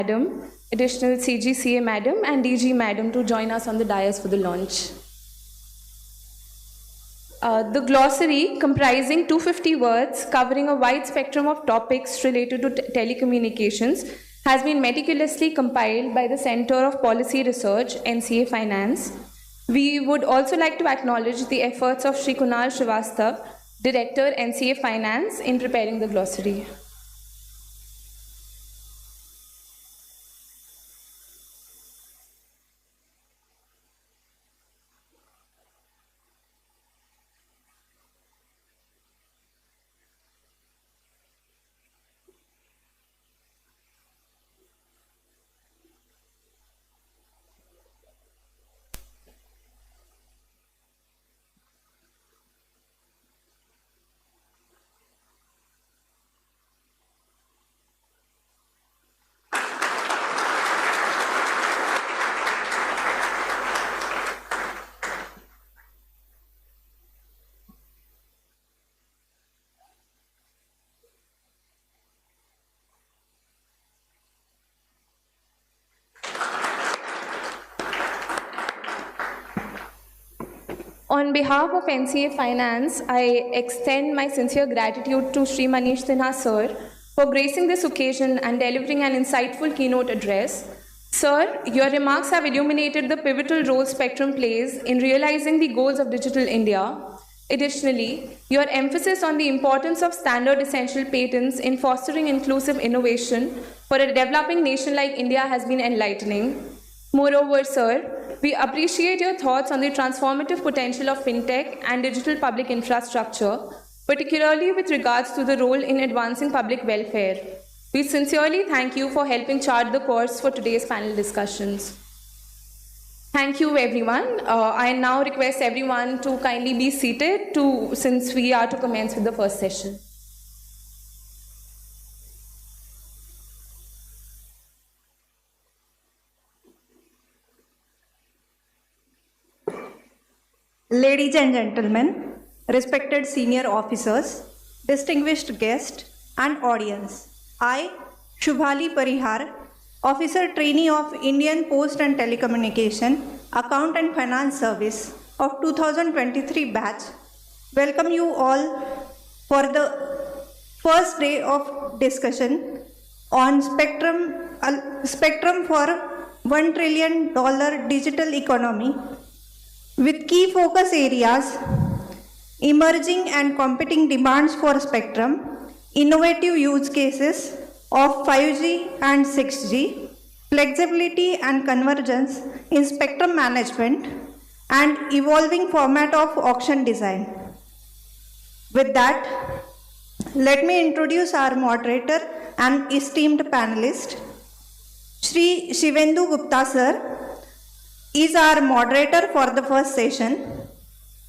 Madam, additional CGCA Madam and DG Madam to join us on the dais for the launch. The glossary, comprising 250 words covering a wide spectrum of topics related to telecommunications, has been meticulously compiled by the Center of Policy Research, NCA Finance. We would also like to acknowledge the efforts of Shri Kunal Srivastav, Director, NCA Finance, in preparing the glossary. On behalf of NCA Finance, I extend my sincere gratitude to Sri Manish Sinha Sir for gracing this occasion and delivering an insightful keynote address. Sir, your remarks have illuminated the pivotal role Spectrum plays in realizing the goals of Digital India. Additionally, your emphasis on the importance of standard essential patents in fostering inclusive innovation for a developing nation like India has been enlightening. Moreover, sir, we appreciate your thoughts on the transformative potential of fintech and digital public infrastructure, particularly with regards to the role in advancing public welfare. We sincerely thank you for helping chart the course for today's panel discussions. Thank you, everyone. I now request everyone to kindly be seated since we are to commence with the first session. Ladies and gentlemen, respected senior officers, distinguished guests and audience, I, Shubhali Parihar, Officer Trainee of Indian Post and Telecommunication, Account and Finance Service of 2023 batch, welcome you all for the first day of discussion on Spectrum for $1 trillion digital economy, with key focus areas: emerging and competing demands for spectrum, innovative use cases of 5G and 6G, flexibility and convergence in spectrum management, and evolving format of auction design. With that, let me introduce our moderator and esteemed panelist. Shri Shivendu Gupta sir is our moderator for the first session.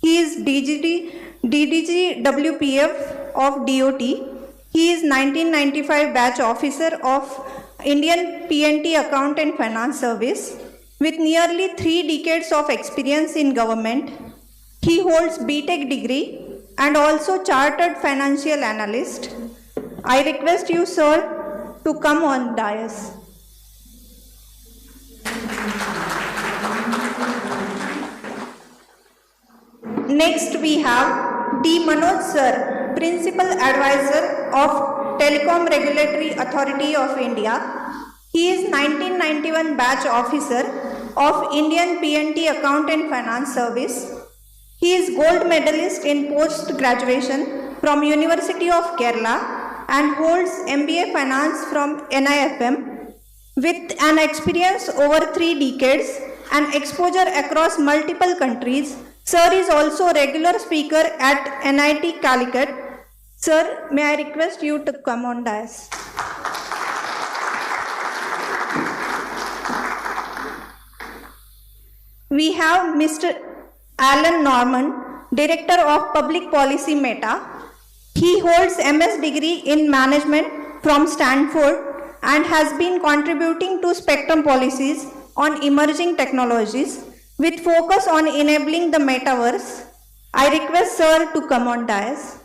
He is DDG WPF of DOT. He is 1995 batch officer of Indian PNT Account and Finance Service with nearly 3 decades of experience in government. He holds BTech degree and also chartered financial analyst. I request you, sir, to come on dais. Next we have D. Manoj sir, Principal Advisor of Telecom Regulatory Authority of India. He is 1991 batch officer of Indian PNT Account and Finance Service. He is gold medalist in post-graduation from University of Kerala and holds MBA Finance from NIFM. With an experience over 3 decades and exposure across multiple countries, sir is also a regular speaker at NIT Calicut. Sir, may I request you to come on dais? We have Mr. Alan Norman, Director of Public Policy Meta. He holds MS degree in management from Stanford and has been contributing to spectrum policies on emerging technologies with focus on enabling the metaverse. I request sir to come on dais.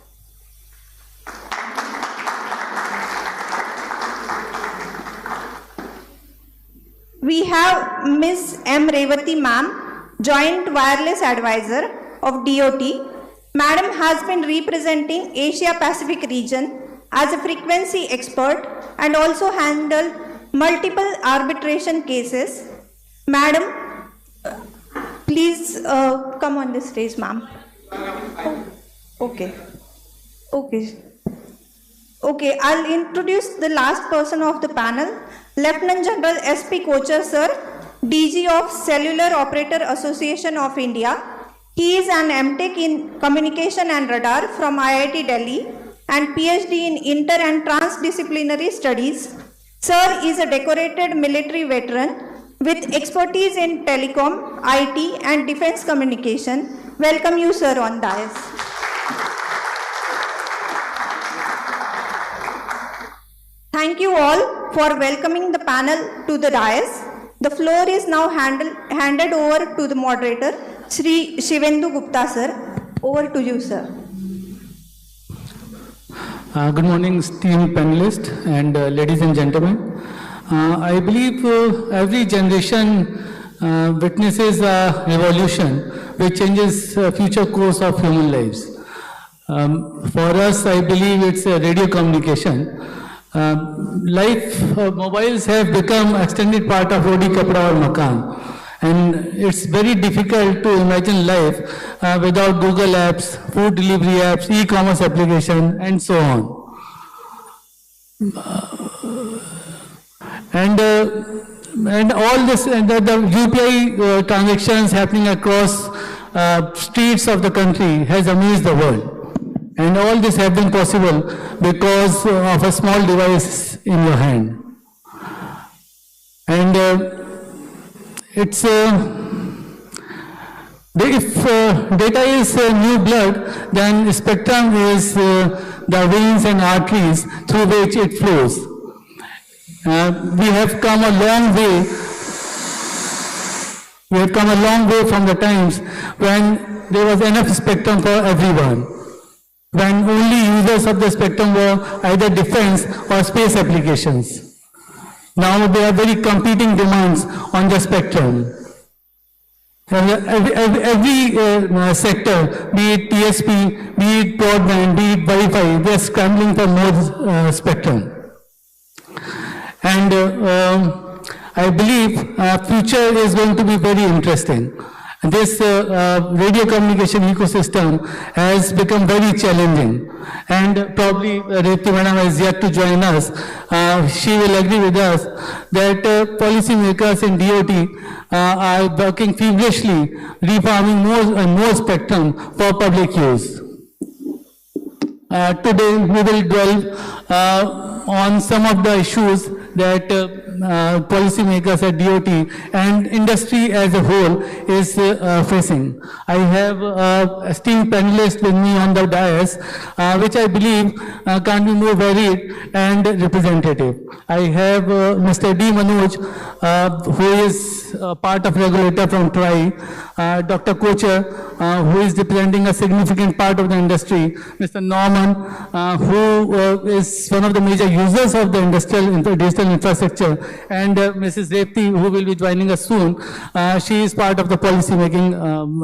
we have Ms. M. Revati Ma'am, Joint Wireless Advisor of DOT. Madam has been representing Asia Pacific region as a frequency expert and also handled multiple arbitration cases. Madam, please come on the stage, ma'am. Okay. Okay, I'll introduce the last person of the panel, Lieutenant General S.P. Kochar, sir, DG of Cellular Operator Association of India. He is an MTech in Communication and Radar from IIT Delhi and PhD in Inter and Transdisciplinary Studies. Sir is a decorated military veteran with expertise in telecom, IT and defense communication. Welcome you, sir, on dais. Thank you all for welcoming the panel to the dais. The floor is now handed over to the moderator, Shri Shivendu Gupta, sir. Over to you, sir. Good morning, esteemed panelists and ladies and gentlemen. I believe every generation witnesses a revolution which changes future course of human lives. For us, I believe it's radio communication. Mobiles have become extended part of Rodi Kapda or Makan. And it's very difficult to imagine life without Google apps, food delivery apps, e-commerce application, and so on. And all this, and the UPI transactions happening across streets of the country has amazed the world. And all this have been possible because of a small device in your hand. And if data is new blood, then spectrum is the veins and arteries through which it flows. We have come a long way. We have come a long way from the times when there was enough spectrum for everyone, when only users of the spectrum were either defense or space applications. Now there are very competing demands on the spectrum. Every sector, be it TSP, be it broadband, be it Wi-Fi, they are scrambling for more spectrum. And I believe future is going to be very interesting. This radio communication ecosystem has become very challenging, and probably Revati Madam is yet to join us. She will agree with us that policymakers in DOT are working feverishly, refarming more and more spectrum for public use. Today we will dwell on some of the issues that policymakers at DOT and industry as a whole is facing. I have esteemed panelists with me on the dais, which I believe can be more varied and representative. I have Mr. D. Manoj, who is part of regulator from TRI, Dr. Kochar, who is representing a significant part of the industry, Mr. Norman, who is one of the major users of the digital infrastructure, and Mrs. Revati, who will be joining us soon. She is part of the policy making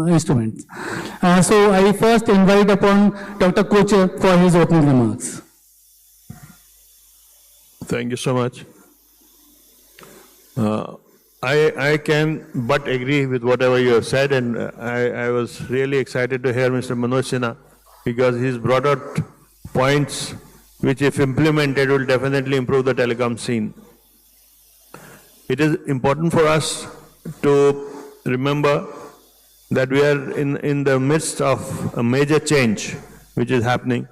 instruments. So I first invite upon Dr. Kochar for his opening remarks. Thank you so much. I can but agree with whatever you have said, and I was really excited to hear Mr. Manoj Sinha, because he's brought out points which, if implemented, will definitely improve the telecom scene. It is important for us to remember that we are in the midst of a major change which is happening.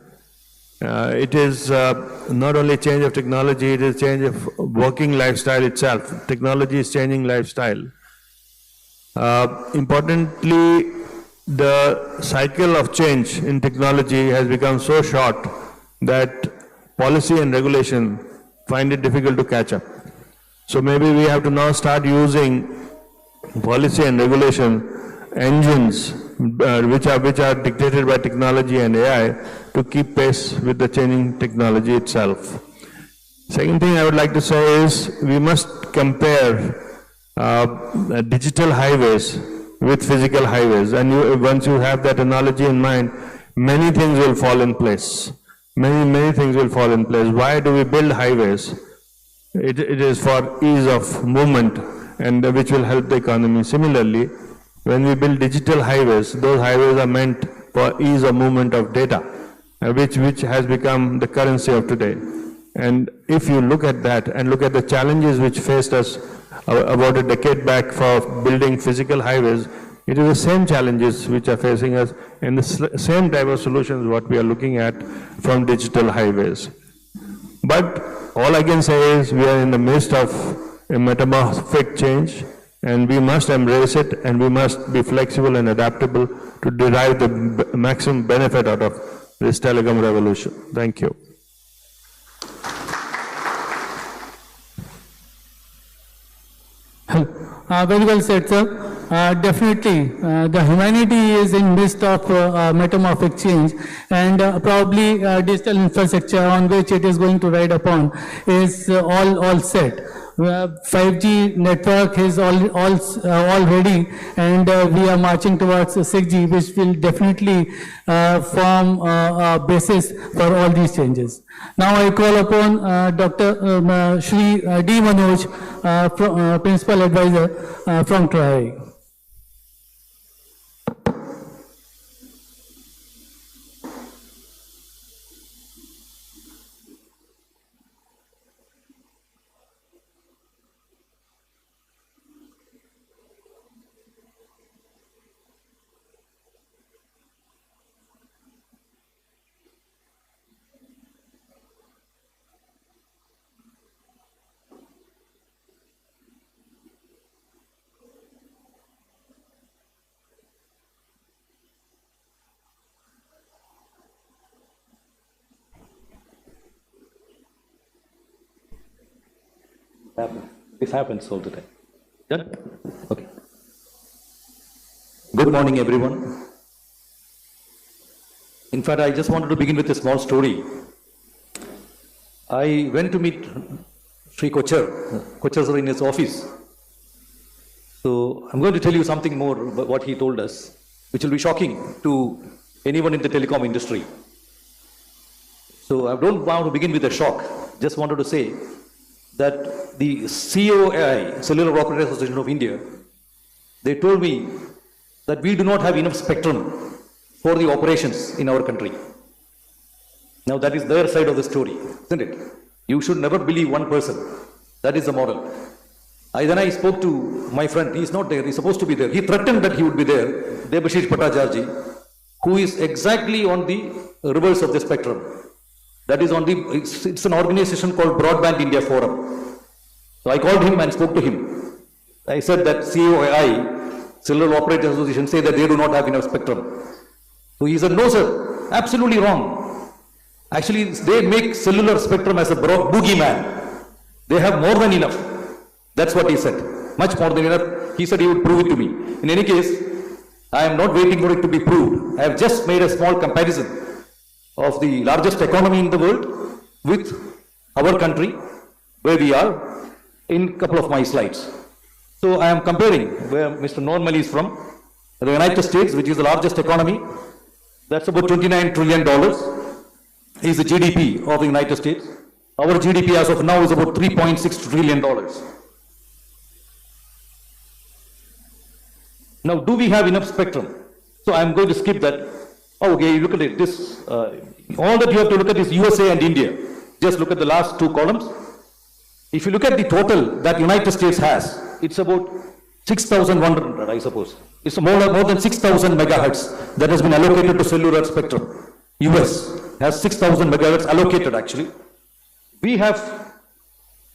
It is not only change of technology, it is change of working lifestyle itself. Technology is changing lifestyle. Importantly, the cycle of change in technology has become so short that policy and regulation find it difficult to catch up. So maybe we have to now start using policy and regulation engines which are dictated by technology and AI to keep pace with the changing technology itself. Second thing I would like to say is we must compare digital highways with physical highways. And once you have that analogy in mind, many things will fall in place. Many things will fall in place. Why do we build highways? It is for ease of movement, and which will help the economy. Similarly, when we build digital highways, those highways are meant for ease of movement of data, which has become the currency of today. And if you look at that and look at the challenges which faced us about a decade back for building physical highways, it is the same challenges which are facing us and the same type of solutions what we are looking at from digital highways. But all I can say is we are in the midst of a metamorphic change, and we must embrace it, and we must be flexible and adaptable to derive the maximum benefit out of this telecom revolution. Thank you. Very well said, sir. Definitely, the humanity is in midst of metamorphic change, and probably digital infrastructure on which it is going to ride upon is all set. 5G network is all ready, and we are marching towards 6G, which will definitely form a basis for all these changes. Now I call upon Dr. Shri D. Manoj, Principal Advisor from TRAI. This happens all the time. Done? Okay. Good morning, everyone. In fact, I just wanted to begin with a small story. I went to meet Sri Kochar sir in his office. So I'm going to tell you something more about what he told us, which will be shocking to anyone in the telecom industry. So I don't want to begin with a shock. Just wanted to say that the COAI, Cellular Operators Association of India, they told me that we do not have enough spectrum for the operations in our country. Now that is their side of the story, isn't it? You should never believe one person. That is the moral. Then I spoke to my friend. He is not there. He is supposed to be there. He threatened that he would be there. Debashish Bhattacharya, who is exactly on the reverse of the spectrum. That is on the, it's an organization called Broadband India Forum. So I called him and spoke to him. I said that COAI, Cellular Operators Association, say that they do not have enough spectrum. So he said, no sir, absolutely wrong. Actually, they make cellular spectrum as a boogeyman. They have more than enough. That's what he said. Much more than enough. He said he would prove it to me. In any case, I am not waiting for it to be proved. I have just made a small comparison of the largest economy in the world with our country, where we are, in a couple of my slides. So I am comparing where Mr. Normal is from, the United States, which is the largest economy. That's about $29 trillion is the GDP of the United States. Our GDP as of now is about $3.6 trillion. Now, do we have enough spectrum? So I'm going to skip that. Oh, okay, look at it. This, all that you have to look at is USA and India. Just look at the last two columns. If you look at the total that United States has, it's about 6,100, I suppose. It's more than 6,000 megahertz that has been allocated to cellular spectrum. US has 6,000 megahertz allocated actually. We have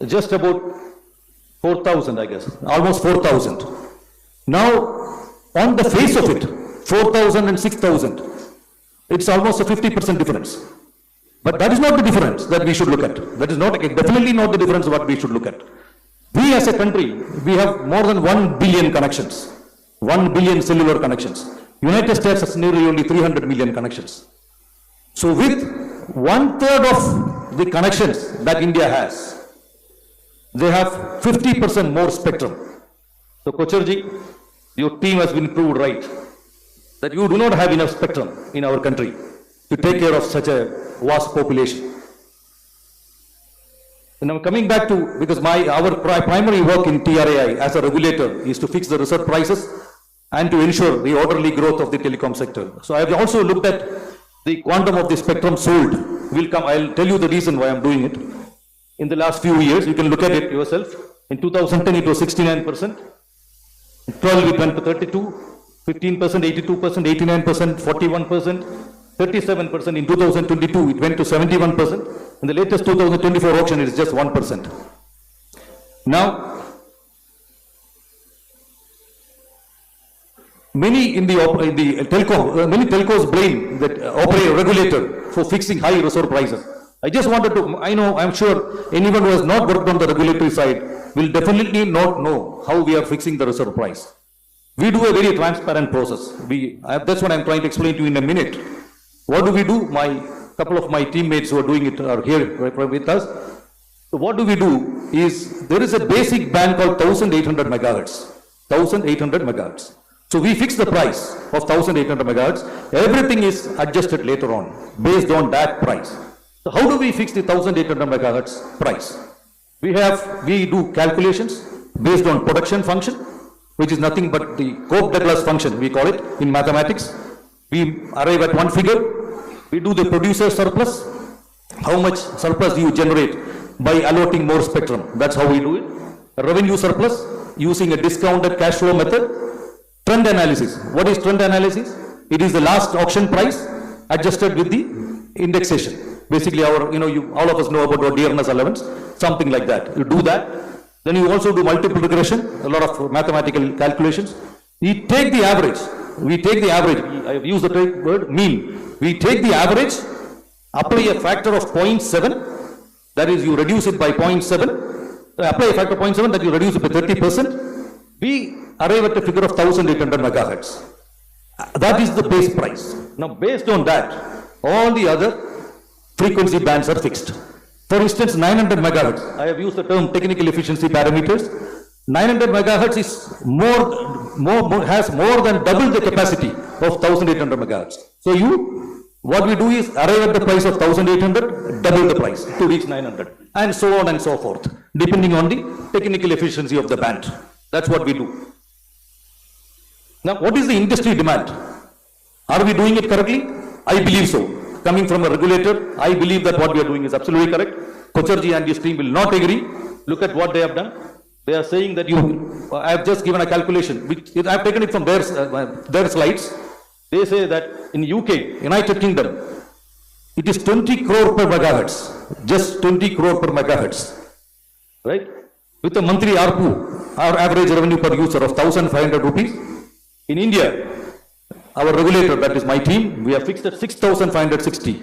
just about 4,000, I guess, almost 4,000. Now, on the face of it, 4,000 and 6,000, it's almost a 50% difference. But that is not the difference that we should look at. That is not, definitely not the difference what we should look at. We as a country, we have more than 1 billion connections. 1 billion cellular connections. United States has nearly only 300 million connections. So with 1/3 of the connections that India has, they have 50% more spectrum. So Kocherji, your team has been proved right that you do not have enough spectrum in our country to take care of such a vast population. And I'm coming back to, because our primary work in TRAI as a regulator is to fix the reserve prices and to ensure the orderly growth of the telecom sector. So I have also looked at the quantum of the spectrum sold. I'll tell you the reason why I'm doing it. In the last few years, you can look at it yourself. In 2010, it was 69%. In 12, it went to 32, 15%, 82%, 89%, 41%. 37%. In 2022, it went to 71%. In the latest 2024 auction, it is just 1%. Now, many telcos blame that operator regulator for fixing high reserve prices. I just wanted to, I'm sure anyone who has not worked on the regulatory side will definitely not know how we are fixing the reserve price. We do a very transparent process. That's what I'm trying to explain to you in a minute. What do we do? Couple of my teammates who are doing it are here with us. So what do we do is, there is a basic band called 1800 megahertz. 1800 megahertz. So we fix the price of 1800 megahertz. Everything is adjusted later on based on that price. So how do we fix the 1800 megahertz price? We do calculations based on production function, which is nothing but the Cope-Douglas function, we call it in mathematics. We arrive at one figure. We do the producer surplus. How much surplus do you generate by allotting more spectrum? That's how we do it. Revenue surplus using a discounted cash flow method. Trend analysis. What is trend analysis? It is the last auction price adjusted with the indexation. Basically, all of us know about our dearness allowance, something like that. You do that. Then you also do multiple regression, a lot of mathematical calculations. We take the average. I have used the word mean. We take the average, apply a factor of 0.7, that is you reduce it by 0.7, apply a factor of 0.7, that you reduce it by 30%, we arrive at a figure of 1800 megahertz. That is the base price. Now based on that, all the other frequency bands are fixed. For instance, 900 megahertz, I have used the term technical efficiency parameters. 900 megahertz is has more than double the capacity of 1800 megahertz. So what we do is arrive at the price of 1800, double the price to reach 900, and so on and so forth, depending on the technical efficiency of the band. That's what we do. Now, what is the industry demand? Are we doing it correctly? I believe so. Coming from a regulator, I believe that what we are doing is absolutely correct. Kocherji and his team will not agree. Look at what they have done. They are saying that I have just given a calculation, which I have taken it from their slides. They say that in UK, United Kingdom, it is 20 crore per megahertz, just 20 crore per megahertz, right? With a monthly ARPU, our average revenue per user of 1,500 rupees. In India, our regulator, that is my team, we have fixed at 6,560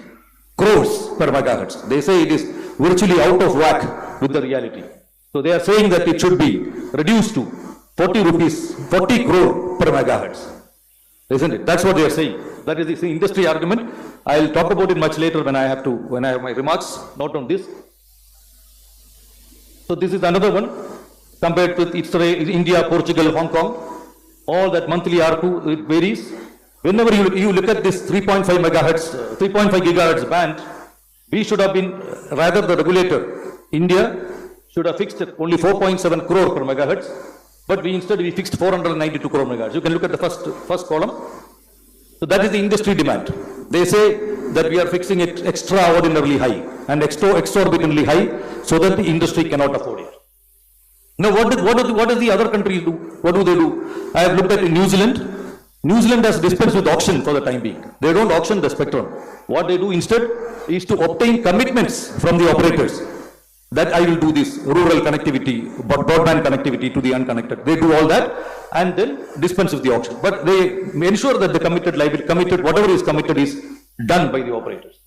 crores per megahertz. They say it is virtually out of whack with the reality. So they are saying that it should be reduced to 40 crore per megahertz. Isn't it? That's what they are saying. That is the industry argument. I'll talk about it much later when I have my remarks, not on this. So this is another one compared with Israel, India, Portugal, Hong Kong. All that monthly ARPU, it varies. Whenever you look at this 3.5 gigahertz band, we should have been, rather the regulator, India, should have fixed only 4.7 crore per megahertz, but we fixed 492 crore megahertz. You can look at the first column. So that is the industry demand. They say that we are fixing it extraordinarily high and exorbitantly high so that the industry cannot afford it. Now, what does the other countries do? What do they do? I have looked at in New Zealand. New Zealand has dispensed with auction for the time being. They don't auction the spectrum. What they do instead is to obtain commitments from the operators that I will do this rural connectivity, broadband connectivity to the unconnected. They do all that and then dispense with the auction. But they ensure that the whatever is committed is done by the operators.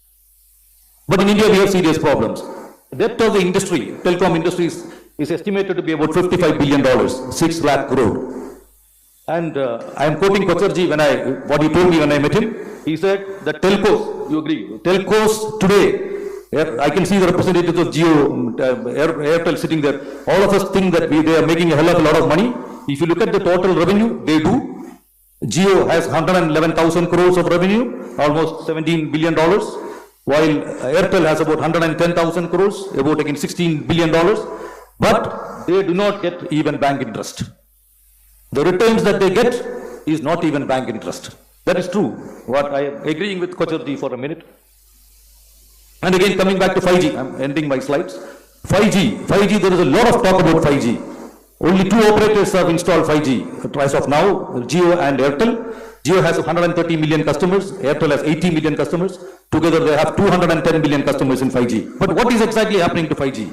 But in India, we have serious problems. The depth of the industry, telecom industry is estimated to be about $55 billion, 6 lakh crore. And I am quoting Kocherji what he told me when I met him. He said that telcos, you agree, telcos today, I can see the representatives of Jio, Airtel sitting there. All of us think that they are making a hell of a lot of money. If you look at the total revenue, they do. Jio has 111,000 crores of revenue, almost $17 billion, while Airtel has about 110,000 crores, about again $16 billion, but they do not get even bank interest. The returns that they get is not even bank interest. That is true. What I am agreeing with Kocherji for a minute. And again, coming back to 5G, I'm ending my slides. 5G, there is a lot of talk about 5G. Only 2 operators have installed 5G as of now, Jio and Airtel. Jio has 130 million customers, Airtel has 80 million customers. Together they have 210 million customers in 5G. But what is exactly happening to 5G?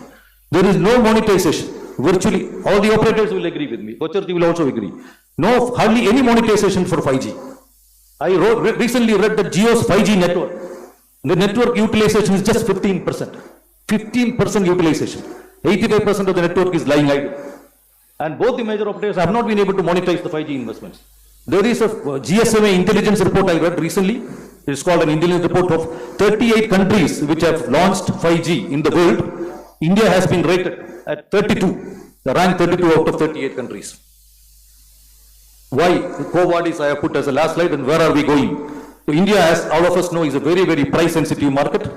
There is no monetization. Virtually all the operators will agree with me. Kocherji will also agree. No, hardly any monetization for 5G. I recently read that Jio's 5G network, the network utilization is just 15%. 15% utilization. 85% of the network is lying idle. And both the major operators have not been able to monetize the 5G investments. There is a GSMA intelligence report I read recently. It's called an intelligence report of 38 countries which have launched 5G in the world. India has been rated at 32, rank 32 out of 38 countries. Why? Covardis I have put as a last slide, and where are we going? So India, as all of us know, is a very, very price-sensitive market.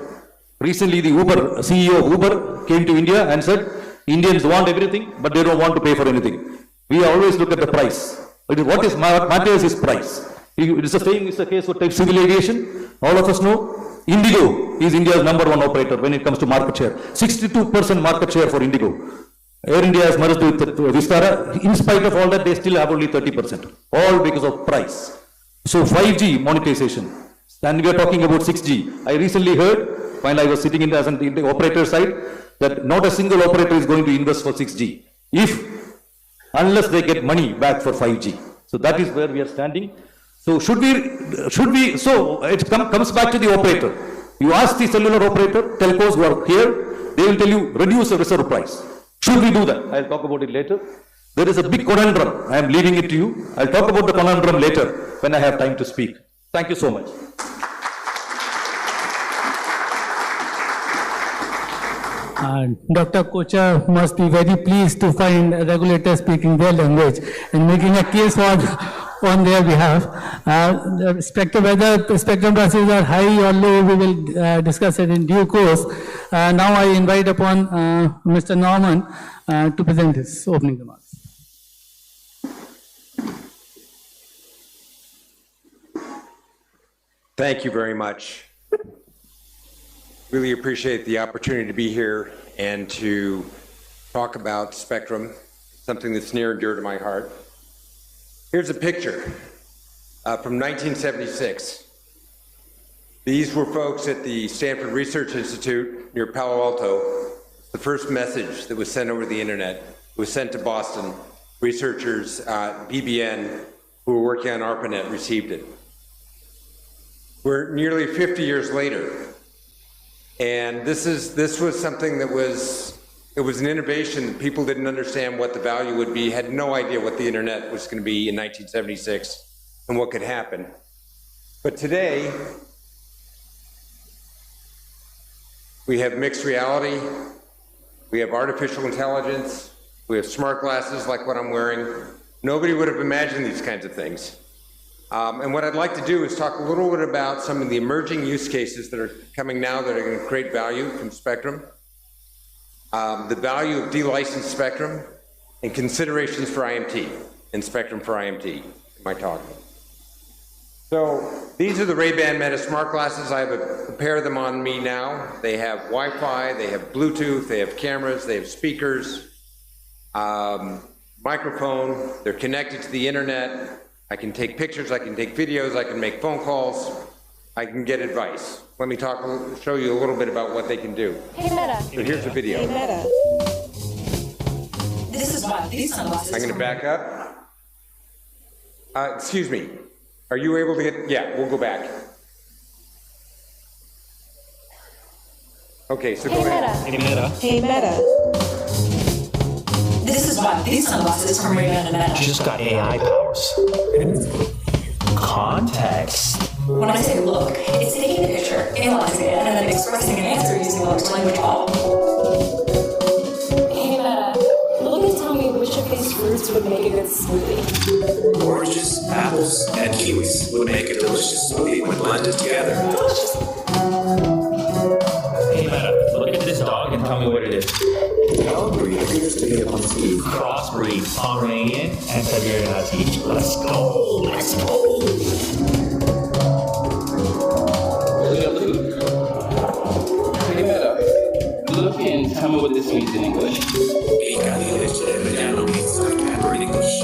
Recently, the CEO of Uber came to India and said, Indians want everything, but they don't want to pay for anything. We always look at the price. What matters is price. It is the same is the case for civil aviation. All of us know Indigo is India's #1 operator when it comes to market share. 62% market share for Indigo. Air India has merged with Vistara. In spite of all that, they still have only 30%. All because of price. So 5G monetization. And we are talking about 6G. I recently heard, while I was sitting in the operator side, that not a single operator is going to invest for 6G. Unless they get money back for 5G. So that is where we are standing. So should we, so it comes back to the operator. You ask the cellular operator, telcos who are here, they will tell you, reduce the reserve price. Should we do that? I'll talk about it later. There is a big conundrum. I am leaving it to you. I'll talk about the conundrum later when I have time to speak. Thank you so much. Dr. Kocher must be very pleased to find regulators speaking their language and making a case on their behalf. Whether spectrum prices are high or low, we will discuss it in due course. Now I invite upon Mr. Norman to present his opening remarks. Thank you very much. Really appreciate the opportunity to be here and to talk about spectrum, something that's near and dear to my heart. Here's a picture from 1976. These were folks at the Stanford Research Institute near Palo Alto. The first message that was sent over the internet was sent to Boston. Researchers at BBN who were working on ARPANET received it. We're nearly 50 years later. And this was something that it was an innovation that people didn't understand what the value would be, had no idea what the internet was going to be in 1976 and what could happen. But today, we have mixed reality, we have artificial intelligence, we have smart glasses like what I'm wearing. Nobody would have imagined these kinds of things. And what I'd like to do is talk a little bit about some of the emerging use cases that are coming now that are going to create value from spectrum, the value of delicensed spectrum, and considerations for IMT and spectrum for IMT in my talk. So these are the Ray-Ban Meta smart glasses. I have a pair of them on me now. They have Wi-Fi, they have Bluetooth, they have cameras, they have speakers, microphone, they're connected to the internet. I can take pictures, I can take videos, I can make phone calls, I can get advice. Let me show you a little bit about what they can do. Hey Meta. So here's a video. Hey Meta. This is why these sunglasses. I'm going to back up. Excuse me. Are you able to get? Yeah, we'll go back. Okay, so go ahead. Hey Meta. Hey Meta. This is why these sunglasses from Ray-Ban and Meta just got AI powers. Context. When I say look, it's taking a picture, analyzing it, and then expressing an answer using a large language model. Hey Meta, look and tell me which of these fruits juice would make a good smoothie? Oranges, apples, and kiwis would make a delicious smoothie when blended together. Delicious. Hey, Meta, look at this dog and tell me what it is. Dog breed appears to be a Husky. Crossbreed, Pomeranian and Siberian Husky. Let's go! Let's go! Hey, Meta, look and tell me what this means in English.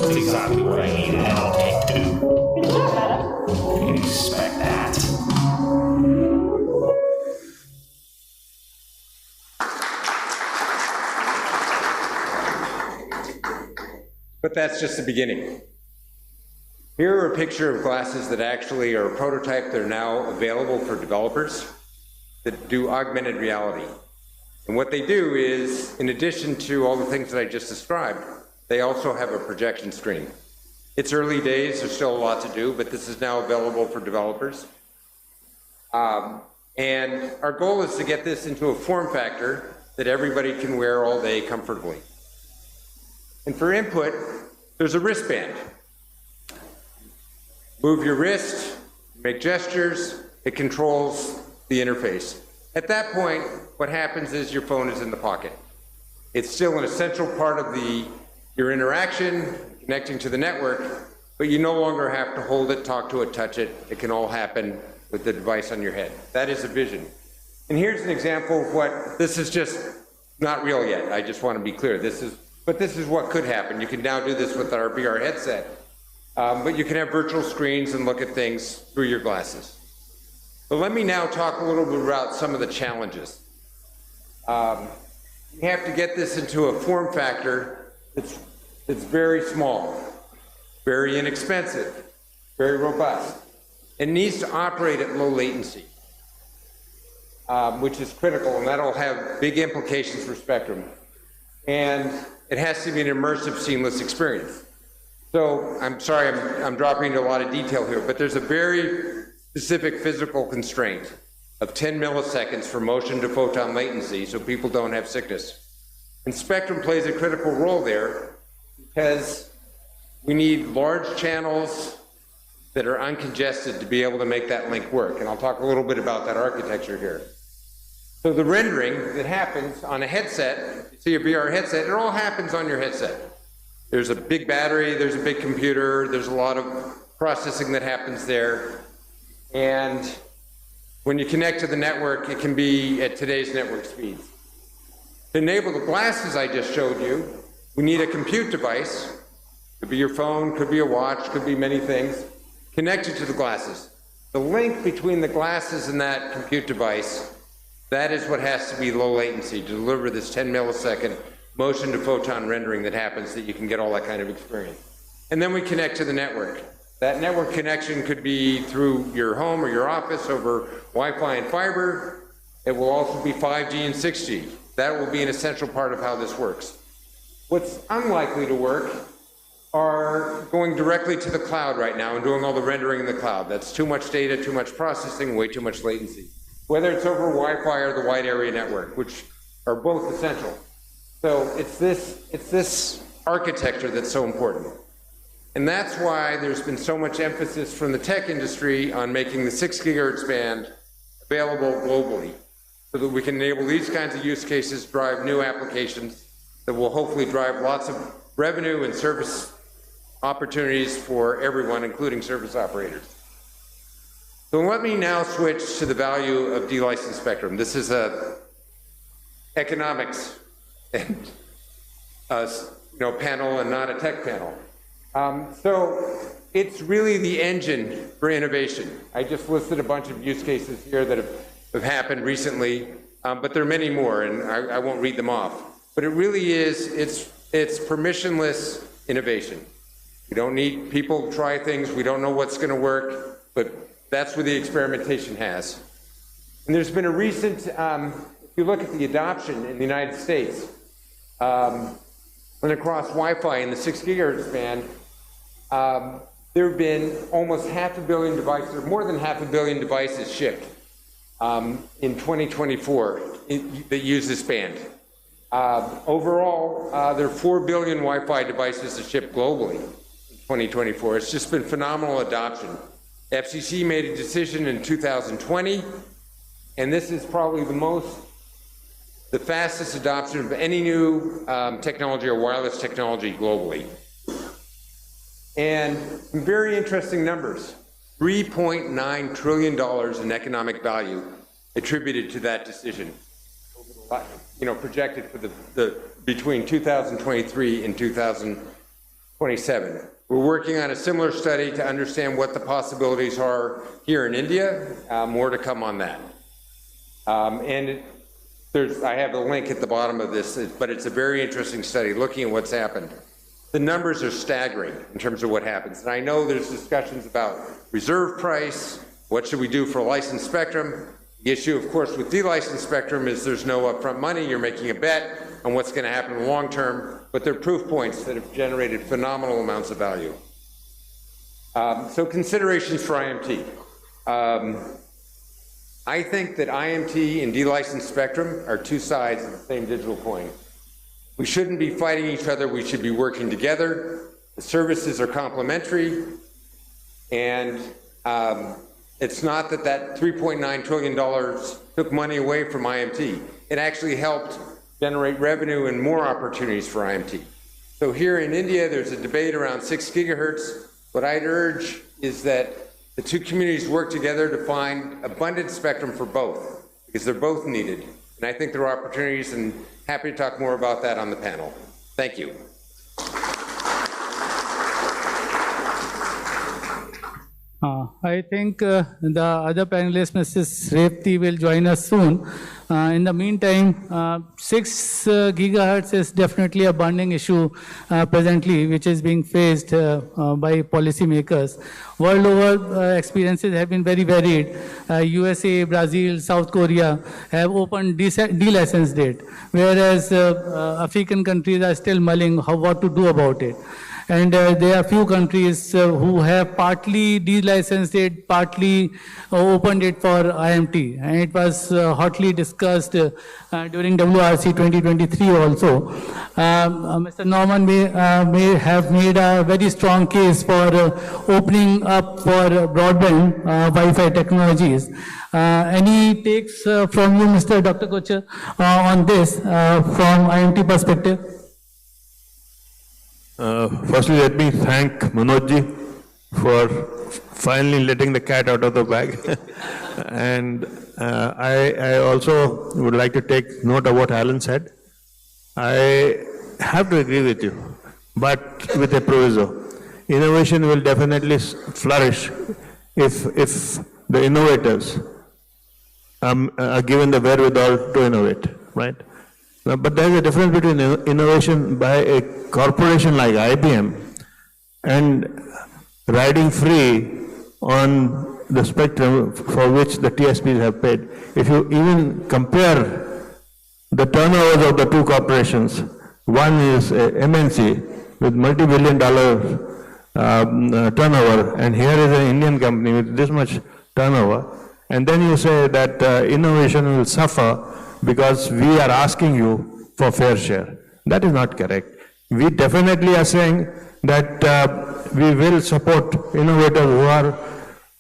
Exactly what I need, and I'll take two. Good job, Meta. You can expect that. But that's just the beginning. Here are a picture of glasses that actually are a prototype. They're now available for developers that do augmented reality. And what they do is, in addition to all the things that I just described, they also have a projection screen. It's early days, there's still a lot to do, but this is now available for developers. And our goal is to get this into a form factor that everybody can wear all day comfortably. And for input, there's a wristband. Move your wrist, make gestures, it controls the interface. At that point, what happens is your phone is in the pocket. It's still an essential part of your interaction, connecting to the network, but you no longer have to hold it, talk to it, touch it. It can all happen with the device on your head. That is a vision. And here's an example of what, this is just not real yet. I just want to be clear. But this is what could happen. You can now do this with our VR headset, but you can have virtual screens and look at things through your glasses. But let me now talk a little bit about some of the challenges. You have to get this into a form factor that's very small, very inexpensive, very robust. It needs to operate at low latency, which is critical, and that'll have big implications for Spectrum. And it has to be an immersive, seamless experience. So I'm sorry, I'm dropping into a lot of detail here, but there's a very specific physical constraint of 10 milliseconds for motion to photon latency so people don't have sickness. And Spectrum plays a critical role there because we need large channels that are uncongested to be able to make that link work. And I'll talk a little bit about that architecture here. So the rendering that happens on a headset, you see a VR headset, it all happens on your headset. There's a big battery, there's a big computer, there's a lot of processing that happens there. And when you connect to the network, it can be at today's network speeds. To enable the glasses I just showed you, we need a compute device. Could be your phone, could be a watch, could be many things, connected to the glasses. The link between the glasses and that compute device, that is what has to be low latency to deliver this 10 millisecond motion to photon rendering that happens that you can get all that kind of experience. And then we connect to the network. That network connection could be through your home or your office over Wi-Fi and fiber. It will also be 5G and 6G. That will be an essential part of how this works. What's unlikely to work are going directly to the cloud right now and doing all the rendering in the cloud. That's too much data, too much processing, way too much latency. Whether it's over Wi-Fi or the wide area network, which are both essential. So it's this architecture that's so important. And that's why there's been so much emphasis from the tech industry on making the 6 gigahertz band available globally so that we can enable these kinds of use cases, drive new applications that will hopefully drive lots of revenue and service opportunities for everyone, including service operators. So let me now switch to the value of delicensed spectrum. This is a economics and panel and not a tech panel. So it's really the engine for innovation. I just listed a bunch of use cases here that have happened recently, but there are many more, and I won't read them off. But it really is, it's permissionless innovation. We don't need people to try things. We don't know what's going to work, but that's where the experimentation has. And there's been a recent, if you look at the adoption in the United States, and across Wi-Fi in the 6 gigahertz band, there have been almost 500 million devices, or more than 500 million devices shipped in 2024 that use this band. Overall, there are 4 billion Wi-Fi devices shipped globally in 2024. It's just been phenomenal adoption. FCC made a decision in 2020, and this is probably the fastest adoption of any new technology or wireless technology globally. And some very interesting numbers. $3.9 trillion in economic value attributed to that decision, projected for the between 2023 and 2027. We're working on a similar study to understand what the possibilities are here in India. More to come on that. I have a link at the bottom of this, but it's a very interesting study looking at what's happened. The numbers are staggering in terms of what happens. And I know there's discussions about reserve price, what should we do for licensed spectrum. The issue, of course, with delicensed spectrum is there's no upfront money. You're making a bet on what's going to happen in the long term, but they're proof points that have generated phenomenal amounts of value. So considerations for IMT. I think that IMT and delicensed spectrum are two sides of the same digital coin. We shouldn't be fighting each other. We should be working together. The services are complementary, and it's not that $3.9 trillion took money away from IMT. It actually helped generate revenue and more opportunities for IMT. So here in India, there's a debate around 6 gigahertz. What I'd urge is that the two communities work together to find abundant spectrum for both, because they're both needed. And I think there are opportunities, and happy to talk more about that on the panel. Thank you. I think the other panelist, Mrs. Repti, will join us soon. In the meantime, 6 gigahertz is definitely a burning issue presently, which is being faced by policymakers. World over, experiences have been very varied. USA, Brazil, South Korea have opened de-license date, whereas African countries are still mulling what to do about it. And there are few countries who have partly de-licensed it, partly opened it for IMT. And it was hotly discussed during WRC 2023 also. Mr. Norman may have made a very strong case for opening up for broadband Wi-Fi technologies. Any takes from you, Mr. Dr. Kocher, on this from IMT perspective? Firstly, let me thank Manojji for finally letting the cat out of the bag. And I also would like to take note of what Alan said. I have to agree with you, but with a proviso. Innovation will definitely flourish if the innovators are given the wherewithal to innovate, right? But there is a difference between innovation by a corporation like IBM and riding free on the spectrum for which the TSPs have paid. If you even compare the turnovers of the two corporations, one is a MNC with multi-billion-dollar turnover, and here is an Indian company with this much turnover, and then you say that innovation will suffer because we are asking you for fair share. That is not correct. We definitely are saying that we will support innovators who are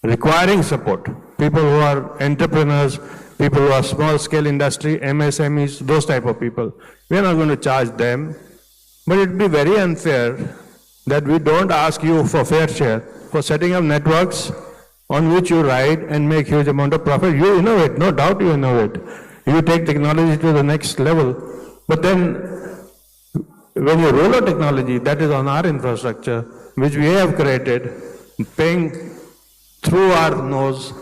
requiring support, people who are entrepreneurs, people who are small-scale industry, MSMEs, those type of people. We are not going to charge them, but it would be very unfair that we don't ask you for fair share for setting up networks on which you ride and make huge amount of profit. You innovate, no doubt you innovate. You take technology to the next level, but then when you roll out technology, that is on our infrastructure, which we have created, paying through our nose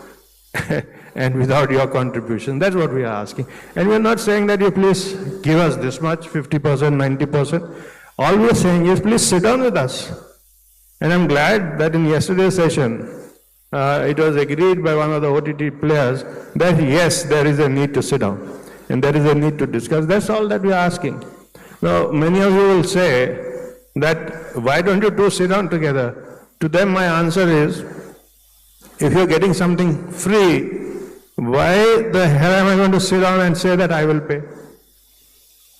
and without your contribution. That's what we are asking. And we're not saying that you please give us this much, 50%, 90%. All we're saying is please sit down with us. And I'm glad that in yesterday's session, it was agreed by one of the OTT players that yes, there is a need to sit down and there is a need to discuss. That's all that we are asking. Now, many of you will say that why don't you two sit down together? To them, my answer is, if you're getting something free, why the hell am I going to sit down and say that I will pay?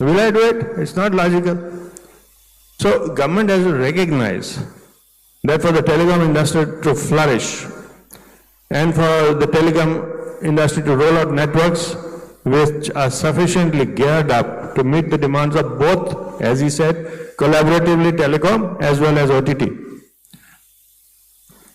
Will I do it? It's not logical. So government has to recognize that for the telecom industry to flourish and for the telecom industry to roll out networks which are sufficiently geared up to meet the demands of both, as he said, collaboratively telecom as well as OTT.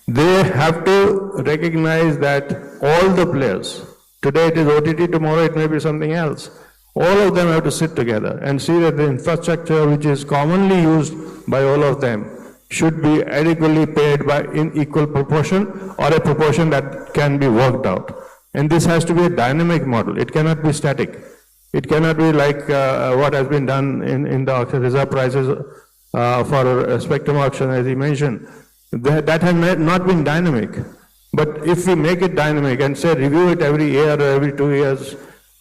They have to recognize that all the players, today it is OTT, tomorrow it may be something else, all of them have to sit together and see that the infrastructure which is commonly used by all of them should be adequately paid by in equal proportion or a proportion that can be worked out. And this has to be a dynamic model. It cannot be static. It cannot be like what has been done in the auction reserve prices for a spectrum auction, as he mentioned. That has not been dynamic. But if we make it dynamic and say review it every year or every 2 years,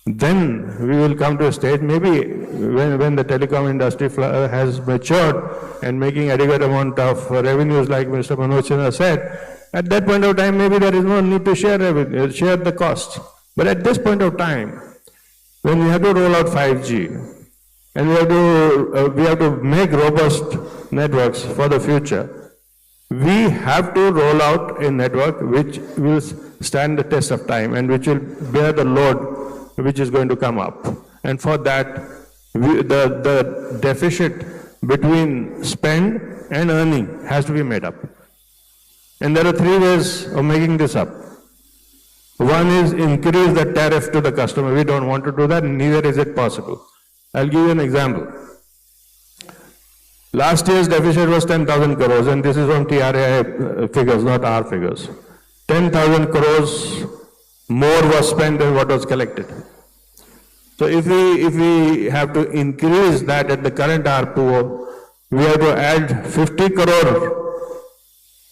then we will come to a stage, maybe when the telecom industry has matured and making adequate amount of revenues, like Mr. Manoj Sinha said, at that point of time, maybe there is no need to share the cost. But at this point of time, when we have to roll out 5G, and we have to make robust networks for the future, we have to roll out a network which will stand the test of time and which will bear the load which is going to come up. And for that, the deficit between spend and earning has to be made up. And there are 3 ways of making this up. One is increase the tariff to the customer. We don't want to do that, neither is it possible. I'll give you an example. Last year's deficit was 10,000 crores, and this is from TRAI figures, not our figures. 10,000 crores more was spent than what was collected. So if we have to increase that at the current ARPU, we have to add 50 crore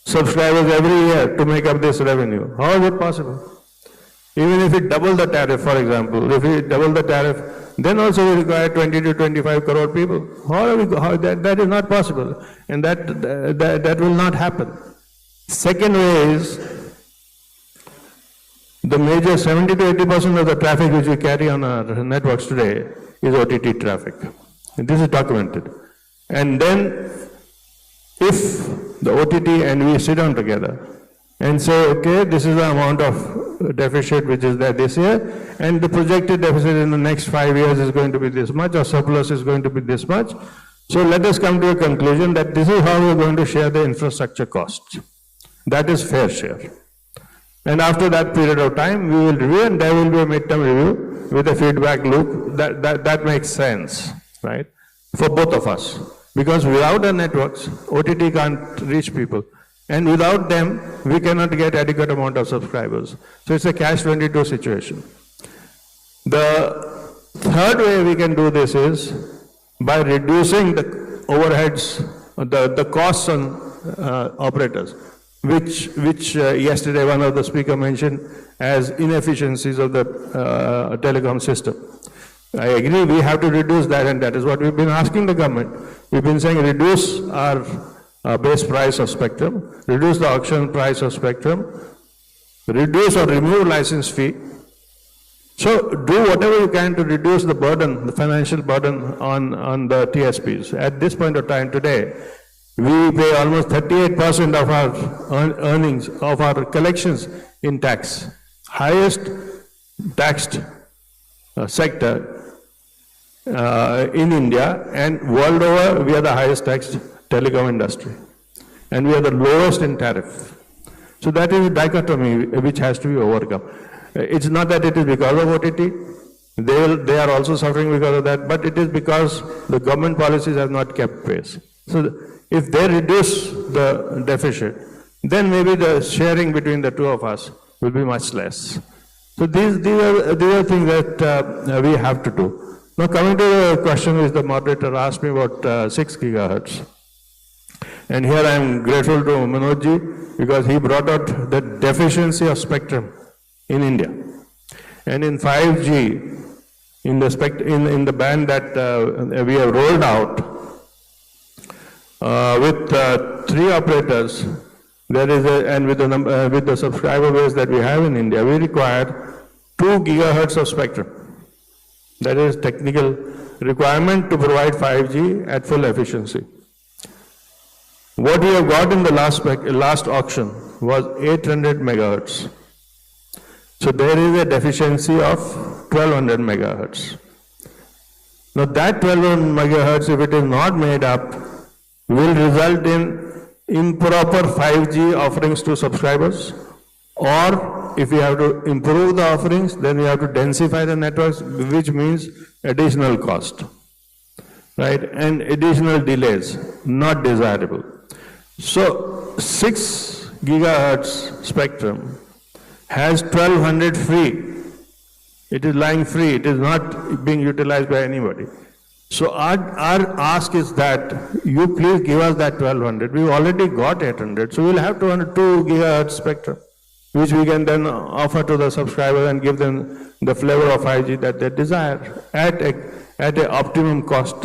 subscribers every year to make up this revenue. How is it possible? Even if we double the tariff, for example, if we double the tariff, then also we require 20 to 25 crore people. That is not possible, and that will not happen. Second way is, the major 70 to 80% of the traffic which we carry on our networks today is OTT traffic. And this is documented. And then, if the OTT and we sit down together and say, okay, this is the amount of deficit which is there this year, and the projected deficit in the next 5 years is going to be this much, or surplus is going to be this much. So let us come to a conclusion that this is how we're going to share the infrastructure costs. That is fair share. And after that period of time, we will review, and there will be a midterm review with a feedback loop. That makes sense, right? For both of us. Because without the networks, OTT can't reach people. And without them, we cannot get adequate amount of subscribers. So it's a catch-22 situation. The third way we can do this is by reducing the overheads, the costs on operators, which yesterday one of the speakers mentioned as inefficiencies of the telecom system. I agree, we have to reduce that, and that is what we've been asking the government. We've been saying reduce our base price of spectrum, reduce the auction price of spectrum, reduce or remove license fee. So do whatever you can to reduce the burden, the financial burden on the TSPs. At this point of time today, we pay almost 38% of our earnings, of our collections in tax. Highest taxed sector in India, and world over, we are the highest taxed telecom industry. And we are the lowest in tariff. So that is a dichotomy which has to be overcome. It's not that it is because of OTT. They are also suffering because of that, but it is because the government policies have not kept pace. So if they reduce the deficit, then maybe the sharing between the two of us will be much less. So these are things that we have to do. Now coming to the question which the moderator asked me about 6 gigahertz. And here I am grateful to Manojji because he brought out the deficiency of spectrum in India. And in 5G, in the band that we have rolled out, with 3 operators, there is and with the subscriber base that we have in India, we require 2 gigahertz of spectrum. That is technical requirement to provide 5G at full efficiency. What we have got in the last auction was 800 megahertz. So there is a deficiency of 1200 megahertz. Now that 1200 megahertz, if it is not made up, will result in improper 5G offerings to subscribers, or if we have to improve the offerings, then we have to densify the networks, which means additional cost, right? And additional delays, not desirable. So 6 gigahertz spectrum has 1200 free. It is lying free. It is not being utilized by anybody. So our ask is that you please give us that 1200. We've already got 800. So we'll have 2 gigahertz spectrum, which we can then offer to the subscribers and give them the flavor of 5G that they desire at a optimum cost.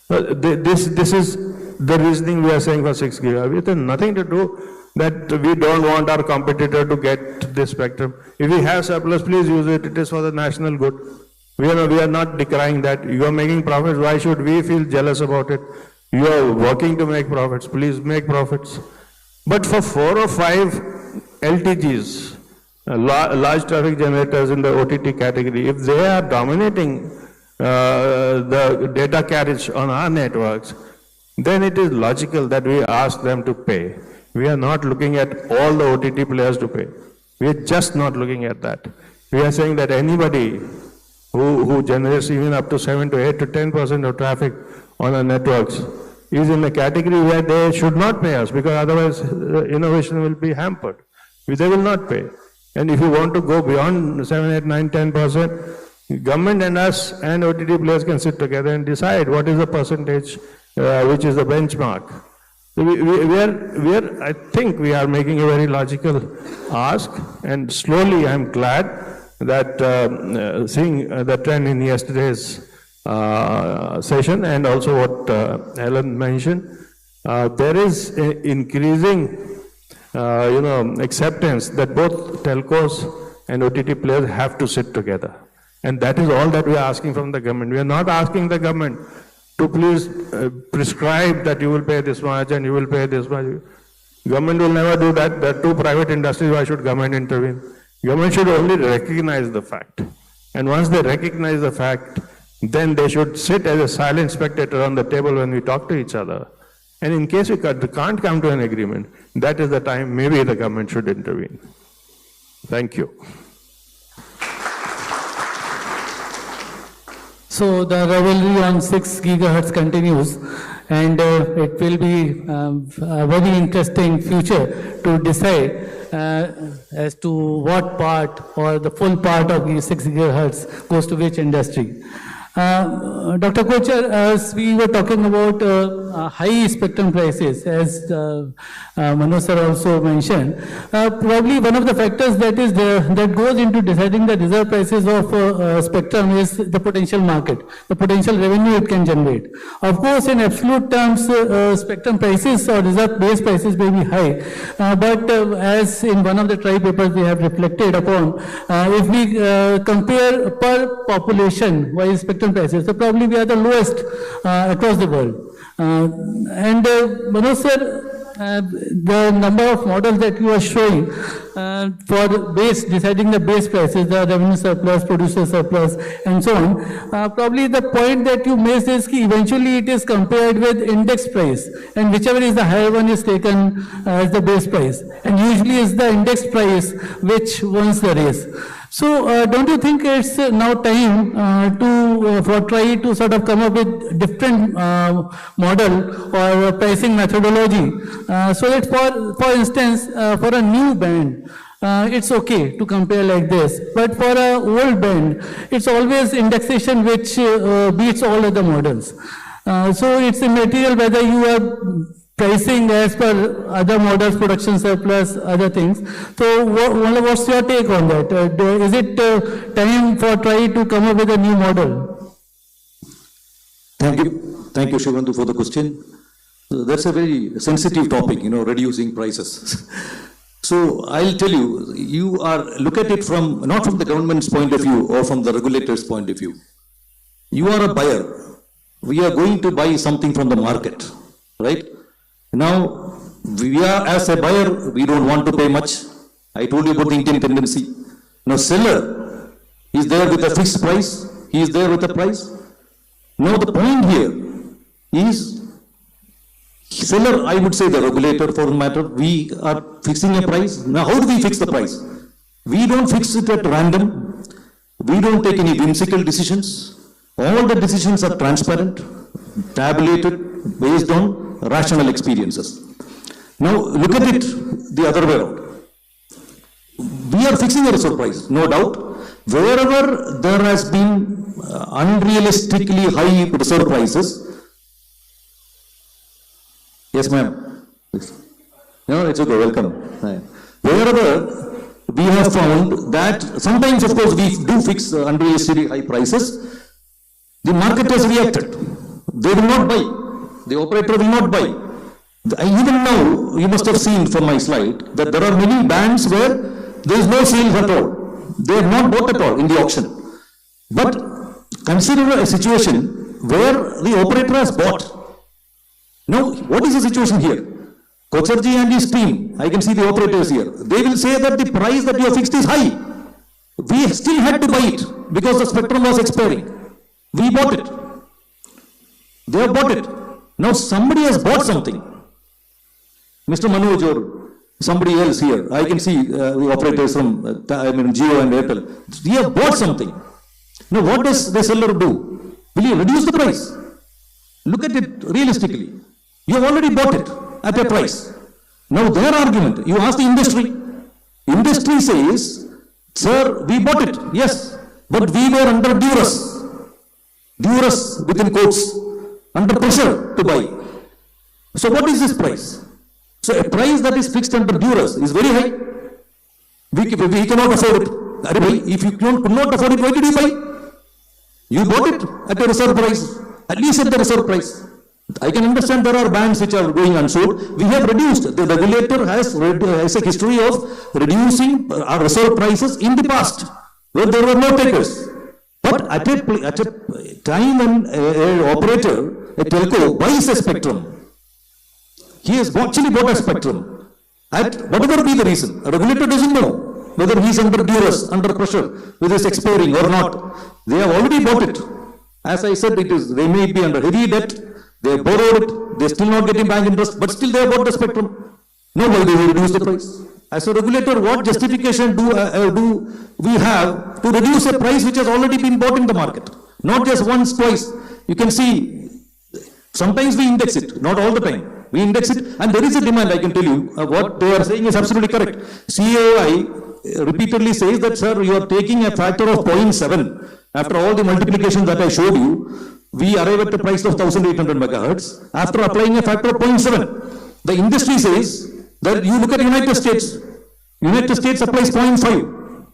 This is the reasoning we are saying for 6 gigahertz. It has nothing to do that we don't want our competitor to get this spectrum. If we have surplus, please use it. It is for the national good. We are not decrying that. You are making profits. Why should we feel jealous about it? You are working to make profits. Please make profits. But for 4 or 5 LTGs, large traffic generators in the OTT category, if they are dominating the data carriage on our networks, then it is logical that we ask them to pay. We are not looking at all the OTT players to pay. We are just not looking at that. We are saying that anybody who generates even up to 7 to 8 to 10% of traffic on our networks is in a category where they should not pay us, because otherwise innovation will be hampered. They will not pay. And if you want to go beyond 7, 8, 9, 10%, government and us and OTT players can sit together and decide what is the percentage which is the benchmark. I think we are making a very logical ask, and slowly I'm glad that seeing the trend in yesterday's session and also what Helen mentioned, there is increasing acceptance that both telcos and OTT players have to sit together. And that is all that we are asking from the government. We are not asking the government to please prescribe that you will pay this much and you will pay this much. Government will never do that. There are two private industries. Why should government intervene? Government should only recognize the fact. And once they recognize the fact, then they should sit as a silent spectator on the table when we talk to each other. And in case we can't come to an agreement, that is the time maybe the government should intervene. Thank you. So the rivalry on 6 gigahertz continues, and it will be a very interesting future to decide as to what part or the full part of the 6 gigahertz goes to which industry. Dr. Kochar, as we were talking about high spectrum prices, as Manoj sir also mentioned, probably one of the factors that goes into deciding the reserve prices of spectrum is the potential market, the potential revenue it can generate. Of course, in absolute terms, spectrum prices or reserve base prices may be high, but as in one of the TRI papers we have reflected upon, if we compare per population wise spectrum prices, so probably we are the lowest across the world. And Manoj sir, the number of models that you are showing for deciding the base prices, the revenue surplus, producer surplus, and so on, probably the point that you made is that eventually it is compared with index price, and whichever is the higher one is taken as the base price, and usually is the index price which wins the race. So don't you think it's now time for try to sort of come up with different model or pricing methodology, so that for instance for a new band it's okay to compare like this, but for a old band it's always indexation which beats all other models. So it's immaterial whether you are pricing as per other models, production surplus, other things. So what's your take on that? Is it time for try to come up with a new model? Thank you, Shivandu, for the question. That's a very sensitive topic, reducing prices. So I'll tell you, look at it from, not from the government's point of view or from the regulator's point of view. You are a buyer. We are going to buy something from the market, right? Now, we are, as a buyer, we don't want to pay much. I told you about the Indian tendency. Now, seller is there with a fixed price. He is there with a price. Now, the point here is, seller, I would say the regulator for the matter, we are fixing a price. Now, how do we fix the price? We don't fix it at random. We don't take any whimsical decisions. All the decisions are transparent, tabulated, based on rational experiences. Now, look at it the other way around. We are fixing a reserve price, no doubt. Wherever there has been unrealistically high reserve prices. Yes, ma'am. No, it's okay, welcome. Wherever we have found that sometimes, of course, we do fix unrealistically high prices, the market has reacted. They will not buy. The operator will not buy. Even now, you must have seen from my slide that there are many bands where there is no sales at all. They have not bought at all in the auction. But consider a situation where the operator has bought. Now, what is the situation here? Kocherji and his team, I can see the operators here, they will say that the price that you have fixed is high. We still had to buy it because the spectrum was expiring. We bought it. They have bought it. Now somebody has bought something. Mr. Manoj or somebody else here, I can see the operators from Jio and Airtel. They have bought something. Now what does the seller do? Will he reduce the price? Look at it realistically. You have already bought it at a price. Now their argument, you ask the industry. Industry says, sir, we bought it. Yes, but we were under duress. Duress within quotes, under pressure to buy. So what is this price? So a price that is fixed under duress is very high. We cannot afford it. If you could not afford it, why did you buy? You bought it at a reserve price, at least at the reserve price. I can understand there are bands which are going unsold. We have reduced. The regulator has a history of reducing our reserve prices in the past, where there were no takers. But at a time when an operator, a telco, buys a spectrum, he has actually bought a spectrum. At whatever be the reason, a regulator doesn't know whether he is under duress, under pressure, whether it's expiring or not. They have already bought it. As I said, they may be under heavy debt, they have borrowed it, they are still not getting bank interest, but still they have bought the spectrum. No, why do we reduce the price? As a regulator, what justification do we have to reduce a price which has already been bought in the market? Not just once, twice. You can see, sometimes we index it, not all the time. We index it, and there is a demand, I can tell you. What they are saying is absolutely correct. CAI repeatedly says that, sir, you are taking a factor of 0.7. After all the multiplications that I showed you, we arrive at the price of 1800 megahertz after applying a factor of 0.7. The industry says that you look at United States. United States applies 0.5.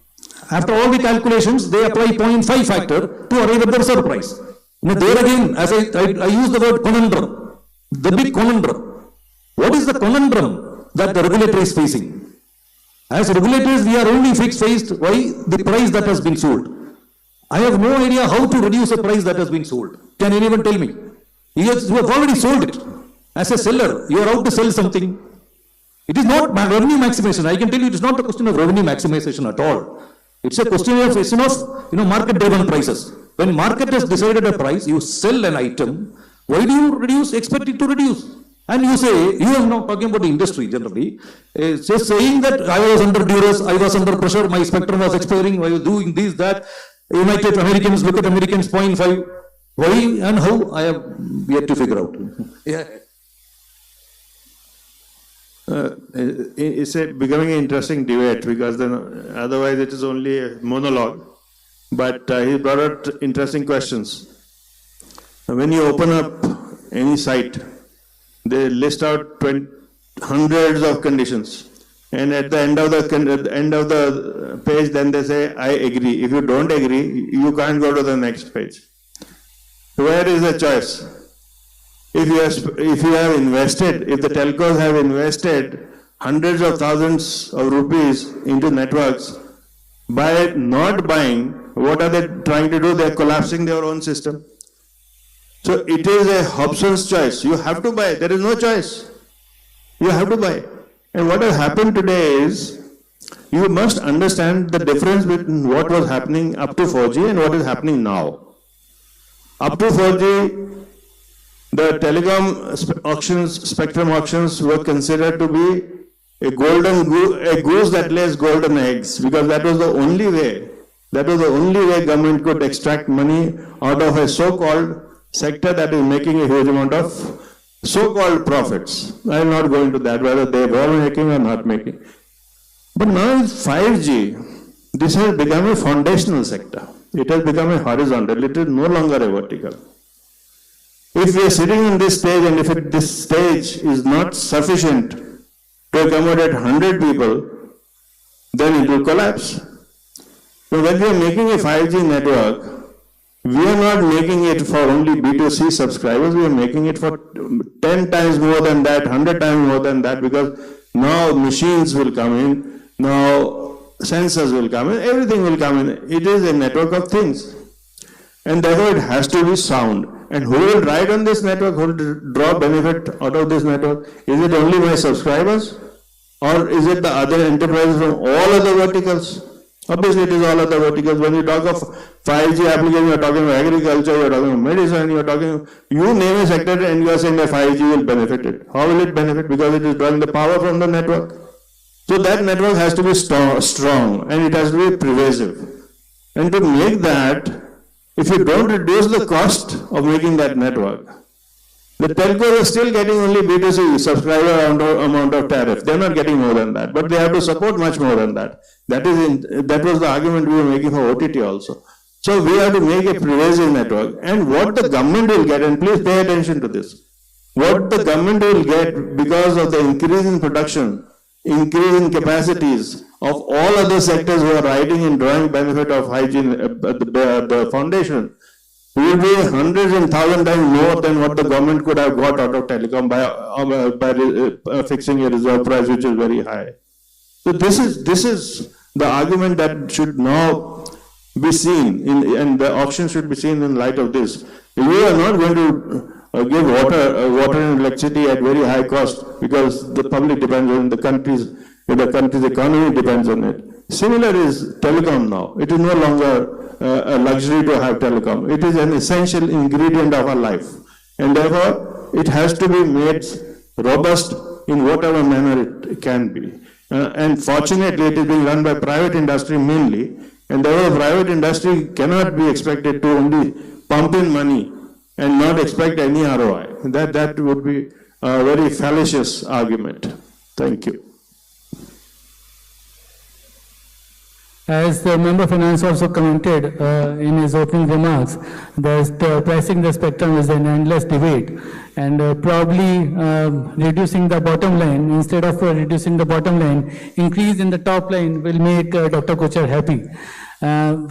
After all the calculations, they apply 0.5 factor to arrive at the reserve price. Now there again, as I use the word conundrum, the big conundrum. What is the conundrum that the regulator is facing? As regulators, we are only faced by the price that has been sold. I have no idea how to reduce a price that has been sold. Can anyone tell me? You have already sold it. As a seller, you are out to sell something. It is not revenue maximization. I can tell you it is not a question of revenue maximization at all. It's a question of market-driven prices. When market has decided a price, you sell an item. Why do you expect it to reduce? And you say, you are not talking about the industry generally, just saying that I was under duress, I was under pressure, my spectrum was expiring, I was doing this, that. United Americans, look at Americans 0.5. Why and how, I have yet to figure out. Yeah. It's becoming an interesting debate because then otherwise it is only a monologue. But he brought out interesting questions. When you open up any site, they list out hundreds of conditions. And at the end of the page, then they say, I agree. If you don't agree, you can't go to the next page. Where is the choice? If you have invested, if the telcos have invested hundreds of thousands of rupees into networks, by not buying, What are they trying to do? They're collapsing their own system. So it is a Hobson's choice. You have to buy. There is no choice. You have to buy. And what has happened today is, you must understand the difference between what was happening up to 4G and what is happening now. Up to 4G, the telecom auctions, spectrum auctions were considered to be a goose that lays golden eggs, because that was the only way. That was the only way government could extract money out of a so-called sector that is making a huge amount of so-called profits. I will not go into that, whether they were making or not making. But now with 5G, this has become a foundational sector. It has become a horizontal. It is no longer a vertical. If we are sitting on this stage and if this stage is not sufficient to accommodate 100 people, then it will collapse. So when we are making a 5G network, we are not making it for only B2C subscribers, we are making it for 10 times more than that, 100 times more than that, because now machines will come in, now sensors will come in, everything will come in. It is a network of things. And therefore it has to be sound. And who will ride on this network, who will draw benefit out of this network? Is it only my subscribers? Or is it the other enterprises from all other verticals? Obviously it is all other verticals. When you talk of 5G application, you are talking about agriculture, you are talking about medicine, you are talking, you name a sector and you are saying that 5G will benefit it. How will it benefit? Because it is drawing the power from the network. So that network has to be strong and it has to be pervasive. And to make that, if you don't reduce the cost of making that network, the telcos are still getting only B2C subscriber amount of tariff. They are not getting more than that, but they have to support much more than that. That was the argument we were making for OTT also. So we have to make a pervasive network. And what the government will get, and please pay attention to this, what the government will get because of the increase in production, increase in capacities of all other sectors who are riding and drawing benefit of hygiene, the foundation, will be hundreds and thousands times more than what the government could have got out of telecom by fixing a reserve price which is very high. So this is the argument that should now be seen, and the auction should be seen in light of this. We are not going to give water and electricity at very high cost because the public depends on the country's economy depends on it. Similar is telecom now. It is no longer a luxury to have telecom. It is an essential ingredient of our life. And therefore, it has to be made robust in whatever manner it can be. And fortunately, it is being run by private industry mainly. And therefore, private industry cannot be expected to only pump in money and not expect any ROI. That would be a very fallacious argument. Thank you. As the Member of Finance also commented in his opening remarks, pricing the spectrum is an endless debate, and probably reducing the bottom line, instead of reducing the bottom line, increase in the top line will make Dr. Kochhar happy.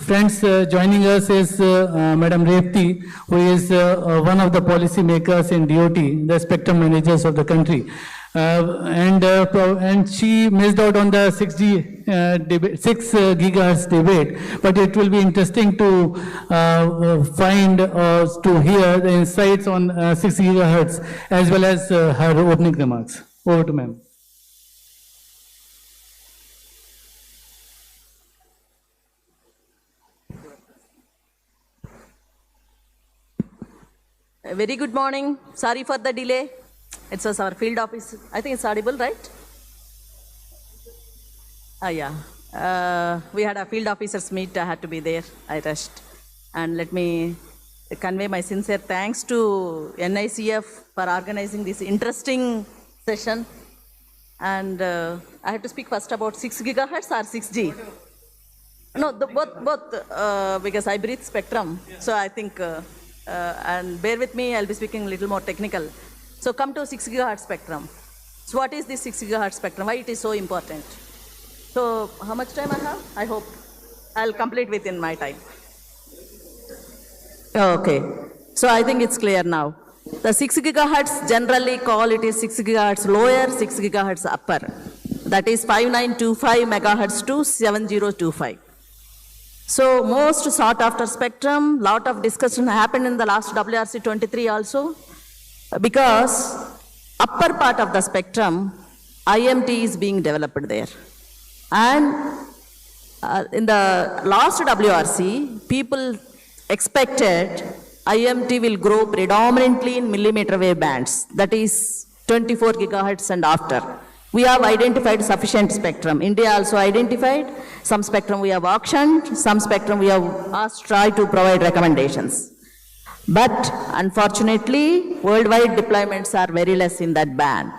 Friends, joining us is Madam Revti, who is one of the policy makers in DOT, the spectrum managers of the country. And she missed out on the 6 gigahertz debate, but it will be interesting to find to hear the insights on 6 gigahertz as well as her opening remarks. Over to ma'am. Very good morning. Sorry for the delay. It was our field office. I think it's audible, right? Yeah. We had a field officers meet. I had to be there. I rushed. And let me convey my sincere thanks to NCA-F for organizing this interesting session. And I have to speak first about 6 gigahertz or 6G. No, both because I breathe spectrum. So I think, and bear with me, I'll be speaking a little more technical. So come to 6 gigahertz spectrum. So what is this 6 gigahertz spectrum? Why it is so important? So how much time I have? I hope I'll complete within my time. Okay. So I think it's clear now. The 6 gigahertz generally call it is 6 gigahertz lower, 6 gigahertz upper. That is 5925 megahertz to 7025. So most sought after spectrum, lot of discussion happened in the last WRC 23 also, because upper part of the spectrum, IMT is being developed there. And in the last WRC, people expected IMT will grow predominantly in millimeter wave bands, that is 24 gigahertz and after. We have identified sufficient spectrum. India also identified. Some spectrum we have auctioned, some spectrum we have asked TRAI to provide recommendations. But unfortunately, worldwide deployments are very less in that band.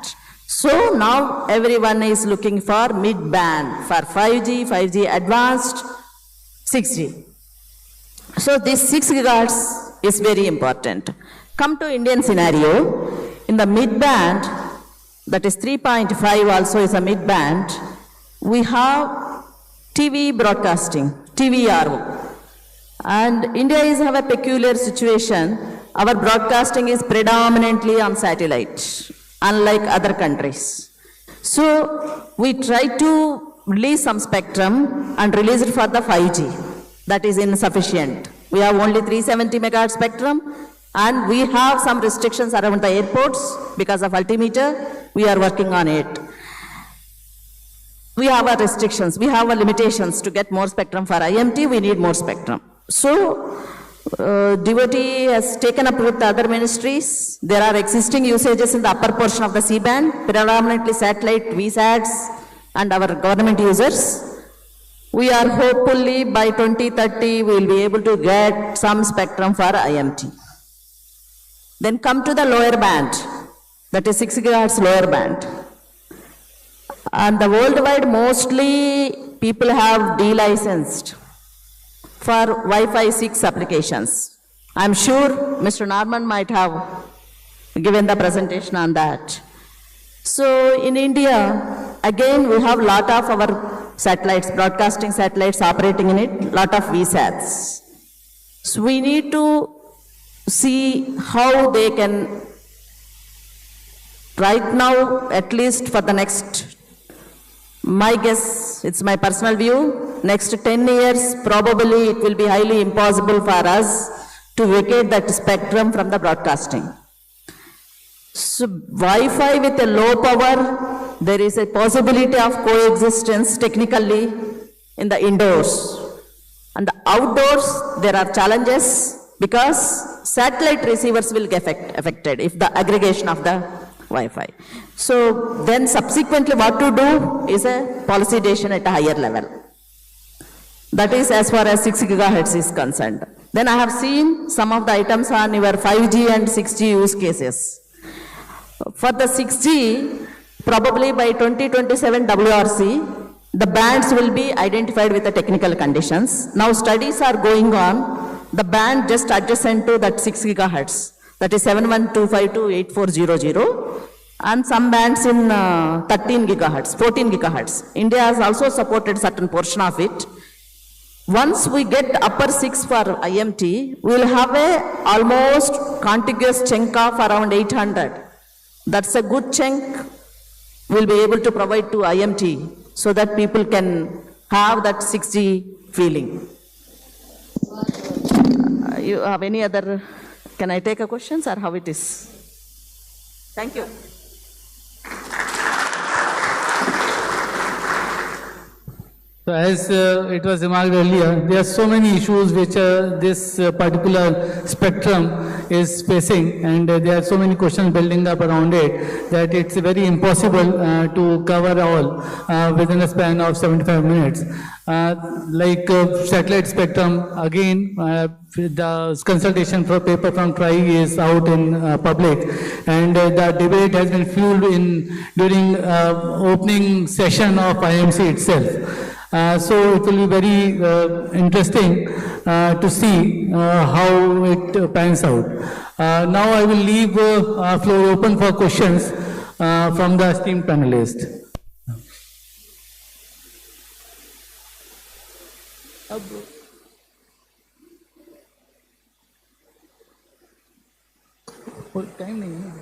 So now everyone is looking for mid-band for 5G, 5G advanced, 6G. So this 6 gigahertz is very important. Come to Indian scenario, in the mid-band, that is 3.5 also is a mid-band, we have TV broadcasting, TVRO. And India is have a peculiar situation. Our broadcasting is predominantly on satellite, unlike other countries. So we try to release some spectrum and release it for the 5G. That is insufficient. We have only 370 megahertz spectrum, and we have some restrictions around the airports because of altimeter. We are working on it. We have our restrictions, we have our limitations to get more spectrum for IMT, we need more spectrum. So, devotee has taken up with the other ministries. There are existing usages in the upper portion of the C-band, predominantly satellite, VSATs, and our government users. We are hopefully by 2030, we will be able to get some spectrum for IMT. Then come to the lower band, that is 6 gigahertz lower band. And the worldwide, mostly people have de-licensed for Wi-Fi 6 applications. I'm sure Mr. Norman might have given the presentation on that. So in India, again, we have a lot of our satellites, broadcasting satellites operating in it, lot of VSATs. So we need to see how they can, right now, at least for the next, my guess, it's my personal view, next 10 years, probably it will be highly impossible for us to vacate that spectrum from the broadcasting. So Wi-Fi with a low power, there is a possibility of coexistence technically in the indoors. And the outdoors, there are challenges because satellite receivers will get affected if the aggregation of the Wi-Fi. So then subsequently what to do is a policy decision at a higher level. That is as far as 6 gigahertz is concerned. Then I have seen some of the items on your 5G and 6G use cases. For the 6G, probably by 2027 WRC, the bands will be identified with the technical conditions. Now studies are going on, the band just adjacent to that 6 gigahertz, that is 71252 to 8400, and some bands in 13 gigahertz, 14 gigahertz. India has also supported certain portion of it. Once we get upper 6 for IMT, we will have a almost contiguous chunk of around 800. That's a good chunk we'll be able to provide to IMT so that people can have that 6G feeling. You have any other, can I take a questions or how it is? Thank you. So as it was remarked earlier, there are so many issues which this particular spectrum is facing, and there are so many questions building up around it that it's very impossible to cover all within a span of 75 minutes. Like satellite spectrum, again, the consultation for paper from TRAI is out in public, and the debate has been fueled during opening session of IMC itself. So it will be very interesting to see how it pans out. Now I will leave floor open for questions from the esteemed panelists. Time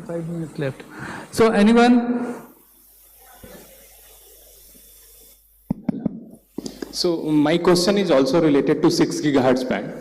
5 minutes left. So anyone? So my question is also related to 6 gigahertz band.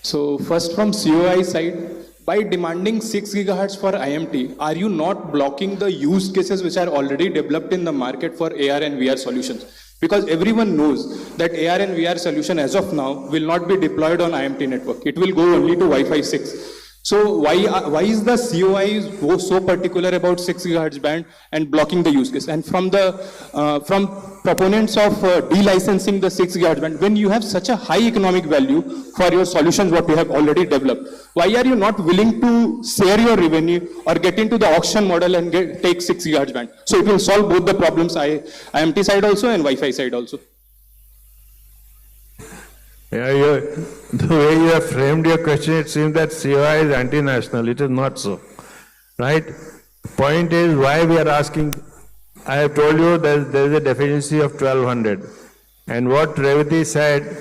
So first from COI side, by demanding 6 gigahertz for IMT, are you not blocking the use cases which are already developed in the market for AR and VR solutions? Because everyone knows that AR and VR solution as of now will not be deployed on IMT network. It will go only to Wi-Fi 6. So why is the COI so particular about 6 gigahertz band and blocking the use case? And from proponents of delicensing the 6 gigahertz band, when you have such a high economic value for your solutions what you have already developed, why are you not willing to share your revenue or get into the auction model and take 6 gigahertz band? So it will solve both the problems, IMT side also and Wi-Fi side also. Yeah, the way you have framed your question, it seems that COI is anti-national. It is not so, right? Point is why we are asking. I have told you that there is a deficiency of 1200, and what Revati said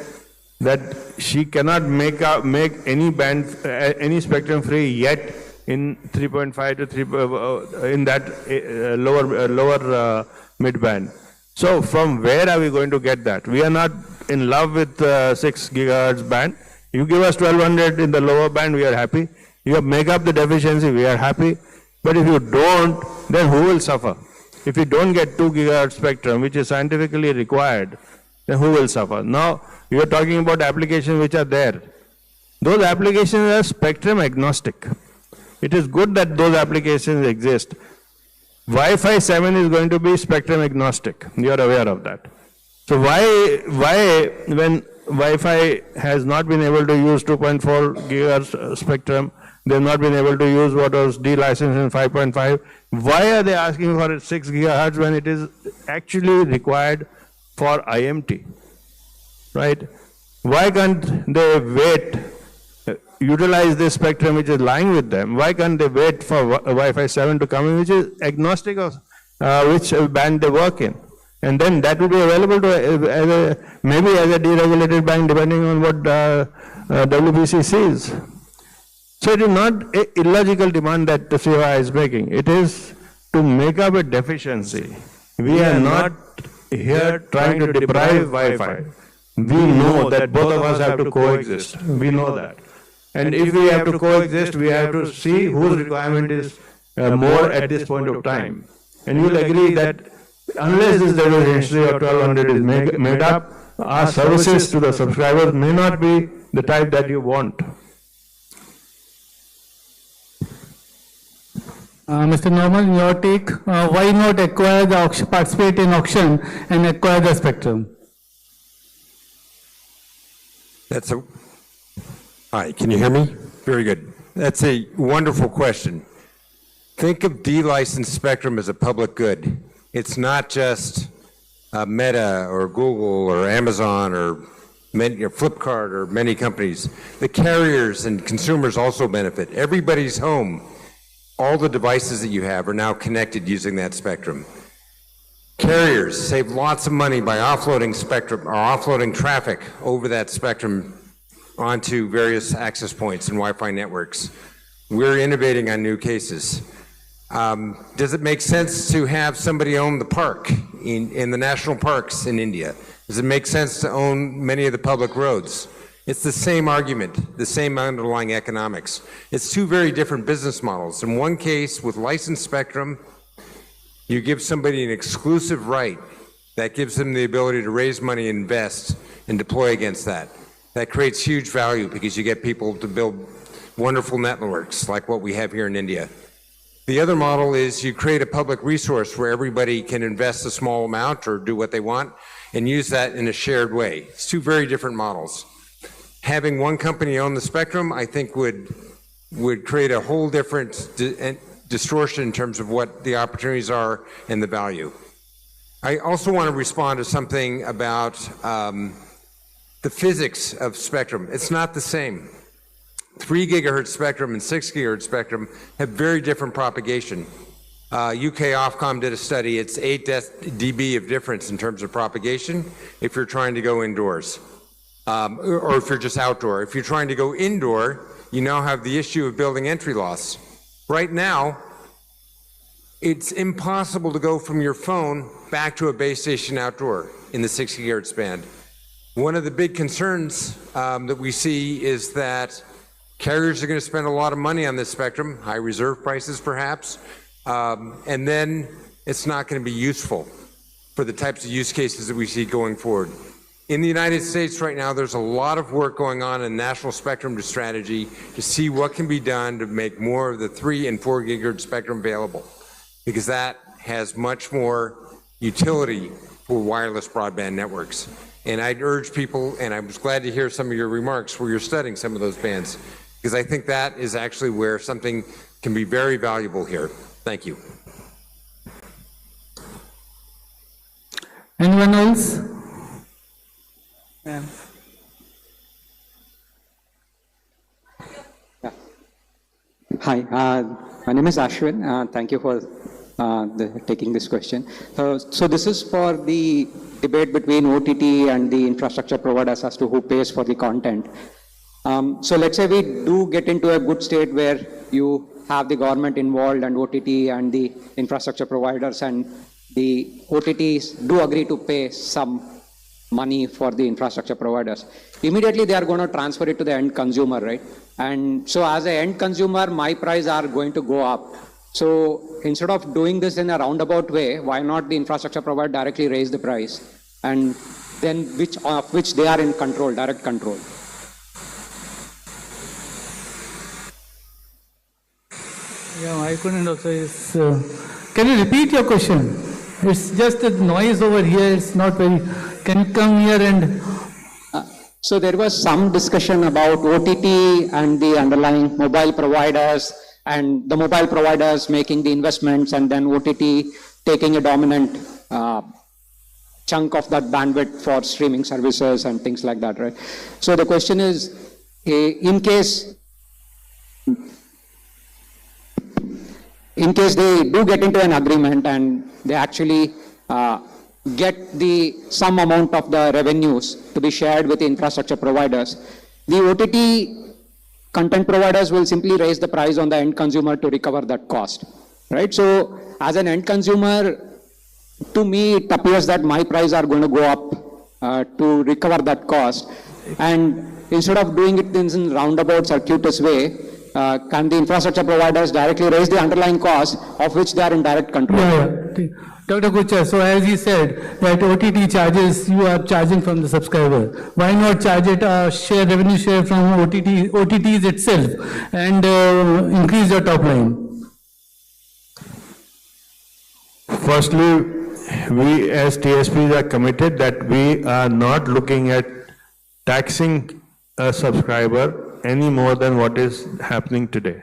that she cannot make any band, any spectrum free yet in 3.5 to 3 in that lower mid band. So from where are we going to get that? We are not in love with 6 gigahertz band. You give us 1200 in the lower band, we are happy. You make up the deficiency, we are happy. But if you don't, then who will suffer? If you don't get 2 gigahertz spectrum, which is scientifically required, then who will suffer? Now, you are talking about applications which are there. Those applications are spectrum agnostic. It is good that those applications exist. Wi-Fi 7 is going to be spectrum agnostic. You are aware of that. So why when Wi-Fi has not been able to use 2.4 gigahertz spectrum, they have not been able to use what was delicensed in 5.5, why are they asking for 6 gigahertz when it is actually required for IMT, right? Why can't they wait, utilize this spectrum which is lying with them? Why can't they wait for Wi-Fi 7 to come in, which is agnostic of which band they work in? And then that will be available to maybe as a deregulated band depending on what WPC sees. So it is not an illogical demand that the COI is making. It is to make up a deficiency. We are not here trying to deprive Wi-Fi. We know that both of us have to coexist. We know that. And if we have to coexist, we have to see whose requirement is more at this point of time. And you will agree that unless this deficiency of 1200 is made up, our services to the subscribers may not be the type that you want. Mr. Norman, your take, why not acquire the auction, participate in auction and acquire the spectrum? Hi, can you hear me? Very good. That's a wonderful question. Think of delicensed spectrum as a public good. It's not just Meta or Google or Amazon or Flipkart or many companies. The carriers and consumers also benefit. Everybody's home, all the devices that you have are now connected using that spectrum. Carriers save lots of money by offloading spectrum or offloading traffic over that spectrum onto various access points and Wi-Fi networks. We're innovating on new cases. Does it make sense to have somebody own the park in the national parks in India? Does it make sense to own many of the public roads? It's the same argument, the same underlying economics. It's two very different business models. In one case, with licensed spectrum, you give somebody an exclusive right that gives them the ability to raise money, invest, and deploy against that. That creates huge value because you get people to build wonderful networks like what we have here in India. The other model is you create a public resource where everybody can invest a small amount or do what they want and use that in a shared way. It's two very different models. Having one company own the spectrum, I think would create a whole different distortion in terms of what the opportunities are and the value. I also want to respond to something about the physics of spectrum. It's not the same. 3 gigahertz spectrum and 6 gigahertz spectrum have very different propagation. UK Ofcom did a study, it's 8 dB of difference in terms of propagation if you're trying to go indoors, or if you're just outdoor. If you're trying to go indoor, you now have the issue of building entry loss. Right now, it's impossible to go from your phone back to a base station outdoor in the 6 gigahertz band. One of the big concerns that we see is that carriers are going to spend a lot of money on this spectrum, high reserve prices perhaps, and then it's not going to be useful for the types of use cases that we see going forward. In the United States right now, there's a lot of work going on in national spectrum strategy to see what can be done to make more of the 3 and 4 gigahertz spectrum available, because that has much more utility for wireless broadband networks. And I'd urge people, and I was glad to hear some of your remarks where you're studying some of those bands, because I think that is actually where something can be very valuable here. Thank you. Anyone else? Yeah. Hi, my name is Ashwin. Thank you for taking this question. So this is for the debate between OTT and the infrastructure providers as to who pays for the content. So let's say we do get into a good state where you have the government involved and OTT and the infrastructure providers, and the OTTs do agree to pay some money for the infrastructure providers. Immediately they are going to transfer it to the end consumer, right? And so as an end consumer, my price are going to go up. So instead of doing this in a roundabout way, why not the infrastructure provider directly raise the price, and then which they are in control, direct control? Yeah, I couldn't also. Can you repeat your question? It's just the noise over here. It's not very. Can you come here and? So there was some discussion about OTT and the underlying mobile providers, and the mobile providers making the investments, and then OTT taking a dominant chunk of that bandwidth for streaming services and things like that, right? So the question is, in case they do get into an agreement and they actually get some amount of the revenues to be shared with the infrastructure providers, the OTT content providers will simply raise the price on the end consumer to recover that cost, right? So as an end consumer, to me, it appears that my price are going to go up to recover that cost. And instead of doing it in a roundabout, circuitous way, can the infrastructure providers directly raise the underlying cost of which they are in direct control? Yeah. Dr. Kuchar, so as he said, that OTT charges, you are charging from the subscriber. Why not charge it revenue share from OTTs itself and increase your top line? Firstly, we as TSPs are committed that we are not looking at taxing a subscriber any more than what is happening today.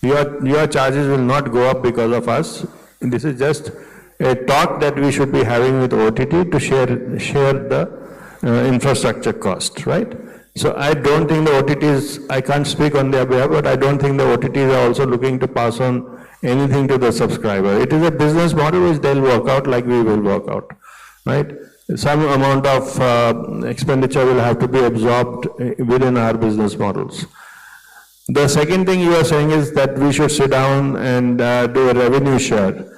Your charges will not go up because of us. This is just a talk that we should be having with OTT to share the infrastructure cost, right? So I don't think the OTTs, I can't speak on their behalf, but I don't think the OTTs are also looking to pass on anything to the subscriber. It is a business model which they'll work out like we will work out, right? Some amount of expenditure will have to be absorbed within our business models. The second thing you are saying is that we should sit down and do a revenue share.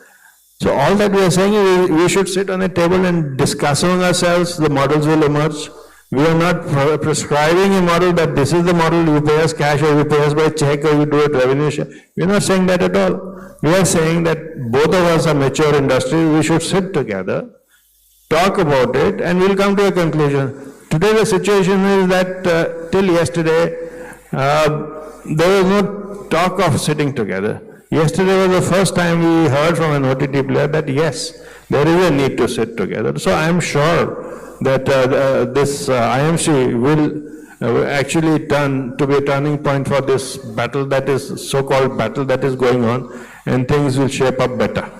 So all that we are saying is we should sit on a table and discuss among ourselves, the models will emerge. We are not prescribing a model that this is the model, you pay us cash or you pay us by check or you do it revenue share. We are not saying that at all. We are saying that both of us are mature industries, we should sit together, talk about it, and we'll come to a conclusion. Today the situation is that till yesterday, there was no talk of sitting together. Yesterday was the first time we heard from an OTT player that yes, there is a need to sit together. So I am sure that this IMC will actually turn to be a turning point for this battle that is so-called battle that is going on, and things will shape up better.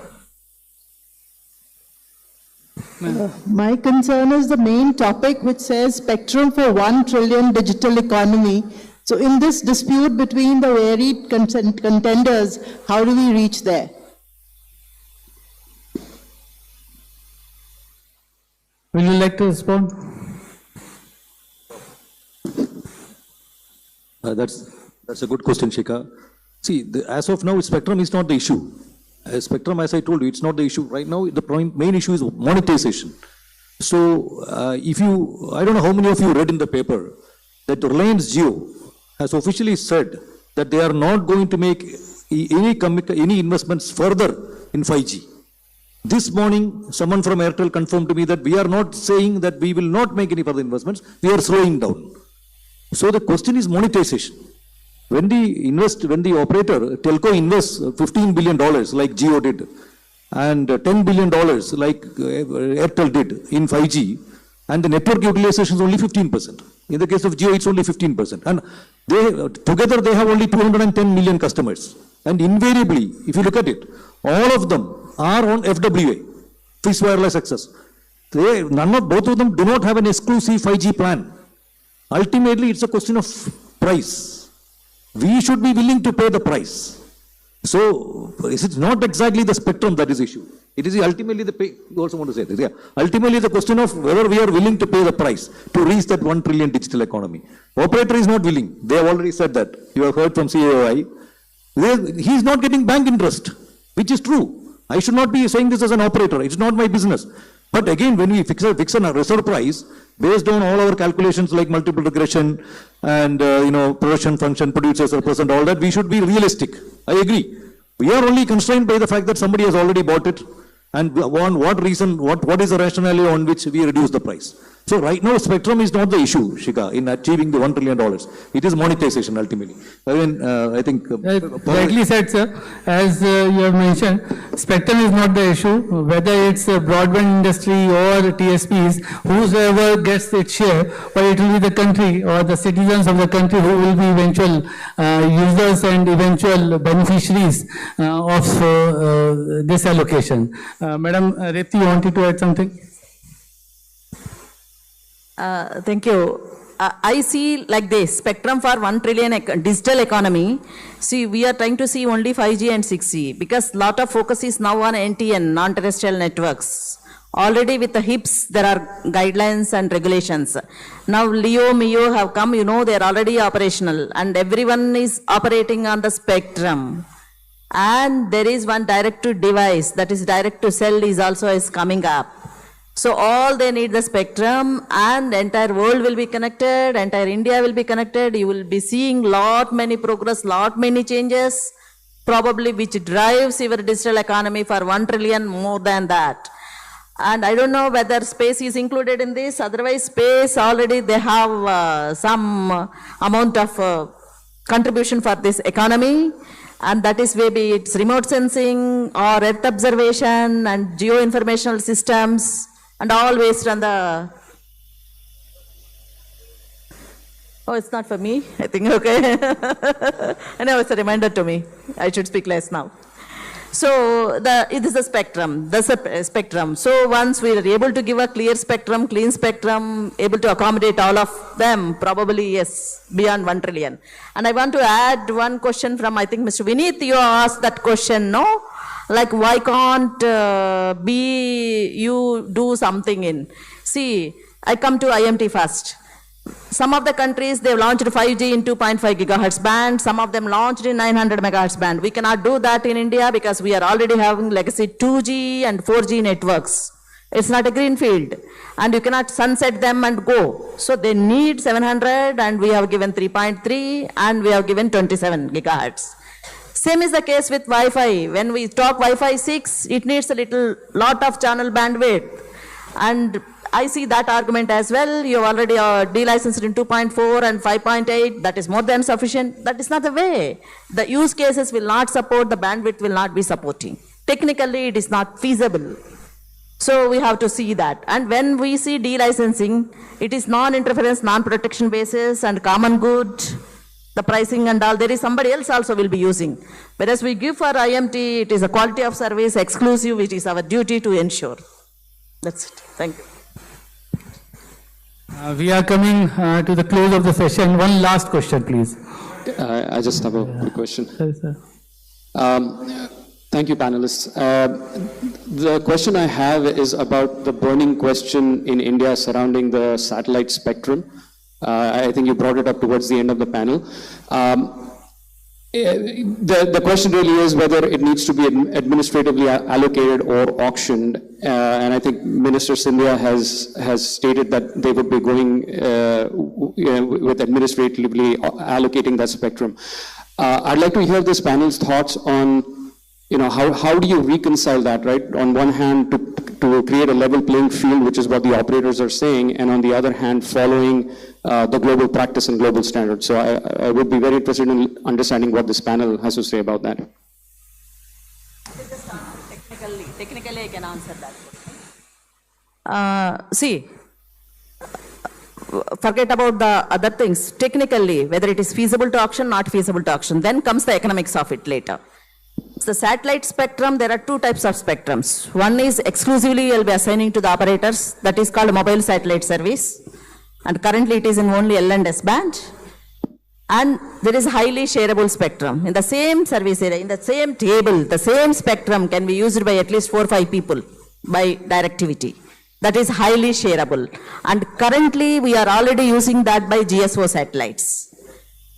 My concern is the main topic which says spectrum for 1 trillion digital economy. So in this dispute between the varied contenders, how do we reach there? Will you like to respond? That's a good question, Shikha. See, as of now, spectrum is not the issue. Spectrum, as I told you, it's not the issue. Right now, the main issue is monetization. So I don't know how many of you read in the paper that Reliance Jio has officially said that they are not going to make any investments further in 5G. This morning, someone from Airtel confirmed to me that we are not saying that we will not make any further investments, we are slowing down. So the question is monetization. When the operator, telco invests $15 billion like Jio did, and $10 billion like Airtel did in 5G, and the network utilization is only 15%. In the case of Jio, it's only 15%. And together they have only 210 million customers. And invariably, if you look at it, all of them are on FWA, fixed wireless access. Both of them do not have an exclusive 5G plan. Ultimately, it's a question of price. We should be willing to pay the price. So, it's not exactly the spectrum that is issue. It is ultimately you also want to say this, yeah. Ultimately, the question of whether we are willing to pay the price to reach that 1 trillion digital economy. Operator is not willing. They have already said that. You have heard from CAOI. He is not getting bank interest, which is true. I should not be saying this as an operator. It's not my business. But again, when we fix a reserve price, based on all our calculations like multiple regression and production function, producers represent all that, we should be realistic. I agree. We are only constrained by the fact that somebody has already bought it, and on what reason, what is the rationale on which we reduce the price. So right now, spectrum is not the issue, Shika, in achieving the $1 trillion. It is monetization ultimately. I think... rightly said, sir. As you have mentioned, spectrum is not the issue. Whether it's broadband industry or TSPs, whosoever gets its share, or it will be the country or the citizens of the country who will be eventual users and eventual beneficiaries of this allocation. Madam Repti, you wanted to add something? Thank you. I see like this, spectrum for 1 trillion digital economy. See, we are trying to see only 5G and 6G because lot of focus is now on NTN, non-terrestrial networks. Already with the HIPS, there are guidelines and regulations. Now LEO, MEO have come, they are already operational and everyone is operating on the spectrum. And there is one direct to device, that is direct to cell is coming up. So all they need the spectrum and the entire world will be connected, entire India will be connected. You will be seeing many progress, many changes, probably which drives your digital economy for 1 trillion more than that. And I don't know whether space is included in this. Otherwise, space already they have some amount of contribution for this economy. And that is maybe it's remote sensing or earth observation and geo-informational systems. And all based on the... Oh, it's not for me, I think, okay. I know it's a reminder to me. I should speak less now. So, it is a spectrum, spectrum. So, once we are able to give a clear spectrum, clean spectrum, able to accommodate all of them, probably, yes, beyond 1 trillion. And I want to add one question from, I think, Mr. Vineet, you asked that question, no? Like, why can't you do something in? See, I come to IMT first. Some of the countries, they've launched 5G in 2.5 gigahertz band. Some of them launched in 900 megahertz band. We cannot do that in India because we are already having legacy 2G and 4G networks. It's not a green field. And you cannot sunset them and go. So they need 700 and we have given 3.3 and we have given 27 gigahertz. Same is the case with Wi-Fi. When we talk Wi-Fi 6, it needs a lot of channel bandwidth. And I see that argument as well. You have already delicensed in 2.4 and 5.8. That is more than sufficient. That is not the way. The use cases will not support, the bandwidth will not be supporting. Technically, it is not feasible. So we have to see that. And when we see delicensing, it is non-interference, non-protection basis and common good. The pricing and all, there is somebody else also will be using. Whereas we give for IMT, it is a quality of service exclusive, which is our duty to ensure. That's it. Thank you. We are coming to the close of the session. One last question, please. I just have a quick question. Sorry, sir. Thank you, panelists. The question I have is about the burning question in India surrounding the satellite spectrum. I think you brought it up towards the end of the panel. the question really is whether it needs to be administratively allocated or auctioned. And I think Minister Sindhya has stated that they would be going with administratively allocating that spectrum. I'd like to hear this panel's thoughts on, how do you reconcile that, right? On one hand, to create a level playing field, which is what the operators are saying, and on the other hand, following the global practice and global standards. So I would be very interested in understanding what this panel has to say about that. Technically, I can answer that. See, forget about the other things. Technically, whether it is feasible to auction, not feasible to auction, then comes the economics of it later. So satellite spectrum, there are two types of spectrums. One is exclusively you'll be assigning to the operators. That is called mobile satellite service. And currently it is in only L and S band. And there is highly shareable spectrum. In the same service area, in the same table, the same spectrum can be used by at least 4 or 5 people by directivity. That is highly shareable. And currently we are already using that by GSO satellites.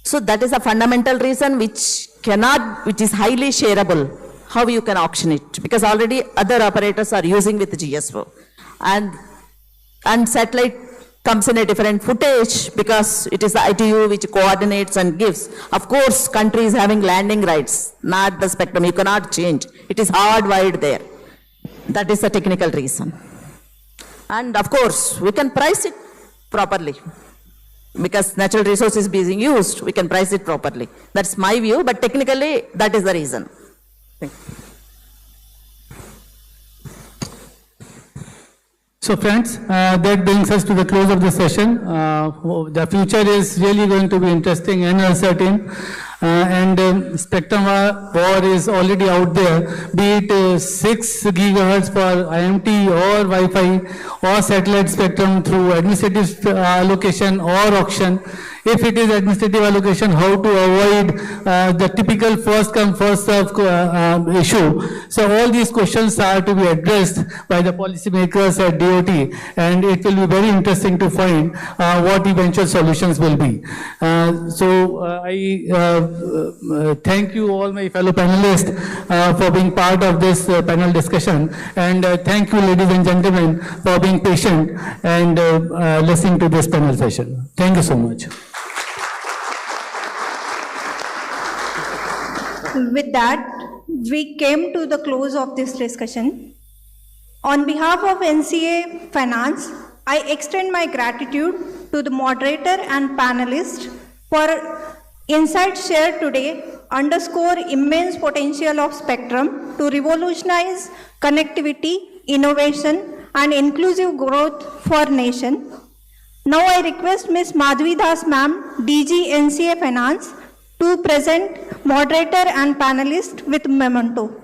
So that is a fundamental reason which is highly shareable, how you can auction it, because already other operators are using with GSO. And satellite comes in a different footage because it is the ITU which coordinates and gives. Of course, country is having landing rights, not the spectrum. You cannot change. It is hardwired there. That is the technical reason. And of course, we can price it properly. Because natural resource is being used, we can price it properly. That's my view, but technically, that is the reason. So friends, that brings us to the close of the session. The future is really going to be interesting and uncertain. Spectrum war is already out there, be it 6 gigahertz for IMT or Wi-Fi or satellite spectrum through administrative allocation or auction. If it is administrative allocation, how to avoid the typical first come first serve issue. So all these questions are to be addressed by the policymakers at DOT, and it will be very interesting to find what eventual solutions will be. I thank you all my fellow panelists for being part of this panel discussion, and thank you ladies and gentlemen for being patient and listening to this panel session. Thank you so much. With that, we came to the close of this discussion. On behalf of NCA Finance, I extend my gratitude to the moderator and panelists for insights shared today underscore immense potential of spectrum to revolutionize connectivity, innovation, and inclusive growth for nation. Now I request Ms. Madhvi Das ma'am, DG NCA Finance, to present moderator and panelist with memento.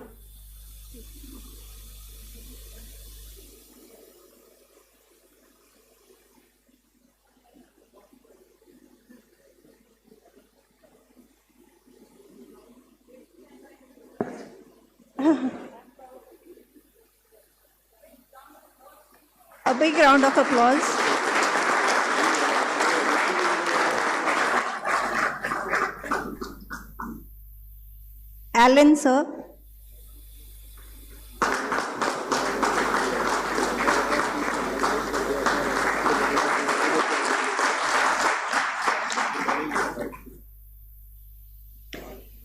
A big round of applause. Alan, sir.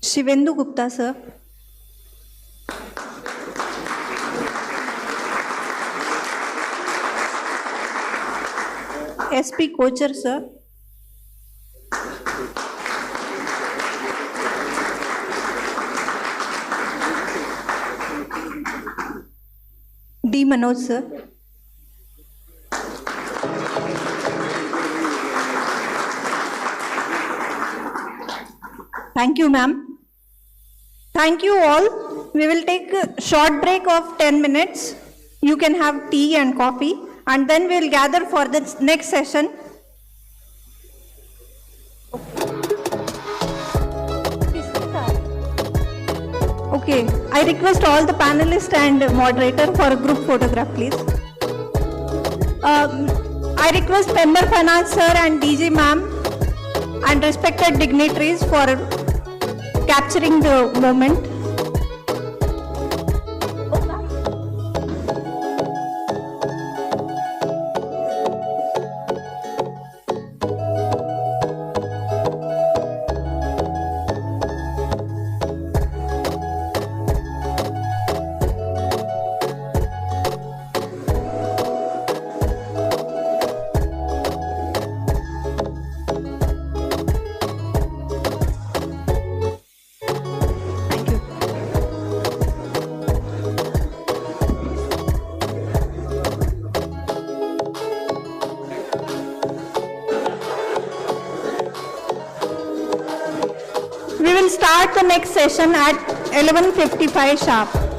Shivendu Gupta, sir. SP Kochar, sir. D. Manoj, sir. Thank you, ma'am. Thank you all. We will take a short break of 10 minutes. You can have tea and coffee, and then we'll gather for the next session. Okay, I request all the panelists and moderator for a group photograph, please. I request Member Finance sir and DG ma'am and respected dignitaries for capturing the moment. We will start the next session at 11:55 sharp.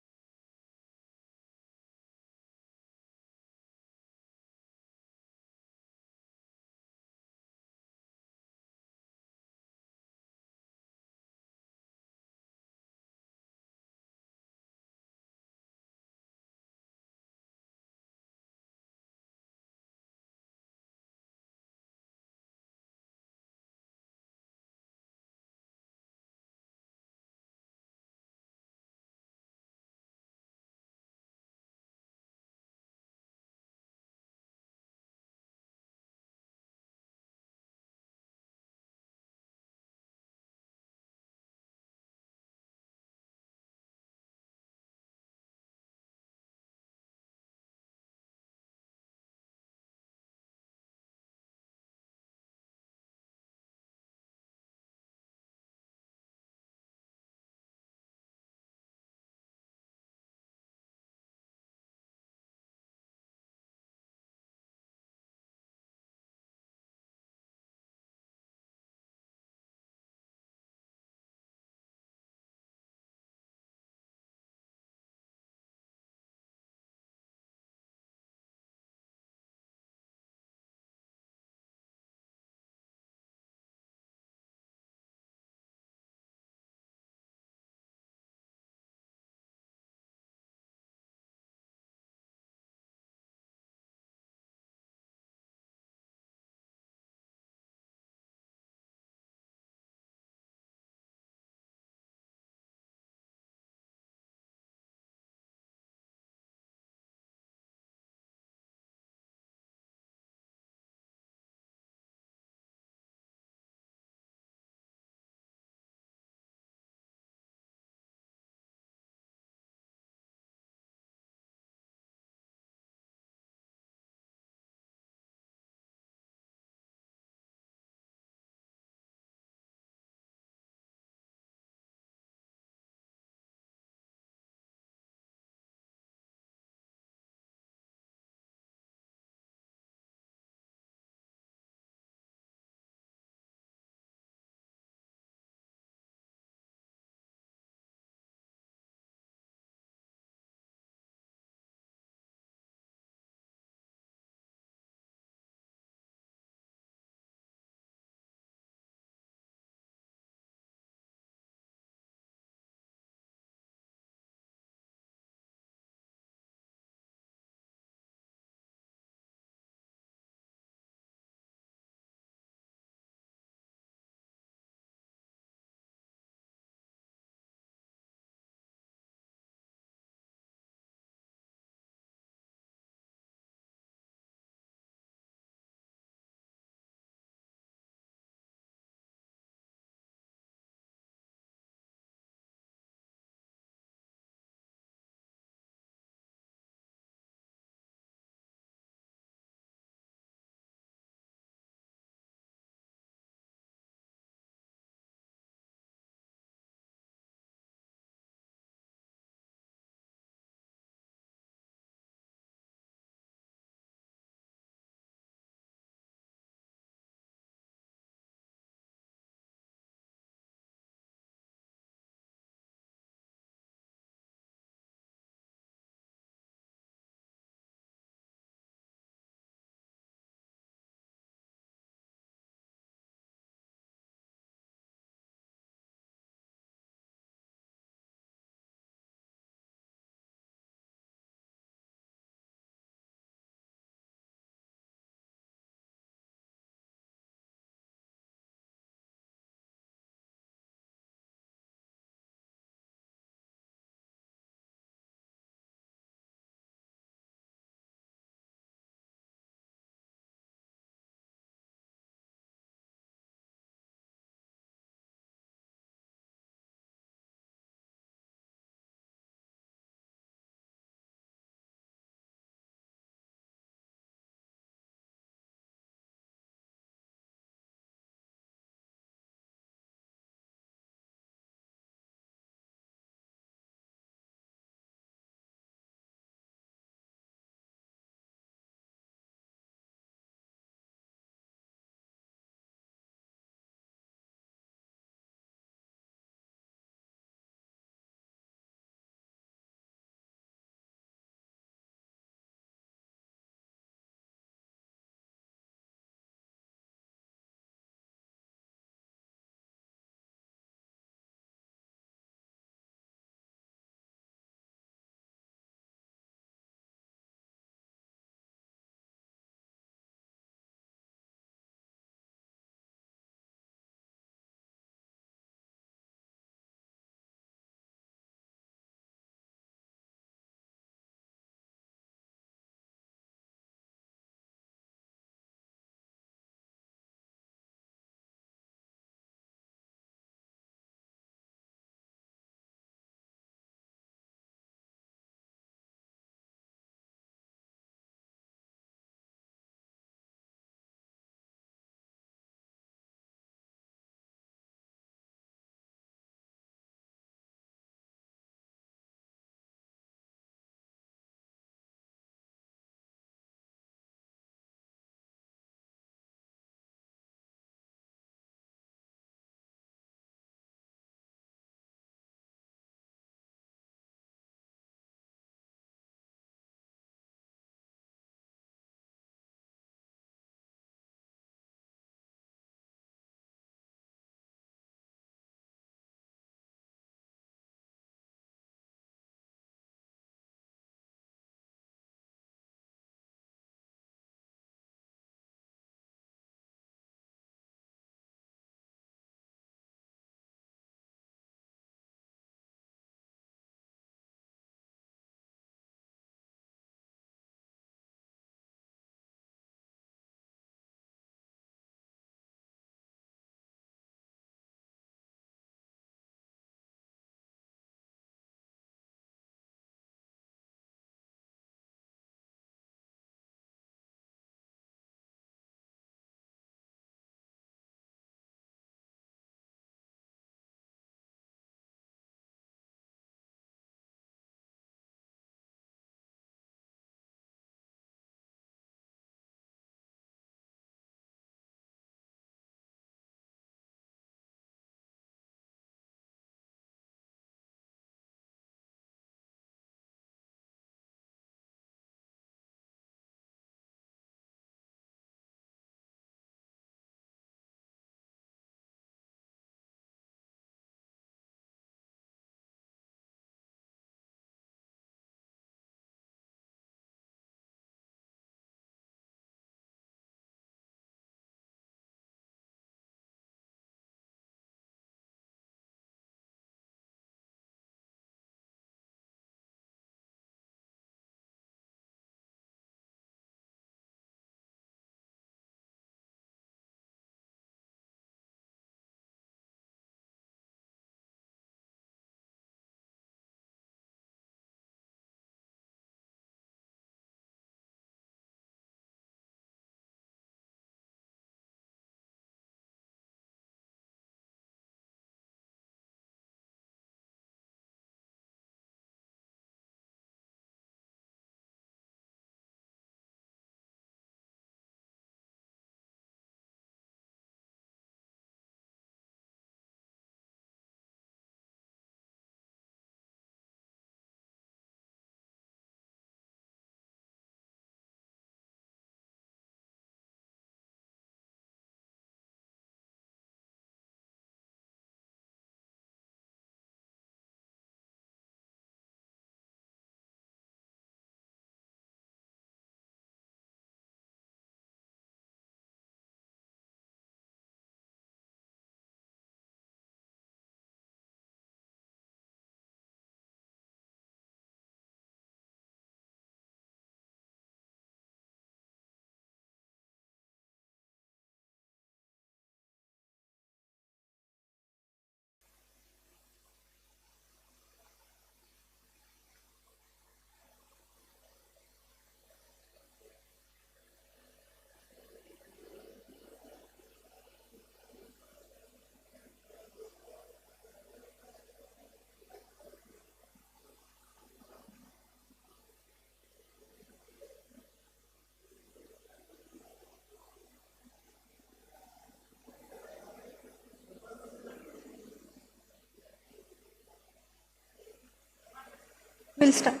We'll start.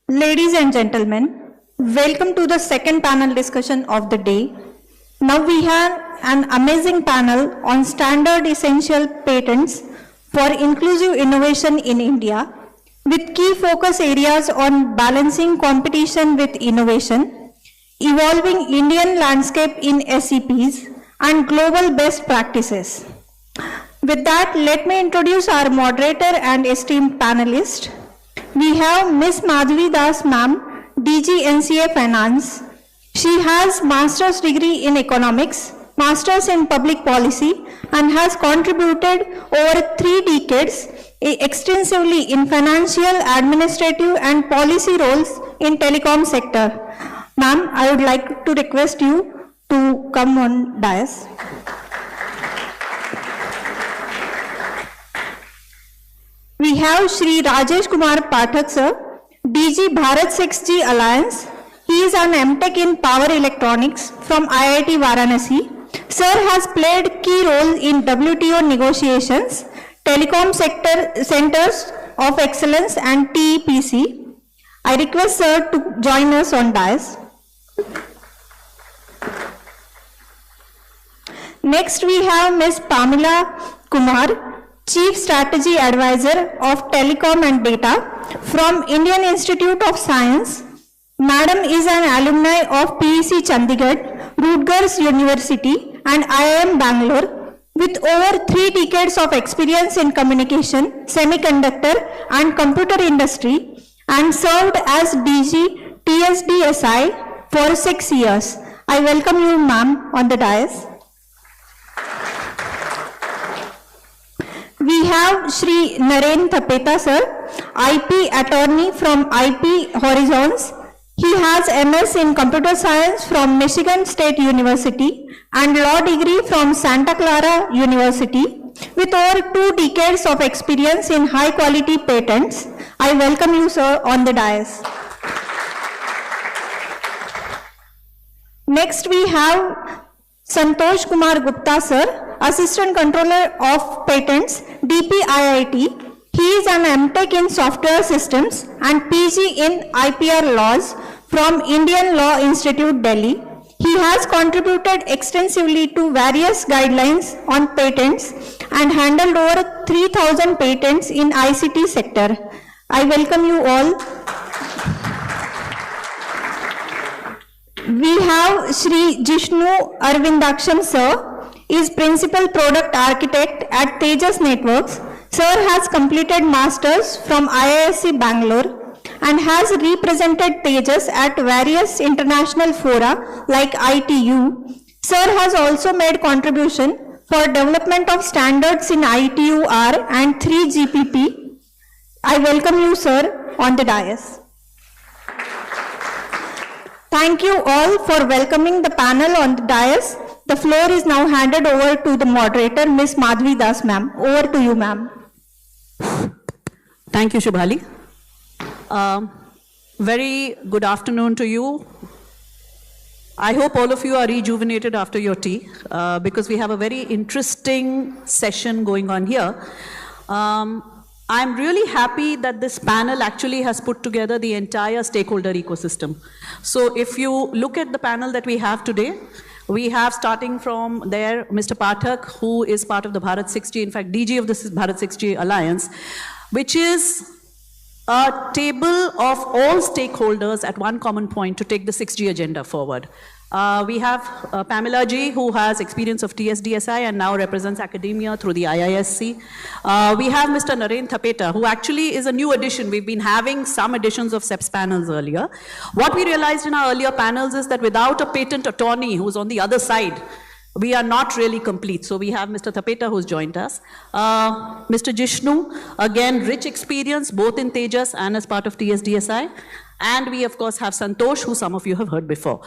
Ladies and gentlemen, welcome to the second panel discussion of the day. Now we have an amazing panel on standard essential patents for inclusive innovation in India, with key focus areas on balancing competition with innovation, evolving Indian landscape in SEPs, and global best practices. With that, let me introduce our moderator and esteemed panelist. We have Ms. Madhavi Das ma'am, DG NCA Finance. She has master's degree in economics, master's in public policy, and has contributed over 3 decades extensively in financial, administrative, and policy roles in telecom sector. Ma'am, I would like to request you to come on dais. We have Shri Rajesh Kumar Pathak sir, DG Bharat 6G Alliance. He is an MTech in Power Electronics from IIT Varanasi. Sir has played key role in WTO negotiations, telecom sector centers of excellence, and TEPC. I request sir to join us on dais. Next we have Ms. Pamela Kumar, Chief Strategy Advisor of Telecom and Data from Indian Institute of Science. Madam is an alumni of PEC Chandigarh, Rutgers University, and IIM Bangalore, with over 3 decades of experience in communication, semiconductor, and computer industry, and served as DG TSDSI for 6 years. I welcome you, ma'am, on the dais. We have Shri Naren Thapeta sir, IP attorney from IP Horizons. He has MS in Computer Science from Michigan State University and law degree from Santa Clara University, with over 2 decades of experience in high quality patents. I welcome you, sir, on the dais. Next we have Santosh Kumar Gupta sir, Assistant Controller of Patents, DPIIT. He is an MTech in Software Systems and PG in IPR Laws from Indian Law Institute, Delhi. He has contributed extensively to various guidelines on patents and handled over 3,000 patents in ICT sector. I welcome you all. We have Shri Jishnu Arvindaksham sir, is Principal Product Architect at Tejas Networks. Sir has completed Masters from IISc Bangalore and has represented Tejas at various international fora like ITU. Sir has also made contribution for development of standards in ITU-R and 3GPP. I welcome you, sir, on the dais. Thank you all for welcoming the panel on the dais. The floor is now handed over to the moderator, Ms. Madhavi Das, ma'am. Over to you, ma'am. Thank you, Shubhali. Very good afternoon to you. I hope all of you are rejuvenated after your tea, because we have a very interesting session going on here. I'm really happy that this panel actually has put together the entire stakeholder ecosystem. So if you look at the panel that we have today, we have, starting from there, Mr. Pathak, who is part of the Bharat 6G, in fact, DG of this Bharat 6G Alliance, which is a table of all stakeholders at one common point to take the 6G agenda forward. We have Pamela Ji, who has experience of TSDSI and now represents academia through the IISc. We have Mr. Naren Thapeta, who actually is a new addition. We've been having some editions of SEPS panels earlier. What we realized in our earlier panels is that without a patent attorney who's on the other side, we are not really complete. So we have Mr. Thapeta, who's joined us. Mr. Jishnu, again, rich experience both in Tejas and as part of TSDSI. And we, of course, have Santosh, who some of you have heard before.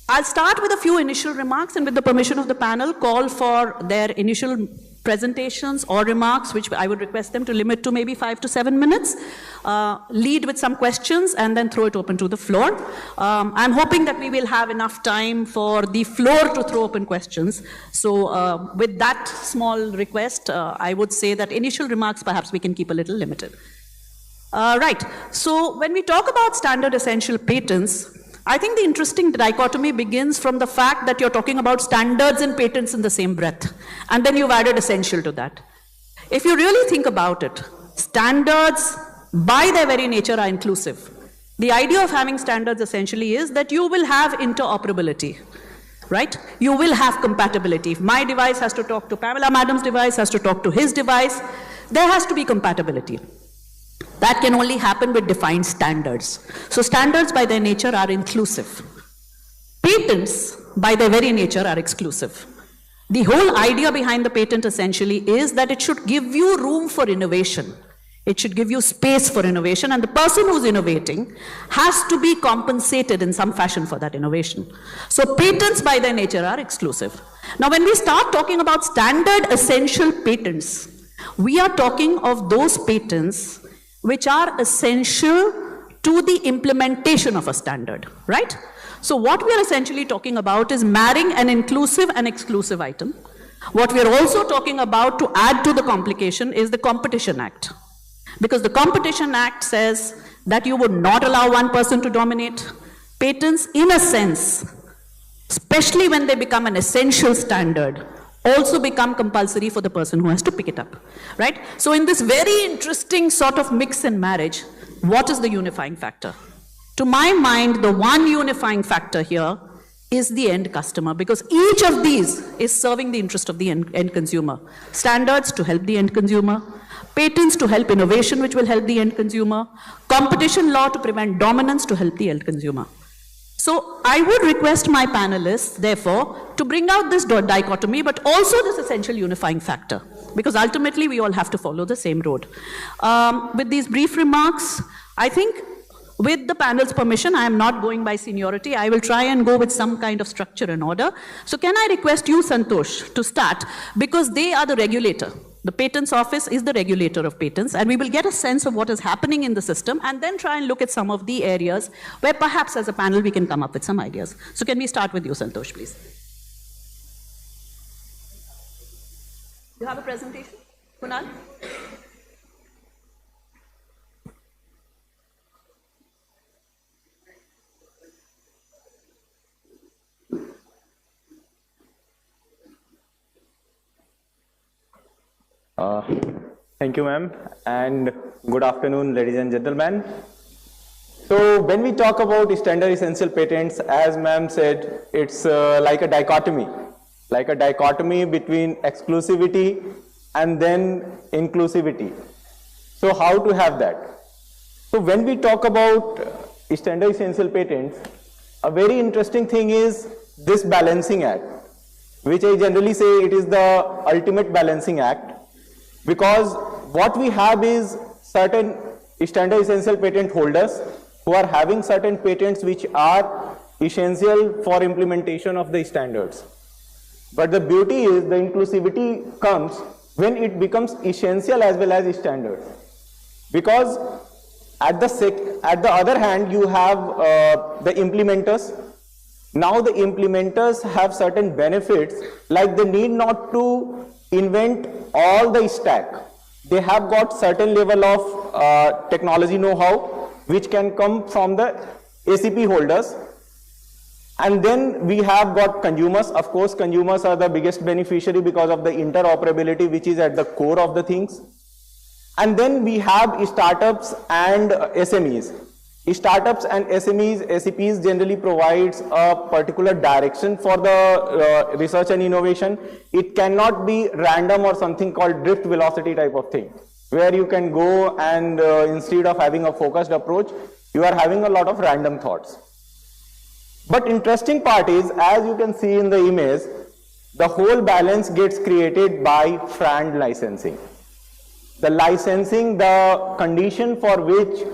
I'll start with a few initial remarks and with the permission of the panel, call for their initial presentations or remarks, which I would request them to limit to maybe 5 to 7 minutes, lead with some questions and then throw it open to the floor. I'm hoping that we will have enough time for the floor to throw open questions. So with that small request, I would say that initial remarks perhaps we can keep a little limited. Right, so when we talk about standard essential patents, I think the interesting dichotomy begins from the fact that you're talking about standards and patents in the same breath, and then you've added essential to that. If you really think about it, standards by their very nature are inclusive. The idea of having standards essentially is that you will have interoperability, right? You will have compatibility. If my device has to talk to Pamela Madam's device, has to talk to his device, there has to be compatibility. That can only happen with defined standards. So standards by their nature are inclusive. Patents by their very nature are exclusive. The whole idea behind the patent essentially is that it should give you room for innovation. It should give you space for innovation, and the person who's innovating has to be compensated in some fashion for that innovation. So patents by their nature are exclusive. Now when we start talking about standard essential patents, we are talking of those patents which are essential to the implementation of a standard, right? So what we are essentially talking about is marrying an inclusive and exclusive item. What we are also talking about, to add to the complication, is the Competition Act. Because the Competition Act says that you would not allow one person to dominate. Patents, in a sense, especially when they become an essential standard, also become compulsory for the person who has to pick it up, right? So in this very interesting sort of mix and marriage, what is the unifying factor? To my mind, the one unifying factor here is the end customer, because each of these is serving the interest of the end consumer. Standards to help the end consumer, patents to help innovation, which will help the end consumer, competition law to prevent dominance to help the end consumer. So I would request my panelists, therefore, to bring out this dichotomy, but also this essential unifying factor, because ultimately we all have to follow the same road. With these brief remarks, I think with the panel's permission, I am not going by seniority. I will try and go with some kind of structure and order. So can I request you, Santosh, to start, because they are the regulator. The Patents Office is the regulator of patents, and we will get a sense of what is happening in the system and then try and look at some of the areas where perhaps as a panel we can come up with some ideas. So can we start with you, Santosh, please? You have a presentation, Kunal? Thank you, ma'am, and good afternoon, ladies and gentlemen. So when we talk about standard essential patents, as ma'am said, it's like a dichotomy between exclusivity and then inclusivity. So how to have that? So when we talk about standard essential patents, a very interesting thing is this balancing act, which I generally say it is the ultimate balancing act. Because what we have is certain standard essential patent holders who are having certain patents which are essential for implementation of the standards. But the beauty is the inclusivity comes when it becomes essential as well as standard. Because at the other hand, you have the implementers. Now the implementers have certain benefits, like they need not to invent all the stack. They have got certain level of technology know-how which can come from the ACP holders. And then we have got consumers. Of course, consumers are the biggest beneficiary because of the interoperability which is at the core of the things. And then we have startups and SMEs. Startups and SMEs, ACPs generally provides a particular direction for the research and innovation. It cannot be random or something called drift velocity type of thing, where you can go and instead of having a focused approach, you are having a lot of random thoughts. But interesting part is, as you can see in the image, the whole balance gets created by FRAND licensing. The licensing, the condition for which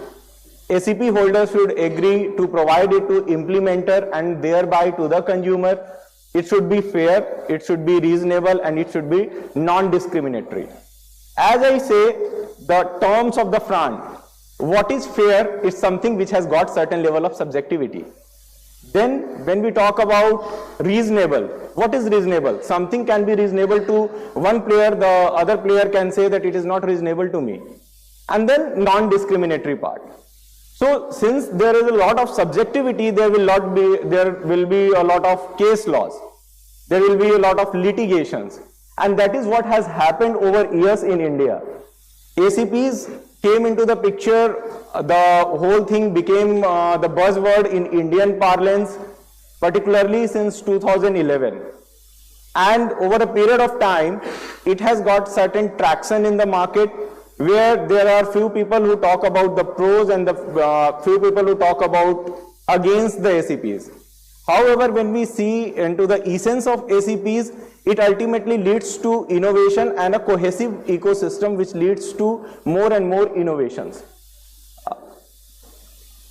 ACP holders should agree to provide it to implementer and thereby to the consumer. It should be fair, it should be reasonable, and it should be non-discriminatory. As I say, the terms of the front, what is fair is something which has got certain level of subjectivity. Then when we talk about reasonable, what is reasonable? Something can be reasonable to one player, the other player can say that it is not reasonable to me. And then non-discriminatory part. So since there is a lot of subjectivity, there will be a lot of case laws. There will be a lot of litigations. And that is what has happened over years in India. ACPs came into the picture, the whole thing became the buzzword in Indian parlance, particularly since 2011. And over a period of time, it has got certain traction in the market, where there are few people who talk about the pros and the few people who talk about against the ACPs. However, when we see into the essence of ACPs, it ultimately leads to innovation and a cohesive ecosystem which leads to more and more innovations.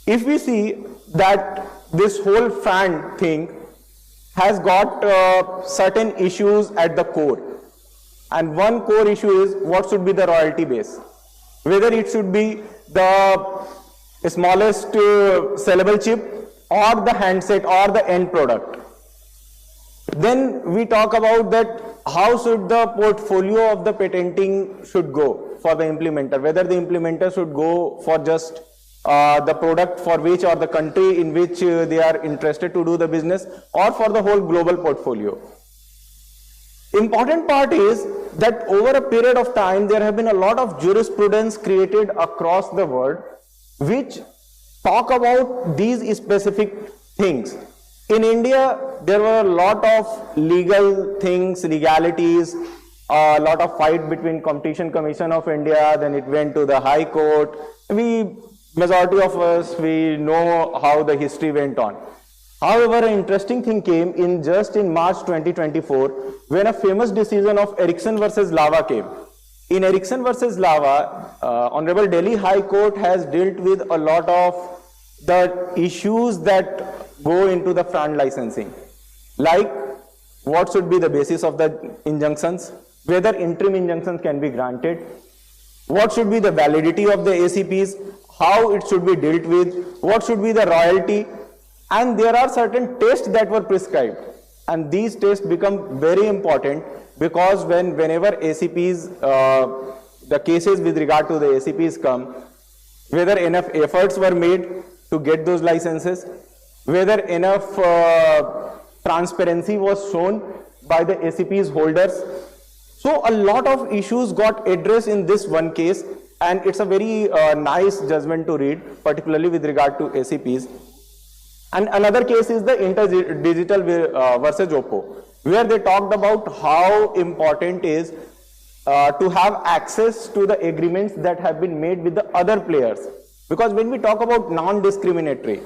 If we see that this whole FAND thing has got certain issues at the core, and one core issue is what should be the royalty base, whether it should be the smallest sellable chip or the handset or the end product. Then we talk about that how should the portfolio of the patenting should go for the implementer, whether the implementer should go for just the product for which or the country in which they are interested to do the business, or for the whole global portfolio. Important part is that over a period of time there have been a lot of jurisprudence created across the world which talk about these specific things. In India, there were a lot of legal things, legalities, a lot of fight between Competition Commission of India, then it went to the High Court. Majority of us, we know how the history went on. However, an interesting thing came in March 2024 when a famous decision of Ericsson versus Lava came. In Ericsson versus Lava, Honorable Delhi High Court has dealt with a lot of the issues that go into the FRAND licensing, like what should be the basis of the injunctions, whether interim injunctions can be granted, what should be the validity of the ACPs, how it should be dealt with, what should be the royalty, and there are certain tests that were prescribed, and these tests become very important because whenever ACPs, the cases with regard to the ACPs come, whether enough efforts were made to get those licenses, whether enough transparency was shown by the ACPs holders. So a lot of issues got addressed in this one case, and it's a very nice judgment to read, particularly with regard to ACPs. And another case is the InterDigital versus Oppo, where they talked about how important is to have access to the agreements that have been made with the other players. Because when we talk about non-discriminatory,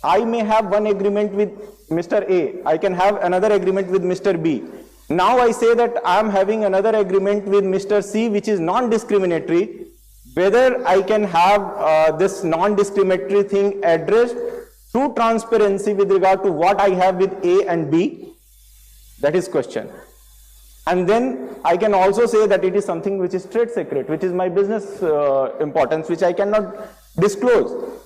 I may have one agreement with Mr. A, I can have another agreement with Mr. B. Now I say that I am having another agreement with Mr. C which is non-discriminatory, whether I can have this non-discriminatory thing addressed through transparency with regard to what I have with A and B, that is question. And then I can also say that it is something which is trade secret, which is my business importance, which I cannot disclose.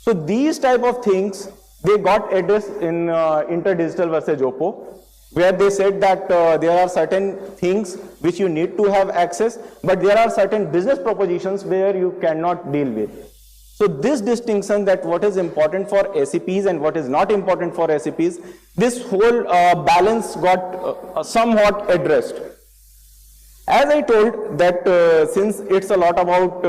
So these type of things, they got addressed in InterDigital versus Oppo, where they said that there are certain things which you need to have access, but there are certain business propositions where you cannot deal with. So this distinction, that what is important for ACPs and what is not important for ACPs, this whole balance got somewhat addressed. As I told that since it's a lot about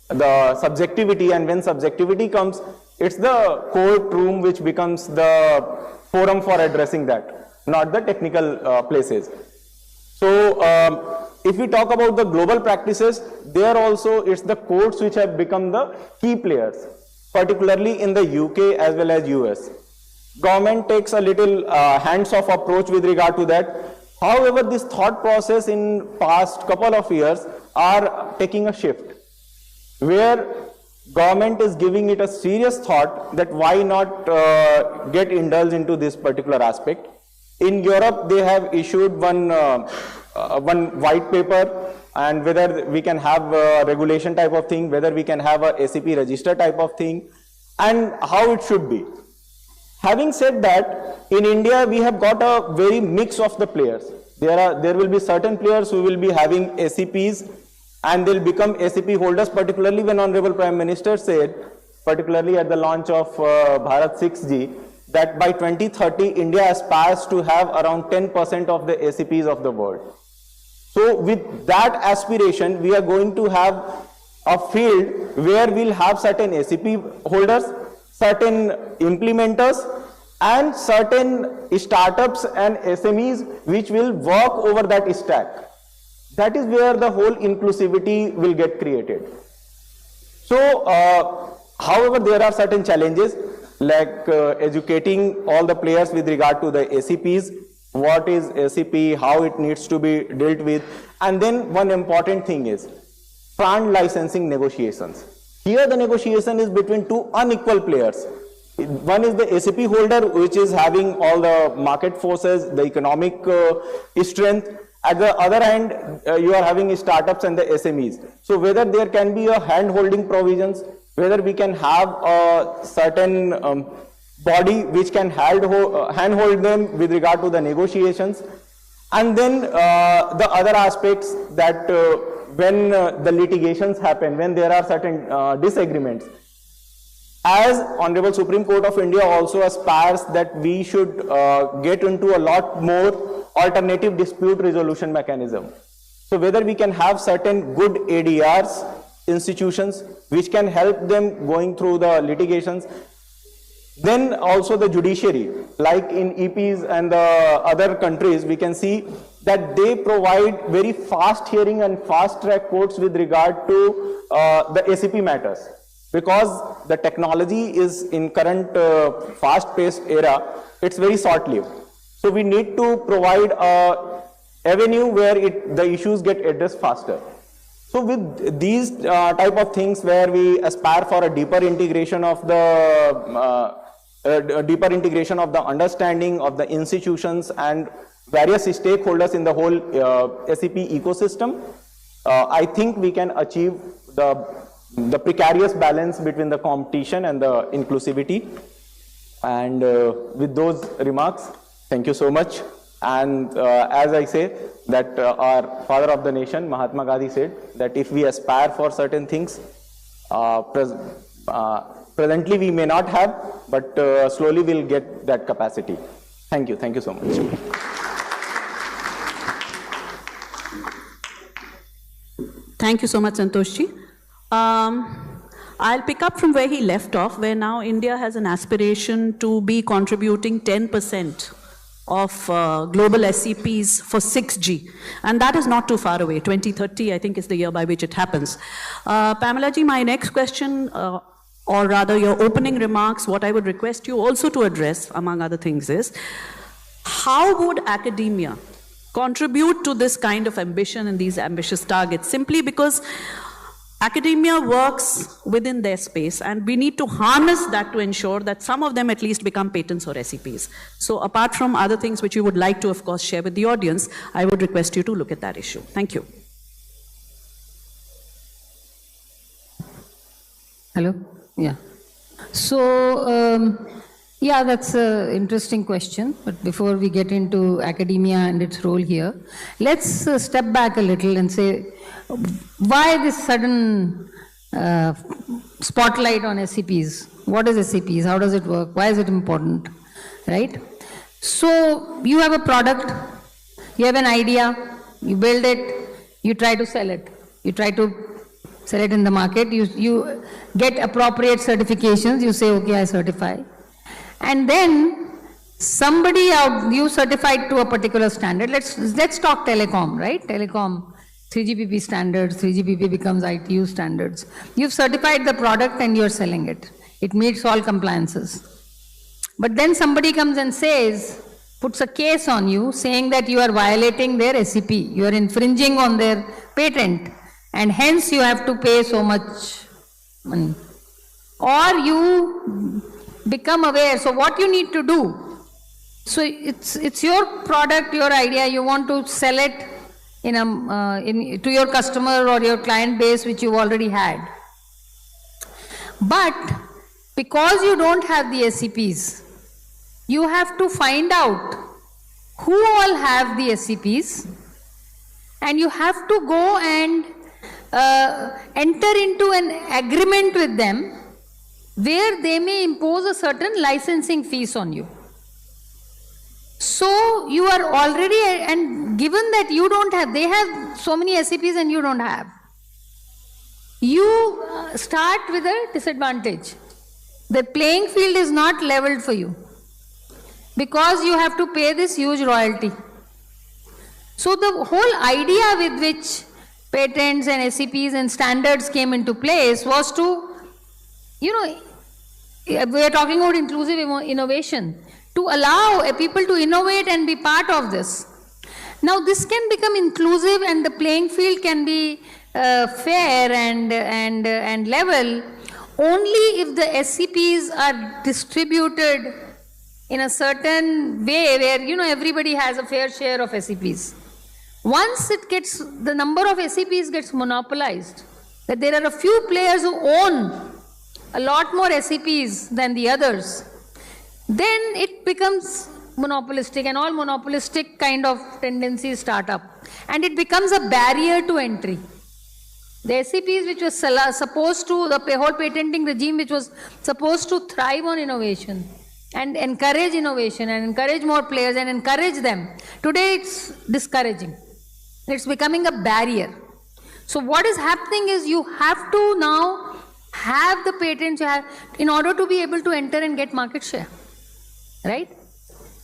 the subjectivity, and when subjectivity comes, it's the courtroom which becomes the forum for addressing that, not the technical places. So if we talk about the global practices, there also it's the courts which have become the key players, particularly in the UK as well as US. Government takes a little hands-off approach with regard to that. However, this thought process in past couple of years are taking a shift, where government is giving it a serious thought that why not get indulged into this particular aspect. In Europe, they have issued one white paper, and whether we can have a regulation type of thing, whether we can have a SEP register type of thing, and how it should be. Having said that, in India, we have got a very mix of the players. There will be certain players who will be having SEPs, and they'll become SEP holders, particularly when Honorable Prime Minister said, particularly at the launch of Bharat 6G, that by 2030, India aspires to have around 10% of the SEPs of the world. So with that aspiration, we are going to have a field where we'll have certain SEP holders, certain implementers, and certain startups and SMEs which will work over that stack. That is where the whole inclusivity will get created. So, however, there are certain challenges like educating all the players with regard to the SEPs, what is SEP, how it needs to be dealt with, and then one important thing is fund licensing negotiations. Here the negotiation is between two unequal players. One is the SEP holder, which is having all the market forces, the economic strength. At the other hand, you are having startups and the SMEs. So whether there can be a hand-holding provisions, whether we can have a certain body which can hand-hold them with regard to the negotiations. And then the other aspects that when the litigations happen, when there are certain disagreements, as Honorable Supreme Court of India also aspires that we should get into a lot more alternative dispute resolution mechanism. So whether we can have certain good ADRs, institutions, which can help them going through the litigations. Then also the judiciary, like in EPs and the other countries, we can see that they provide very fast hearing and fast track courts with regard to the SEP matters. Because the technology is in current fast-paced era, it's very short-lived. So we need to provide a avenue where the issues get addressed faster. So with these type of things where we aspire for a deeper integration of the understanding of the institutions and various stakeholders in the whole SEP ecosystem, I think we can achieve the precarious balance between the competition and the inclusivity. And with those remarks, thank you so much. And as I say, that our father of the nation, Mahatma Gandhi, said that if we aspire for certain things, presently we may not have, but slowly we'll get that capacity. Thank you. Thank you so much. Thank you so much, Santoshji. I'll pick up from where he left off, where now India has an aspiration to be contributing 10% of global SEPs for 6G. And that is not too far away. 2030, I think, is the year by which it happens. Pamela ji, my next question, or rather your opening remarks, what I would request you also to address, among other things, is how would academia contribute to this kind of ambition and these ambitious targets? Simply because academia works within their space, and we need to harness that to ensure that some of them at least become patents or SEPs. So apart from other things which you would like to, of course, share with the audience, I would request you to look at that issue. Thank you. Hello? Yeah. So, yeah, that's an interesting question. But before we get into academia and its role here, let's step back a little and say, why this sudden spotlight on SEPs? What is SEPs? How does it work? Why is it important? Right? So you have a product, you have an idea, you build it, you try to sell it. You try to sell it in the market, you get appropriate certifications, you say, okay, I certify. And then somebody out, you certified to a particular standard. Let's talk telecom, right? Telecom. 3GPP standards, 3GPP becomes ITU standards. You've certified the product and you're selling it. It meets all compliances. But then somebody comes and says, puts a case on you saying that you are violating their SEP. You are infringing on their patent and hence you have to pay so much money. or you become aware. So what you need to do, so it's your product, your idea, you want to sell it to your customer or your client base which you've already had. But because you don't have the SCPs, you have to find out who all have the SCPs, and you have to go and enter into an agreement with them where they may impose a certain licensing fees on you. So you are already, and given that you don't have, they have so many SCPs and you don't have, you start with a disadvantage. The playing field is not leveled for you because you have to pay this huge royalty. So the whole idea with which patents and SCPs and standards came into place was to, we are talking about inclusive innovation, to allow people to innovate and be part of this. Now this can become inclusive and the playing field can be fair and level only if the SCPs are distributed in a certain way where everybody has a fair share of SCPs. Once the number of SCPs gets monopolized, that there are a few players who own a lot more SCPs than the others, then it becomes monopolistic, and all monopolistic kind of tendencies start up, and it becomes a barrier to entry. The SCPs which was supposed to, the whole patenting regime which was supposed to thrive on innovation and encourage innovation and encourage more players and encourage them, today it's discouraging. It's becoming a barrier. So what is happening is you have to now have the patents you have in order to be able to enter and get market share, right?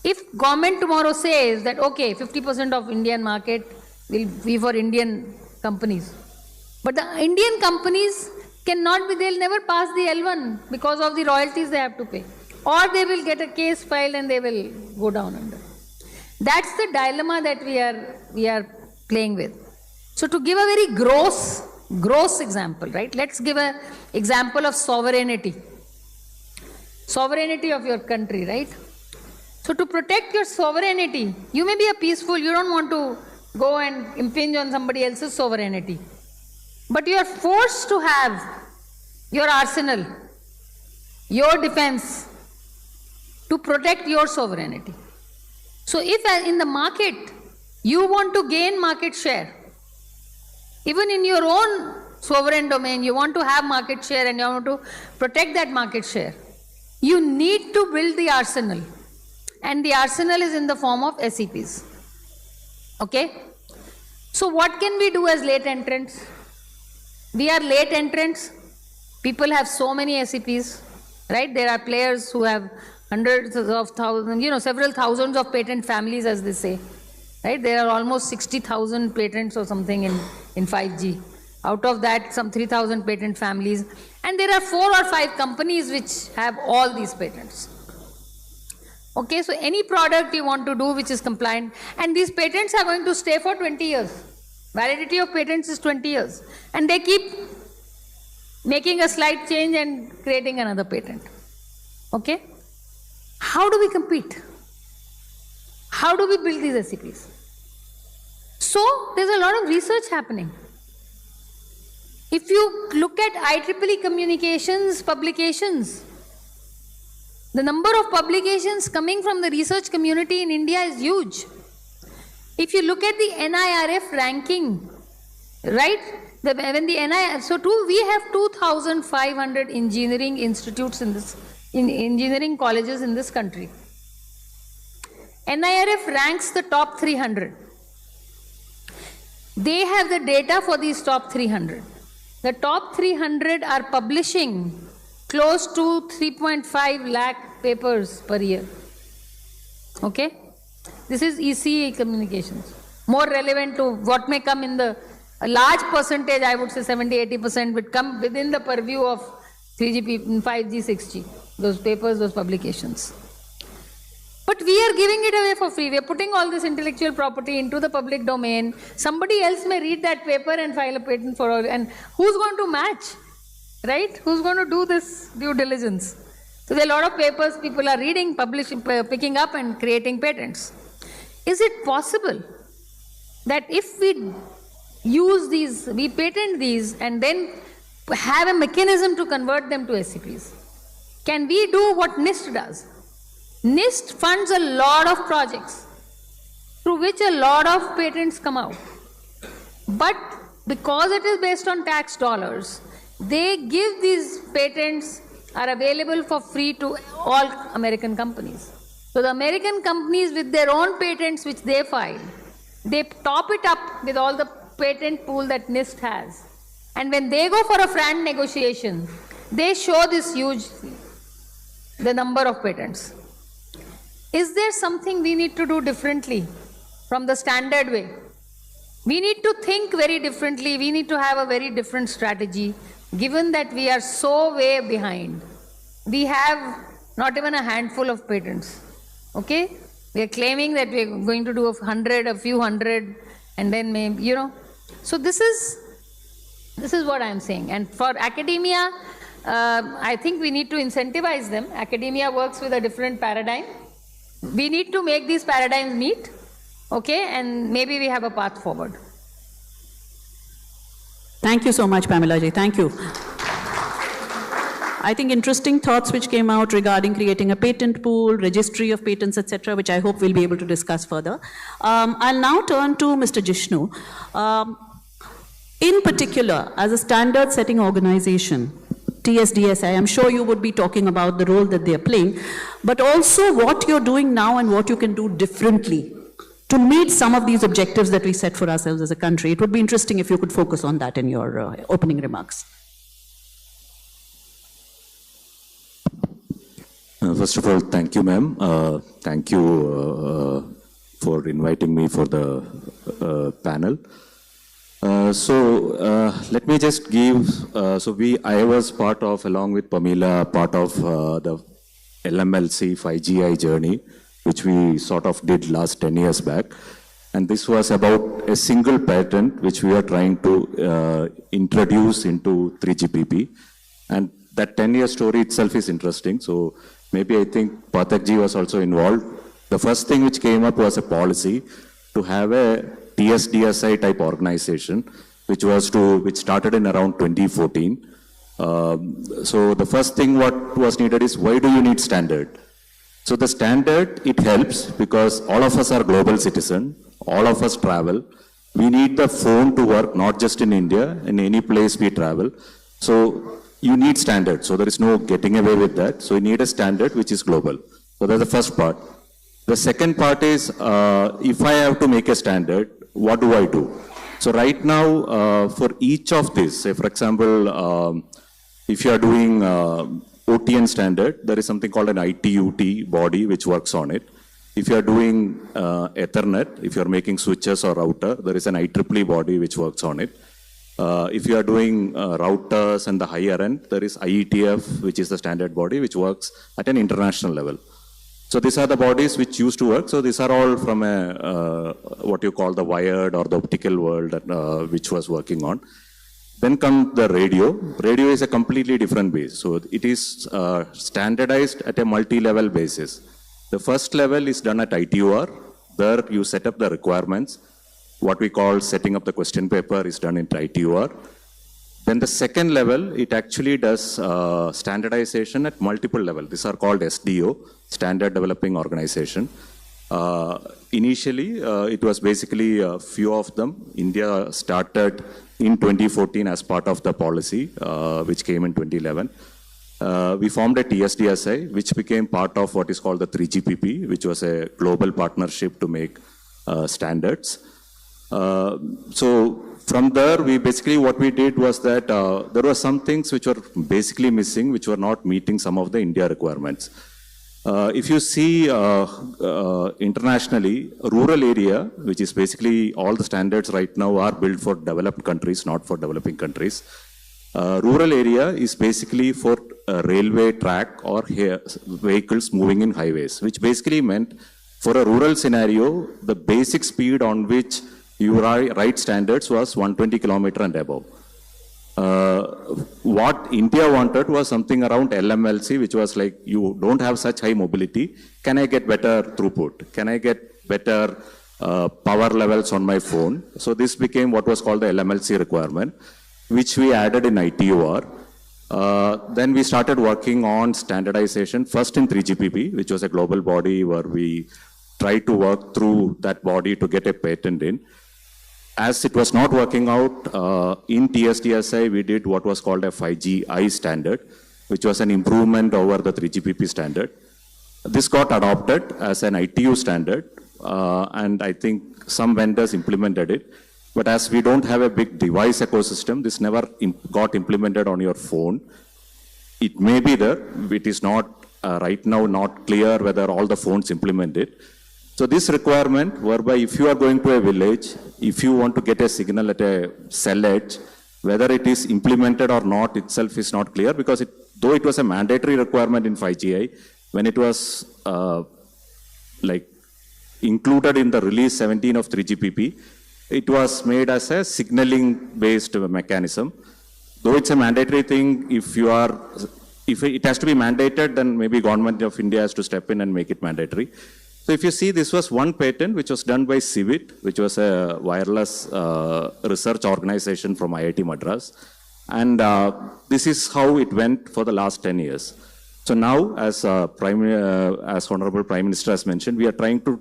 If government tomorrow says that, okay, 50% of Indian market will be for Indian companies, but the Indian companies cannot be, they'll never pass the L1 because of the royalties they have to pay. Or they will get a case filed and they will go down under. That's the dilemma that we are playing with. So to give a very gross example, right? Let's give an example of sovereignty. Sovereignty of your country, right? So to protect your sovereignty, you may be a peaceful, you don't want to go and impinge on somebody else's sovereignty. But you are forced to have your arsenal, your defense, to protect your sovereignty. So if in the market, you want to gain market share, even in your own sovereign domain, you want to have market share and you want to protect that market share, you need to build the arsenal. And the arsenal is in the form of SCPs. Okay? So what can we do as late entrants? We are late entrants. People have so many SCPs, right? There are players who have hundreds of thousands, several thousands of patent families, as they say, right? There are almost 60,000 patents or something in 5G. Out of that, some 3,000 patent families. And there are 4 or 5 companies which have all these patents. Okay, so any product you want to do which is compliant, and these patents are going to stay for 20 years. Validity of patents is 20 years. And they keep making a slight change and creating another patent. Okay? How do we compete? How do we build these SCPs? So, there's a lot of research happening. If you look at IEEE communications publications, the number of publications coming from the research community in India is huge. If you look at the NIRF ranking, right? We have 2,500 engineering institutes in engineering colleges in this country. NIRF ranks the top 300. They have the data for these top 300. The top 300 are publishing close to 3.5 lakh papers per year. Okay? This is ECE communications. More relevant to what may come in a large percentage, I would say 70-80% would come within the purview of 3G, 5G, 6G. Those papers, those publications. But we are giving it away for free. We are putting all this intellectual property into the public domain. Somebody else may read that paper and file a patent for all. And who's going to match? right? Who's going to do this due diligence? So there are a lot of papers people are reading, publishing, picking up and creating patents. Is it possible that if we use these, we patent these and then have a mechanism to convert them to SCPs? Can we do what NIST does? NIST funds a lot of projects through which a lot of patents come out. But because it is based on tax dollars, they give these patents are available for free to all American companies. So the American companies with their own patents which they file, they top it up with all the patent pool that NIST has. And when they go for a FRAND negotiation, they show this huge, the number of patents. Is there something we need to do differently from the standard way? We need to think very differently. We need to have a very different strategy, given that we are so way behind. We have not even a handful of patents. Okay? We are claiming that we are going to do a few hundred, and then maybe, you know. So this is what I am saying. And for academia, I think we need to incentivize them. Academia works with a different paradigm. We need to make these paradigms meet, okay, and maybe we have a path forward. Thank you so much, Pamela ji. Thank you. I think interesting thoughts which came out regarding creating a patent pool, registry of patents, etc., which I hope we'll be able to discuss further. I'll now turn to Mr. Jishnu. In particular, as a standard-setting organization, TSDSI, I'm sure you would be talking about the role that they are playing, but also what you're doing now and what you can do differently to meet some of these objectives that we set for ourselves as a country. It would be interesting if you could focus on that in your opening remarks. First of all, thank you, ma'am. Thank you for inviting me for the panel. Let me just give, I was part of, along with Pamela, part of the LMLC 5GI journey, which we sort of did last 10 years back. And this was about a single patent, which we are trying to introduce into 3GPP. And that 10-year story itself is interesting. So maybe I think Pathak ji was also involved. The first thing which came up was a policy to have a TSDSI type organization, which started in around 2014. So the first thing what was needed is, why do you need standard? So the standard, it helps because all of us are global citizens, all of us travel. We need the phone to work, not just in India, in any place we travel. So you need standard. So there is no getting away with that. So you need a standard which is global. So that's the first part. The second part is, if I have to make a standard, what do I do? So right now, for each of these, say for example, if you are doing OTN standard, there is something called an ITUT body which works on it. If you are doing Ethernet, if you are making switches or router, there is an IEEE body which works on it. If you are doing routers and the higher end, there is IETF, which is the standard body which works at an international level. So these are the bodies which used to work. So these are all from a, what you call the wired or the optical world, which was working on. Then comes the radio. Radio is a completely different base. So it is standardized at a multi-level basis. The first level is done at ITUR. There you set up the requirements. What we call setting up the question paper is done in ITUR. Then the second level, it actually does standardization at multiple levels. These are called SDO, Standard Developing Organization. Initially, it was basically a few of them. India started in 2014 as part of the policy, which came in 2011. We formed a TSDSI, which became part of what is called the 3GPP, which was a global partnership to make standards. So from there, what we did was that there were some things which were basically missing, which were not meeting some of the India requirements. If you see internationally, rural area, which is basically all the standards right now are built for developed countries, not for developing countries. Rural area is basically for railway track or vehicles moving in highways, which basically meant for a rural scenario, the basic speed on which you write standards was 120 kilometers and above. what India wanted was something around LMLC, which was like, you don't have such high mobility. Can I get better throughput? Can I get better power levels on my phone? So this became what was called the LMLC requirement, which we added in ITOR. Then we started working on standardization, first in 3GPP, which was a global body where we tried to work through that body to get a patent in. As it was not working out, in TSDSI, we did what was called a 5GI standard, which was an improvement over the 3GPP standard. This got adopted as an ITU standard, and I think some vendors implemented it. But as we don't have a big device ecosystem, this never got implemented on your phone. It may be there. It is not, right now, not clear whether all the phones implement it. So this requirement, whereby if you are going to a village, if you want to get a signal at a cell edge, whether it is implemented or not itself is not clear, because though it was a mandatory requirement in 5GI, when it was included in the release 17 of 3GPP, it was made as a signaling-based mechanism. Though it's a mandatory thing, if it has to be mandated, then maybe Government of India has to step in and make it mandatory. So if you see, this was one patent which was done by CIVIT, which was a wireless research organization from IIT Madras. And this is how it went for the last 10 years. So now, as Honorable Prime Minister has mentioned, we are trying to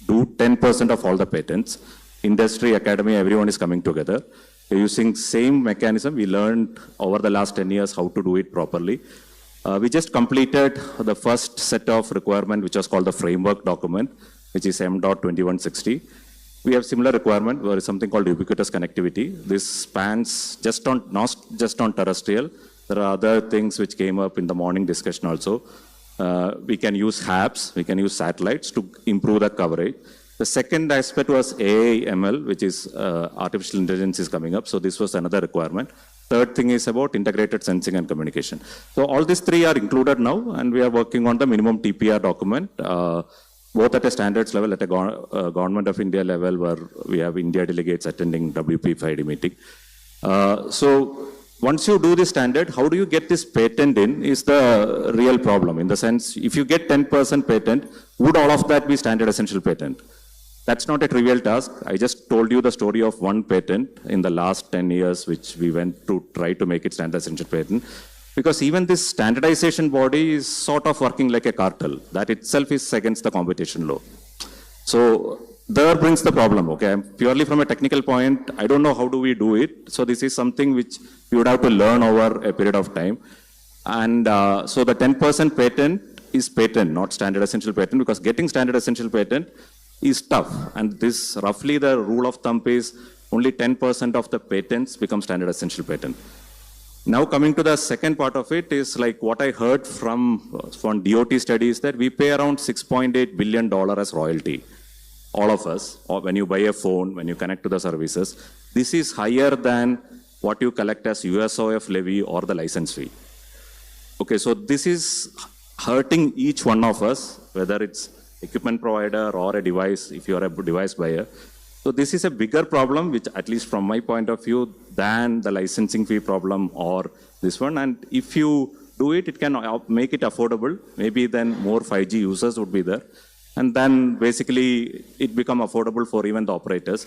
do 10% of all the patents. Industry, academy, everyone is coming together. We're using same mechanism. We learned over the last 10 years how to do it properly. We just completed the first set of requirement, which was called the framework document, which is M.2160. We have similar requirement, where is something called ubiquitous connectivity. This spans not just on terrestrial. There are other things which came up in the morning discussion also. We can use HABs, we can use satellites to improve the coverage. The second aspect was AI/ML, which is artificial intelligence is coming up. So this was another requirement. Third thing is about integrated sensing and communication. So all these three are included now, and we are working on the minimum TPR document, both at a standards level, at a Government of India level, where we have India delegates attending WP5D meeting. So once you do this standard, how do you get this patent in is the real problem. In the sense, if you get 10% patent, would all of that be standard essential patent? That's not a trivial task. I just told you the story of one patent in the last 10 years, which we went to try to make it standard essential patent. Because even this standardization body is sort of working like a cartel. That itself is against the competition law. So there brings the problem, okay? Purely from a technical point, I don't know how do we do it. So this is something which you would have to learn over a period of time. And so the 10% patent is patent, not standard essential patent, because getting standard essential patent is tough. And this, roughly the rule of thumb is only 10% of the patents become standard essential patent. Now coming to the second part of it is like what I heard from DOT studies that we pay around $6.8 billion as royalty. All of us, or when you buy a phone, when you connect to the services, this is higher than what you collect as USOF levy or the license fee. Okay, so this is hurting each one of us, whether it's equipment provider or a device, if you are a device buyer. So this is a bigger problem, which at least from my point of view, than the licensing fee problem or this one. And if you do it, it can make it affordable. Maybe then more 5G users would be there. And then basically it become affordable for even the operators.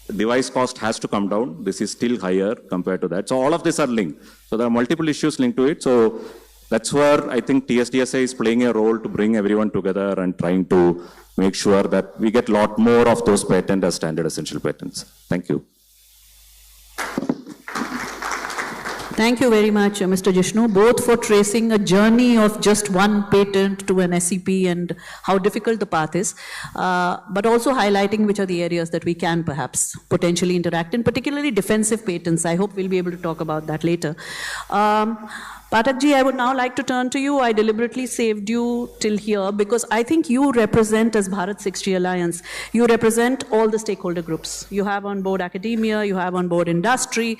The device cost has to come down. This is still higher compared to that. So all of these are linked. So there are multiple issues linked to it. So that's where I think TSDSA is playing a role to bring everyone together and trying to make sure that we get a lot more of those patents as standard essential patents. Thank you. Thank you very much, Mr. Jishnu, both for tracing a journey of just one patent to an SEP and how difficult the path is, but also highlighting which are the areas that we can perhaps potentially interact in, particularly defensive patents. I hope we'll be able to talk about that later. Pathakji, I would now like to turn to you. I deliberately saved you till here because I think you represent, as Bharat 6G Alliance, you represent all the stakeholder groups. You have on board academia, you have on board industry.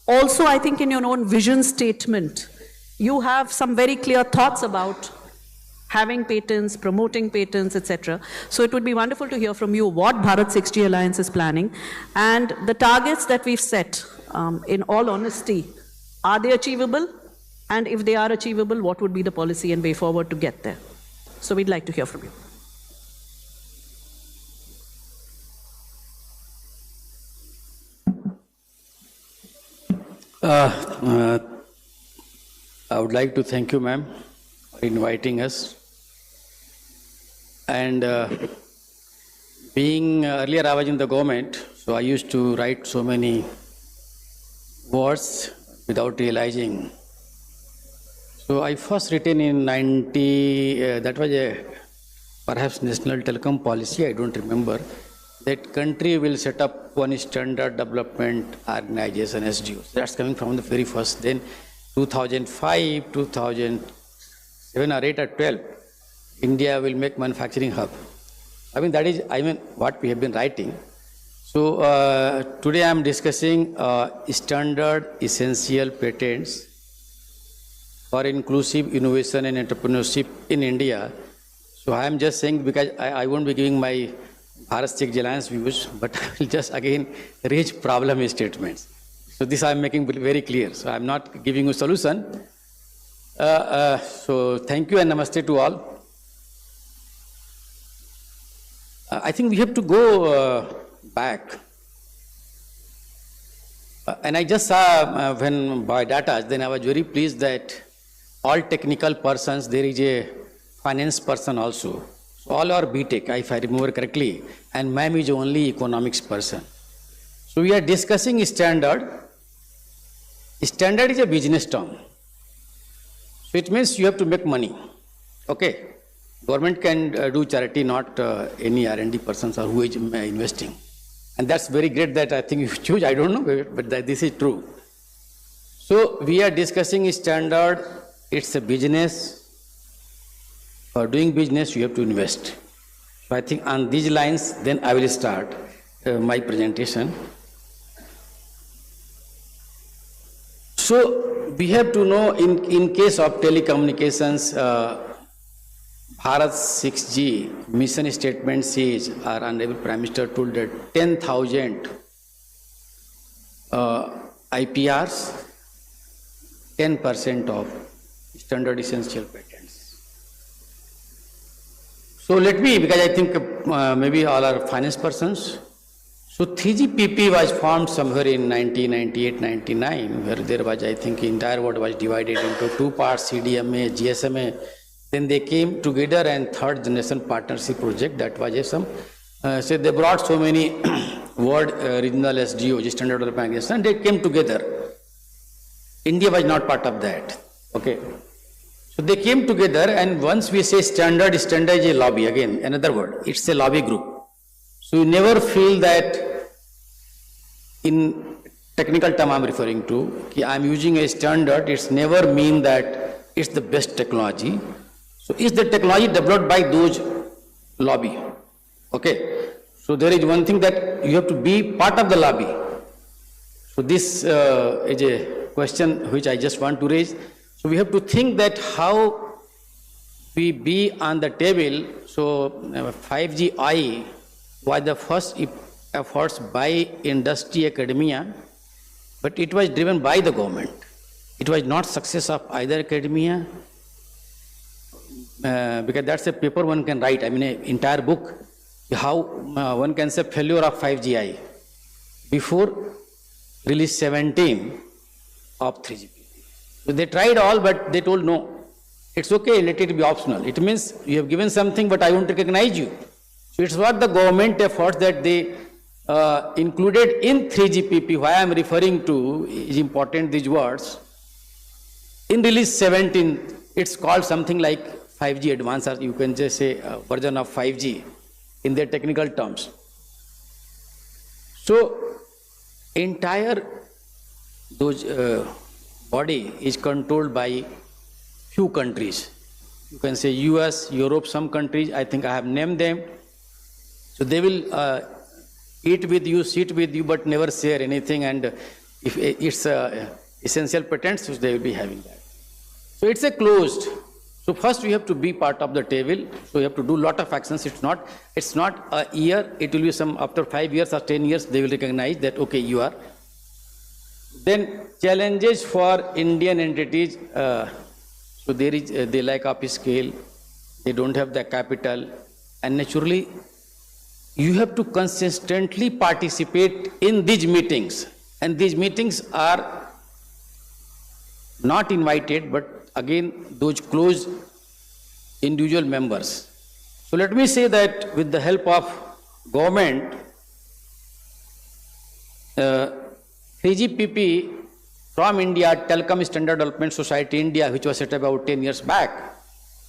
Also, I think in your own vision statement, you have some very clear thoughts about having patents, promoting patents, etc. So it would be wonderful to hear from you what Bharat 6G Alliance is planning and the targets that we've set, in all honesty, are they achievable? And if they are achievable, what would be the policy and way forward to get there? So we'd like to hear from you. I would like to thank you, ma'am, for inviting us. And being earlier I was in the government, so I used to write so many words without realizing. So I first written in 90, that was a perhaps national telecom policy, I don't remember, that country will set up one standard development organization, SDO. That's coming from the very first. Then 2005, 2007 or 8 or 12, India will make manufacturing hub. I mean, that is, what we have been writing. So today I am discussing standard essential patents for inclusive innovation and entrepreneurship in India. So I am just saying, because I won't be giving my Bharat 6G Alliance views, but I will just again raise problem statements. So this I am making very clear. So I am not giving you a solution. So thank you and namaste to all. I think we have to go back. And I just saw when by data, then I was very pleased that all technical persons, there is a finance person also. So all are BTech, if I remember correctly, and ma'am is only economics person. So we are discussing standard. Standard is a business term. So it means you have to make money. Okay. Government can do charity, not any R&D persons or who is investing. And that's very great that I think you choose, I don't know, but that this is true. So we are discussing standard, it's a business. For doing business, you have to invest. So I think on these lines, then I will start my presentation. So we have to know in case of telecommunications, Bharat 6G mission statement says, our Honorable Prime Minister told that 10,000 IPRs, 10% of standard essential patents. So let me, because I think maybe all are finance persons. So 3GPP was formed somewhere in 1998-99, where there was, I think, entire world was divided into two parts, CDMA, GSMA. Then they came together and third generation partnership project, that was some. So they brought so many world regional SDO, standard development organization, and they came together. India was not part of that. Okay. So they came together, and once we say standard, standard is a lobby, again, another word, it's a lobby group. So you never feel that, in technical term I'm referring to, I'm using a standard, it's never mean that it's the best technology. So is the technology developed by those lobby? Okay. So there is one thing that you have to be part of the lobby. So this is a question which I just want to raise. So we have to think that how we be on the table. So 5GI was the first efforts by industry academia, but it was driven by the government. It was not success of either academia, because that's a paper one can write, I mean an entire book, how one can say failure of 5GI before release 17 of 3GPP. So they tried all, but they told no, it's okay, let it be optional. It means you have given something, but I won't recognize you. So it's what the government efforts that they included in 3GPP. Why I am referring to is important, these words. In release 17, it's called something like 5G advanced, or you can just say a version of 5G in their technical terms. So entire those body is controlled by few countries. You can say US, Europe, some countries, I think I have named them. So they will eat with you, sit with you, but never share anything, and if it's essential patents, so they will be having that. So it's a closed. So first you have to be part of the table. So you have to do lot of actions. It's not a year. It will be some after 5 years or 10 years they will recognize that okay you are. Then challenges for Indian entities. So they lack of scale. They don't have the capital, and naturally you have to consistently participate in these meetings. And these meetings are not invited, but again, those close individual members. So let me say that with the help of government, 3GPP from India, Telecom Standard Development Society India, which was set up about 10 years back.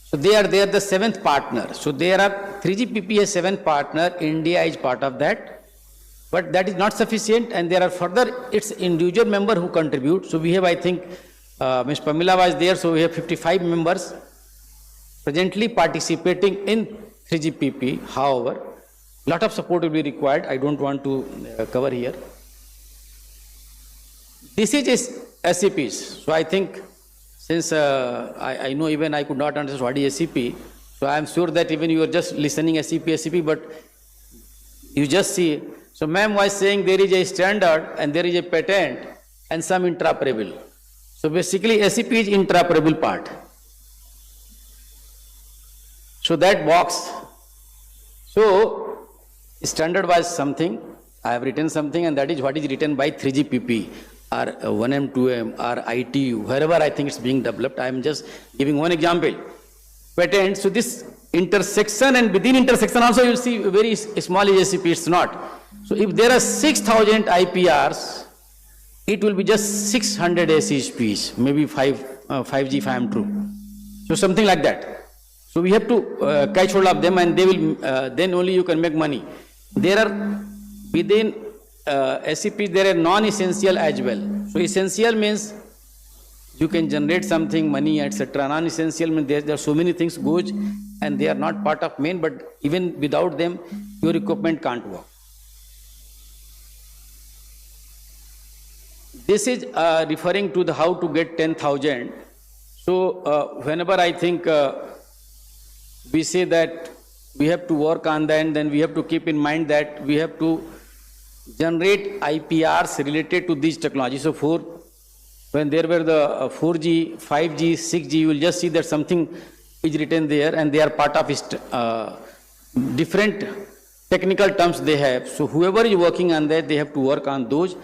So they are the 7th partner. So there are 3GPP as 7th partner, India is part of that. But that is not sufficient, and there are further its individual member who contribute. So we have, I think, Ms. Pamela was there, so we have 55 members presently participating in 3GPP. However, lot of support will be required. I don't want to cover here. This is SCPs. So I think since I know even I could not understand what is SCP, so I am sure that even you are just listening SCP, but you just see. So ma'am was saying there is a standard and there is a patent and some interoperable. So basically SCP is interoperable part. So that box. So standard was something, I have written something, and that is what is written by 3GPP or 1M, 2M or ITU, wherever I think it's being developed. I am just giving one example. Patent, so this intersection, and within intersection also you will see very small SCP, it's not. So if there are 6,000 IPRs, it will be just 600 SCPs, maybe 5G if I am true. So something like that. So we have to catch hold of them, and they will, then only you can make money. There are within SCP, there are non-essential as well. So essential means you can generate something, money, etc. Non-essential means there are so many things goes, and they are not part of main, but even without them, your equipment can't work. This is referring to the how to get 10,000. So whenever I think we say that we have to work on that, and then we have to keep in mind that we have to generate IPRs related to these technologies. So when there were the 4G, 5G, 6G, you will just see that something is written there, and they are part of different technical terms they have. So whoever is working on that, they have to work on those.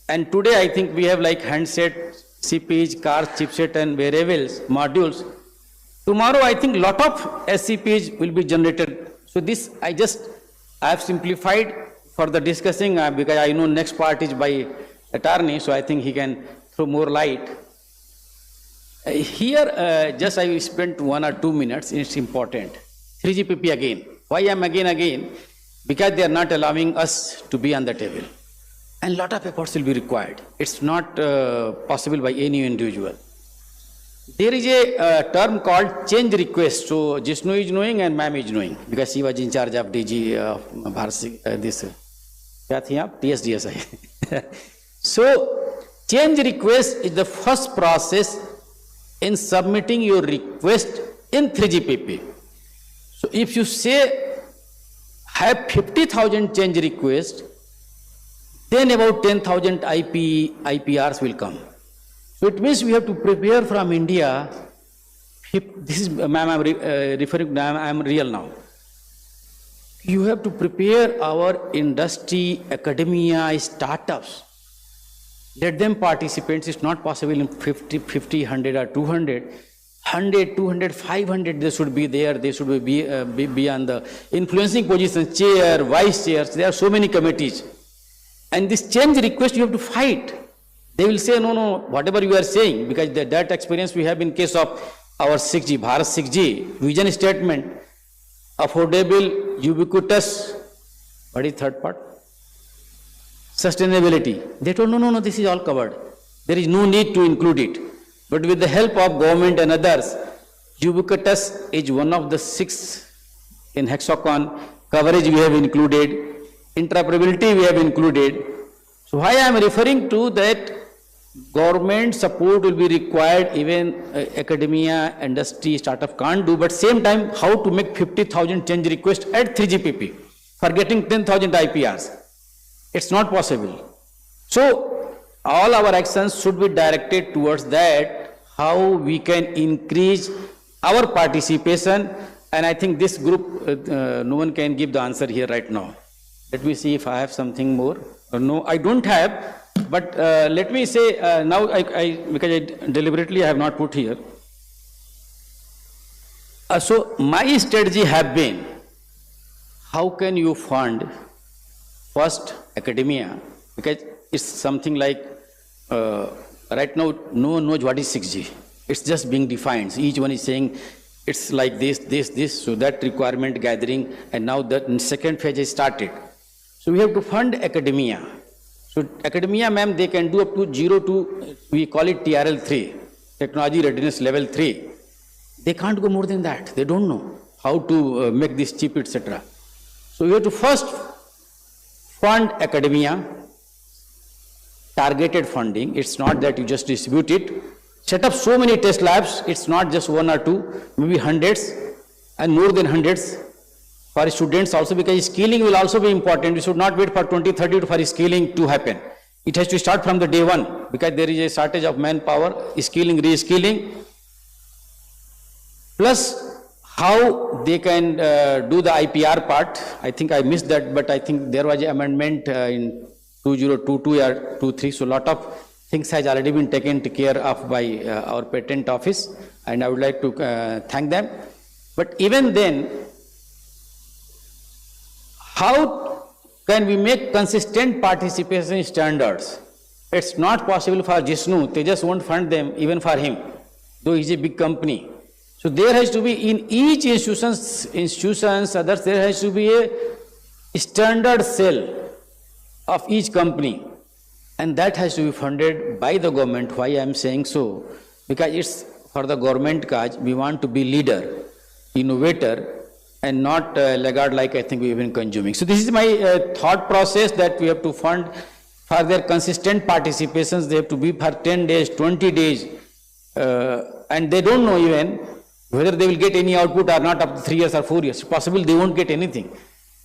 And today I think we have like handset, CPs, cars, chipset and wearables, modules. Tomorrow I think lot of SCPs will be generated. So this I have simplified for the discussing because I know next part is by attorney, so I think he can throw more light. Here just I spent 1 or 2 minutes, it's important. 3GPP again. Why I am again? Because they are not allowing us to be on the table. And lot of efforts will be required. It's not possible by any individual. There is a term called change request. So Jishnu is knowing and ma'am is knowing because she was in charge of DG Bharat this. TSDSI. So change request is the first process in submitting your request in 3GPP. So if you say have 50,000 change requests, then about 10,000 IPRs will come. So it means we have to prepare from India. This is, ma'am, I'm referring, I'm real now. You have to prepare our industry, academia, startups. Let them participate. It's not possible in 50, 100 or 200. 100, 200, 500, they should be there. They should be on the influencing positions, chair, vice chairs. There are so many committees. And this change request you have to fight. They will say, no, whatever you are saying, because that experience we have in case of our 6G, Bharat 6G, vision statement, affordable, ubiquitous, what is third part? Sustainability. They told, no, this is all covered. There is no need to include it. But with the help of government and others, ubiquitous is one of the 6 in hexagon. Coverage we have included. Interoperability we have included. So why I am referring to that government support will be required, even academia, industry, startup can't do, but same time, how to make 50,000 change requests at 3GPP for getting 10,000 IPRs. It's not possible. So, all our actions should be directed towards that, how we can increase our participation, and I think this group, no one can give the answer here right now. Let me see if I have something more. No, I don't have. But let me say now, because I deliberately have not put here. So my strategy have been, how can you fund first academia? Because it's something like, right now, no one knows what is 6G. It's just being defined. Each one is saying, it's like this, so that requirement gathering, and now the second phase is started. So we have to fund academia. So academia, ma'am, they can do up to 0 to, we call it TRL3, Technology Readiness Level 3. They can't go more than that. They don't know how to make this cheap, etc. So we have to first fund academia, targeted funding. It's not that you just distribute it. Set up so many test labs. It's not just 1 or 2, maybe hundreds and more than hundreds. For students also, because skilling will also be important. We should not wait for 2030 for skilling to happen. It has to start from the day one, because there is a shortage of manpower, skilling, reskilling. Plus, how they can do the IPR part. I think I missed that, but I think there was an amendment in 2022 or 23, so a lot of things has already been taken care of by our patent office, and I would like to thank them. But even then, how can we make consistent participation standards? It's not possible for Jisnu. They just won't fund them, even for him, though he's a big company. So there has to be in each institutions, others, there has to be a standard cell of each company. And that has to be funded by the government. Why I am saying so? Because it's for the government cause. We want to be leader, innovator, and not laggard like I think we've been consuming. So this is my thought process, that we have to fund for their consistent participations. They have to be for 10 days, 20 days, and they don't know even whether they will get any output or not after 3 years or 4 years. Possible they won't get anything.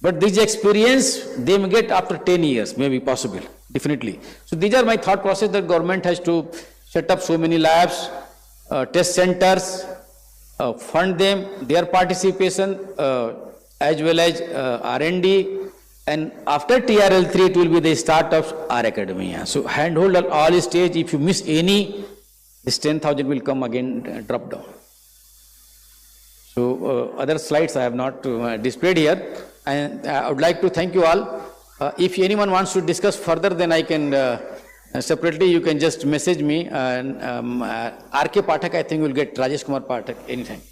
But this experience they may get after 10 years, maybe possible, definitely. So these are my thought process, that government has to set up so many labs, test centers, fund them, their participation, as well as R&D, and after TRL3 it will be the start of our academia. So handhold at all stage. If you miss any, this 10,000 will come again, drop down. So other slides I have not displayed here, and I would like to thank you all. If anyone wants to discuss further, then I can separately, you can just message me, and R.K. Pathak, I think will get Rajesh Kumar Pathak anytime.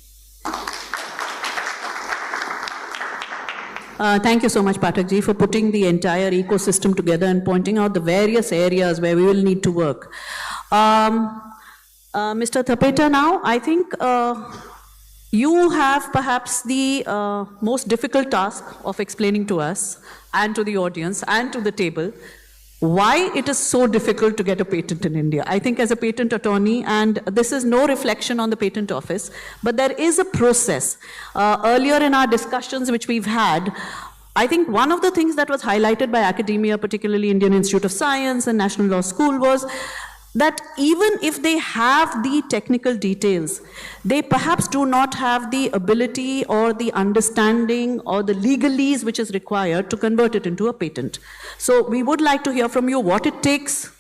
Thank you so much, Pathak ji, for putting the entire ecosystem together and pointing out the various areas where we will need to work. Mr. Thapeta, now, I think you have perhaps the most difficult task of explaining to us and to the audience and to the table why it is so difficult to get a patent in India. I think as a patent attorney, and this is no reflection on the patent office, but there is a process. Earlier in our discussions which we've had, I think one of the things that was highlighted by academia, particularly Indian Institute of Science and National Law School, was that even if they have the technical details, they perhaps do not have the ability or the understanding or the legalese which is required to convert it into a patent. So we would like to hear from you what it takes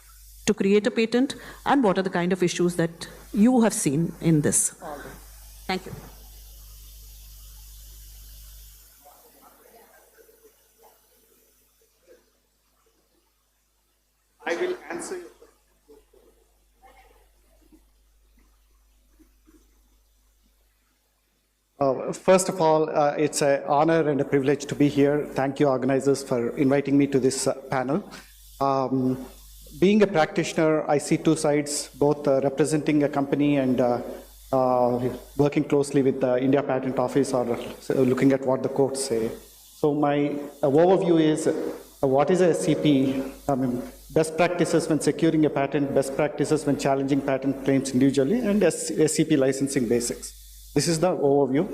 to create a patent and what are the kind of issues that you have seen in this. Thank you. I will answer you. First of all, it's an honor and a privilege to be here. Thank you, organizers, for inviting me to this panel. Being a practitioner, I see two sides, both representing a company and working closely with the India Patent Office or looking at what the courts say. So my overview is, what is a SCP? I mean, best practices when securing a patent, best practices when challenging patent claims individually, and SCP licensing basics. This is the overview.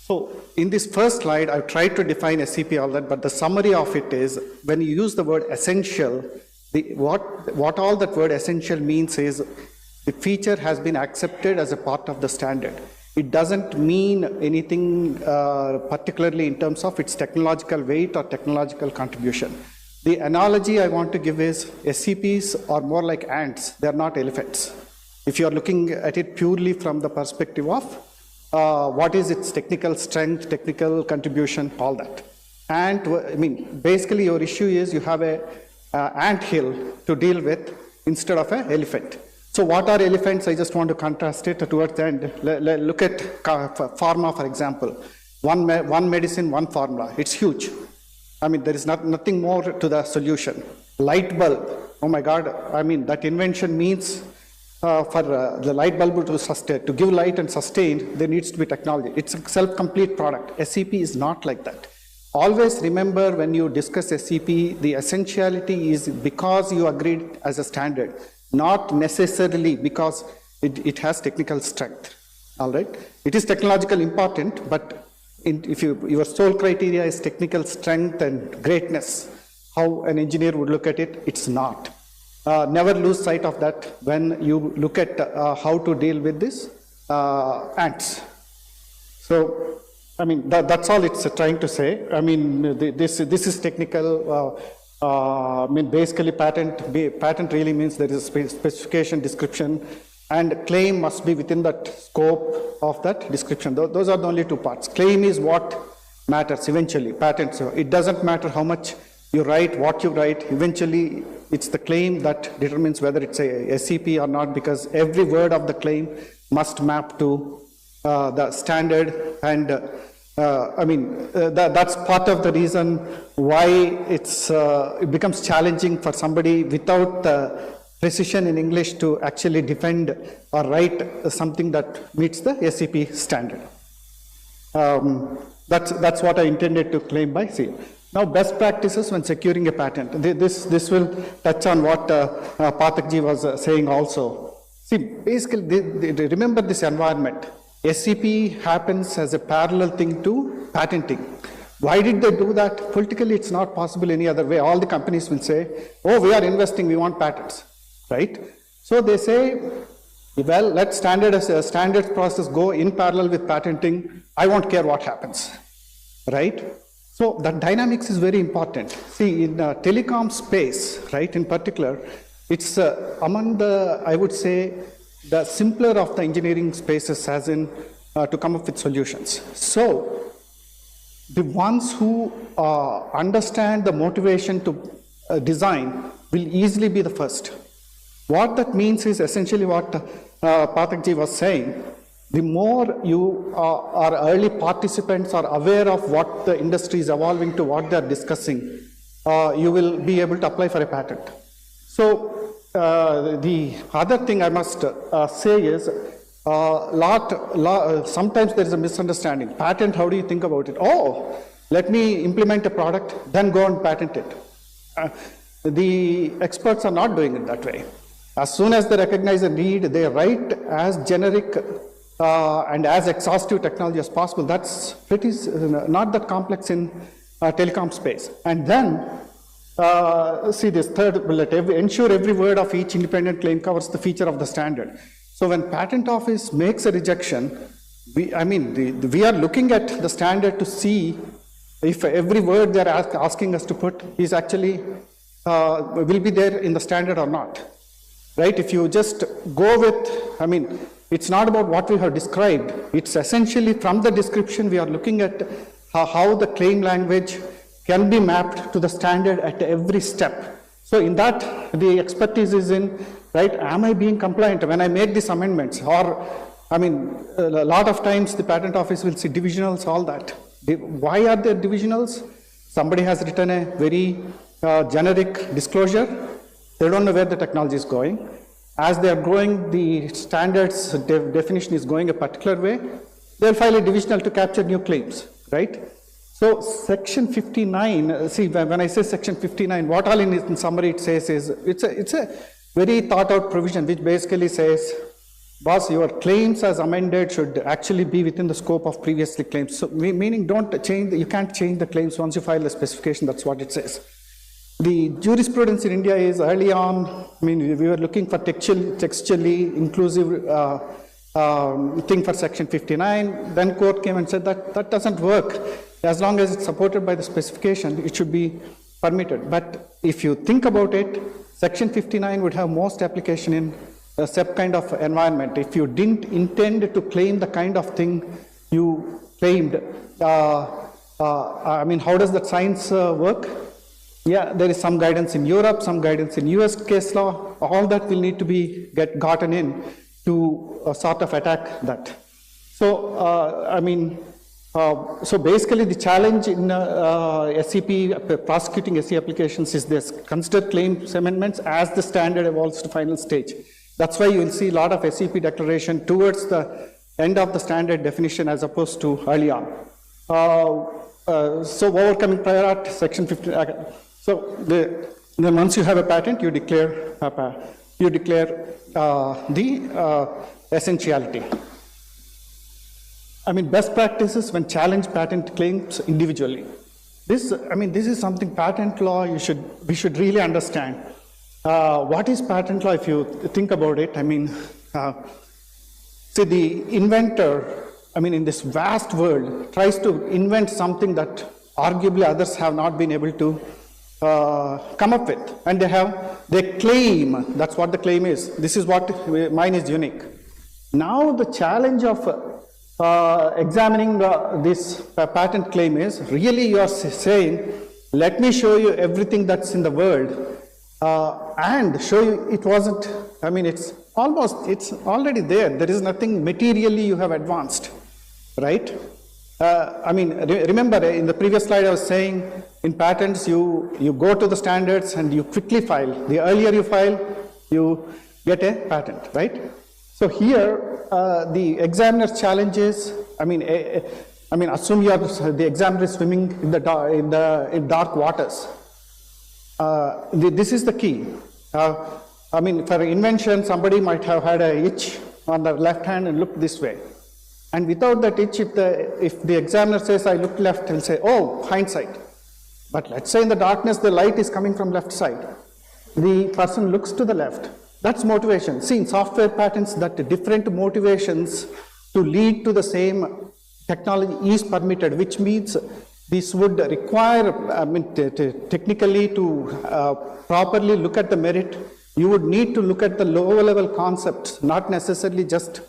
So in this first slide, I've tried to define SCP, all that, but the summary of it is, when you use the word essential, what all that word essential means is the feature has been accepted as a part of the standard. It doesn't mean anything particularly in terms of its technological weight or technological contribution. The analogy I want to give is SCPs are more like ants, they're not elephants. If you're looking at it purely from the perspective of what is its technical strength, technical contribution, all that. And I mean, basically your issue is you have a ant hill to deal with instead of an elephant. So what are elephants? I just want to contrast it towards the end. Look at pharma, for example. One medicine, one formula. It's huge. I mean, there is nothing more to the solution. Light bulb. Oh my God. I mean, that invention means for the light bulb to sustain, to give light and sustain, there needs to be technology. It's a self-complete product. SCP is not like that. Always remember when you discuss SCP, the essentiality is because you agreed as a standard, not necessarily because it has technical strength. All right? It is technologically important, but if your sole criteria is technical strength and greatness, how an engineer would look at it, it's not. Never lose sight of that when you look at how to deal with this ants. So, I mean, that's all it's trying to say. I mean, this is technical. I mean, basically, patent really means there is a specification, description, and claim must be within that scope of that description. Those are the only two parts. Claim is what matters eventually. Patent, so it doesn't matter how much you write, what you write. Eventually, it's the claim that determines whether it's a SCP or not, because every word of the claim must map to the standard. And I mean, that's part of the reason why it becomes challenging for somebody without precision in English to actually defend or write something that meets the SCP standard. That's what I intended to claim by C. Now, best practices when securing a patent. This will touch on what Pathakji was saying also. See, basically, remember this environment. SCP happens as a parallel thing to patenting. Why did they do that? Politically, it's not possible any other way. All the companies will say, oh, we are investing, we want patents, right? So they say, well, let standards process go in parallel with patenting. I won't care what happens, right? So that dynamics is very important. See, in telecom space, right, in particular, it's among the, I would say, the simpler of the engineering spaces, as in to come up with solutions. So the ones who understand the motivation to design will easily be the first. What that means is essentially what Pathakji was saying. The more you are early participants are aware of what the industry is evolving to, what they are discussing, you will be able to apply for a patent. So the other thing I must say is, sometimes there is a misunderstanding. Patent, how do you think about it? Oh, let me implement a product, then go and patent it. The experts are not doing it that way. As soon as they recognize a need, they write as generic and as exhaustive technology as possible. That's pretty not that complex in telecom space. And then see this third bullet, ensure every word of each independent claim covers the feature of the standard. So when patent office makes a rejection, we are looking at the standard to see if every word they're asking us to put is actually will be there in the standard or not, right? If you just go with, it's not about what we have described. It's essentially from the description we are looking at how the claim language can be mapped to the standard at every step. So in that, the expertise is in, right, am I being compliant when I make these amendments? Or, a lot of times the patent office will see divisionals, all that. Why are there divisionals? Somebody has written a very generic disclosure. They don't know where the technology is going. As they are growing, the standards definition is going a particular way. They'll file a divisional to capture new claims, right? So section 59, see, when I say section 59, what all in summary it says is, it's a very thought out provision which basically says, boss, your claims as amended should actually be within the scope of previously claims. So meaning don't change, you can't change the claims once you file the specification, that's what it says. The jurisprudence in India is early on, I mean, we were looking for textually inclusive thing for section 59, then court came and said that that doesn't work. As long as it's supported by the specification, it should be permitted. But if you think about it, section 59 would have most application in a SEP kind of environment. If you didn't intend to claim the kind of thing you claimed, I mean, how does that science work? Yeah, there is some guidance in Europe, some guidance in US case law, all that will need to be gotten in to sort of attack that. So, I mean, so basically the challenge in SEP, prosecuting SE applications is this: consider claims amendments as the standard evolves to final stage. That's why you will see a lot of SEP declaration towards the end of the standard definition as opposed to early on. So overcoming prior art, section 50. So then once you have a patent, you declare the essentiality. I mean, best practices when challenge patent claims individually. This is something patent law we should really understand. What is patent law if you think about it? I mean, see, the inventor, I mean, in this vast world, tries to invent something that arguably others have not been able to come up with. And they claim, that's what the claim is. This is what, mine is unique. Now the challenge of examining this patent claim is, really you are saying, let me show you everything that's in the world and show you it wasn't, I mean, it's already there. There is nothing materially you have advanced, right? I mean, remember in the previous slide I was saying, in patents you go to the standards and you quickly file. The earlier you file, you get a patent, right? So here, the examiner's challenge is, I mean, assume the examiner is swimming in dark waters. This is the key. I mean, for invention, somebody might have had an itch on the left hand and looked this way. And without that itch, if the examiner says, I look left, he'll say, oh, hindsight. But let's say in the darkness, the light is coming from left side. The person looks to the left. That's motivation. See, in software patents, that different motivations to lead to the same technology is permitted, which means this would require, I mean, technically to properly look at the merit, you would need to look at the lower level concepts, not necessarily just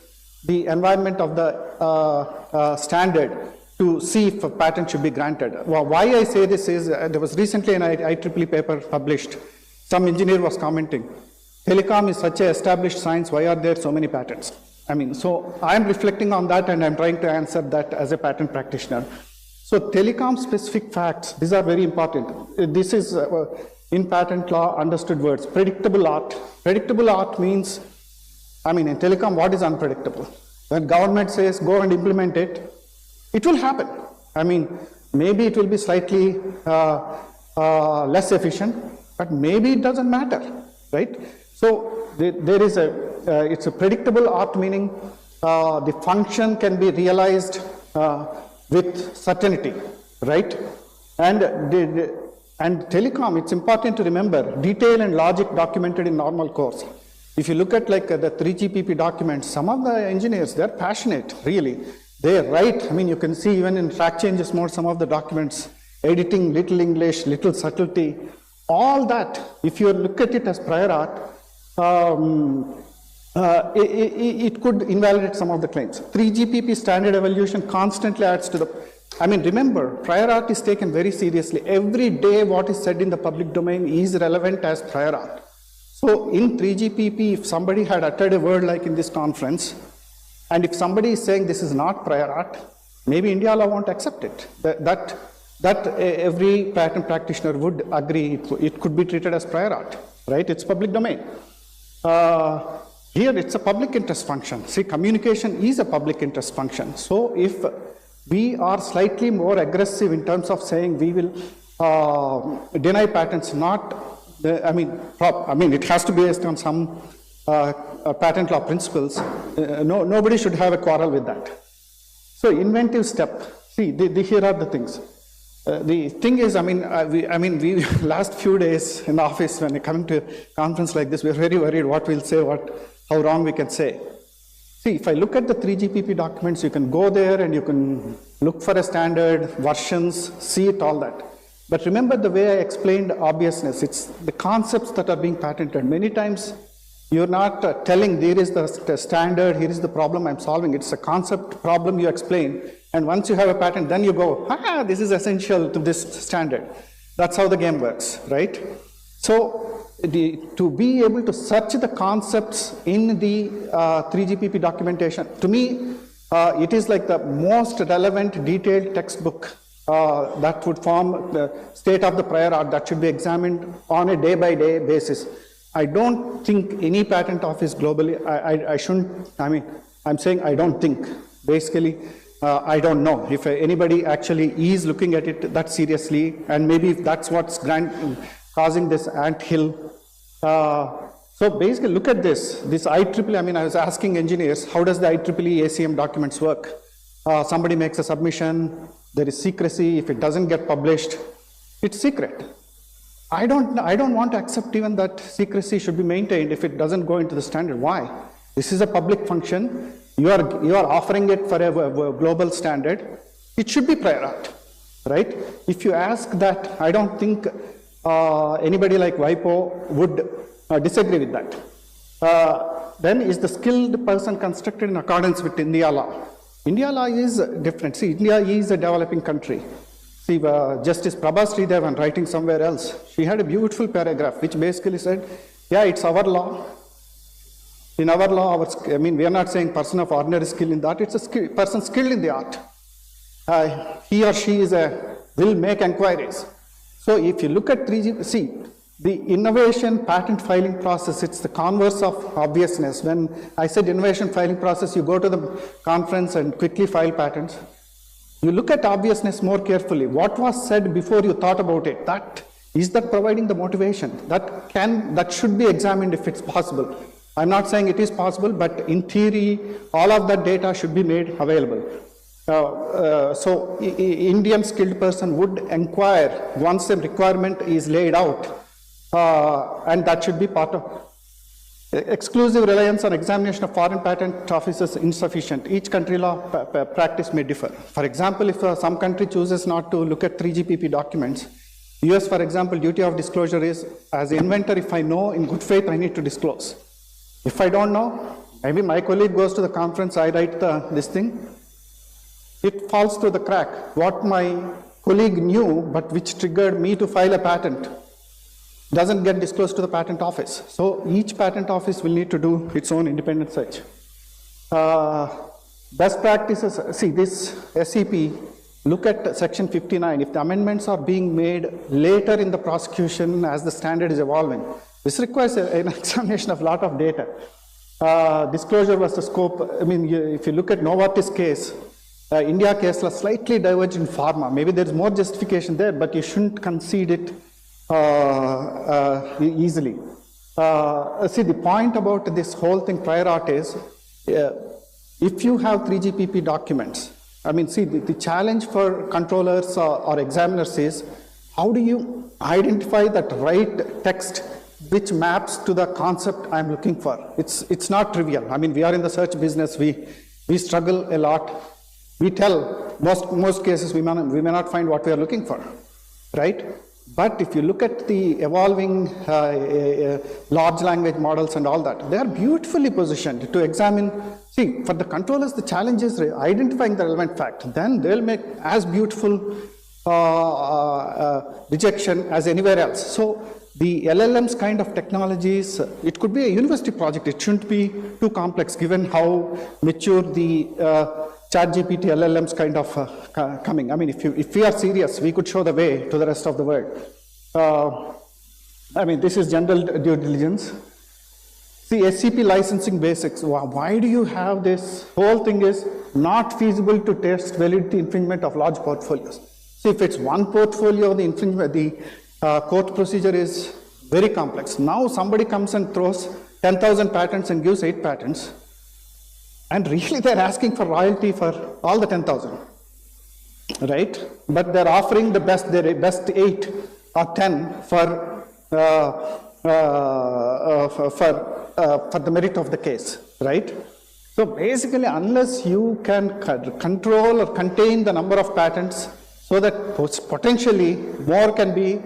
the environment of the standard to see if a patent should be granted. Well, why I say this is, there was recently an IEEE paper published. Some engineer was commenting, telecom is such an established science, why are there so many patents? I mean, so I'm reflecting on that and I'm trying to answer that as a patent practitioner. So telecom specific facts, these are very important. This is in patent law understood words. Predictable art. Predictable art means, I mean, in telecom, what is unpredictable? When government says go and implement it, it will happen. I mean, maybe it will be slightly less efficient, but maybe it doesn't matter, right? So there is it's a predictable art, meaning the function can be realized with certainty, right? And telecom, it's important to remember, detail and logic documented in normal course. If you look at like the 3GPP documents, some of the engineers, they're passionate, really. They write, I mean, you can see even in track changes mode, some of the documents, editing, little English, little subtlety, all that, if you look at it as prior art, it could invalidate some of the claims. 3GPP standard evolution constantly adds to the, I mean, remember, prior art is taken very seriously. Every day what is said in the public domain is relevant as prior art. So in 3GPP, if somebody had uttered a word like in this conference, and if somebody is saying this is not prior art, maybe India law won't accept it. That every patent practitioner would agree it could be treated as prior art, right? It's public domain. Here it's a public interest function. See, communication is a public interest function. So if We are slightly more aggressive in terms of saying we will deny patents, it has to be based on some patent law principles. Nobody should have a quarrel with that. So inventive step, see, here are the things. The thing is, we last few days in the office when we come to a conference like this, we're very worried what we'll say, how wrong we can say. See, if I look at the 3GPP documents, you can go there and you can look for a standard, versions, see it, all that. But remember the way I explained obviousness, it's the concepts that are being patented. Many times you're not telling there is the standard, here is the problem I'm solving. It's a concept problem you explain. And once you have a patent, then you go, this is essential to this standard. That's how the game works, right? So to be able to search the concepts in the 3GPP documentation, to me, it is like the most relevant detailed textbook that would form the state of the prior art that should be examined on a day-by-day basis. I don't think any patent office globally, I'm saying I don't think. Basically, I don't know if anybody actually is looking at it that seriously, and maybe if that's what's causing this anthill. So basically, look at this IEEE, I was asking engineers, how does the IEEE ACM documents work? Somebody makes a submission, there is secrecy, if it doesn't get published, it's secret. I don't want to accept even that secrecy should be maintained if it doesn't go into the standard. Why? This is a public function. You are offering it for a global standard. It should be prior art, right? If you ask that, I don't think anybody like WIPO would disagree with that. Then is the skilled person constructed in accordance with India law? India law is different. See, India is a developing country. See, Justice Prabha Sridevan writing somewhere else, she had a beautiful paragraph which basically said, yeah, it's our law. In our law, we are not saying person of ordinary skill in that, it's a person skilled in the art. He or she will make inquiries. So if you look at 3G, see, the innovation patent filing process, it's the converse of obviousness. When I said innovation filing process, you go to the conference and quickly file patents. You look at obviousness more carefully. What was said before you thought about it? Is that providing the motivation? That should be examined if it's possible. I'm not saying it is possible, but in theory, all of that data should be made available. So Indian skilled person would inquire once a requirement is laid out, and that should be part of exclusive reliance on examination of foreign patent offices insufficient. Each country law practice may differ. For example, if some country chooses not to look at 3GPP documents, US, for example, duty of disclosure is, as inventor, if I know in good faith, I need to disclose. If I don't know, maybe my colleague goes to the conference, I write this thing, it falls through the crack. What my colleague knew, but which triggered me to file a patent, doesn't get disclosed to the patent office. So each patent office will need to do its own independent search. Best practices, see this SEP, look at section 59. If the amendments are being made later in the prosecution as the standard is evolving, this requires an examination of a lot of data. Disclosure versus scope, if you look at Novartis case, India case law slightly diverged in pharma. Maybe there's more justification there, but you shouldn't concede it easily. See, the point about this whole thing, prior art, is if you have 3GPP documents, see, the challenge for controllers or examiners is, how do you identify that right text which maps to the concept I'm looking for? It's not trivial. We are in the search business. We struggle a lot. We tell most cases we may not find what we are looking for, right? But if you look at the evolving large language models and all that, they are beautifully positioned to examine. See, for the controllers, the challenge is identifying the relevant fact. Then they'll make as beautiful rejection as anywhere else. So the LLMs kind of technologies, it could be a university project. It shouldn't be too complex given how mature the ChatGPT LLMs kind of coming. If we are serious, we could show the way to the rest of the world. This is general due diligence. See, SCP licensing basics. Why do you have this? Whole thing is, not feasible to test validity infringement of large portfolios. So if it's one portfolio, the infringement, the court procedure is very complex. Now somebody comes and throws 10,000 patents and gives 8 patents, and really they're asking for royalty for all the 10,000, right? But they're offering the best 8 or 10 for the merit of the case, right? So basically, unless you can control or contain the number of patents so that potentially more can be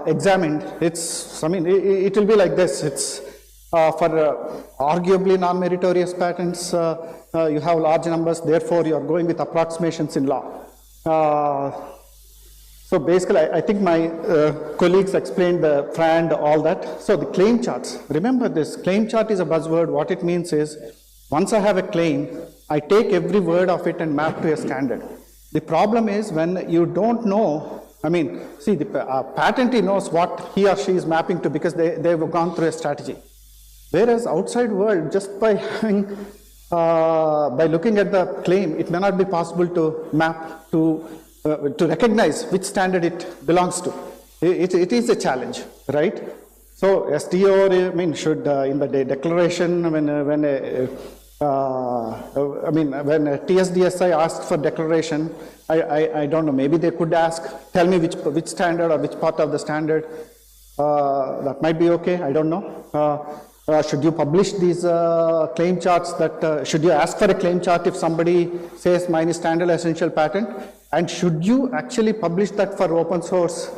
examined, it will be like this. It's for arguably non-meritorious patents, you have large numbers, therefore you are going with approximations in law. So basically, I think my colleagues explained the FRAND, all that. So the claim charts, remember this, claim chart is a buzzword. What it means is, once I have a claim, I take every word of it and map to a standard. The problem is when you don't know, see, the patentee knows what he or she is mapping to because they've gone through a strategy. Whereas outside world, just by having, by looking at the claim, it may not be possible to map to recognize which standard it belongs to. It is a challenge, right? So SDO, should in the declaration when TSDSI asked for declaration, I don't know, maybe they could ask, tell me which standard or which part of the standard. That might be okay, I don't know. Should you publish these claim charts should you ask for a claim chart if somebody says mine is standard essential patent? And should you actually publish that for open source,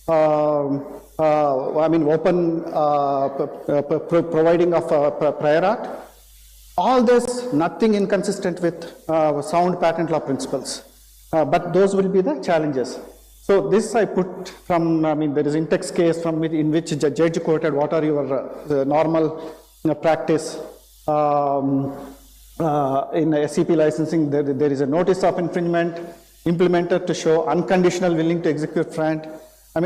open providing of prior art? All this, nothing inconsistent with sound patent law principles. But those will be the challenges. So this I put from, there is in-text case in which the judge quoted what are your normal practice. In SCP licensing, there is a notice of infringement, implementer to show unconditional willing to execute FRAND.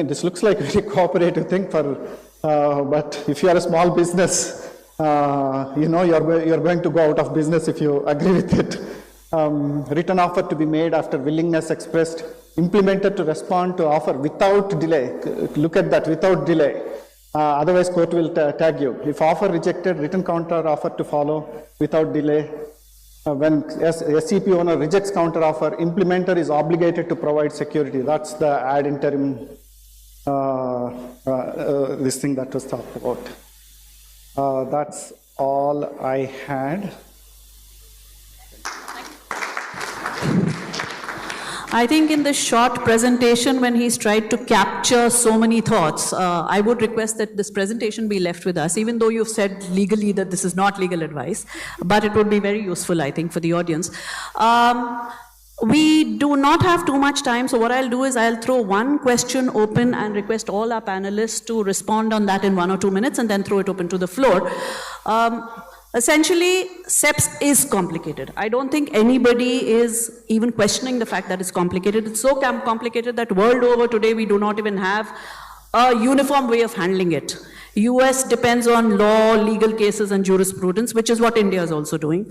This looks like a very cooperative thing but if you are a small business, you're going to go out of business if you agree with it. Written offer to be made after willingness expressed, implementer to respond to offer without delay. Look at that, without delay. Otherwise, court will tag you. If offer rejected, written counter offer to follow without delay. When SCP owner rejects counter offer, implementer is obligated to provide security. That's the ad interim, this thing that was talked about. That's all I had. I think in the short presentation, when he's tried to capture so many thoughts, I would request that this presentation be left with us, even though you've said legally that this is not legal advice, but it would be very useful, I think, for the audience. We do not have too much time, so what I'll do is I'll throw one question open and request all our panelists to respond on that in 1 or 2 minutes, and then throw it open to the floor. Essentially, SEPS is complicated. I don't think anybody is even questioning the fact that it's complicated. It's so complicated that world over today we do not even have a uniform way of handling it. US depends on law, legal cases and jurisprudence, which is what India is also doing.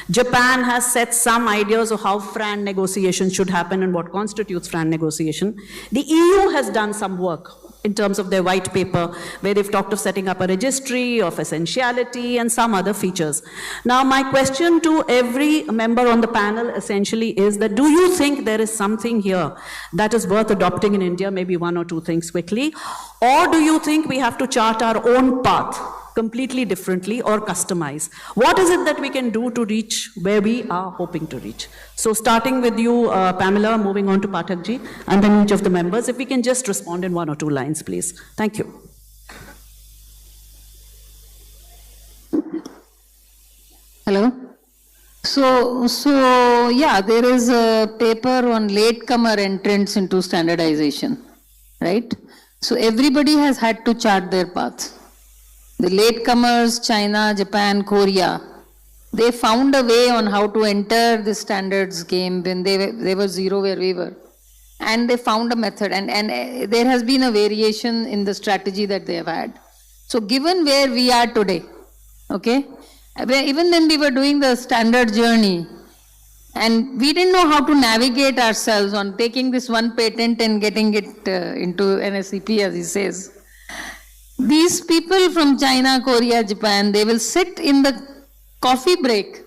Japan has set some ideas of how FRAND negotiation should happen and what constitutes FRAND negotiation. The EU has done some work in terms of their white paper, where they've talked of setting up a registry of essentiality and some other features. Now, my question to every member on the panel essentially is that, do you think there is something here that is worth adopting in India, maybe 1 or 2 things quickly, or do you think we have to chart our own path completely differently or customize? What is it that we can do to reach where we are hoping to reach? So starting with you, Pamela, moving on to Pathakji, and then each of the members, if we can just respond in 1 or 2 lines, please. Thank you. Hello. So yeah, there is a paper on latecomer entrants into standardization, right? So everybody has had to chart their path. The latecomers, China, Japan, Korea, they found a way on how to enter the standards game when they were zero where we were. And they found a method, and there has been a variation in the strategy that they have had. So given where we are today, okay, even when we were doing the standard journey, And we didn't know how to navigate ourselves on taking this one patent and getting it into NSCP, as he says. These people from China, Korea, Japan, they will sit in the coffee break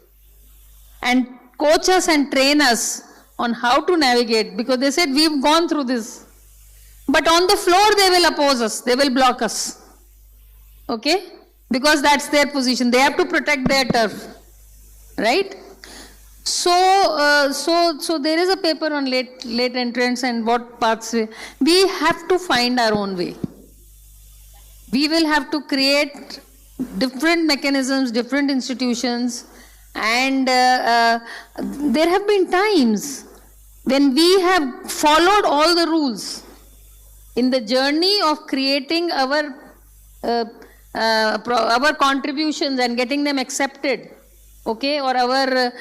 and coach us and train us on how to navigate, because they said we've gone through this. But on the floor they will oppose us, they will block us. Okay? Because that's their position. They have to protect their turf. Right? So there is a paper on late entrants and what paths we have to find our own way. We will have to create different mechanisms, different institutions, and there have been times when we have followed all the rules in the journey of creating our contributions and getting them accepted. Okay, or our,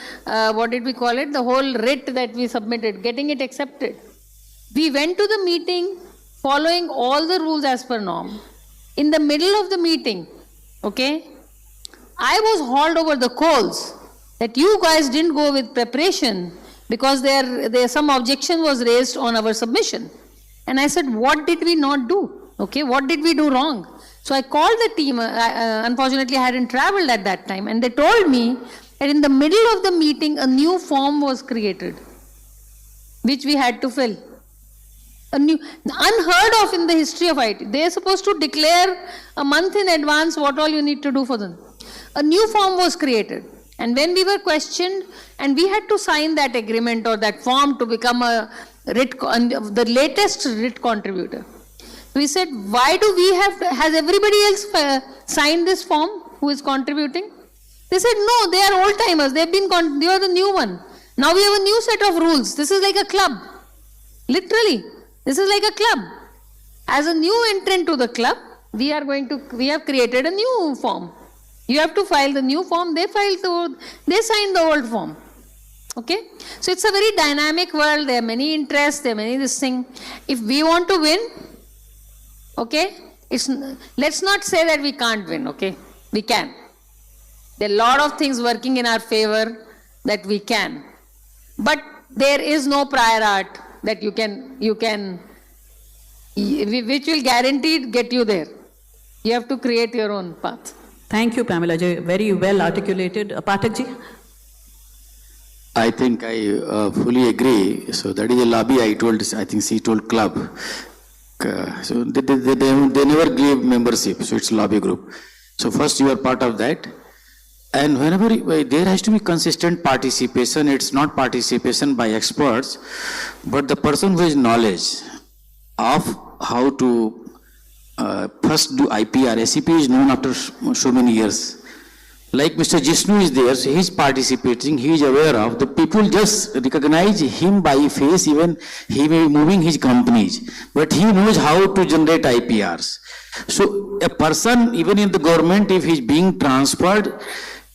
what did we call it, the whole writ that we submitted, getting it accepted. We went to the meeting following all the rules as per norm. In the middle of the meeting, okay, I was hauled over the coals that you guys didn't go with preparation because there some objection was raised on our submission. And I said, what did we not do? Okay, what did we do wrong? So I called the team, unfortunately I hadn't traveled at that time, and they told me that in the middle of the meeting a new form was created, which we had to fill. Unheard of in the history of IT. They are supposed to declare a month in advance what all you need to do for them. A new form was created, and when we were questioned, and we had to sign that agreement or that form to become a writ, the latest writ contributor. We said, why do we have, has everybody else signed this form who is contributing? They said, no, they are old timers, they are the new one. Now we have a new set of rules. This is like a club. Literally, this is like a club. As a new entrant to the club, we have created a new form. You have to file the new form, they signed the old form. Okay? So it's a very dynamic world, there are many interests, there are many this thing. If we want to win, okay, let's not say that we can't win, okay? We can. There are a lot of things working in our favor that we can. But there is no prior art that you can, which will guaranteed get you there. You have to create your own path. Thank you, Pamela ji. Very well articulated. Pathak ji? I think I fully agree. So that is a lobby I think she told club. So they never gave membership, so it's a lobby group. So first you are part of that. And whenever there has to be consistent participation, it's not participation by experts, but the person who has knowledge of how to first do IPR. SCP is known after so many years. Like Mr. Jishnu is there, so he is participating, he is aware of, the people just recognize him by face, even he may be moving his companies, but he knows how to generate IPRs. So a person, even in the government, if he is being transferred,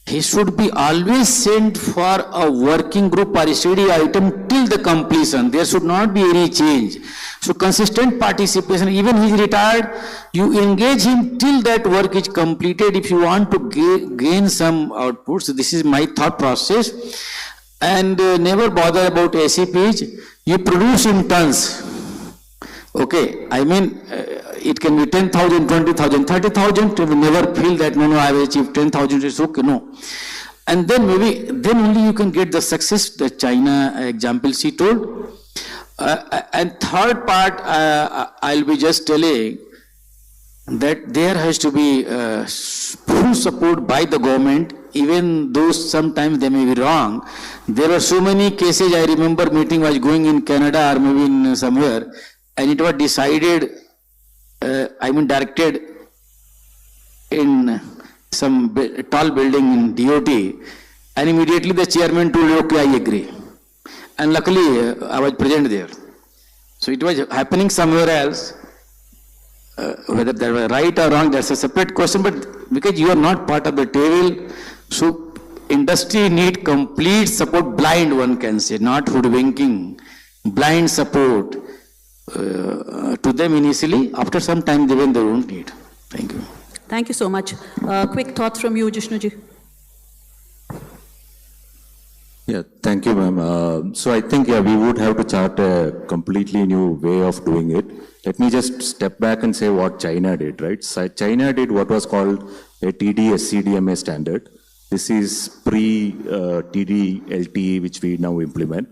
he should be always sent for a working group or study item till the completion. There should not be any change. So consistent participation, even he is retired, you engage him till that work is completed if you want to gain some outputs. This is my thought process. And never bother about SCPs. You produce in tons. Okay, I mean, it can be 10,000, 20,000, 30,000. You will never feel that, no, I have achieved 10,000, it's okay, no. And then maybe, then only you can get the success, the China example she told. And third part, I'll be just telling that there has to be full support by the government, even though sometimes they may be wrong. There are so many cases, I remember meeting was going in Canada or maybe in somewhere, and it was decided, directed in some tall building in DOT, and immediately the chairman told, okay, I agree. And luckily, I was present there. So it was happening somewhere else. Whether they were right or wrong, that's a separate question, but because you are not part of the table, so industry need complete support, blind one can say, not hoodwinking, blind support to them initially. After some time, they won't need. Thank you. Thank you so much. Quick thoughts from you, Jishnuji. Yeah, thank you, ma'am. So I think, yeah, we would have to chart a completely new way of doing it. Let me just step back and say what China did, right? So China did what was called a TD-SCDMA standard. This is pre-TD-LTE, which we now implement.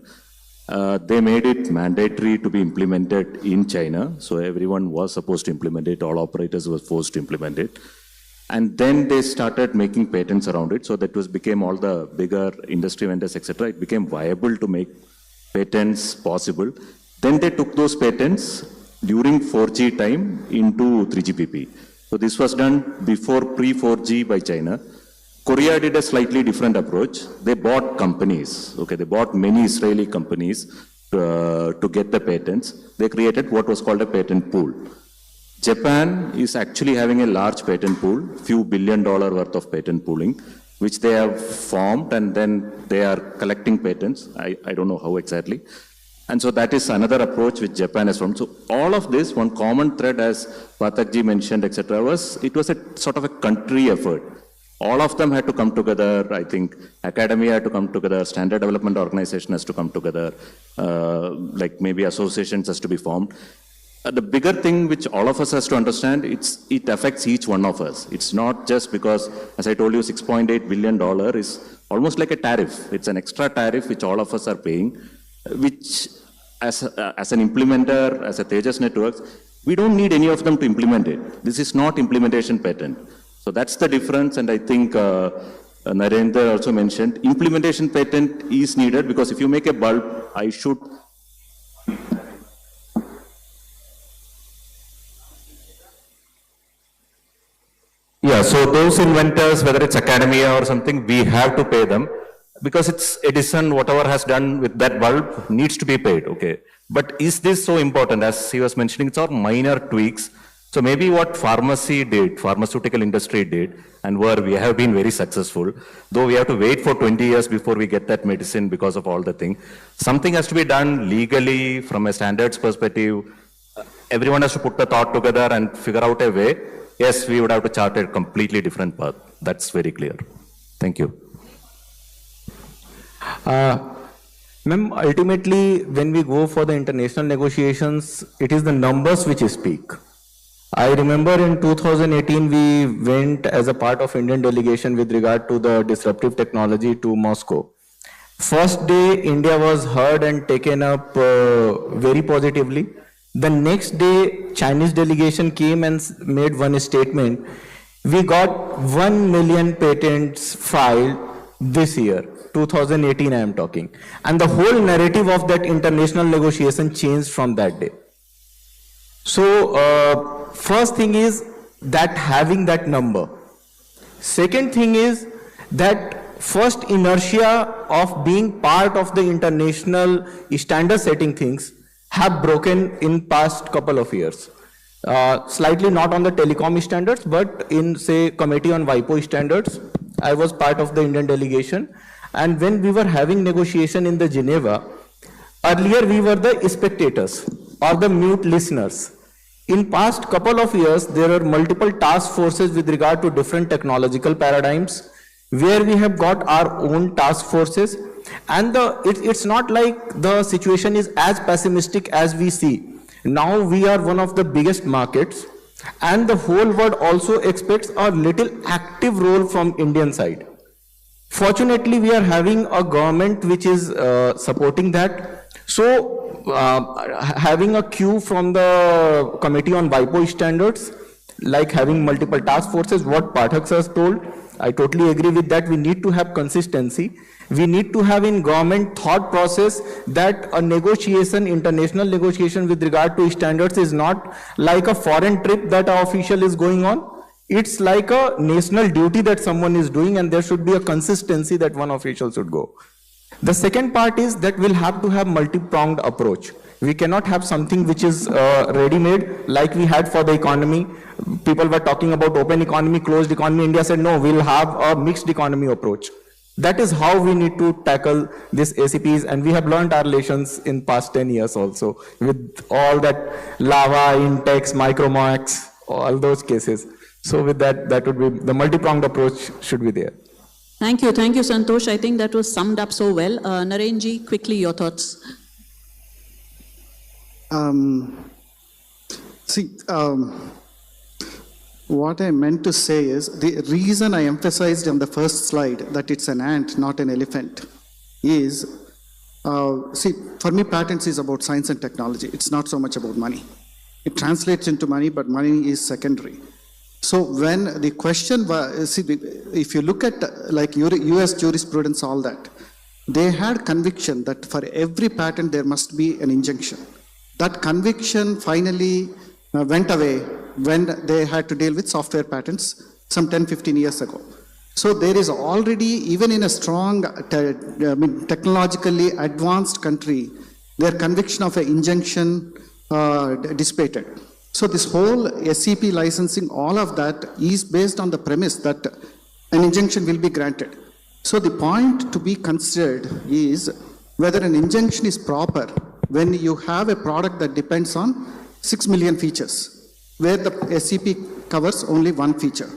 They made it mandatory to be implemented in China. So everyone was supposed to implement it. All operators were forced to implement it. And then they started making patents around it. So that became all the bigger industry vendors, etc. It became viable to make patents possible. Then they took those patents during 4G time into 3GPP. So this was done before pre-4G by China. Korea did a slightly different approach. They bought companies. Okay, they bought many Israeli companies to get the patents. They created what was called a patent pool. Japan is actually having a large patent pool, few $1 billion worth of patent pooling, which they have formed, and then they are collecting patents. I don't know how exactly. And so that is another approach which Japan has formed. So all of this, one common thread, as Pathakji mentioned, etc., it was a sort of a country effort. All of them had to come together. I think academia had to come together, standard development organization has to come together, like maybe associations has to be formed. The bigger thing which all of us has to understand, it affects each one of us. It's not just because, as I told you, $6.8 billion is almost like a tariff. It's an extra tariff which all of us are paying, which as an implementer, as a Tejas Networks, we don't need any of them to implement it. This is not implementation patent. So that's the difference, and I think Narendra also mentioned, implementation patent is needed because if you make a bulb, I should... Yeah, so those inventors, whether it's academia or something, we have to pay them because it's Edison, whatever has done with that bulb needs to be paid, okay? But is this so important? As he was mentioning, it's all minor tweaks. So maybe what pharmacy did, pharmaceutical industry did, and where we have been very successful, though we have to wait for 20 years before we get that medicine because of all the thing. Something has to be done legally from a standards perspective. Everyone has to put the thought together and figure out a way. Yes, we would have to chart a completely different path. That's very clear. Thank you. Ma'am, ultimately, when we go for the international negotiations, it is the numbers which speak. I remember in 2018, we went as a part of Indian delegation with regard to the disruptive technology to Moscow. First day, India was heard and taken up very positively. The next day, Chinese delegation came and made one statement. We got 1 million patents filed this year, 2018 I am talking. And the whole narrative of that international negotiation changed from that day. So, first thing is that having that number. Second thing is that first inertia of being part of the international standard setting things have broken in past couple of years. Slightly not on the telecom standards, but in say Committee on WIPO standards, I was part of the Indian delegation. And when we were having negotiation in the Geneva, earlier we were the spectators or the mute listeners. In past couple of years, there are multiple task forces with regard to different technological paradigms, where we have got our own task forces. And it's not like the situation is as pessimistic as we see. Now we are one of the biggest markets, and the whole world also expects a little active role from Indian side. Fortunately, we are having a government which is supporting that. So, having a queue from the Committee on WIPO standards, like having multiple task forces, what Pathak has told, I totally agree with that. We need to have consistency. We need to have in government thought process that a negotiation, international negotiation with regard to standards is not like a foreign trip that an official is going on. It's like a national duty that someone is doing, and there should be a consistency that one official should go. The second part is that we'll have to have multi-pronged approach. We cannot have something which is ready-made like we had for the economy. People were talking about open economy, closed economy. India said, no, we'll have a mixed economy approach. That is how we need to tackle these ACPs, and we have learned our lessons in past 10 years also, with all that Lava, Intex, Micromax, all those cases. So with that, that would be, the multi-pronged approach should be there. Thank you, Santosh. I think that was summed up so well. Narenji, quickly your thoughts. What I meant to say is, the reason I emphasized on the first slide that it's an ant, not an elephant, is, for me, patents is about science and technology. It's not so much about money. It translates into money, but money is secondary. So when the question was, if you look at like US jurisprudence, all that, they had conviction that for every patent there must be an injunction. That conviction finally went away when they had to deal with software patents some 10-15 years ago. So there is already, even in a strong, technologically advanced country, their conviction of an injunction dissipated. So this whole SCP licensing, all of that is based on the premise that an injunction will be granted. So the point to be considered is whether an injunction is proper when you have a product that depends on 6 million features, where the SCP covers only one feature.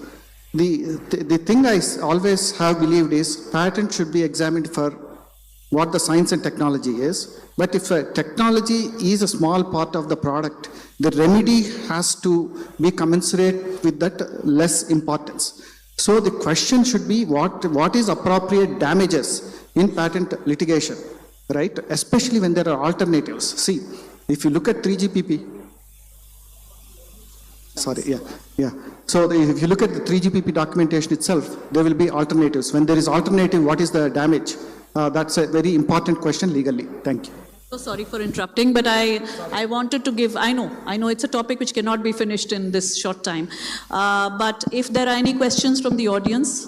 The thing I always have believed is patent should be examined for what the science and technology is. But if a technology is a small part of the product, the remedy has to be commensurate with that less importance. So the question should be what is appropriate damages in patent litigation, right? Especially when there are alternatives. See, if you look at 3GPP, So if you look at the 3GPP documentation itself, there will be alternatives. When there is alternative, what is the damage? That's a very important question legally. Thank you. So sorry for interrupting, but I wanted to give, I know it's a topic which cannot be finished in this short time. But if there are any questions from the audience,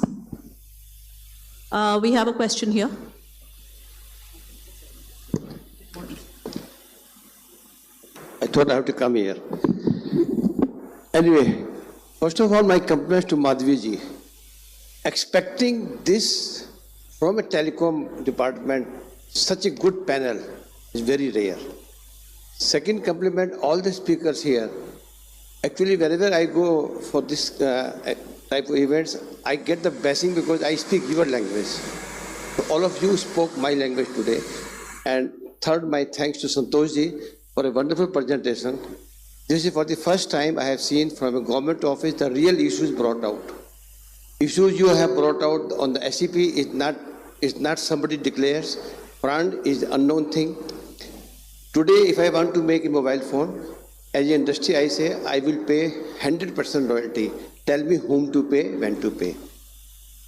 we have a question here. I thought I have to come here. Anyway, first of all, my compliments to Madhviji. Expecting this from a telecom department, such a good panel, is very rare. Second compliment, all the speakers here. Actually, wherever I go for this type of events, I get the blessing because I speak your language. So all of you spoke my language today. And third, my thanks to Santoshji for a wonderful presentation. This is for the first time I have seen from a government office the real issues brought out. Issues you have brought out on the SCP is not somebody declares. Brand is the unknown thing. Today, if I want to make a mobile phone, as an industry, I say I will pay 100% royalty. Tell me whom to pay, when to pay.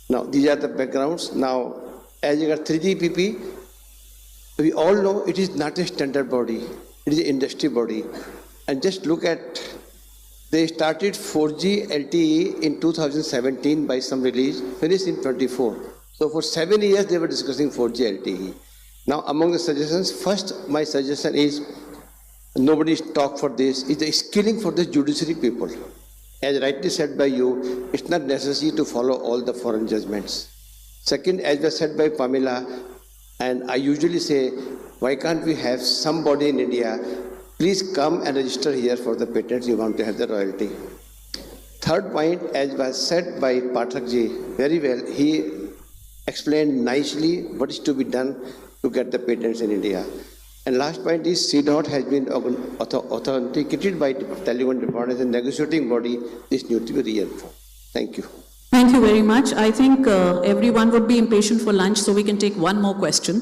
Now, these are the backgrounds. Now, as you got 3GPP, we all know it is not a standard body. It is an industry body. And just look at, they started 4G LTE in 2017 by some release, finished in 24. So for 7 years, they were discussing 4G LTE. Now, among the suggestions, first, my suggestion is, nobody's talked for this, is the skilling for the judiciary people. As rightly said by you, it's not necessary to follow all the foreign judgments. Second, as was said by Pamela, and I usually say, why can't we have somebody in India, please come and register here for the patents, you want to have the royalty. Third point, as was said by Pathakji, very well, he explained nicely what is to be done to get the patents in India. And last point is CDOT has been authenticated by the Telecom Department as a negotiating body. This needs to be reinforced. Thank you. Thank you very much. I think everyone would be impatient for lunch, so we can take one more question.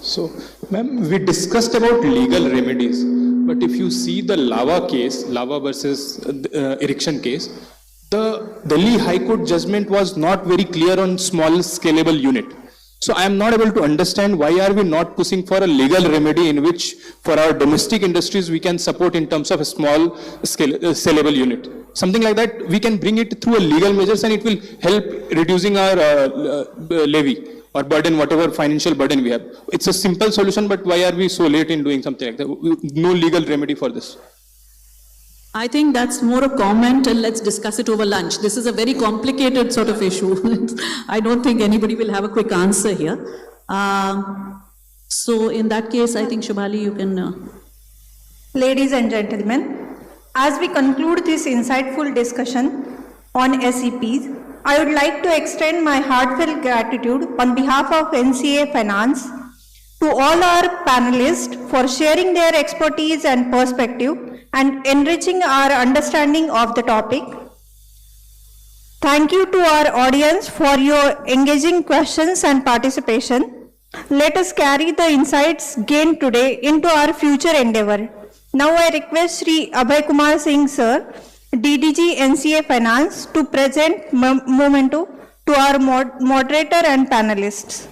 So, ma'am, we discussed about legal remedies, but if you see the lava case, lava versus erection case, the Delhi High Court judgment was not very clear on small scalable unit. So I am not able to understand why are we not pushing for a legal remedy in which for our domestic industries we can support in terms of a small scalable unit. Something like that, we can bring it through a legal measures and it will help reducing our levy or burden, whatever financial burden we have. It's a simple solution, but why are we so late in doing something like that? No legal remedy for this. I think that's more a comment, and let's discuss it over lunch. This is a very complicated sort of issue. I don't think anybody will have a quick answer here. So in that case, I think Shubhali, you can... Ladies and gentlemen, As we conclude this insightful discussion on SEPs, I would like to extend my heartfelt gratitude on behalf of NCA Finance to all our panelists for sharing their expertise and perspective and enriching our understanding of the topic. Thank you to our audience for your engaging questions and participation. Let us carry the insights gained today into our future endeavor. Now I request Sri Abhay Kumar Singh Sir, DDG NCA Finance, to present memento to our moderator and panelists.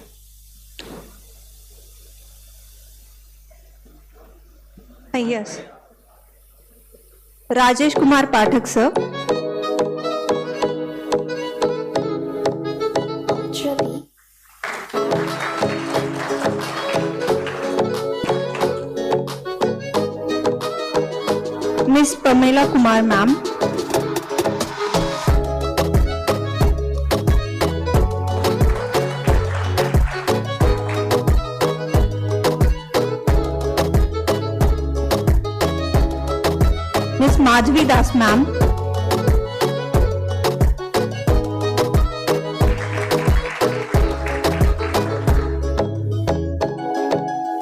Yes. Rajesh Kumar Pathak Sir. Miss Pamela Kumar Ma'am. Miss Madhvi Das Ma'am.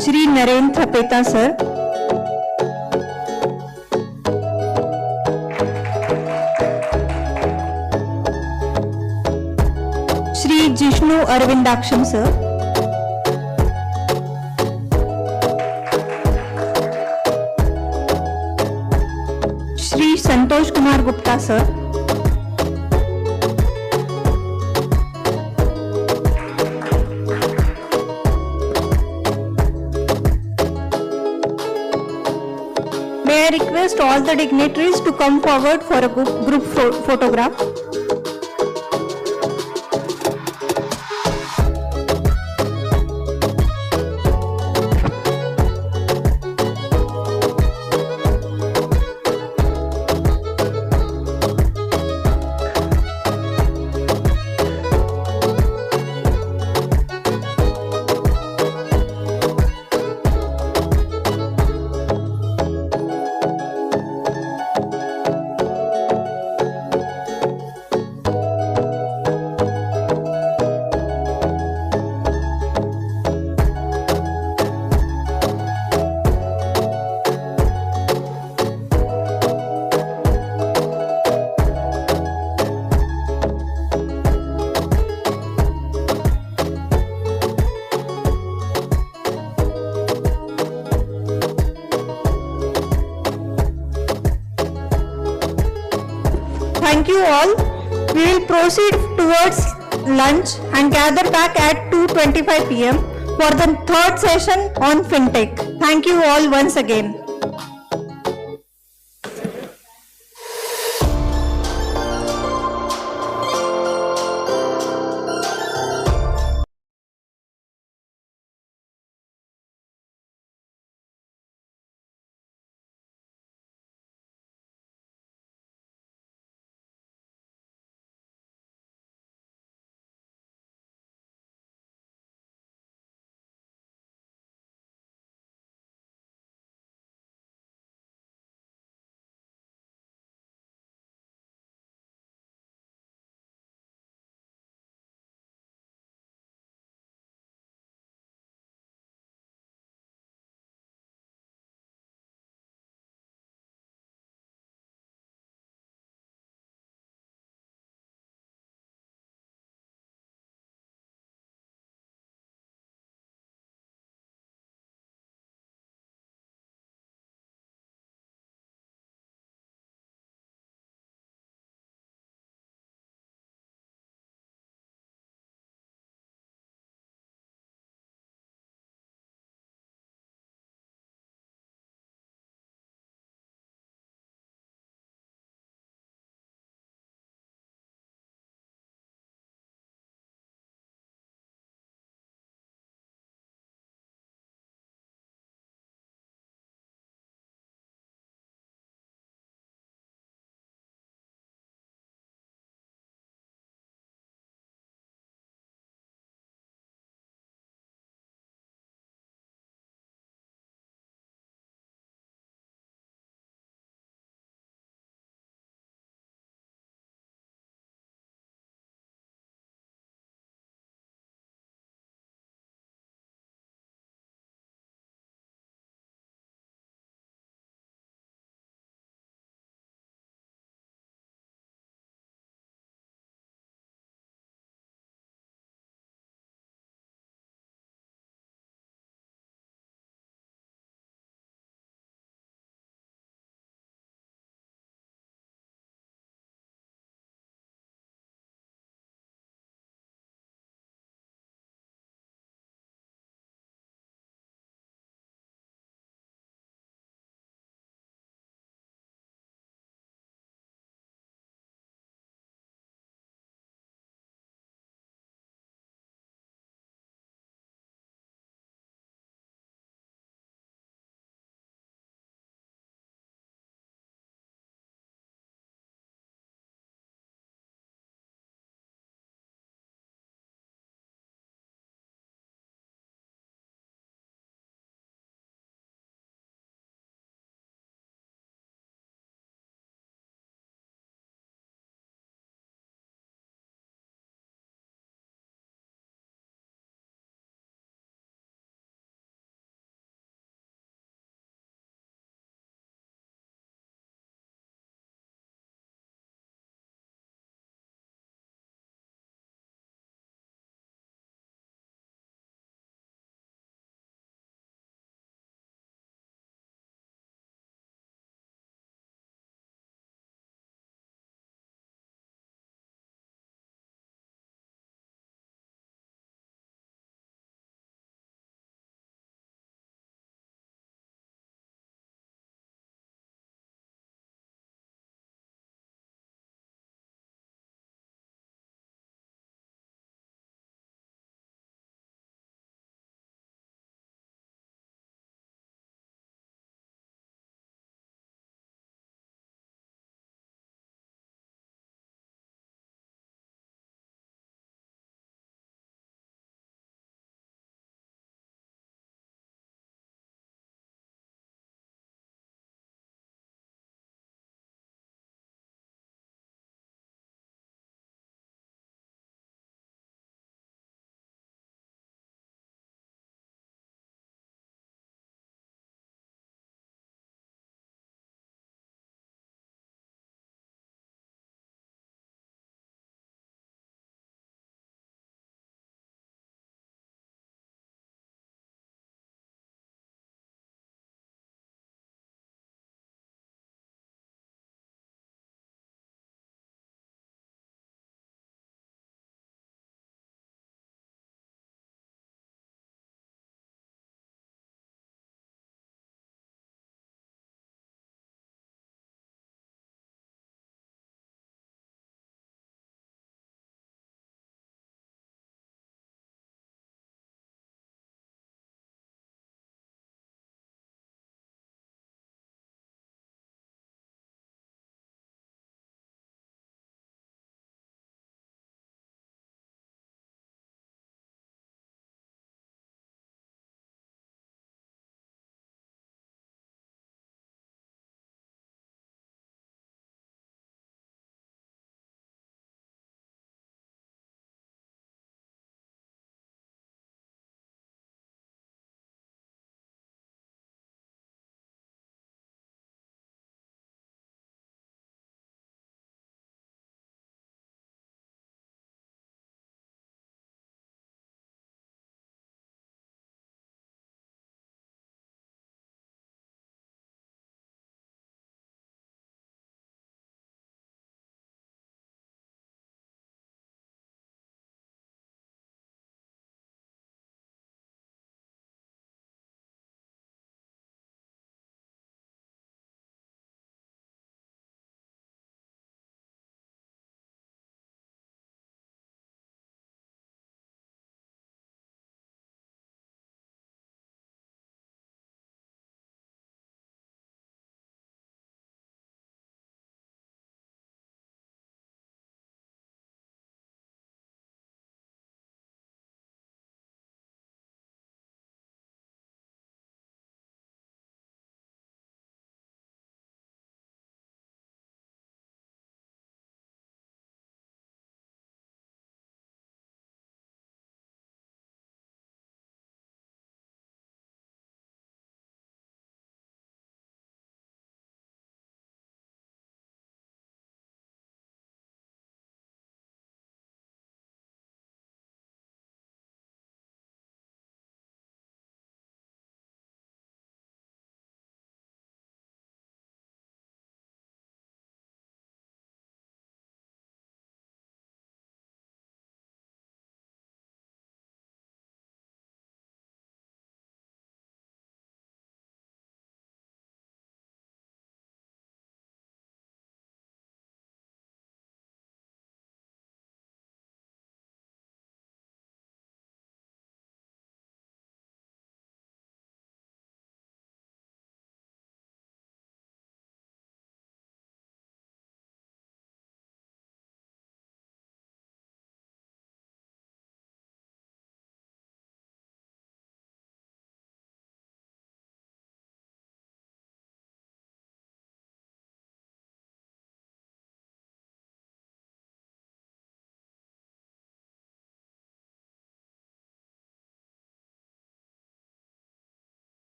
Shri Naren Thapeta Sir. Shri Jishnu Arvindaksham Sir. Shri Santosh Kumar Gupta Sir. May I request all the dignitaries to come forward for a group photograph. Thank you all. We will proceed towards lunch and gather back at 2:25 p.m. for the third session on Fintech. Thank you all once again.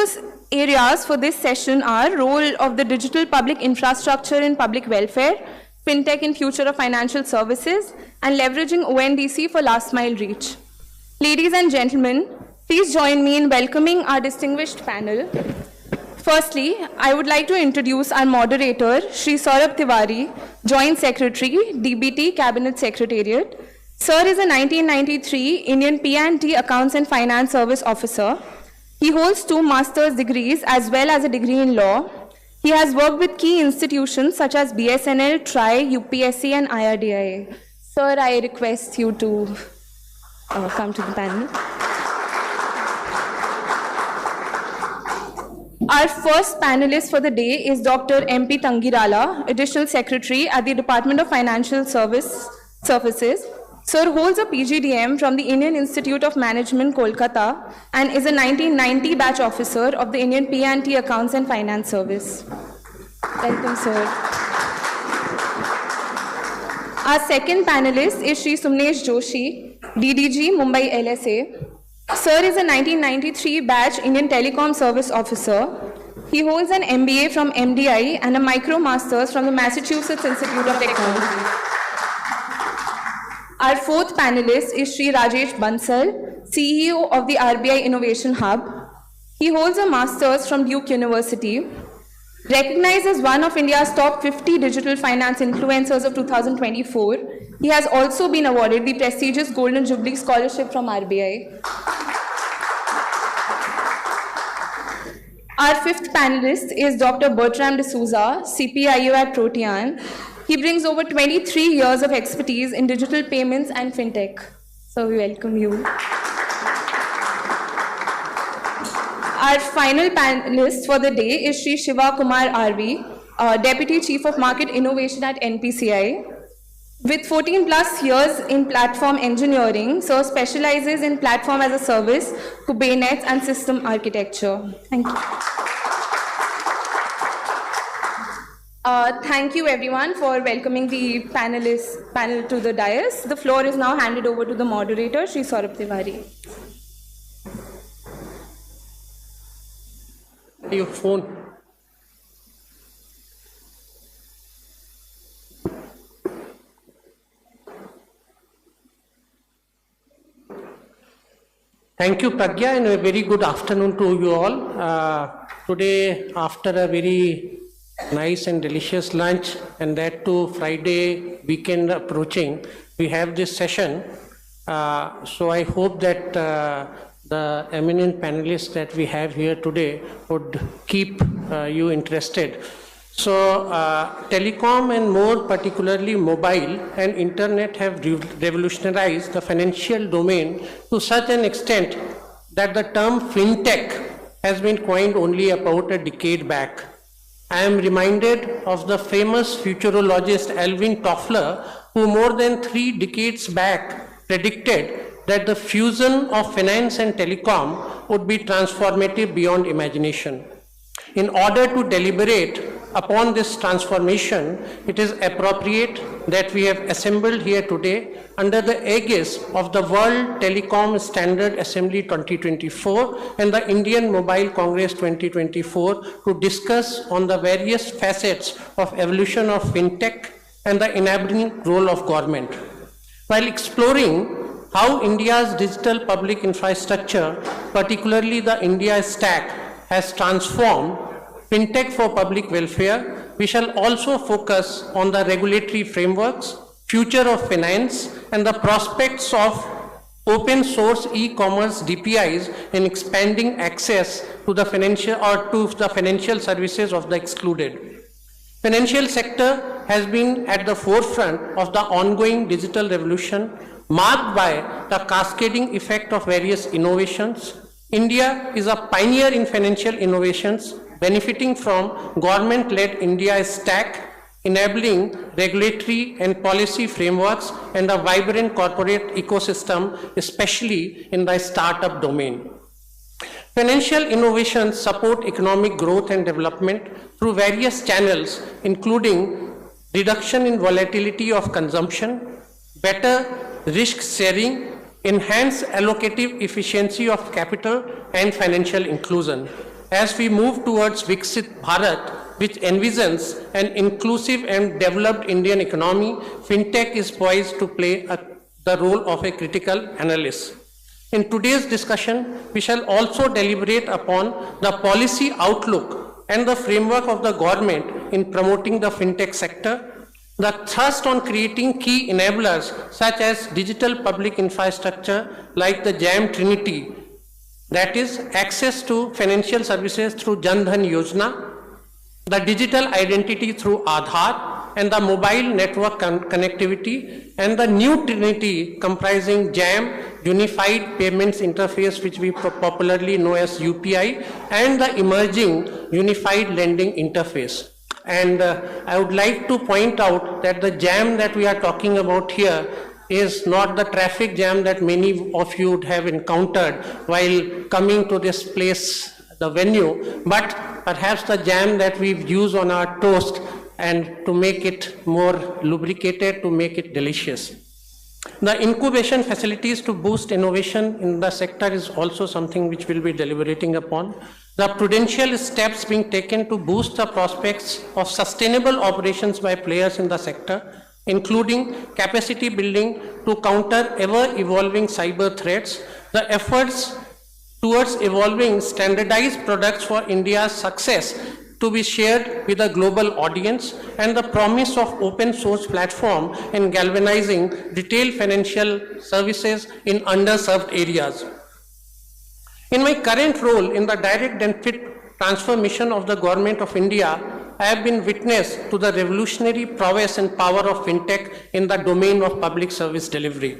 focus areas for this session are role of the digital public infrastructure in public welfare, fintech in future of financial services, and leveraging ONDC for last mile reach. Ladies and gentlemen, please join me in welcoming our distinguished panel. Firstly, I would like to introduce our moderator, Shri Saurabh Tiwari, Joint Secretary, DBT Cabinet Secretariat. Sir is a 1993 Indian P&T Accounts and Finance Service Officer. He holds 2 master's degrees as well as a degree in law. He has worked with key institutions such as BSNL, TRI, UPSC, and IRDAI. Sir, I request you to come to the panel. Our first panelist for the day is Dr. MP Tangirala, Additional Secretary at the Department of Financial Services. Sir holds a PGDM from the Indian Institute of Management, Kolkata, and is a 1990 batch officer of the Indian P&T Accounts and Finance Service. Welcome, sir. Our second panelist is Shri Sumnesh Joshi, DDG, Mumbai, LSA. Sir is a 1993 batch Indian Telecom Service Officer. He holds an MBA from MDI and a Micro Masters from the Massachusetts Institute of Technology. Our fourth panelist is Shri Rajesh Bansal, CEO of the RBI Innovation Hub. He holds a Masters from Duke University. Recognized as one of India's top 50 digital finance influencers of 2024, he has also been awarded the prestigious Golden Jubilee Scholarship from RBI. Our fifth panelist is Dr. Bertram D'Souza, CPIO at Protean. He brings over 23 years of expertise in digital payments and fintech. So we welcome you. Our final panelist for the day is Shri Shiva Kumar RV, Deputy Chief of Market Innovation at NPCI. With 14 plus years in platform engineering, Sir specializes in platform as a service, Kubernetes, and system architecture. Thank you. Thank you everyone for welcoming the panel to the dais. The floor is now handed over to the moderator, Shri Saurabh Tiwari. Your phone. Thank you, Pragya, and a very good afternoon to you all. Today, after a very nice and delicious lunch, and that too Friday weekend approaching, we have this session. So I hope that the eminent panelists that we have here today would keep you interested. So telecom, and more particularly mobile and internet, have revolutionized the financial domain to such an extent that the term fintech has been coined only about a decade back. I am reminded of the famous futurologist Alvin Toffler, who more than 3 decades back predicted that the fusion of finance and telecom would be transformative beyond imagination. In order to deliberate upon this transformation, it is appropriate that we have assembled here today under the aegis of the World Telecom Standard Assembly 2024 and the Indian Mobile Congress 2024 to discuss on the various facets of evolution of fintech and the enabling role of government. While exploring how India's digital public infrastructure, particularly the India stack, has transformed fintech for public welfare, we shall also focus on the regulatory frameworks, future of finance, and the prospects of open source e-commerce DPIs in expanding access to the financial services of the excluded. Financial sector has been at the forefront of the ongoing digital revolution, marked by the cascading effect of various innovations. India is a pioneer in financial innovations, benefiting from government-led India stack, enabling regulatory and policy frameworks and a vibrant corporate ecosystem, especially in the startup domain. Financial innovations support economic growth and development through various channels, including reduction in volatility of consumption, better risk sharing, enhanced allocative efficiency of capital, and financial inclusion. as we move towards Viksit Bharat, which envisions an inclusive and developed Indian economy, Fintech is poised to play the role of a critical analyst. In today's discussion, we shall also deliberate upon the policy outlook and the framework of the government in promoting the Fintech sector, the thrust on creating key enablers such as digital public infrastructure like the JAM Trinity, that is access to financial services through Jan Dhan Yojana, the digital identity through Aadhaar, and the mobile network connectivity, and the new trinity comprising JAM, Unified Payments Interface, which we popularly know as UPI, and the emerging Unified Lending Interface. And I would like to point out that the JAM that we are talking about here is not the traffic jam that many of you would have encountered while coming to this place, the venue, but perhaps the jam that we use on our toast and to make it more lubricated, to make it delicious. The incubation facilities to boost innovation in the sector is also something which we'll be deliberating upon. The prudential steps being taken to boost the prospects of sustainable operations by players in the sector, including capacity building to counter ever-evolving cyber threats, the efforts towards evolving standardized products for India's success to be shared with a global audience, and the promise of open source platform in galvanizing retail financial services in underserved areas. In my current role in the direct benefit transformation of the Government of India, I have been witness to the revolutionary prowess and power of Fintech in the domain of public service delivery.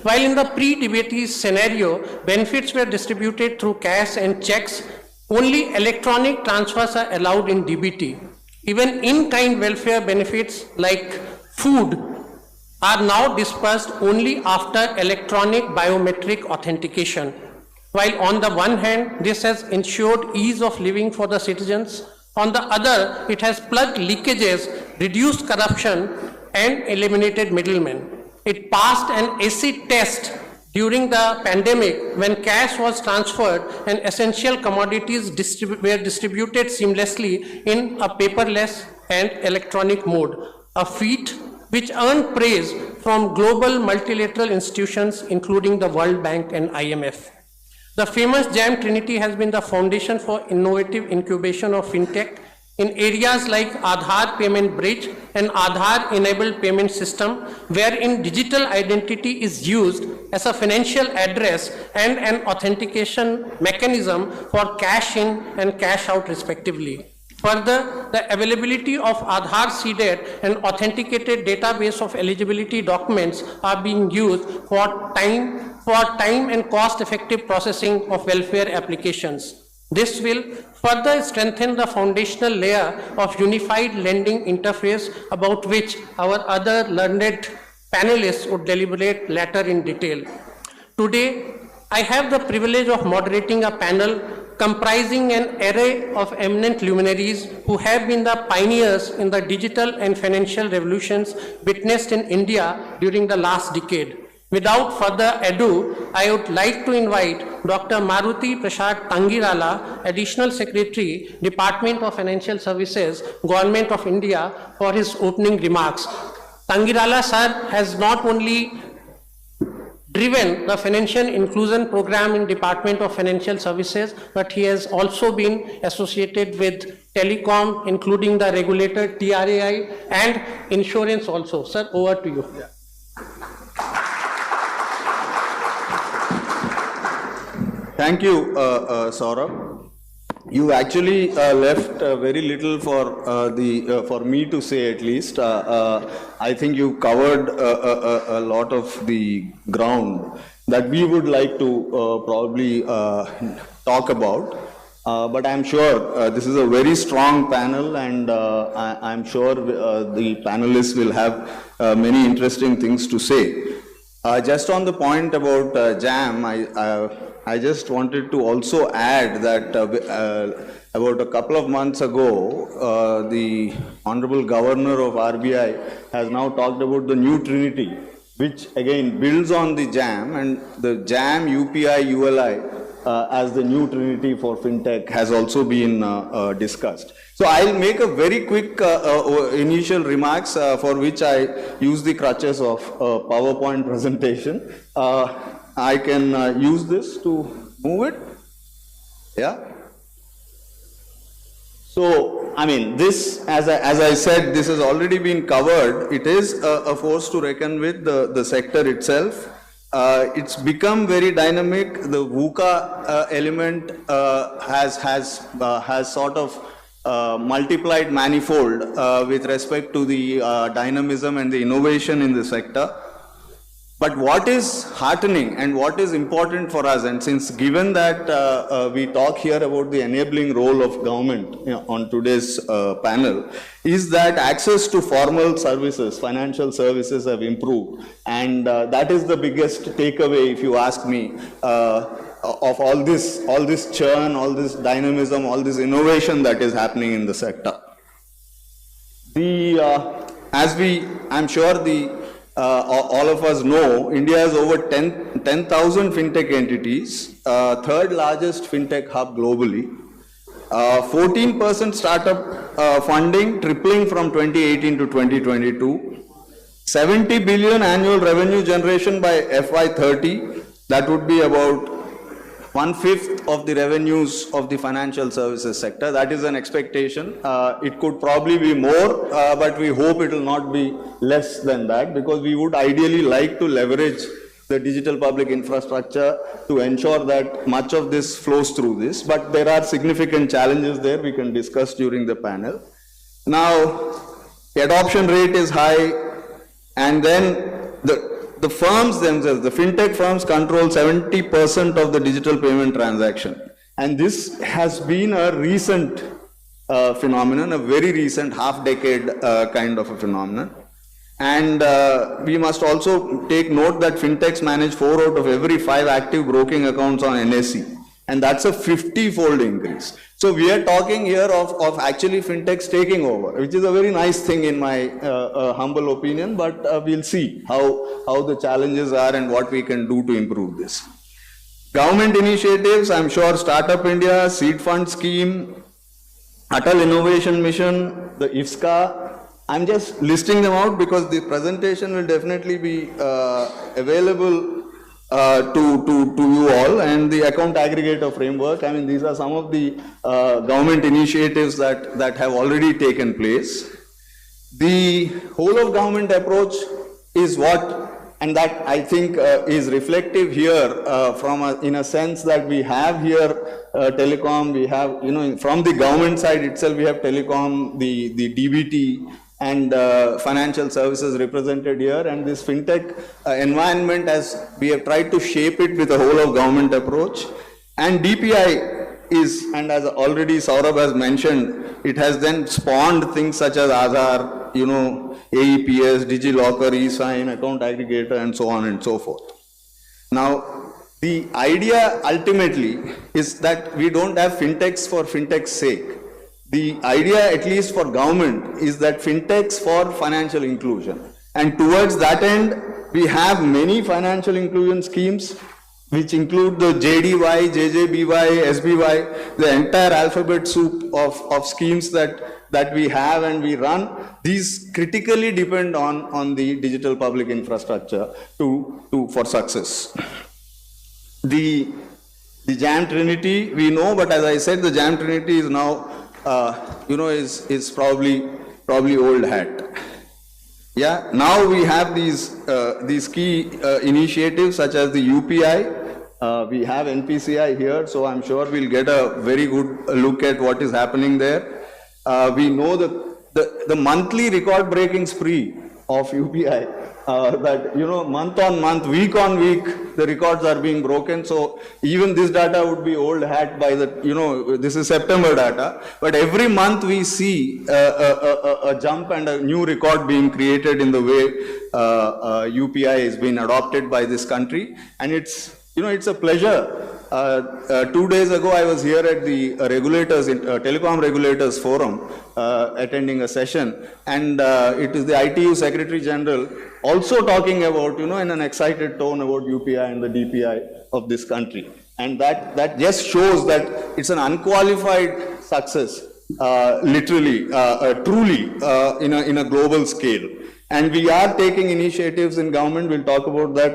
While in the pre-debate scenario, benefits were distributed through cash and checks, only electronic transfers are allowed in DBT. Even in-kind welfare benefits like food are now dispersed only after electronic biometric authentication. While on the one hand, this has ensured ease of living for the citizens, on the other, it has plugged leakages, reduced corruption, and eliminated middlemen. It passed an acid test during the pandemic when cash was transferred and essential commodities were distributed seamlessly in a paperless and electronic mode, a feat which earned praise from global multilateral institutions including the World Bank and IMF. The famous JAM Trinity has been the foundation for innovative incubation of Fintech in areas like Aadhaar Payment Bridge and Aadhaar-enabled payment system, wherein digital identity is used as a financial address and an authentication mechanism for cash in and cash out respectively. Further, the availability of Aadhaar seeded and authenticated database of eligibility documents are being used for time and cost-effective processing of welfare applications. This will further strengthen the foundational layer of unified lending interface about which our other learned panelists would deliberate later in detail. Today, I have the privilege of moderating a panel comprising an array of eminent luminaries who have been the pioneers in the digital and financial revolutions witnessed in India during the last decade. Without further ado, I would like to invite Dr. Maruti Prasad Tangirala, Additional Secretary, Department of Financial Services, Government of India, for his opening remarks. Tangirala sir has not only driven the financial inclusion program in Department of Financial Services, but he has also been associated with telecom, including the regulator TRAI and insurance also. Sir, over to you. Yeah. Thank you, Saurabh. You actually left very little for me to say, at least. I think you covered a lot of the ground that we would like to probably talk about. But I'm sure this is a very strong panel, and I'm sure the panelists will have many interesting things to say. Just on the point about JAM, I just wanted to also add that about a couple of months ago, the Honorable Governor of RBI has now talked about the new Trinity, which again builds on the JAM, and the JAM, UPI, ULI as the new trinity for fintech has also been discussed. So I'll make a very quick initial remarks for which I use the crutches of PowerPoint presentation. I can use this to move it. Yeah. So, I mean, this, as I said, this has already been covered. It is a force to reckon with, the sector itself. It's become very dynamic. The VUCA element has sort of multiplied manifold with respect to the dynamism and the innovation in the sector. But what is heartening and what is important for us, and since given that we talk here about the enabling role of government on today's panel, is that access to formal services, financial services have improved. And that is the biggest takeaway, if you ask me, of all this churn, all this dynamism, all this innovation that is happening in the sector. I'm sure all of us know, India has over 10,000 fintech entities, third largest fintech hub globally, 14% startup funding, tripling from 2018 to 2022, 70 billion annual revenue generation by FY30, that would be about 1/5 of the revenues of the financial services sector. That is an expectation. It could probably be more, but we hope it will not be less than that, because we would ideally like to leverage the digital public infrastructure to ensure that much of this flows through this. But there are significant challenges there we can discuss during the panel. Now, the adoption rate is high, and then the firms themselves, the fintech firms, control 70% of the digital payment transaction. And this has been a recent phenomenon, a very recent half-decade kind of a phenomenon. And we must also take note that fintechs manage 4 out of every 5 active broking accounts on NSE. And that's a 50-fold increase. So we are talking here of actually fintechs taking over, which is a very nice thing in my humble opinion, but we'll see how the challenges are and what we can do to improve this. Government initiatives, I'm sure Startup India, Seed Fund Scheme, Atal Innovation Mission, the IFSCA, I'm just listing them out because the presentation will definitely be available to you all, and the account aggregator framework. I mean, these are some of the government initiatives that have already taken place. The whole of government approach is what, and that I think is reflective here in a sense that we have here telecom, we have, from the government side itself, we have telecom, the DBT, and financial services represented here, and this fintech environment, as we have tried to shape it with a whole of government approach. And DPI is, and as already Saurabh has mentioned, it has then spawned things such as Aadhaar, AEPS, DigiLocker, eSign, account aggregator, and so on and so forth. Now, the idea ultimately is that we don't have fintechs for fintech's sake. The idea, at least for government, is that fintechs for financial inclusion. And towards that end, we have many financial inclusion schemes, which include the JDY, JJBY, SBY, the entire alphabet soup of schemes that we have and we run. These critically depend on the digital public infrastructure for success. The JAM Trinity, we know, but as I said, the JAM Trinity is now is probably old hat. Yeah, now we have these key initiatives such as the UPI. We have NPCI here, so I'm sure we'll get a very good look at what is happening there. We know the monthly record-breaking spree of UPI. That month on month, week on week, the records are being broken. So even this data would be old hat by this is September data, but every month we see a jump and a new record being created in the way UPI has been adopted by this country, and it's a pleasure. 2 days ago, I was here at the Telecom Regulators Forum, attending a session, and it is the ITU Secretary General also talking about, in an excited tone about UPI and the DPI of this country. And that just shows that it's an unqualified success, literally, truly, in a global scale. And we are taking initiatives in government, we'll talk about that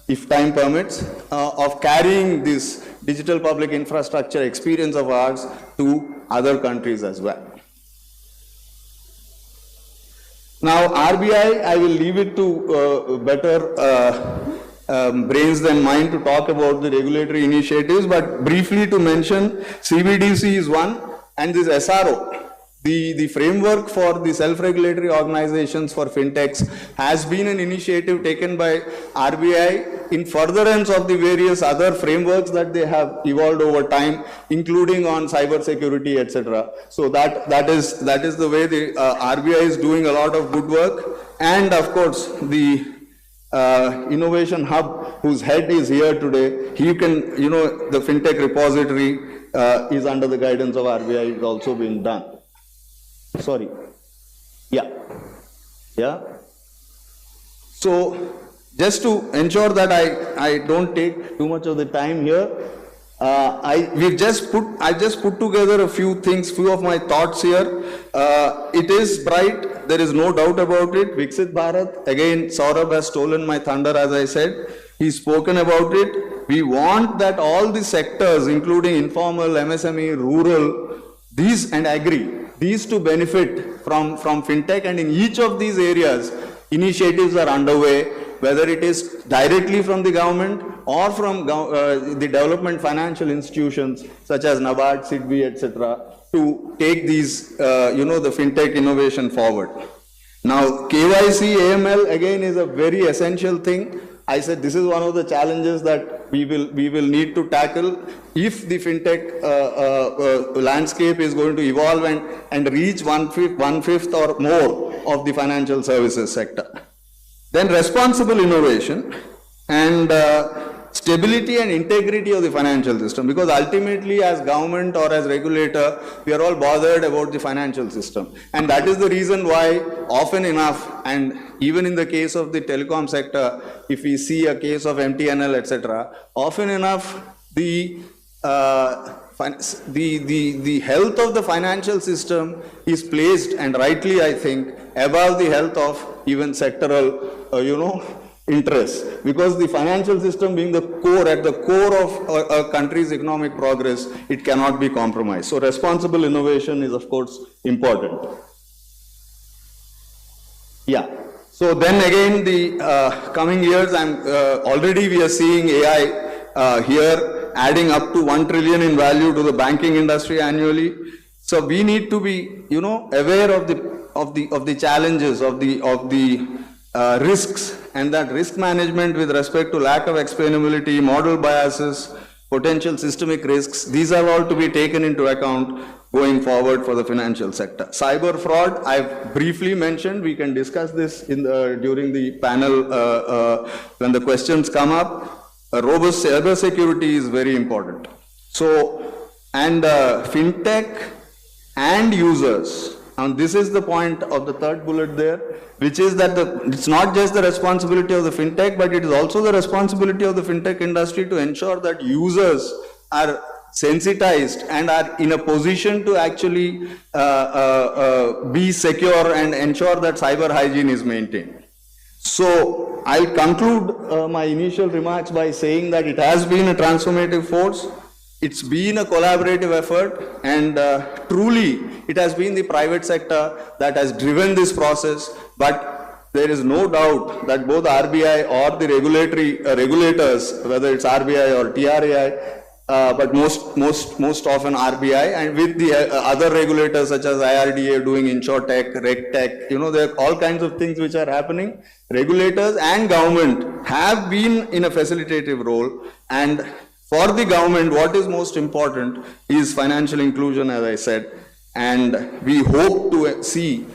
if time permits, of carrying this digital public infrastructure experience of ours to other countries as well. Now, RBI, I will leave it to better brains than mine to talk about the regulatory initiatives, but briefly to mention, CBDC is one, and this SRO, the framework for the self-regulatory organizations for fintechs, has been an initiative taken by RBI in furtherance of the various other frameworks that they have evolved over time, including on cyber security, etc. So that is the way the RBI is doing a lot of good work. And of course, the Innovation Hub, whose head is here today, he can, the fintech repository is under the guidance of RBI, is also being done. Sorry. Yeah. So, just to ensure that I don't take too much of the time here, I just put together a few things, few of my thoughts here. It is bright, there is no doubt about it. Viksit Bharat, again, Saurabh has stolen my thunder, as I said. He's spoken about it. We want that all the sectors, including informal, MSME, rural, these and agri, these to benefit from fintech, and in each of these areas, initiatives are underway, whether it is directly from the government or from the development financial institutions such as NABARD, SIDBI, etc., to take these, the fintech innovation forward. Now, KYC, AML, again, is a very essential thing. I said this is one of the challenges that we will need to tackle if the fintech landscape is going to evolve and reach one-fifth or more of the financial services sector. Then responsible innovation and stability and integrity of the financial system, because ultimately as government or as regulator, we are all bothered about the financial system. And that is the reason why often enough, and even in the case of the telecom sector, if we see a case of MTNL, etc., often enough the health of the financial system is placed, and rightly I think, above the health of even sectoral, interests, because the financial system being the core, at the core of a country's economic progress, it cannot be compromised. So responsible innovation is of course important. Yeah. So then again, the coming years, already we are seeing AI here adding up to 1 trillion in value to the banking industry annually. So we need to be, aware of the challenges, of the risks, and that risk management with respect to lack of explainability, model biases, potential systemic risks, these are all to be taken into account going forward for the financial sector. Cyber fraud, I've briefly mentioned, we can discuss this during the panel when the questions come up. Robust cyber security is very important. So, and fintech and users, and this is the point of the third bullet there, which is that it's not just the responsibility of the fintech, but it is also the responsibility of the fintech industry to ensure that users are sensitized and are in a position to actually be secure and ensure that cyber hygiene is maintained. So I'll conclude my initial remarks by saying that it has been a transformative force. It's been a collaborative effort, and truly it has been the private sector that has driven this process, but there is no doubt that both RBI or the regulators, whether it's RBI or TRAI, but most often RBI, and with the other regulators such as IRDA doing InsurTech, RegTech, there are all kinds of things which are happening. Regulators and government have been in a facilitative role, and for the government, what is most important is financial inclusion, as I said, and we hope to see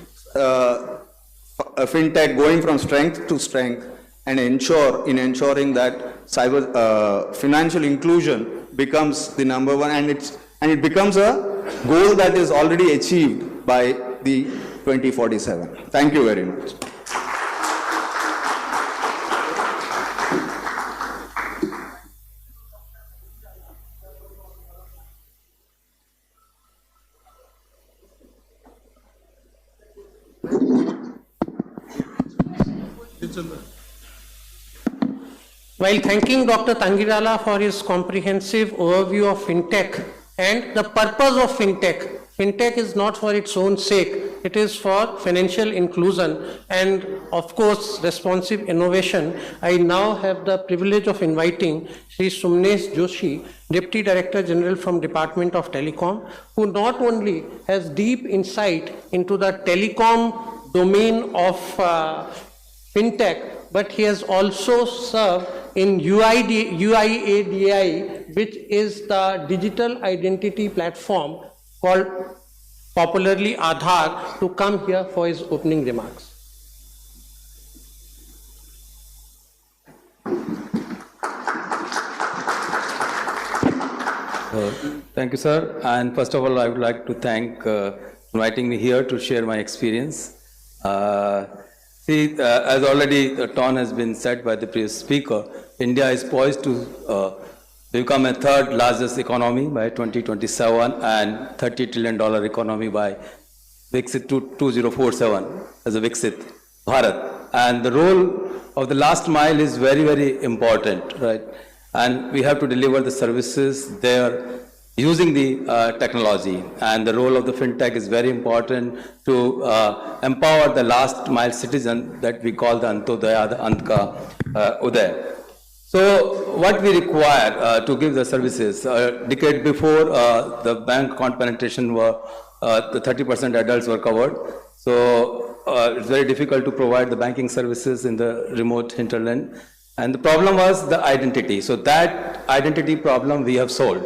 fintech going from strength to strength and ensuring that financial inclusion becomes the number one, and it becomes a goal that is already achieved by the 2047. Thank you very much. While thanking Dr. Tangirala for his comprehensive overview of Fintech and the purpose of Fintech, Fintech is not for its own sake, it is for financial inclusion and of course responsive innovation. I now have the privilege of inviting Sri Sumnesh Joshi, Deputy Director General from Department of Telecom, who not only has deep insight into the telecom domain of Fintech, but he has also served in UIADI, which is the digital identity platform called popularly Aadhaar, to come here for his opening remarks. Thank you, sir. And first of all, I would like to thank inviting me here to share my experience. As already the tone has been said by the previous speaker, India is poised to become a third largest economy by 2027 and $30 trillion economy by Viksit 2047 as a Viksit Bharat. And the role of the last mile is very, very important, right? And we have to deliver the services there using the technology. And the role of the FinTech is very important to empower the last mile citizen that we call the Antodaya, the Antka Uday. So what we require to give the services, a decade before the bank account penetration were, the 30% adults were covered. So it's very difficult to provide the banking services in the remote hinterland. And the problem was the identity. So that identity problem we have solved.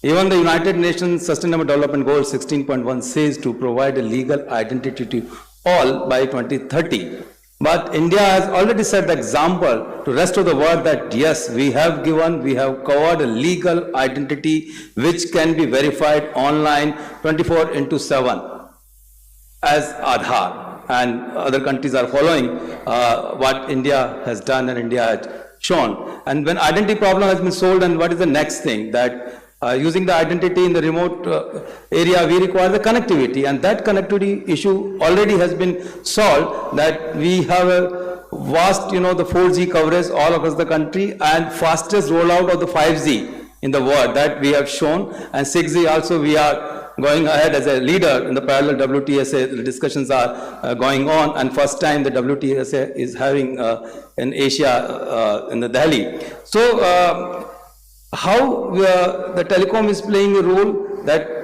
Even the United Nations Sustainable Development Goal 16.1 says to provide a legal identity to all by 2030. But India has already set the example to rest of the world that yes, we have covered a legal identity which can be verified online 24/7 as Aadhaar. And other countries are following what India has done and India has shown. And when identity problem has been solved, and what is the next thing? That using the identity in the remote area, we require the connectivity, and that connectivity issue already has been solved, that we have a vast, the 4G coverage all across the country and fastest rollout of the 5G in the world that we have shown, and 6G also we are going ahead as a leader in the parallel WTSA. The discussions are going on, and first time the WTSA is having in Asia in the Delhi. So how the telecom is playing a role that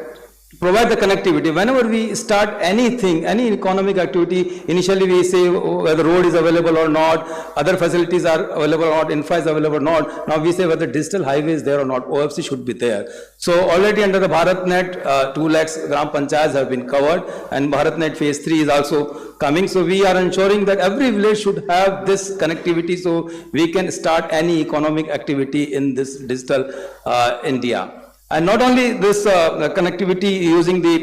provide the connectivity. Whenever we start anything, any economic activity, initially we say whether road is available or not, other facilities are available or not, infra is available or not. Now we say whether digital highway is there or not, OFC should be there. So already under the BharatNet, 2 lakhs gram panchayats have been covered, and BharatNet phase 3 is also coming. So we are ensuring that every village should have this connectivity so we can start any economic activity in this digital India. And not only this connectivity using the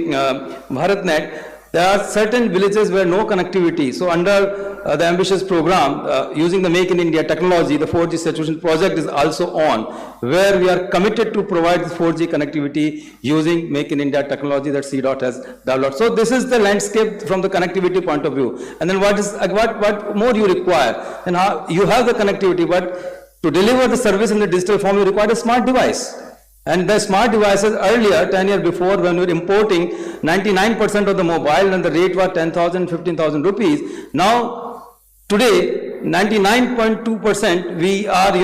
BharatNet, there are certain villages where no connectivity. So under the ambitious program, using the Make in India technology, the 4G saturation project is also on, where we are committed to provide the 4G connectivity using Make in India technology that CDOT has developed. So this is the landscape from the connectivity point of view. And then what more you require? And how you have the connectivity, but to deliver the service in the digital form, you require a smart device. And the smart devices earlier, 10 years before, when we were importing 99% of the mobile and the rate was 10,000, 15,000 rupees. Now, today, 99.2% we are,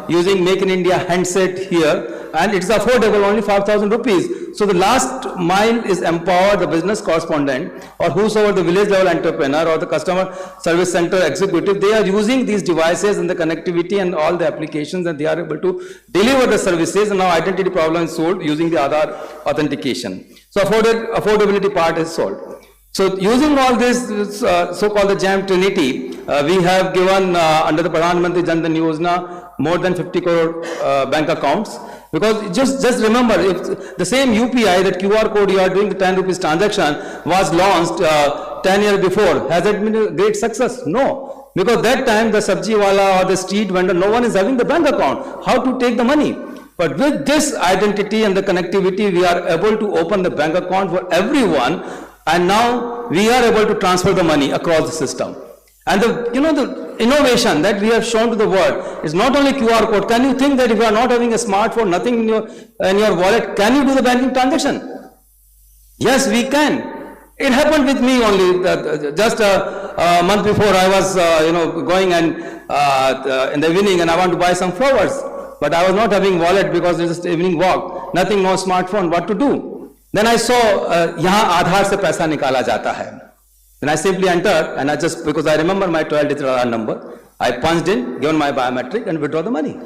using Make in India handset here, and it's affordable, only 5,000 rupees. So the last mile is empowered, the business correspondent or whosoever the village level entrepreneur or the customer service center executive, they are using these devices and the connectivity and all the applications, and they are able to deliver the services, and now identity problem is solved using the Aadhaar authentication. So affordability part is solved. So using all this so-called the JAM Trinity, we have given under the Pradhan Mantri Jan Dhan Yojana more than 50 crore bank accounts. Because just remember, if the same UPI, that QR code you are doing the 10 rupees transaction was launched 10 years before, has it been a great success? No. Because that time the sabji wala or the street vendor, no one is having the bank account. How to take the money? But with this identity and the connectivity, we are able to open the bank account for everyone, and now we are able to transfer the money across the system. And the innovation that we have shown to the world is not only QR code. Can you think that if you are not having a smartphone, nothing in your wallet, can you do the banking transaction? Yes, we can. It happened with me only. Just a month before, I was going and in the evening, and I want to buy some flowers, but I was not having wallet because it's just evening walk. Nothing, no smartphone. What to do? Then I saw यहाँ आधार से पैसा निकाला जाता है. Then I simply entered, and I just, because I remember my 12-digit Aadhaar number, I punched in, given my biometric, and withdraw the money.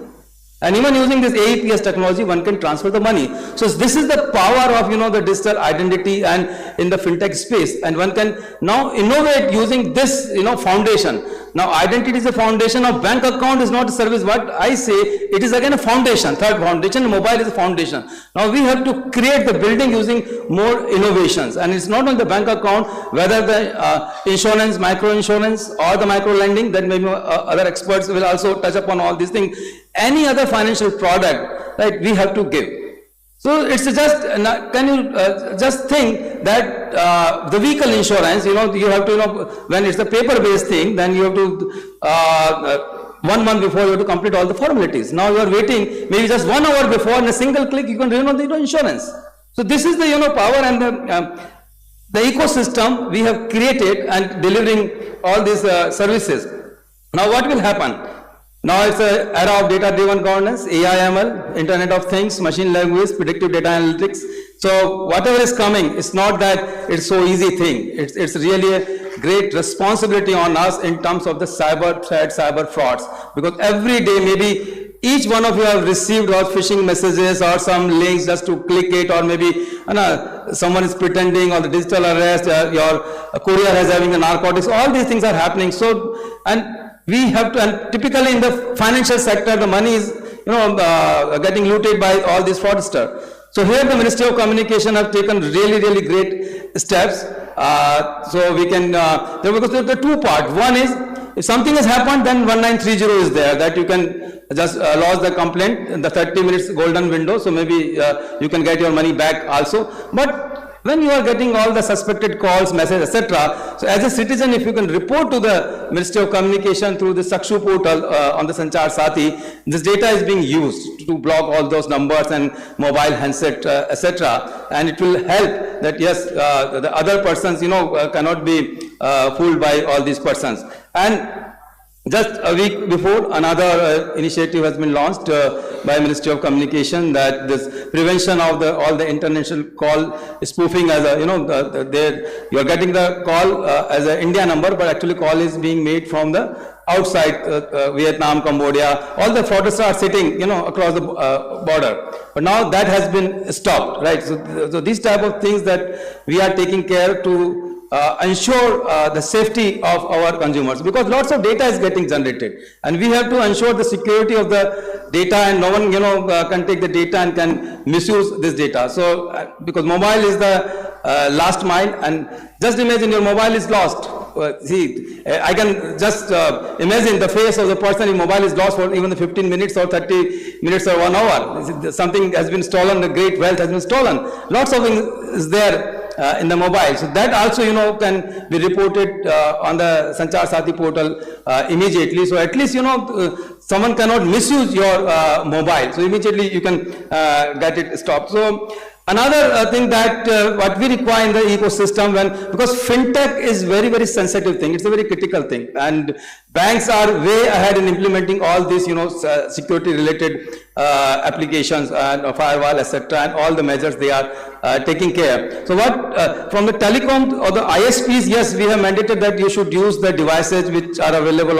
And even using this AEPS technology, one can transfer the money. So this is the power of, the digital identity and in the fintech space. And one can now innovate using this, foundation. Now, identity is a foundation. Now, bank account is not a service. What I say, it is again a foundation, third foundation. Mobile is a foundation. Now, we have to create the building using more innovations. And it's not only the bank account, whether the insurance, micro insurance, or the micro lending, then maybe other experts will also touch upon all these things. Any other financial product, right, we have to give. So it's just, can you just think that the vehicle insurance, you have to, when it's a paper-based thing, then you have to, 1 month before you have to complete all the formalities. Now you are waiting, maybe just 1 hour before, in a single click, you can renew the insurance. So this is the, power and the ecosystem we have created and delivering all these services. Now what will happen? Now it's an era of data-driven governance, AI/ML, Internet of Things, machine language, predictive data analytics. So whatever is coming, it's not that it's so easy thing. It's really a great responsibility on us in terms of the cyber threat, cyber frauds. Because every day, maybe each one of you have received or phishing messages or some links just to click it, or maybe someone is pretending, or the digital arrest, your courier is having the narcotics. All these things are happening. So, and we have to, and typically in the financial sector, the money is, getting looted by all these fraudsters. So here the Ministry of Communication have taken really, really great steps. So we can, because there are two parts. One is, if something has happened, then 1930 is there, that you can just lodge the complaint in the 30 minutes golden window. So maybe you can get your money back also. But when you are getting all the suspected calls, messages, etc., so as a citizen, if you can report to the Ministry of Communication through the Sakshu portal on the Sanchar Saathi, this data is being used to block all those numbers and mobile handset, etc., and it will help that, yes, the other persons, cannot be fooled by all these persons. And just a week before, another initiative has been launched by Ministry of Communication, that this prevention of all the international call spoofing, as a, you are getting the call as an India number, but actually call is being made from the outside, Vietnam, Cambodia. All the fraudsters are sitting, across the border. But now that has been stopped, right? So these type of things that we are taking care to ensure the safety of our consumers, because lots of data is getting generated, and we have to ensure the security of the data, and no one can take the data and can misuse this data. So because mobile is the last mile, and just imagine your mobile is lost. See, I can just imagine the face of the person in mobile is lost for even the 15 minutes or 30 minutes or 1 hour. Something has been stolen, the great wealth has been stolen. Lots of things is there in the mobile. So that also, can be reported on the Sanchar Saathi portal immediately. So at least, someone cannot misuse your mobile. So immediately you can get it stopped. So another thing that what we require in the ecosystem, because fintech is very, very sensitive thing. It's a very critical thing. And banks are way ahead in implementing all these, security related applications and firewall, etc., and all the measures they are taking care. So what, from the telecom or the ISPs, yes, we have mandated that you should use the devices which are available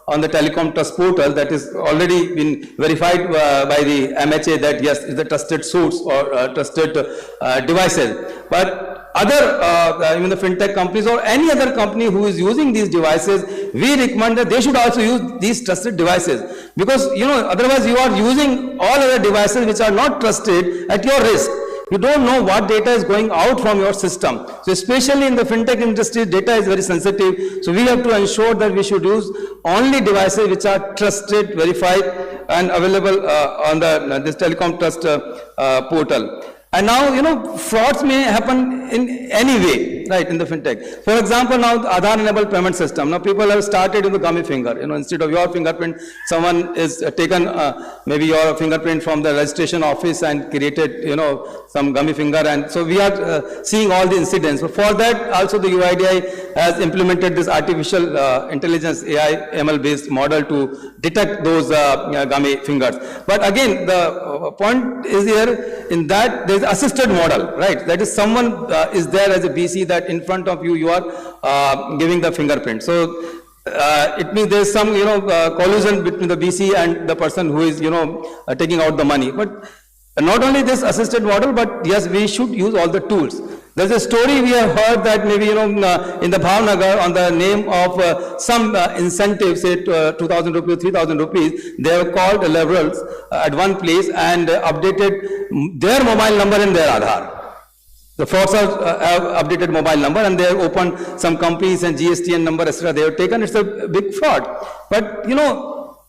on the telecom trust portal, that is already been verified by the MHA that yes, is the trusted source or trusted devices. But other, even the fintech companies or any other company who is using these devices, we recommend that they should also use these trusted devices, because otherwise you are using all other devices which are not trusted at your risk. You don't know what data is going out from your system. So especially in the fintech industry, data is very sensitive. So we have to ensure that we should use only devices which are trusted, verified, and available on this telecom trust portal. And now, frauds may happen in any way. came, right, in the fintech. For example, now the Aadhaar-enabled payment system. Now people have started with the gummy finger. Instead of your fingerprint, someone is taken maybe your fingerprint from the registration office and created, some gummy finger. And so we are seeing all the incidents. But for that, also the UIDAI has implemented this artificial intelligence AI ML-based model to detect those gummy fingers. But again, the point is here in that there is assisted model, right? That is someone is there as a BC that in front of you, you are giving the fingerprint. So it means there is some, collusion between the BC and the person who is, taking out the money. But not only this assisted model, but yes, we should use all the tools. There's a story we have heard that maybe, in the Bhavnagar on the name of some incentive, say 2,000 rupees, 3,000 rupees, they have called liberals at one place and updated their mobile number in their Aadhaar. The fraudsters have updated mobile number and they have opened some companies and GSTN number, etc. They have taken. It's a big fraud. But,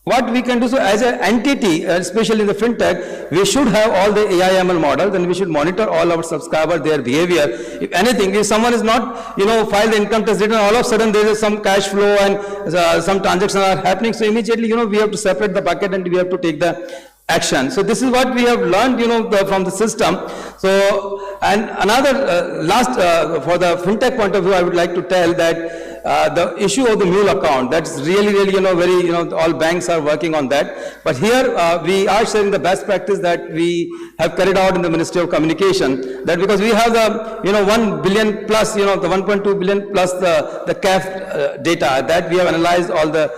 what we can do, so as an entity, especially in the fintech, we should have all the AI/ML models and we should monitor all our subscribers, their behavior. If anything, if someone is not, filed the income tax return, all of a sudden there is some cash flow and some transactions are happening. So immediately, we have to separate the bucket and we have to take the action. So this is what we have learned, from the system. So, and another last, for the fintech point of view, I would like to tell that the issue of the mule account, that's really, very, all banks are working on that. But here we are sharing the best practice that we have carried out in the Ministry of Communication, that because we have the, 1 billion plus, the 1.2 billion plus the CAF data, that we have analyzed all the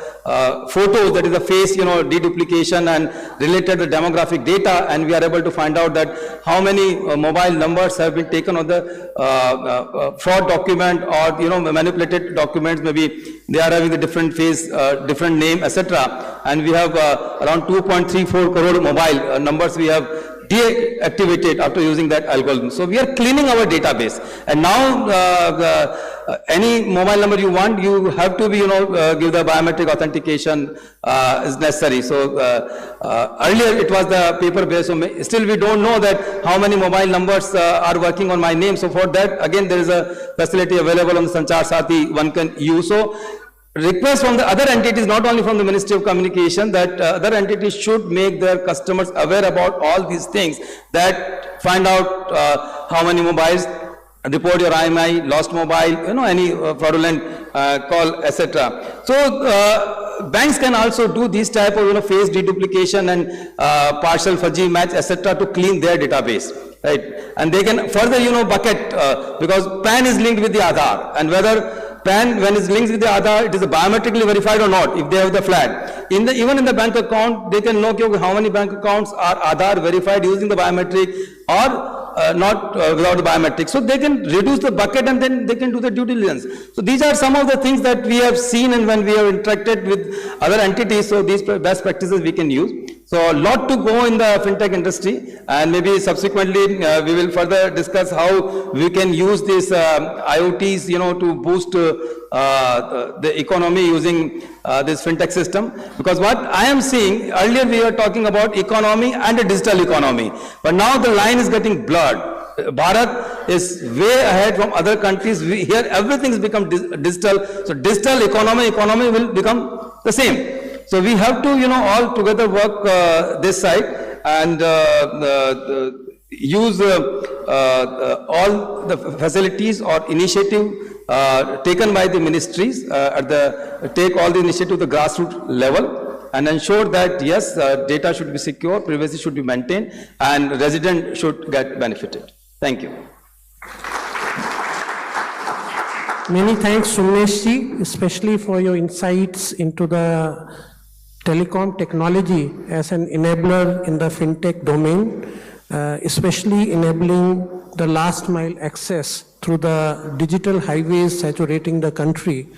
photos, that is the face, deduplication and related the demographic data, and we are able to find out that how many mobile numbers have been taken on the fraud document or, manipulated documents. Maybe they are having a different face, different name, etc. And we have around 2.34 crore mobile numbers we have deactivated after using that algorithm. So we are cleaning our database. And now any mobile number you want, you have to be, give the biometric authentication is necessary. So earlier it was the paper based, so still we don't know that how many mobile numbers are working on my name. So for that, again, there is a facility available on the Sanchar Sathi one can use. So request from the other entities, not only from the Ministry of Communication, that other entities should make their customers aware about all these things, that find out how many mobiles, report your IMI, lost mobile, any fraudulent call, etc. So banks can also do this type of face deduplication and partial fuzzy match, etc. to clean their database. Right? And they can further, bucket, because PAN is linked with the Aadhaar, and whether PAN, when it's linked with the Aadhaar, it is biometrically verified or not, if they have the flag. Even in the bank account, they can know how many bank accounts are Aadhaar verified using the biometric or not without the biometric. So they can reduce the bucket and then they can do the due diligence. So these are some of the things that we have seen and when we have interacted with other entities, so these best practices we can use. So a lot to go in the fintech industry, and maybe subsequently we will further discuss how we can use these IoTs, to boost the economy using this fintech system. Because what I am seeing, earlier we were talking about economy and a digital economy, but now the line is getting blurred. Bharat is way ahead from other countries. Here everything has become digital. So digital economy will become the same. So we have to, all together work this side and use all the facilities or initiative taken by the ministries take all the initiative to the grassroots level and ensure that yes, data should be secure, privacy should be maintained, and resident should get benefited. Thank you. Many thanks, Sumnesh ji, especially for your insights into the telecom technology as an enabler in the fintech domain, especially enabling the last mile access through the digital highways saturating the country,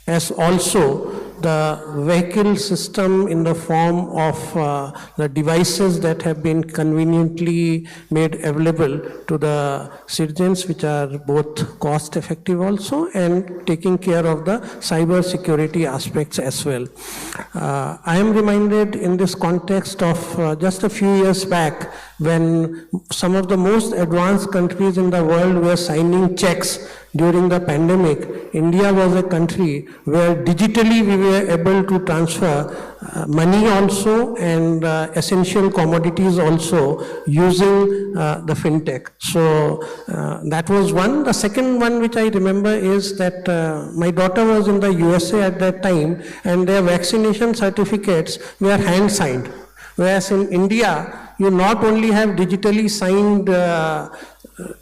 as also the vehicle system in the form of the devices that have been conveniently made available to the citizens, which are both cost effective also and taking care of the cyber security aspects as well. I am reminded in this context of just a few years back when some of the most advanced countries in the world were signing checks during the pandemic, India was a country where digitally we were able to transfer money also and essential commodities also using the Fintech. So that was one. The second one which I remember is that my daughter was in the USA at that time, and their vaccination certificates were hand signed. Whereas in India, you not only have digitally signed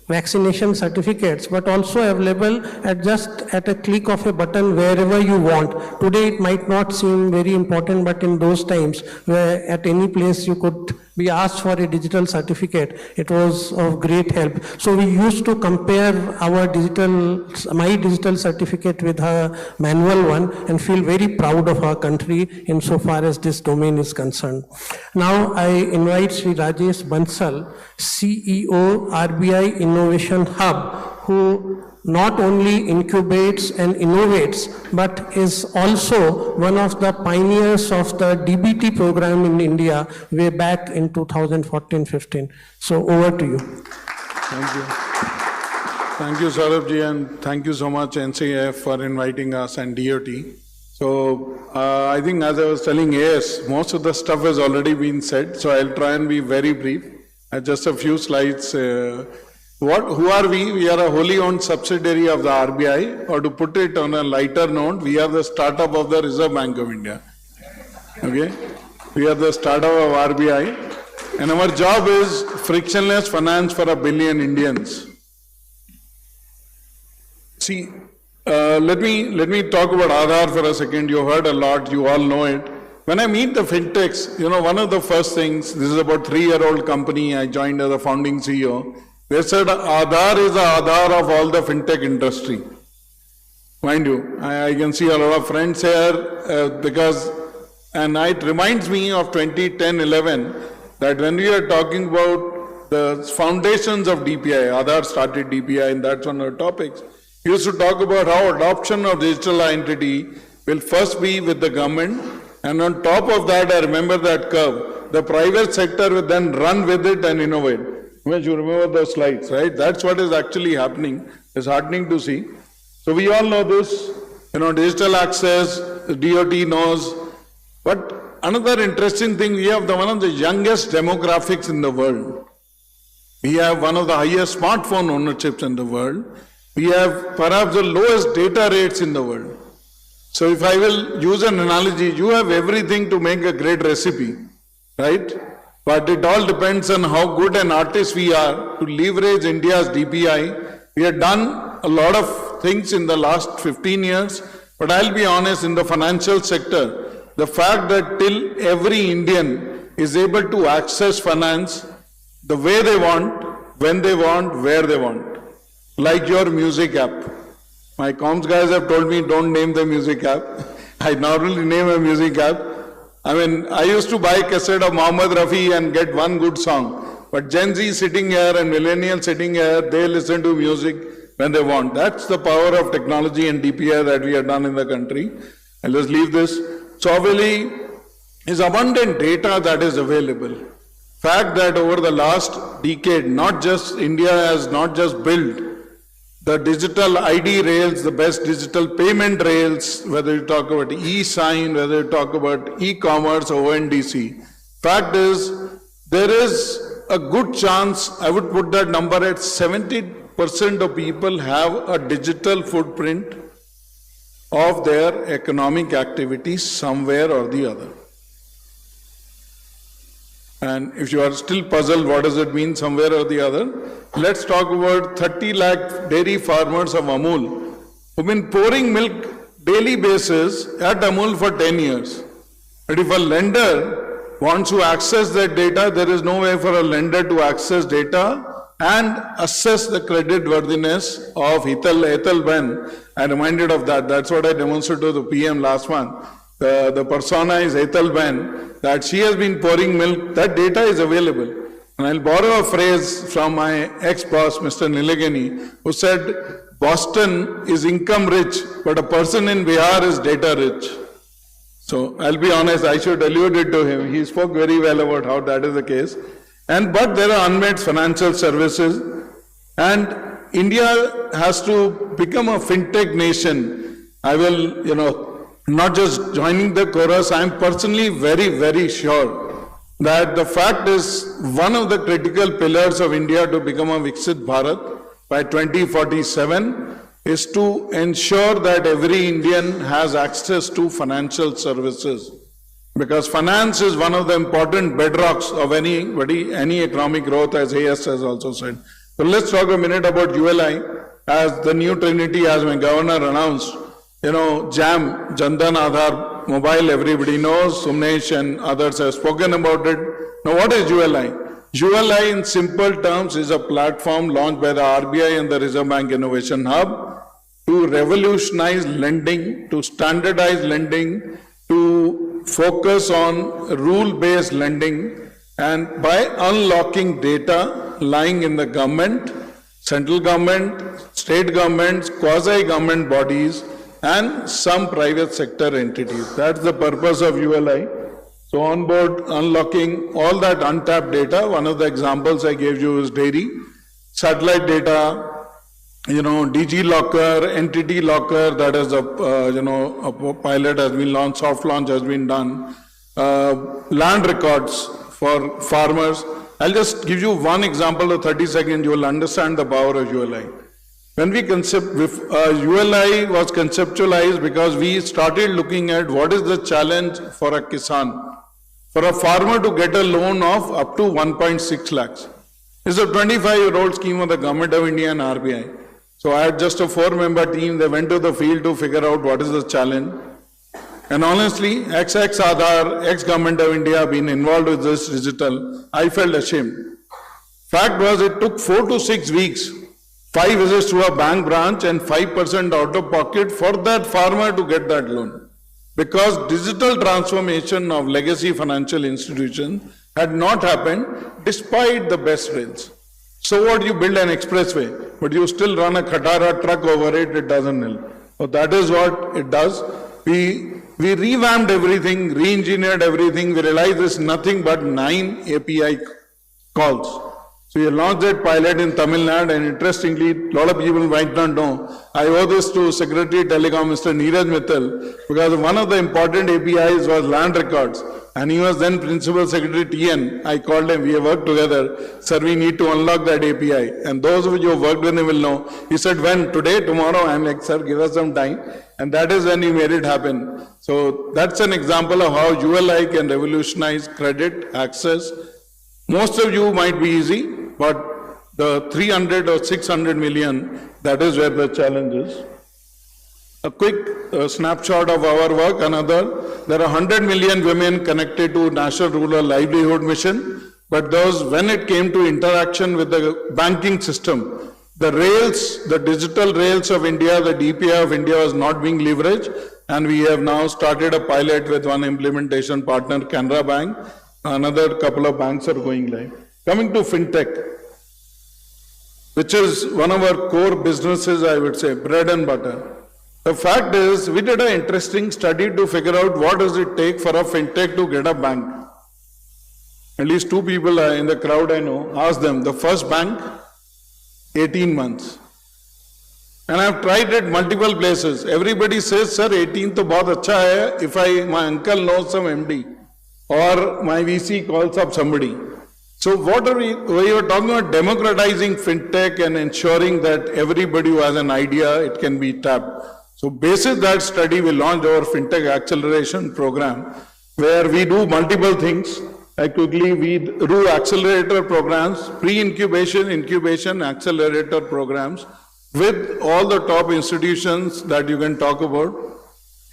vaccination certificates, but also available at a click of a button wherever you want. Today it might not seem very important, but in those times where at any place you could be asked for a digital certificate, it was of great help. So we used to compare my digital certificate with her manual one and feel very proud of our country insofar as this domain is concerned. Now I invite Sri Rajesh Bansal, CEO RBI Innovation Hub, who not only incubates and innovates, but is also one of the pioneers of the DBT program in India way back in 2014-15. So over to you. Thank you. Thank you, Saurabh, and thank you so much, NCA-F, for inviting us and DOT. So I think as I was telling AS, most of the stuff has already been said, so I'll try and be very brief. Just a few slides. Who are we? We are a wholly owned subsidiary of the RBI, or to put it on a lighter note, we are the startup of the Reserve Bank of India. Okay? We are the startup of RBI, and our job is frictionless finance for 1 billion Indians. See, let me talk about Aadhaar for a second. You heard a lot, you all know it. When I meet the fintechs, one of the first things, this is about 3-year-old company, I joined as a founding CEO. They said Aadhaar is the Aadhaar of all the fintech industry. Mind you, I can see a lot of friends here and it reminds me of 2010-11 that when we are talking about the foundations of DPI, Aadhaar started DPI and that's one of the topics. We used to talk about how adoption of digital identity will first be with the government, and on top of that, I remember that curve, the private sector will then run with it and innovate. You remember those slides, right? That's what is actually happening. It's heartening to see. So we all know this, digital access, DOT knows. But another interesting thing, we have one of the youngest demographics in the world. We have one of the highest smartphone ownerships in the world. We have perhaps the lowest data rates in the world. So if I will use an analogy, you have everything to make a great recipe, right? But it all depends on how good an artist we are to leverage India's DPI. We have done a lot of things in the last 15 years, but I'll be honest, in the financial sector, the fact that till every Indian is able to access finance the way they want, when they want, where they want, like your music app. My comms guys have told me don't name the music app. I normally name a music app. I used to buy a cassette of Mohammed Rafi and get one good song. But Gen Z sitting here and millennials sitting here, they listen to music when they want. That's the power of technology and DPI that we have done in the country. I'll just leave this. So obviously, is abundant data that is available. Fact that over the last decade, India has not just built the digital ID rails, the best digital payment rails, whether you talk about e-sign, whether you talk about e-commerce or ONDC. Fact is, there is a good chance, I would put that number at 70% of people have a digital footprint of their economic activities somewhere or the other. And if you are still puzzled, what does it mean somewhere or the other? Let's talk about 30 lakh dairy farmers of Amul who've been pouring milk daily basis at Amul for 10 years. But if a lender wants to access that data, there is no way for a lender to access data and assess the credit worthiness of Ethel Ben. I'm reminded of that. That's what I demonstrated to the PM last month. The persona is Ethel Ben, that she has been pouring milk. That data is available. And I'll borrow a phrase from my ex-boss, Mr. Nilagani, who said, Boston is income rich, but a person in Bihar is data rich. So I'll be honest, I should allude it to him. He spoke very well about how that is the case. But there are unmet financial services. And India has to become a fintech nation. I will, not just joining the chorus, I am personally very, very sure that the fact is one of the critical pillars of India to become a Viksit Bharat by 2047 is to ensure that every Indian has access to financial services. Because finance is one of the important bedrocks of any economic growth, as AS has also said. So let's talk a minute about ULI. As the new trinity, as my governor announced, JAM, Jandan Aadhaar Mobile, everybody knows, Sumnesh and others have spoken about it. Now what is ULI? ULI in simple terms is a platform launched by the RBI and the Reserve Bank Innovation Hub to revolutionize lending, to standardize lending, to focus on rule-based lending, and by unlocking data lying in the government, central government, state governments, quasi-government bodies, and some private sector entities. That's the purpose of ULI. So on board unlocking all that untapped data, one of the examples I gave you is dairy, satellite data, DG Locker, Entity Locker, that is a pilot has been launched, soft launch has been done, land records for farmers. I'll just give you one example of 30 seconds, you will understand the power of ULI. When we ULI was conceptualized because we started looking at what is the challenge for a kisan, for a farmer to get a loan of up to 1.6 lakhs. It's a 25-year-old scheme of the Government of India and RBI. So I had just a 4-member team, they went to the field to figure out what is the challenge. And honestly, ex-Aadhaar, ex-Government of India been involved with this digital, I felt ashamed. Fact was, it took 4 to 6 weeks, 5 visits to a bank branch and 5% out of pocket for that farmer to get that loan. Because digital transformation of legacy financial institutions had not happened despite the best rails. So what, you build an expressway, but you still run a Khatara truck over it, it doesn't help. So that is what it does. We revamped everything, re-engineered everything. We realized it's nothing but 9 API calls. So we launched that pilot in Tamil Nadu, and interestingly, a lot of people might not know, I owe this to Secretary Telecom, Mr. Neeraj Mittal, because one of the important APIs was land records. And he was then Principal Secretary TN. I called him, we have worked together. Sir, we need to unlock that API. And those of you who worked with him will know. He said, when? Today, tomorrow? I'm like, sir, give us some time. And that is when he made it happen. So that's an example of how ULI can revolutionize credit, access. Most of you might be easy, but the 300 or 600 million, that is where the challenge is. A quick snapshot of our work, there are 100 million women connected to National Rural Livelihood Mission, but when it came to interaction with the banking system, the rails, the digital rails of India, the DPI of India was not being leveraged, and we have now started a pilot with one implementation partner, Canara Bank. Another couple of banks are going live. Coming to Fintech, which is one of our core businesses, I would say, bread and butter. The fact is, we did an interesting study to figure out what does it take for a fintech to get a bank. At least 2 people in the crowd I know, asked them, the first bank, 18 months. And I've tried it multiple places. Everybody says, sir, 18 to bahut acha hai if my uncle knows some MD or my VC calls up somebody. So what are we were talking about democratizing fintech and ensuring that everybody who has an idea, it can be tapped. So basis that study, we launched our Fintech Acceleration Program, where we do multiple things. We do accelerator programs, pre-incubation, incubation, accelerator programs with all the top institutions that you can talk about,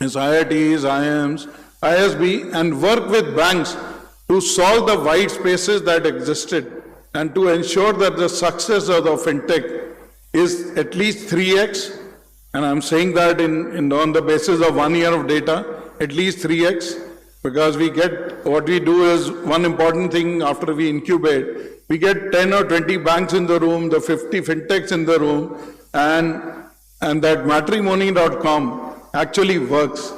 is IITs, IIMs, ISB, and work with banks to solve the white spaces that existed and to ensure that the success of the fintech is at least 3x. And I'm saying that on the basis of 1 year of data, at least 3x, because what we do is one important thing after we incubate, we get 10 or 20 banks in the room, the 50 fintechs in the room, and that matrimony.com actually works.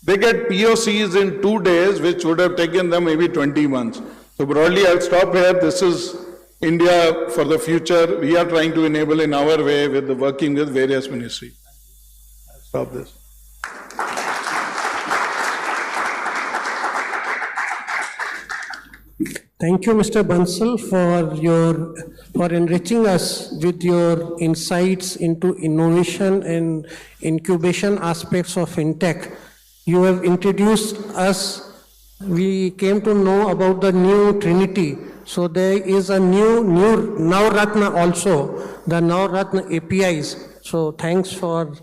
They get POCs in 2 days, which would have taken them maybe 20 months. So broadly, I'll stop here. This is India for the future, we are trying to enable in our way with the working with various ministries. I'll stop this. Thank you, Mr. Bansal, for enriching us with your insights into innovation and incubation aspects of fintech. You have introduced us. We came to know about the new Trinity. So there is a new Navratna also, the Navratna APIs. So thanks for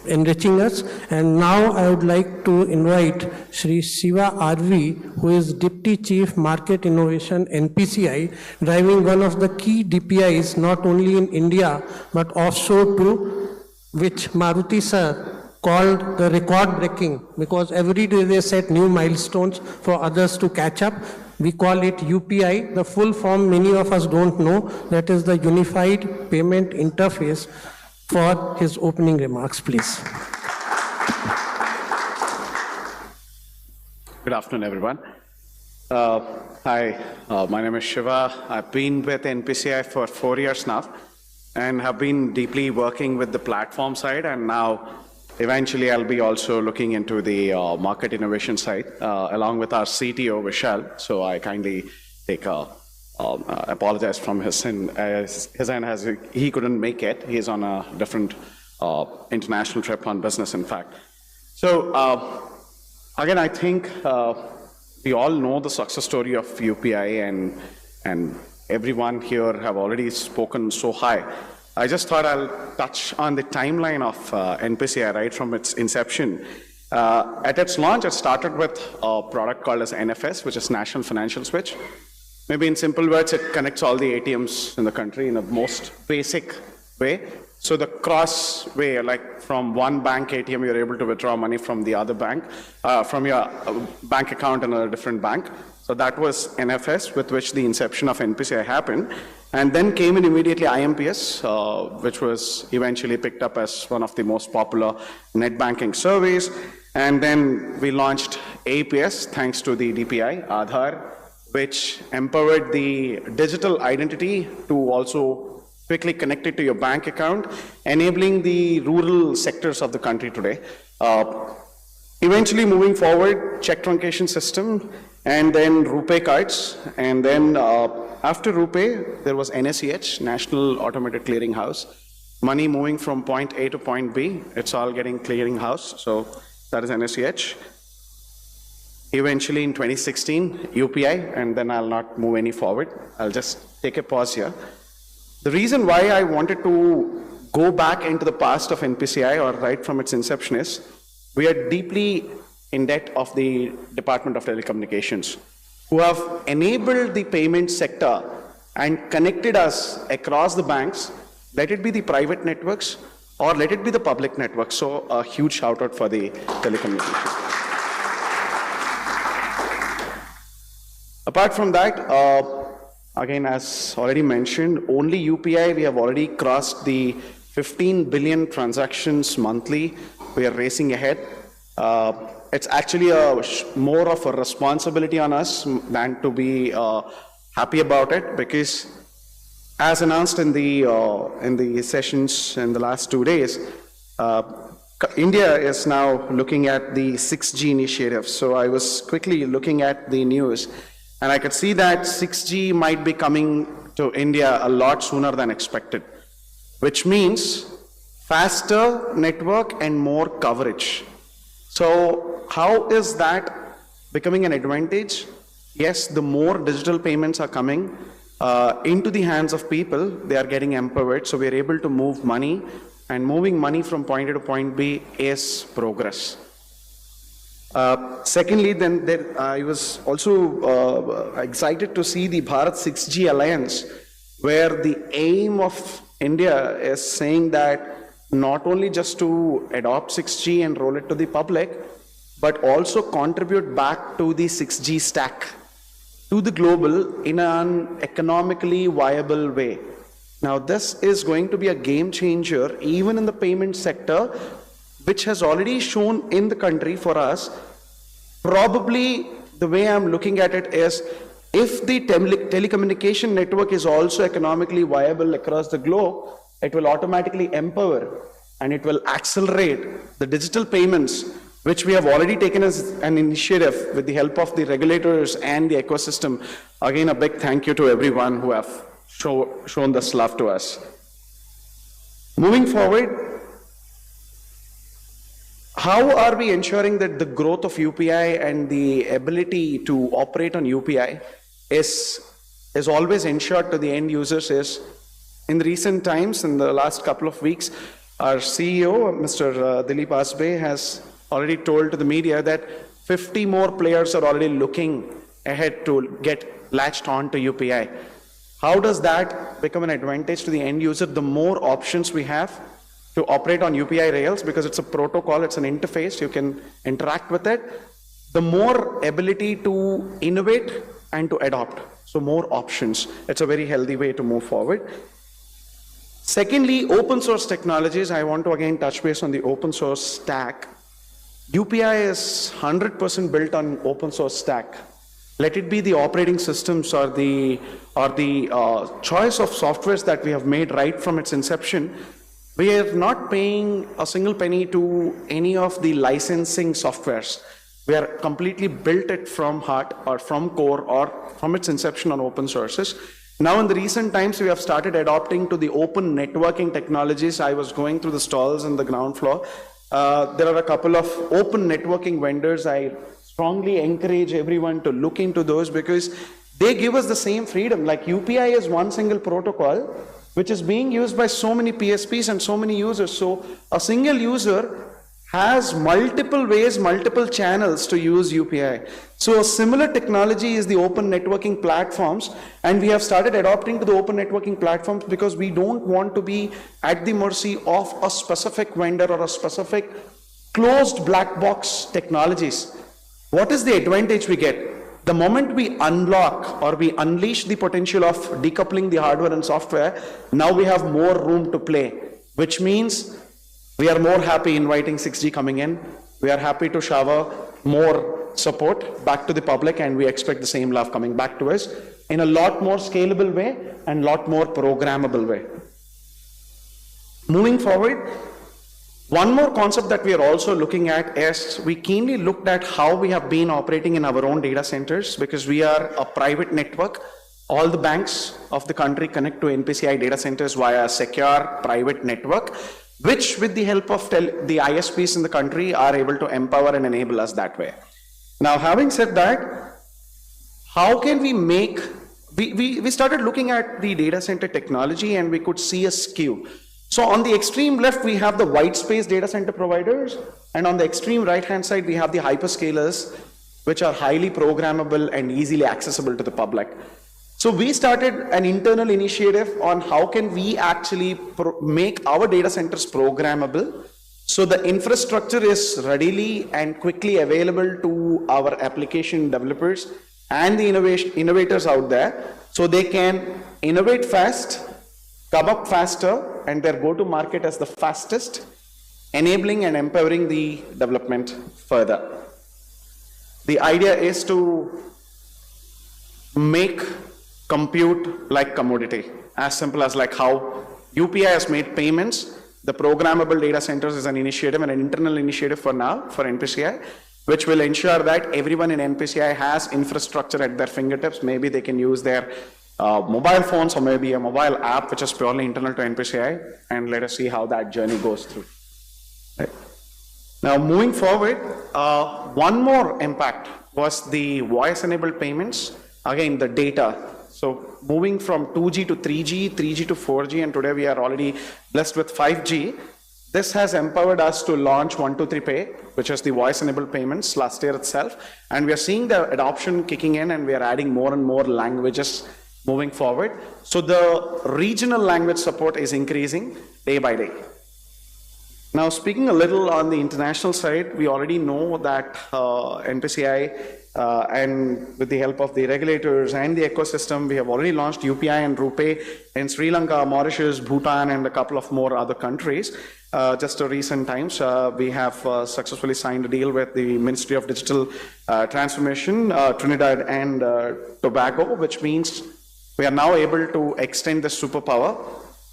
enriching us. And now I would like to invite Shri Siva RV, who is Deputy Chief Market Innovation NPCI, driving one of the key DPIs not only in India but also to which Maruti sir called the record breaking, because every day they set new milestones for others to catch up. We call it UPI. The full form many of us don't know. That is the Unified Payment Interface. For his opening remarks, please. Good afternoon, everyone. Hi, my name is Shiva. I've been with NPCI for 4 years now and have been deeply working with the platform side, and now eventually I'll be also looking into the market innovation side along with our CTO, Vishal. So I kindly take apologize from his end as he couldn't make it. He's on a different international trip on business, in fact. So again, I think we all know the success story of UPI, and everyone here have already spoken so high. I just thought I'll touch on the timeline of NPCI right from its inception. At its launch, it started with a product called as NFS, which is National Financial Switch. Maybe in simple words, it connects all the ATMs in the country in the most basic way. So the cross way, like from one bank ATM, you're able to withdraw money from the other bank, from your bank account in a different bank. So that was NFS, with which the inception of NPCI happened. And then came in immediately IMPS, which was eventually picked up as one of the most popular net banking surveys. And then we launched APS, thanks to the DPI, Aadhaar, which empowered the digital identity to also quickly connect it to your bank account, enabling the rural sectors of the country today. Eventually moving forward, check truncation system, and then RuPay cards. And then after RuPay, there was NACH, National Automated Clearing House. Money moving from point A to point B, it's all getting clearing house. So that is NACH. Eventually in 2016, UPI, and then I'll not move any forward. I'll just take a pause here. The reason why I wanted to go back into the past of NPCI, or right from its inception, is we are deeply in debt of the Department of Telecommunications, who have enabled the payment sector and connected us across the banks, let it be the private networks or let it be the public networks. So a huge shout out for the telecommunications. Apart from that, again, as already mentioned, only UPI, we have already crossed the 15 billion transactions monthly. We are racing ahead. It's actually more of a responsibility on us than to be happy about it, because as announced in the sessions in the last 2 days, India is now looking at the 6G initiative. So I was quickly looking at the news, and I could see that 6G might be coming to India a lot sooner than expected, which means faster network and more coverage. So how is that becoming an advantage? Yes, the more digital payments are coming into the hands of people, they are getting empowered. So we are able to move money, and moving money from point A to point B is progress. Secondly, then I was also excited to see the Bharat 6G Alliance, where the aim of India is saying that not only just to adopt 6G and roll it to the public, but also contribute back to the 6G stack, to the global in an economically viable way. Now, this is going to be a game changer even in the payment sector, which has already shown in the country for us. Probably the way I'm looking at it is if the telecommunication network is also economically viable across the globe, it will automatically empower and it will accelerate the digital payments, which we have already taken as an initiative with the help of the regulators and the ecosystem. Again, a big thank you to everyone who have shown this love to us. Moving forward, how are we ensuring that the growth of UPI and the ability to operate on UPI is always ensured to the end users? Is in recent times, in the last couple of weeks, our CEO, Mr. Dilip Asbe, has already told to the media that 50 more players are already looking ahead to get latched on to UPI. How does that become an advantage to the end user? The more options we have to operate on UPI rails, because it's a protocol, it's an interface, you can interact with it, the more ability to innovate and to adopt. So more options. It's a very healthy way to move forward. Secondly, open source technologies. I want to again touch base on the open source stack. UPI is 100% built on open source stack. Let it be the operating systems or the choice of softwares that we have made right from its inception. We are not paying a single penny to any of the licensing softwares. We are completely built it from heart or from core or from its inception on open sources. Now in the recent times, we have started adopting to the open networking technologies. I was going through the stalls on the ground floor. There are a couple of open networking vendors. I strongly encourage everyone to look into those because they give us the same freedom. Like UPI is one single protocol, which is being used by so many PSPs and so many users. So a single user has multiple ways, multiple channels to use UPI. So a similar technology is the open networking platforms, and we have started adopting to the open networking platforms because we don't want to be at the mercy of a specific vendor or a specific closed black box technologies. What is the advantage we get? The moment we unlock or we unleash the potential of decoupling the hardware and software, now we have more room to play, which means we are more happy inviting 6G coming in. We are happy to shower more support back to the public, and we expect the same love coming back to us in a lot more scalable way and lot more programmable way. Moving forward, one more concept that we are also looking at is we keenly looked at how we have been operating in our own data centers, because we are a private network. All the banks of the country connect to NPCI data centers via a secure private network, which with the help of the ISPs in the country are able to empower and enable us that way. Now, having said that, how can we make, we started looking at the data center technology and we could see a skew. So on the extreme left, we have the white space data center providers, and on the extreme right-hand side, we have the hyperscalers, which are highly programmable and easily accessible to the public. So we started an internal initiative on how can we actually make our data centers programmable, so the infrastructure is readily and quickly available to our application developers and the innovators out there, so they can innovate fast, come up faster, and their go-to-market as the fastest, enabling and empowering the development further. The idea is to make compute like commodity, as simple as like how UPI has made payments. The programmable data centers is an initiative, an internal initiative for now, for NPCI, which will ensure that everyone in NPCI has infrastructure at their fingertips. Maybe they can use their mobile phones or maybe a mobile app which is purely internal to NPCI, and let us see how that journey goes through. Right. Now moving forward, one more impact was the voice-enabled payments. Again, the data. So moving from 2G to 3G, 3G to 4G, and today we are already blessed with 5G. This has empowered us to launch 123 Pay, which is the voice-enabled payments last year itself. And we are seeing the adoption kicking in, and we are adding more and more languages moving forward. So the regional language support is increasing day by day. Now, speaking a little on the international side, we already know that NPCI and with the help of the regulators and the ecosystem, we have already launched UPI and RuPay in Sri Lanka, Mauritius, Bhutan, and a couple of more other countries. Just in recent times, we have successfully signed a deal with the Ministry of Digital Transformation, Trinidad and Tobago, which means we are now able to extend the superpower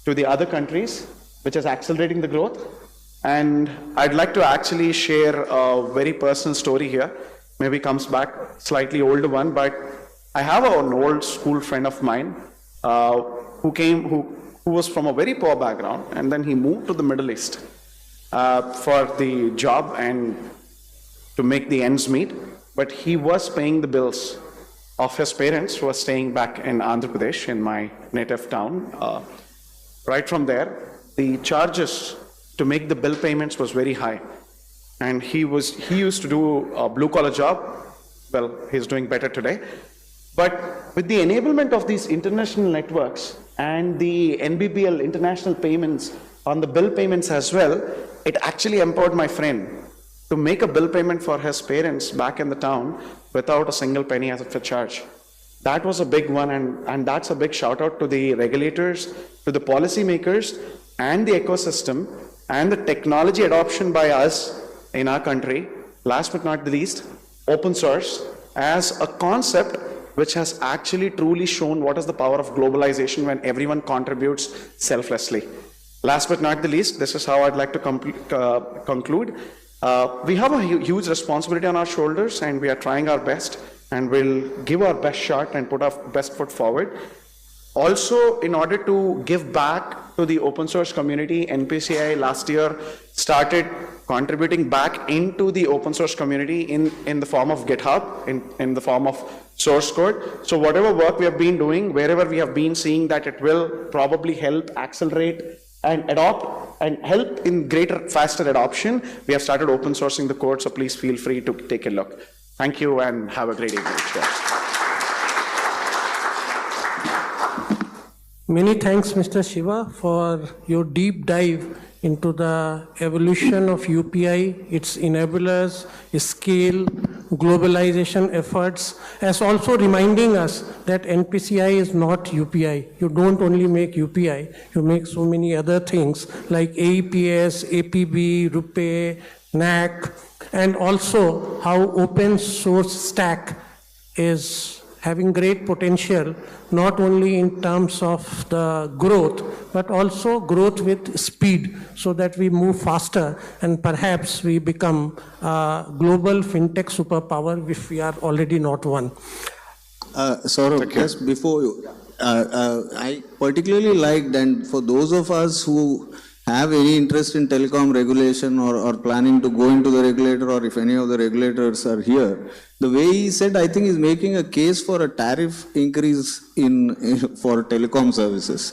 to the other countries, which is accelerating the growth. And I'd like to actually share a very personal story here. Maybe comes back slightly older one, but I have an old school friend of mine who was from a very poor background, and then he moved to the Middle East for the job and to make the ends meet. But he was paying the bills of his parents who were staying back in Andhra Pradesh, in my native town. Right from there, the charges to make the bill payments was very high. And he used to do a blue collar job. Well, he's doing better today. But with the enablement of these international networks and the NBBL international payments on the bill payments as well, it actually empowered my friend to make a bill payment for his parents back in the town without a single penny as a charge. That was a big one, and that's a big shout out to the regulators, to the policymakers, and the ecosystem, and the technology adoption by us in our country. Last but not the least, open source as a concept which has actually truly shown what is the power of globalization when everyone contributes selflessly. Last but not the least, this is how I'd like to conclude. We have a huge responsibility on our shoulders, and we are trying our best, and we'll give our best shot and put our best foot forward. Also, in order to give back to the open source community, NPCI last year started contributing back into the open source community in the form of GitHub, in the form of source code. So whatever work we have been doing, wherever we have been seeing that it will probably help accelerate and adopt and help in greater, faster adoption, we have started open sourcing the code, so please feel free to take a look. Thank you and have a great evening. Many thanks, Mr. Shiva, for your deep dive into the evolution of UPI, its enablers, its scale, globalization efforts, as also reminding us that NPCI is not UPI. You don't only make UPI, you make so many other things like AEPS, APB, RuPay, NAC, and also how open source stack is having great potential, not only in terms of the growth, but also growth with speed, so that we move faster and perhaps we become a global fintech superpower if we are already not one. Saurabh, just before you, I particularly liked, and for those of us who have any interest in telecom regulation or planning to go into the regulator, or if any of the regulators are here, the way he said, I think, is making a case for a tariff increase for telecom services.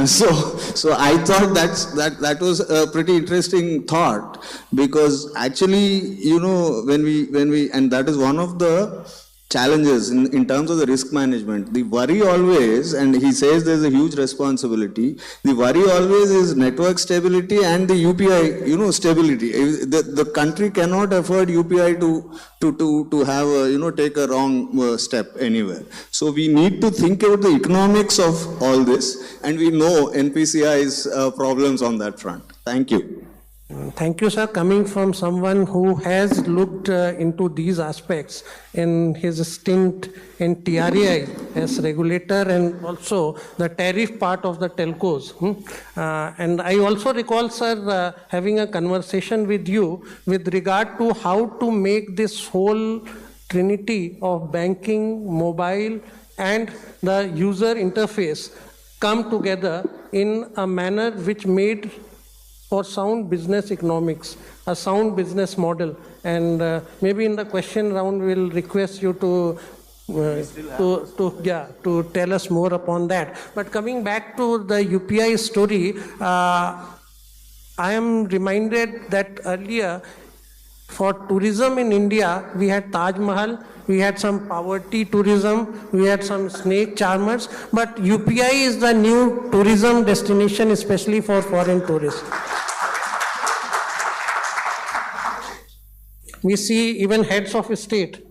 So I thought that was a pretty interesting thought, because actually, you know, when we and that is one of the challenges in terms of the risk management. The worry always, and he says there's a huge responsibility, the worry always is network stability and the UPI, you know, stability. The country cannot afford UPI to have, take a wrong step anywhere. So we need to think about the economics of all this, and we know NPCI's problems on that front. Thank you. Thank you, sir. Coming from someone who has looked into these aspects in his stint in TRAI as regulator and also the tariff part of the telcos. And I also recall, sir, having a conversation with you with regard to how to make this whole trinity of banking, mobile, and the user interface come together in a manner which made for sound business economics, a sound business model. And maybe in the question round, we'll request you to tell us more upon that. But coming back to the UPI story, I am reminded that earlier, for tourism in India, we had Taj Mahal, we had some poverty tourism, we had some snake charmers, but UPI is the new tourism destination, especially for foreign tourists. we see even heads of state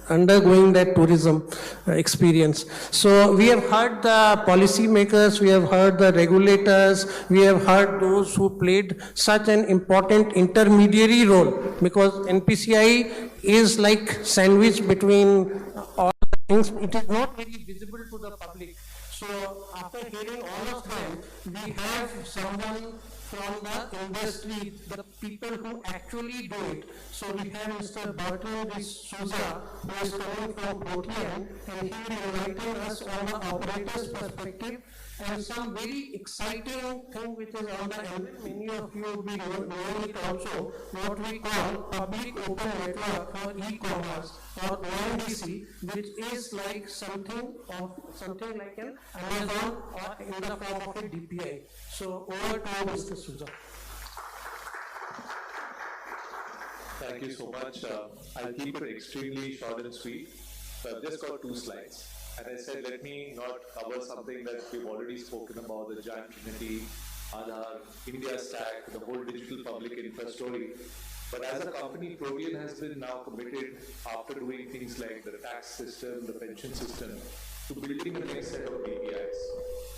undergoing that tourism experience. So we have heard the policymakers, we have heard the regulators, we have heard those who played such an important intermediary role, because NPCI is like sandwich between all things. It is not very visible to the public. So after hearing all of them, we have someone from the industry, the people who actually do it. So we have Mr. Bertrand D'Souza, who is coming from Portland, and he will enlighten us on the operator's perspective and some very exciting thing which is on the end. Many of you will be knowing it also, what we call public open network for e-commerce, or ONDC, which is like something like an Amazon or in the form of a DPI. So over to Mr. Souza. Thank you so much. I'll keep it extremely short and sweet. So I've just got 2 slides. And I said, let me not cover something that we've already spoken about, the giant trinity, Aadhaar, India stack, the whole digital public infra story. But as a company, Protean has been now committed, after doing things like the tax system, the pension system, to building the next set of DPIs.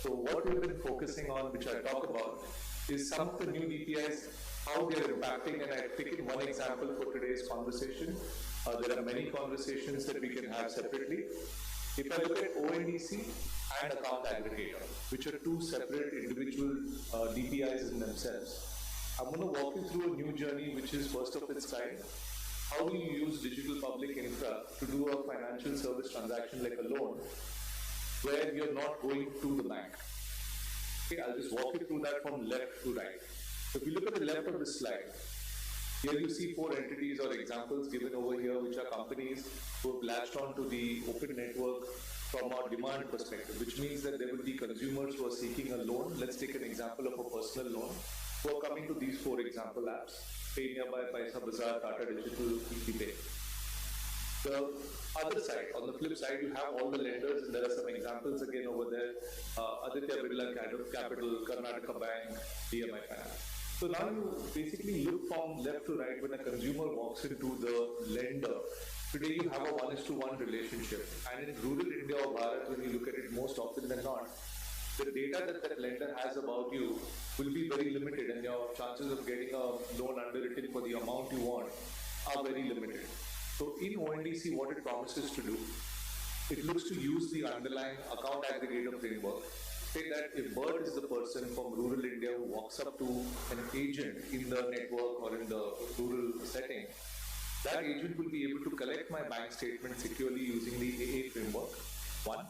So what we've been focusing on, which I talk about, is some of the new DPIs, how they are impacting, and I've taken one example for today's conversation. There are many conversations that we can have separately. If I look at ONDC and account aggregator, which are 2 separate individual DPIs in themselves, I'm going to walk you through a new journey which is first of its kind. How do you use digital public infra to do a financial service transaction like a loan, where you're not going to the bank? Okay, I'll just walk you through that from left to right. So if you look at the left of this slide, here you see 4 entities or examples given over here, which are companies who have latched onto the open network from a demand perspective, which means that there will be consumers who are seeking a loan. Let's take an example of a personal loan, who are coming to these 4 example apps: Pay Nearby, Paisa Bazaar, Tata Digital, EasyPay. The other side, on the flip side, you have all the lenders, and there are some examples again over there: Aditya Birla Capital, Karnataka Bank, DMI Finance. So now you basically look from left to right. When a consumer walks into the lender, today you have a 1:1 relationship. And in rural India or Bharat, when you look at it, most often than not, the data that that lender has about you will be very limited, and your chances of getting a loan underwritten for the amount you want are very limited. So in ONDC, what it promises to do, it looks to use the underlying account aggregator framework. Say that if Bert is the person from rural India who walks up to an agent in the network or in the rural setting, that agent will be able to collect my bank statement securely using the AA framework, 1.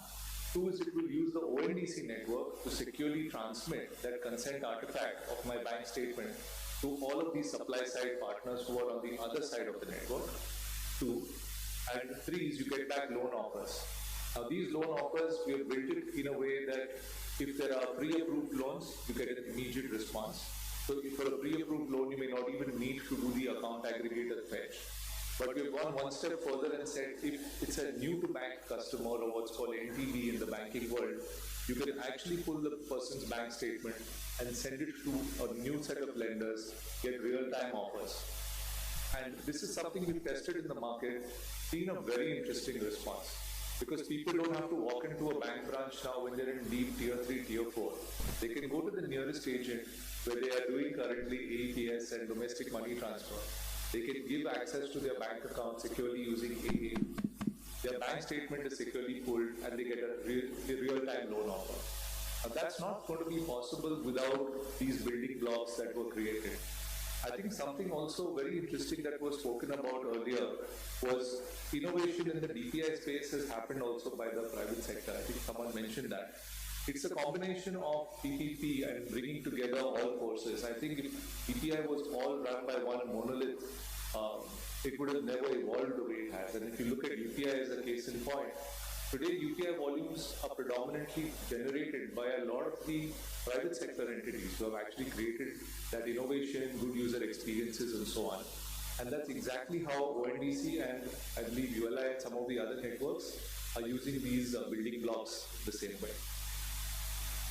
2 is it will use the ONDC network to securely transmit that consent artifact of my bank statement to all of these supply side partners who are on the other side of the network, 2. And 3 is you get back loan offers. Now these loan offers, we have built it in a way that if there are pre-approved loans, you get an immediate response. So if for a pre-approved loan, you may not even need to do the account aggregator fetch. But we've gone one step further and said if it's a new to bank customer, or what's called NTB in the banking world, you can actually pull the person's bank statement and send it to a new set of lenders, get real-time offers. And this is something we've tested in the market, seen a very interesting response. Because people don't have to walk into a bank branch now when they're in deep tier 3, tier 4. They can go to the nearest agent where they are doing currently AEPS and domestic money transfer. They can give access to their bank account securely using AA. Their bank statement is securely pulled and they get a real-time loan offer. Now that's not going to be possible without these building blocks that were created. I think something also very interesting that was spoken about earlier was innovation in the DPI space has happened also by the private sector. I think someone mentioned that. It's a combination of PPP and bringing together all forces. I think if DPI was all run by one monolith, it would have never evolved the way it has. And if you look at UPI as a case in point, today UPI volumes are predominantly generated by a lot of the private sector entities who have actually created that innovation, good user experiences and so on. And that's exactly how ONDC and I believe ULI and some of the other networks are using these building blocks the same way.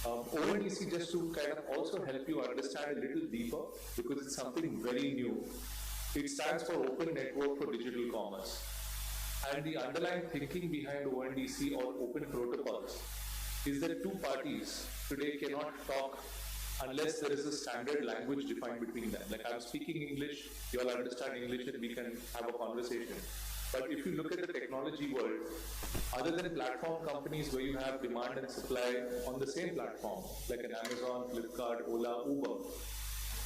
ONDC, just to kind of also help you understand a little deeper, because it's something very new. It stands for Open Network for Digital Commerce. And the underlying thinking behind ONDC or open protocols is that two parties today cannot talk unless there is a standard language defined between them. Like, I'm speaking English, you all understand English, and we can have a conversation. But if you look at the technology world, other than platform companies where you have demand and supply on the same platform, like an Amazon, Flipkart, Ola, Uber,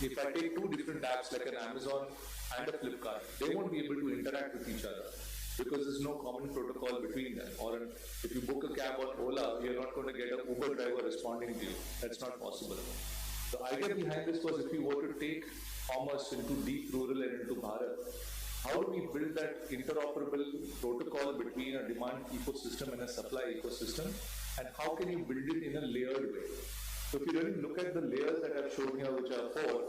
if I take two different apps like an Amazon and a Flipkart, they won't be able to interact with each other because there's no common protocol between them. Or if you book a cab on Ola, you're not going to get an Uber driver responding to you. That's not possible. The idea behind this was, if you were to take commerce into deep rural and into Bharat, how do we build that interoperable protocol between a demand ecosystem and a supply ecosystem, and how can you build it in a layered way? So if you really look at the layers that I've shown here, which are four,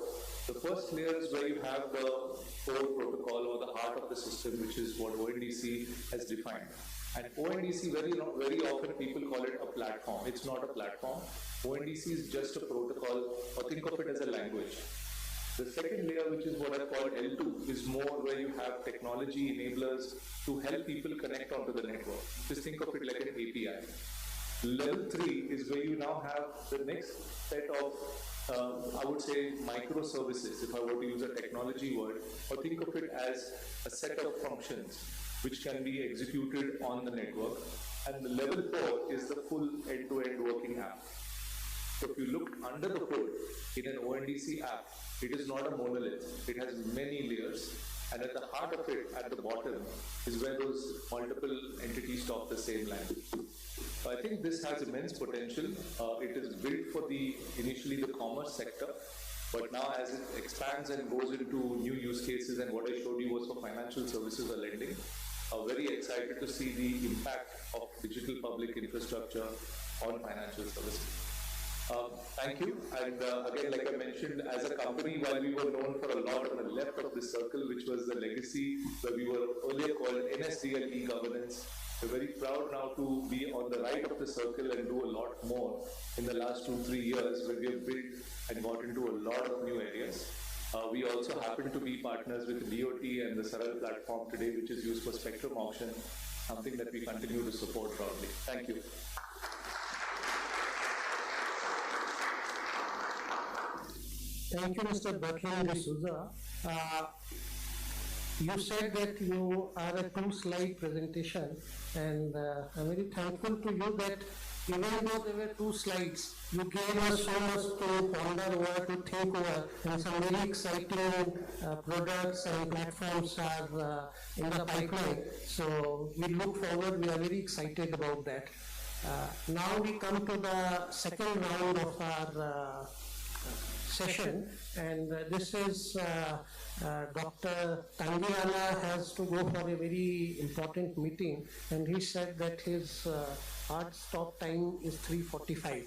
the first layer is where you have the core protocol or the heart of the system, which is what ONDC has defined. And ONDC, very often people call it a platform. It's not a platform. ONDC is just a protocol, or think of it as a language. The second layer, which is what I call L2, is more where you have technology enablers to help people connect onto the network. Just think of it like an API. Level 3 is where you now have the next set of, I would say, microservices, if I were to use a technology word, or think of it as a set of functions which can be executed on the network. And the level 4 is the full end-to-end working app. So if you look under the hood in an ONDC app, it is not a monolith. It has many layers. And at the heart of it, at the bottom, is where those multiple entities talk the same language. So I think this has immense potential. It is built for initially the commerce sector, but now as it expands and goes into new use cases, and what I showed you was for financial services or lending, very excited to see the impact of digital public infrastructure on financial services. Thank you. And again, like I mentioned, as a company, while we were known for a lot on the left of this circle, which was the legacy, where we were earlier called NSDL e-governance, we're very proud now to be on the right of the circle and do a lot more in the last 2-3 years, where we have built and got into a lot of new areas. We also happen to be partners with DOT and the Saral platform today, which is used for spectrum auction, something that we continue to support broadly. Thank you. Thank you, Mr. Bertrand D'Souza. You said that you are a two-slide presentation, and I'm very thankful to you that even though there were 2 slides, you gave us so much to ponder over, to think over, and some very exciting products and platforms are in the pipeline. So we look forward, we are very excited about that. Now we come to the second round of our session, and this is Dr. Tangirala has to go for a very important meeting, and he said that his hard stop time is 3:45.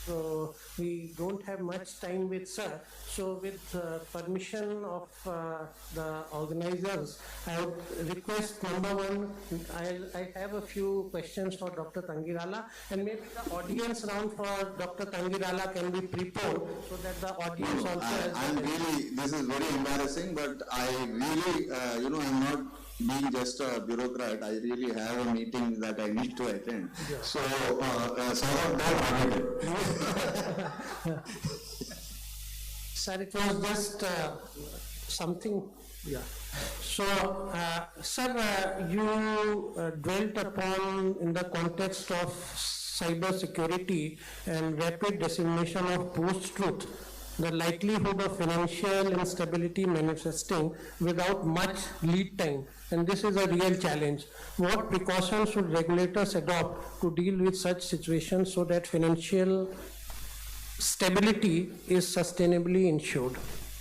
So we don't have much time with sir. So with permission of the organizers, I would request, number one, I have a few questions for Dr. Tangirala, and maybe the audience round for Dr. Tangirala can be preponed so that the audience also has... This is very embarrassing, but I really, I'm not being just a bureaucrat. I really have a meeting that I need to attend. Yeah. So, Sir, it was just something, yeah. So, sir, you dwelt upon in the context of cyber security and rapid dissemination of post-truth, the likelihood of financial instability manifesting without much lead time, and this is a real challenge. What precautions should regulators adopt to deal with such situations so that financial stability is sustainably ensured?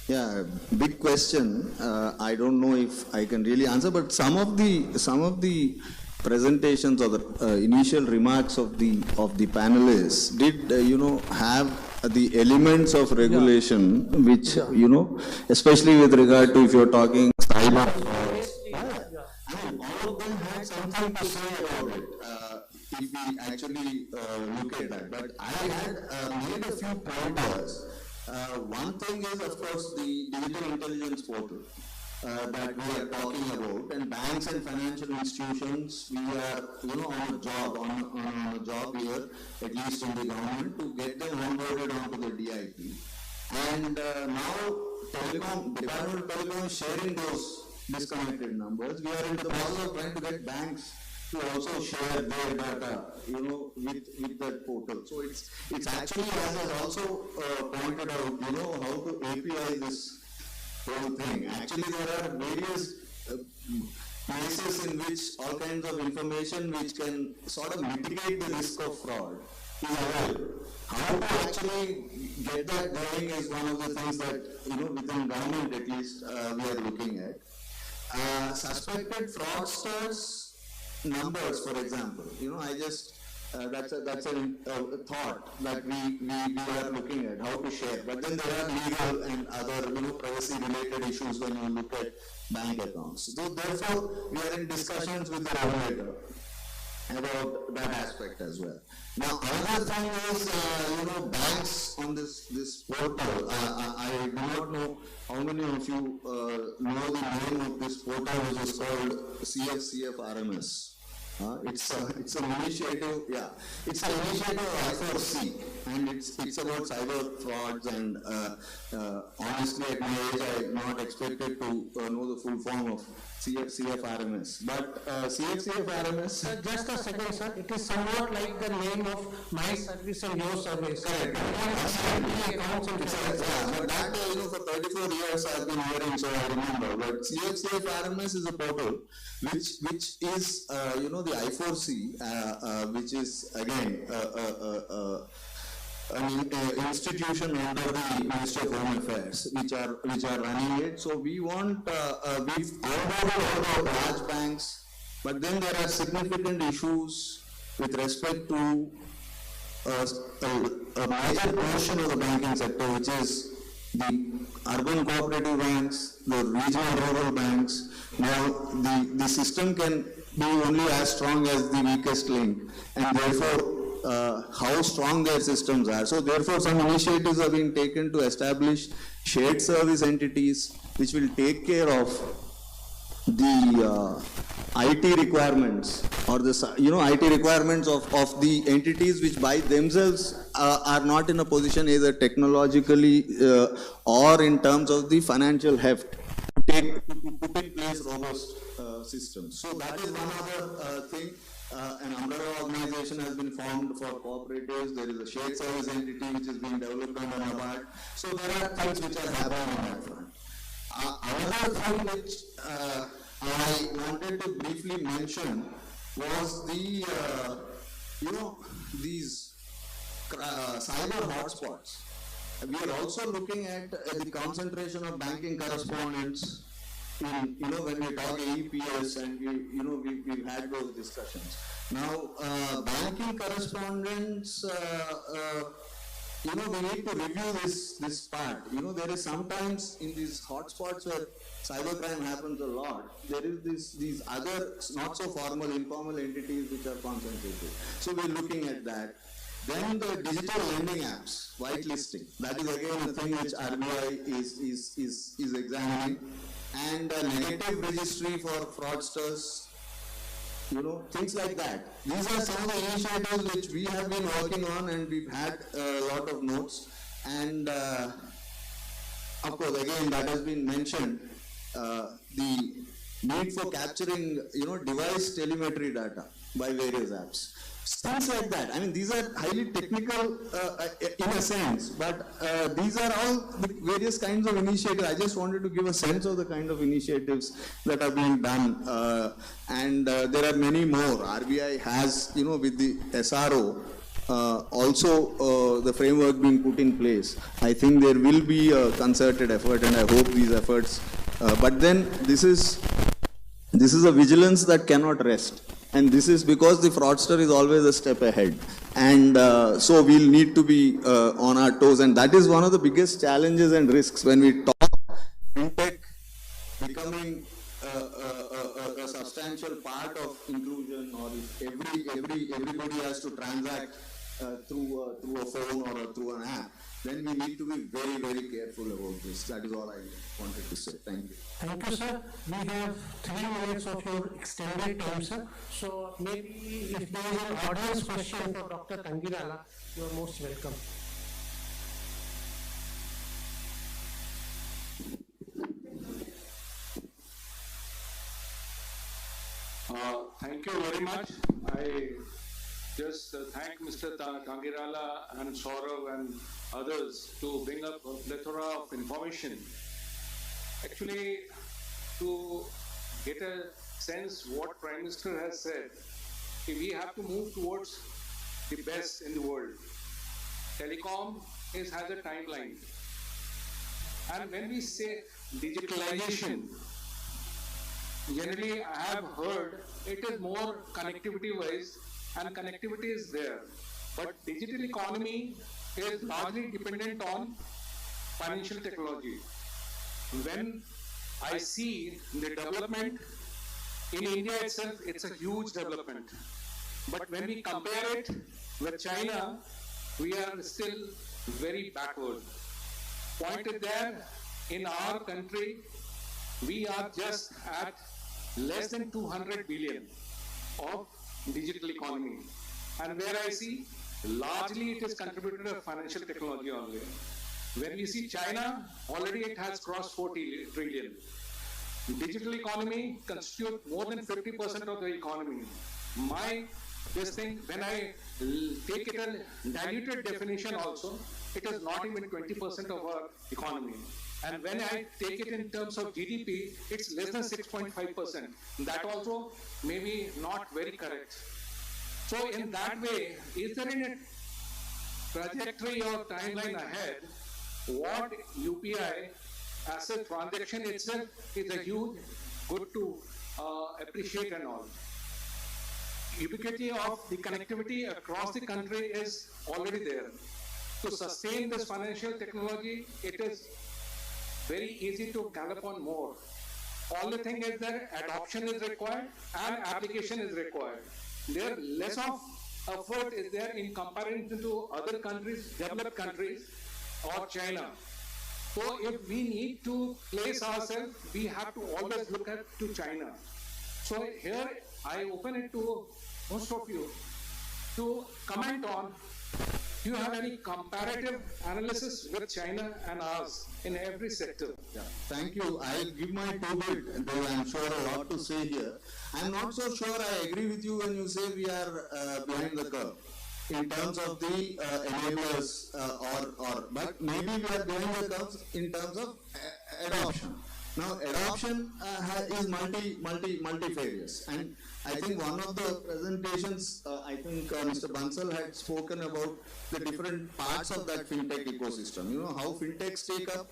Yeah, big question. I don't know if I can really answer, but some of the presentations or the initial remarks of the panelists did have the elements of regulation, which especially with regard to, if you're talking cyber, all of them had something to say about it. If we actually look at that, but I had made a few pointers. One thing is, of course, the digital intelligence portal. that we are talking about, and banks and financial institutions, we are, on a job here, at least in the government, to get them onboarded onto the DIP. And now, Department of Telecom is sharing those disconnected numbers. We are in the process of trying to get banks to also share their data, with that portal. So it's actually, as has also pointed out, how to API this whole thing. Actually, there are various places in which all kinds of information which can sort of mitigate the risk of fraud is available. How to actually get that going is one of the things that, within government at least, we are looking at. Suspected fraudsters numbers, for example, I just that's a thought that we are looking at how to share. But then there are legal and other privacy related issues when you look at bank accounts. So therefore, we are in discussions with the regulator about that aspect as well. Now, another thing is, banks on this portal. I do not know how many of you know the name of this portal, which is called CF RMS. It's an initiative, it's an initiative of I4C, and it's about cyber frauds, and honestly at my age I not expected to know the full form of CF-RMS. But CF-RMS... Just a second, sir. It is somewhat like the name of my service and your service. Correct. But that, for 34 years I've been hearing, so I remember. But CF-RMS is a portal which is, the I4C, which is again an institution under the Ministry of Home Affairs, which are running it. So we want we've onboarded all the large banks, but then there are significant issues with respect to a major portion of the banking sector, which is the urban cooperative banks, the regional rural banks. Now the system can be only as strong as the weakest link, and therefore how strong their systems are. So therefore some initiatives are being taken to establish shared service entities which will take care of the IT requirements, or the IT requirements of the entities which by themselves are not in a position either technologically or in terms of the financial heft to put in place robust systems. So that is one other thing. An umbrella organization has been formed for cooperatives. There is a shared service entity which is being developed under NABARD. So there are things which are happening on that front. Another thing which I wanted to briefly mention was the, these cyber hotspots. We are also looking at the concentration of banking correspondents in, when we talk AEPS, and we've had those discussions. Now, banking correspondents, we need to review this part. There is sometimes in these hotspots where cybercrime happens a lot, there is these other not so formal, informal entities which are concentrated. So we're looking at that. Then the digital lending apps, whitelisting. That is again a thing which RBI is examining. And a negative registry for fraudsters, things like that. These are some of the initiatives which we have been working on, and we've had a lot of notes. And of course, again, that has been mentioned, the need for capturing, device telemetry data by various apps. Things like that. I mean, these are highly technical in a sense, but these are all the various kinds of initiatives. I just wanted to give a sense of the kind of initiatives that are being done. And there are many more. RBI has, with the SRO, also the framework being put in place. I think there will be a concerted effort, and I hope these efforts, but then this is a vigilance that cannot rest. And this is because the fraudster is always a step ahead. And so we'll need to be on our toes. And that is one of the biggest challenges and risks when we talk Fintech becoming a substantial part of inclusion, or if everybody has to transact through a phone or through an app. then we need to be very, very careful about this. That is all I wanted to say. Thank you. Thank you, sir. We have 3 minutes of your extended time, sir. So maybe if there is an audience question for Dr. Tangirala, you are most welcome. Thank you very much. I just thank Mr. Tangirala and Saurav and others to bring up a plethora of information. Actually, to get a sense what Prime Minister has said, we have to move towards the best in the world. Telecom has a timeline. And when we say digitalization, generally I have heard it is more connectivity wise, and connectivity is there. But digital economy is largely dependent on financial technology. When I see the development in India itself, it's a huge development. But when we compare it with China, we are still very backward. Point is there, in our country, we are just at less than 200 billion of digital economy. And where I see, largely it is contributed to financial technology only. When we see China, already it has crossed 40 trillion. Digital economy constitutes more than 50% of the economy. This thing, when I take it a diluted definition also, it is not even 20% of our economy. And when I take it in terms of GDP, it's less than 6.5%. That also may be not very correct. So in that way, is there any trajectory or timeline ahead what UPI as a transaction itself is a huge, good to appreciate and all. Ubiquity of the connectivity across the country is already there. To sustain this financial technology, it is very easy to gallop on more. All the thing is that adoption is required and application is required. There less of effort is there in comparison to other countries, developed countries or China. So if we need to place ourselves, we have to always look at to China. So here I open it to most of you to comment on, do you have any comparative analysis with China and us in every sector? Yeah, thank you. I'll give my two bit, though I'm sure a lot to say here. I'm not so sure I agree with you when you say we are behind the curve in terms of the enablers but maybe we are behind the curve in terms of adoption. Now, adoption is multifarious, and I think one of the presentations, I think Mr. Bansal had spoken about the different parts of that fintech ecosystem. You know, how fintechs take up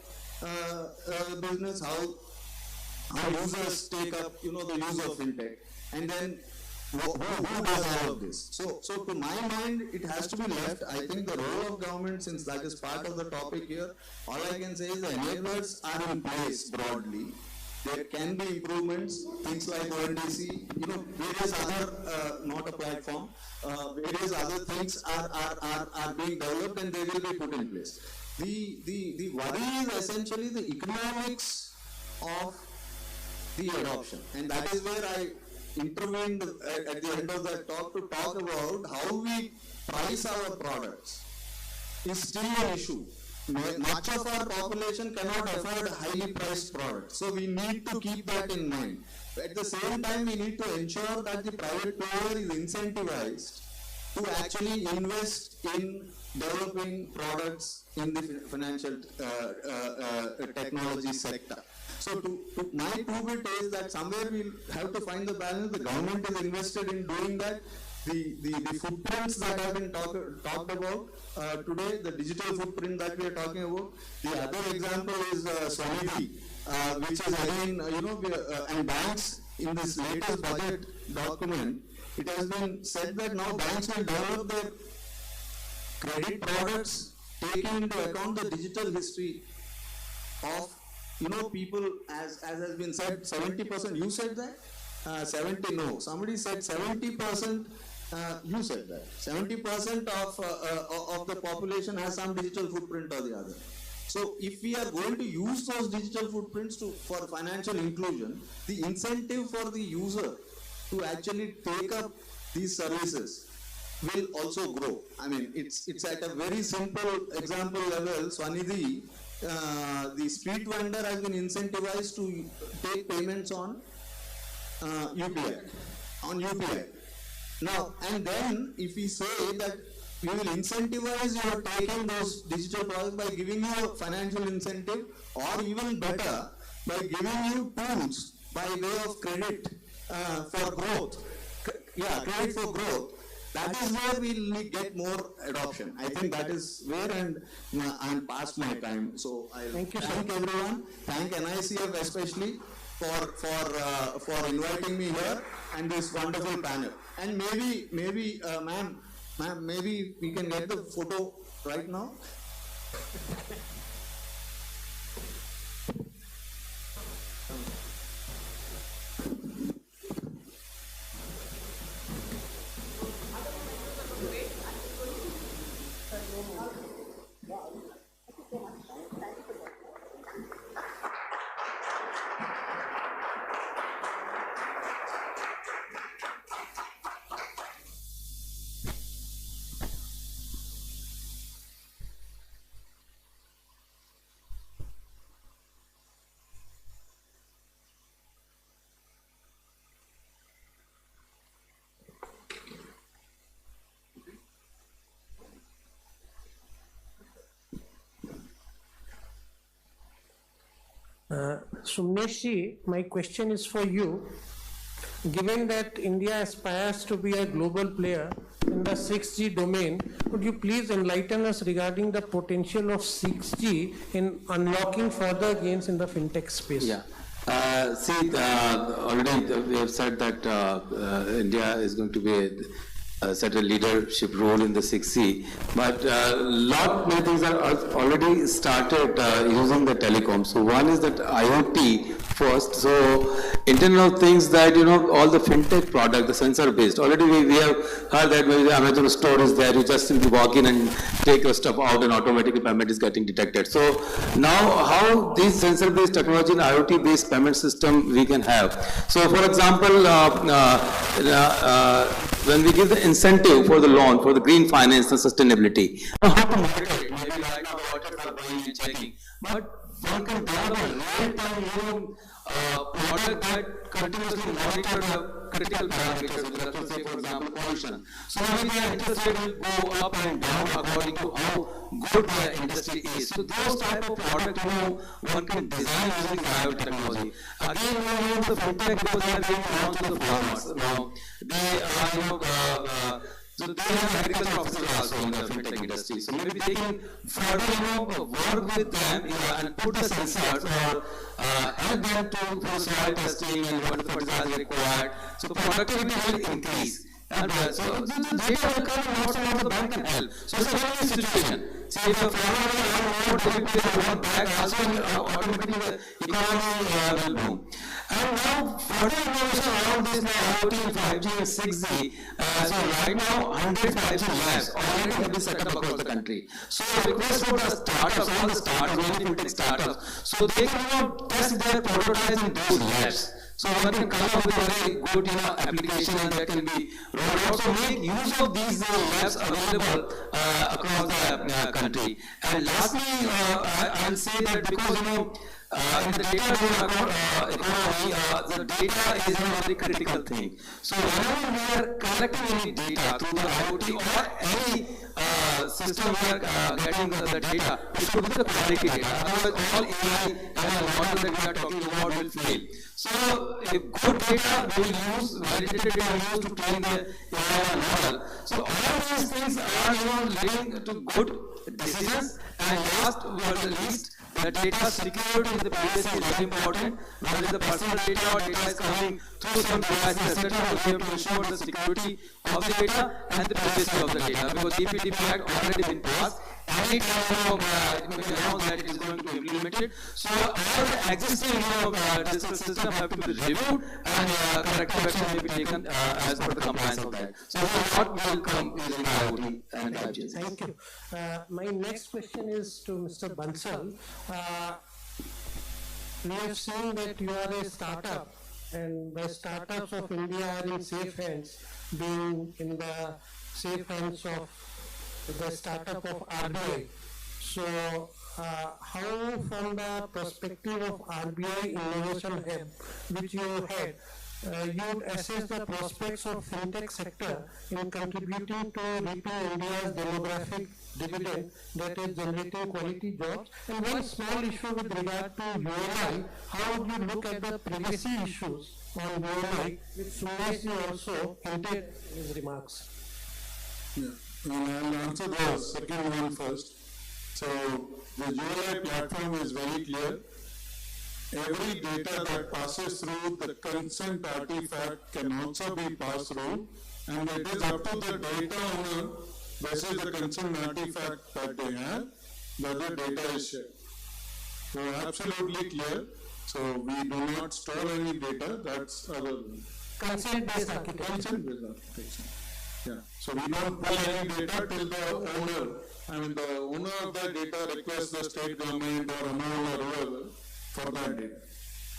business, how users take up, you know, the use of fintech, and then who does all of this? So to my mind, it has to be left. I think the role of government, since that is part of the topic here, all I can say is the enablers are in place broadly. There can be improvements, things like ONDC, you know, various other, not a platform, various other things are being developed and they will be put in place. The worry is essentially the economics of the adoption, and that is where I intervened at the end of that talk to talk about how we price our products is still an issue. Much of our population cannot afford highly priced products, so we need to keep that in mind. At the same time, we need to ensure that the private player is incentivized to actually invest in developing products in the financial technology sector. So my two bit is that somewhere we'll have to find the balance. The government is invested in doing that. The footprints that have been talked about today, the digital footprint that we are talking about. The other example is Swamidhi, which is again, you know, and banks in this latest budget document, it has been said that now banks will develop their credit products taking into account the digital history of, you know, people, as has been said, 70%, you said that? 70, no, somebody said 70% You said that 70% of the population has some digital footprint or the other. So if we are going to use those digital footprints for financial inclusion, the incentive for the user to actually take up these services will also grow. I mean, it's at a very simple example level. Swanidhi, the street vendor has been incentivized to take payments on UPI. Now, and then if we say that we will incentivize you taking those digital products by giving you a financial incentive, or even better, by giving you tools by way of credit for growth. Credit for growth. That is where we'll get more adoption. I think that is where, and I'm past my time. So I thank everyone. Thank NICF especially for inviting me here and this wonderful panel. And maybe, ma'am, maybe we can get the photo right now. Sumnesh, my question is for you. Given that India aspires to be a global player in the 6G domain, would you please enlighten us regarding the potential of 6G in unlocking further gains in the fintech space? Yeah. Already we have said that India is going to be set a leadership role in the 6G, but many things are already started using the telecom. So one is that IoT first. So Internet of Things, that all the fintech product, the sensor based. Already we have heard that when the Amazon store is there, you just simply walk in and take your stuff out, and automatically payment is getting detected. So now how this sensor based technology and IoT based payment system we can have. So for example, when we give the incentive for the loan, for the green finance and sustainability, how to monitor it? Maybe right now the waters are going and checking, but one can develop a real-time product that continuously monitor the critical parameters with respect to, say, for example, pollution. So maybe the interest rate will go up and down according to how good the industry is. So those type of products, one can design using biotechnology. Again, the fintech, because they are being launched to the farmers. Now, so they have agriculture officers also in the fintech industry. So maybe they can further work with them and put the sensors or help them to do soil testing and what the fertilizer required. So productivity will increase. And so the data will come and also the bank can help. So it's a win-win situation. See, if a farmer will have more delivery one bag, also automatically the economy will boom. And now further innovation around this IoT and 5G and 6G. So right now 100 5G labs already have been set up across the country. So request for the startups, all the startups, many fintech startups, so they can test their prototypes in those labs. So one can come up with a very good application, and that can be rolled out. So make use of these labs available across the country. And lastly, I will say that because in the data economy, the data is a very critical thing. So whenever we are collecting any data through the IoT or any system, we are getting the data, it should be the quality data. Otherwise, all AI and model that we are talking about will fail. So if good data will use, validated data will use to train the AI model. So all of these things are leading to good decisions. And last but the least, the data security in the privacy is very important. Whether the personal data or data is coming through some devices, etc., we have to ensure the security of the data and the privacy of the data, because DPDP Act already been passed, anytime it may be announced that it is going to be implemented. So all the existing digital system have to be reviewed and corrective action may be taken as per the compliance of that. So what will come using IoT and 5G. Thank you. My next question is to Mr. Bansal. We have seen that you are a startup, and the startups of India are in safe hands, being in the safe hands of the startup of RBI. So, how from the perspective of RBI Innovation Hub, which you had, you would assess the prospects of Fintech sector in contributing to reaping India's demographic dividend, that is generating quality jobs. And one small issue with regard to UMI, how would you look at the privacy issues on UMI, which Sumesh also hinted in his remarks? Yeah, I'll answer the second one first. So the ULI platform is very clear. Every data that passes through the consent artifact can also be passed through, and it is up to the data owner versus the consent artifact that they have, whether data is shared. So absolutely clear. So we do not store any data. That's our consent-based architecture. Consent-based architecture. Yeah. So we don't pull any data till the owner, the owner of that data requests the state government or AMOL or whoever for that data.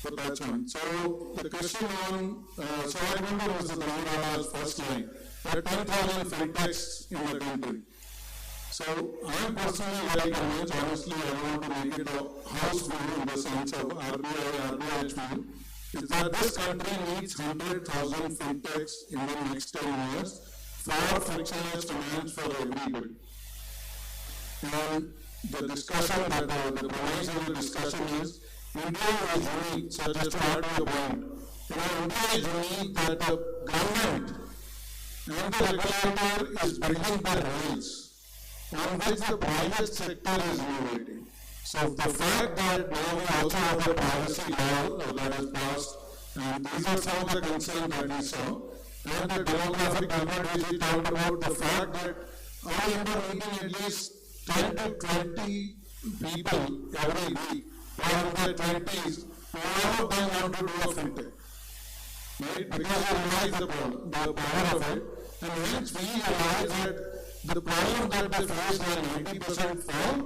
So that's one. So the question on, so I remember was the Rama's first line. There are 10,000 fintechs in the country. So I am personally very convinced, honestly, I want to make it a house view in the sense of RBI view, is that this country needs 100,000 fintechs in the next 10 years for frictionless finance for everybody. And the discussion that the premise of the discussion is, India is unique, so just to add to your point, India is unique that the government and the regulator is building the rules on which the private sector is innovating. So the fact that now we also have a privacy law that is passed, and these are some of the concerns that we saw, and the demographic divide we talked about, the fact that I am meeting at least 10 to 20 people every week, while in their 20s, all of them want to do a fintech. Right? Because they realize the power of it, and hence we realize that the problem that they face when 90% fall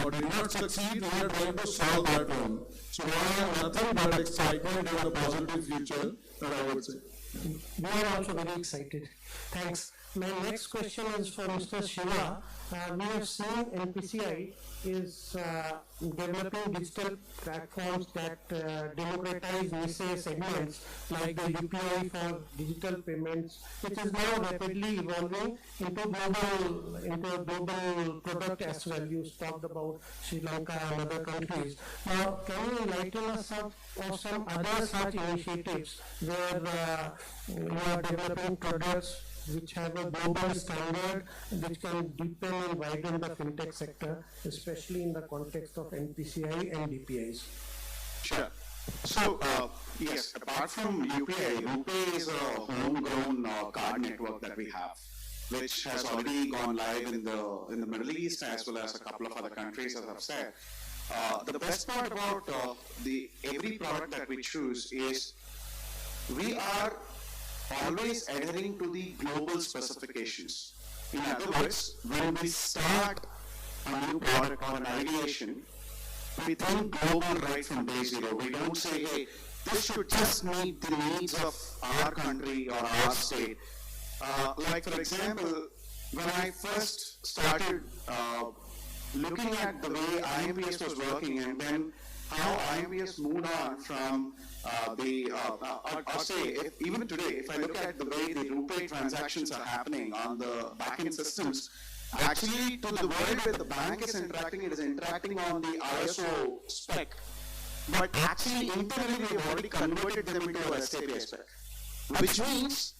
or did not succeed, we are trying to solve that problem. So I have nothing but excitement and a positive future that I would say. We are also very excited. Thanks. My next question is for Mr. Shiva. We have seen NPCI is developing digital platforms that democratize niche segments like the UPI for digital payments, which is now rapidly evolving into a global product as well. You talked about Sri Lanka and other countries. Now, can you enlighten us of some other such initiatives where you are developing products which have a global standard, which can deepen and widen the fintech sector, especially in the context of NPCI and DPIs? Sure. So, yes, apart from UPI, RuPay is a homegrown card network that we have, which has already gone live in the Middle East as well as a couple of other countries, as I've said. The best part about every product that we choose is we are always adhering to the global specifications. In other words, when we start a new product or an ideation, we think global right from day zero. We don't say, hey, this should just meet the needs of our country or our state. Like for example, when I first started looking at the way IMPS was working and then how IMPS moved on from I'll say, even today, if I look at the way the RuPay transactions are happening on the backend systems, actually to the world where the bank is interacting, it is interacting on the ISO spec. But actually, internally, we have already converted them into a SAP spec. Which means,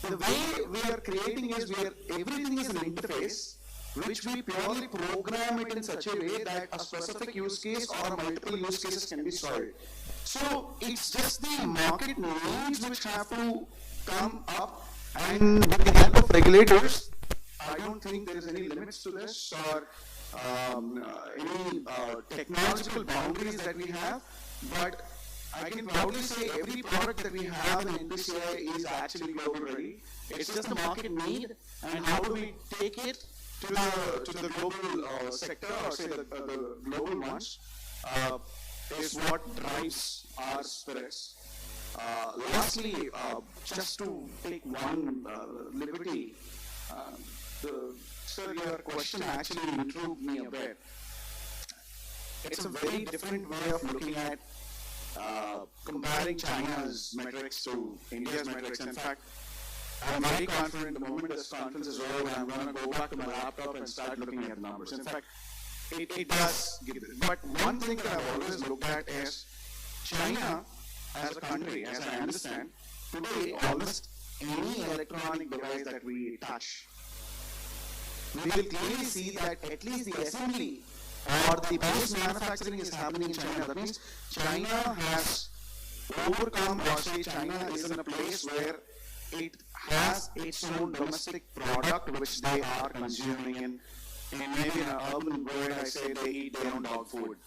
the way we are creating is everything is an interface which we purely program it in such a way that a specific use case or multiple use cases can be solved. So it's just the market needs which have to come up, and with the help of regulators, I don't think there is any limits to this, or any technological boundaries that we have, but I can proudly say every product that we have in NPCI is actually global ready. It's just the market need, and how do we take it to the global sector, or say the global ones, is what drives our spirits. Lastly, just to take one liberty, sir, your question actually intrigued me a bit. It's a very different way of looking at comparing China's metrics to India's metrics. In fact, I'm very confident the moment this conference is over, I'm going to go back to my laptop and start looking at numbers. In fact, it does give it. But one thing that I've always looked at is China as a country, as I understand, today almost any electronic device that we touch, we will clearly see that at least the assembly or the base manufacturing is happening in China. That means China has overcome, or say China is in a place where it has its own domestic product which they are consuming in maybe in an urban word I say they eat their own dog food.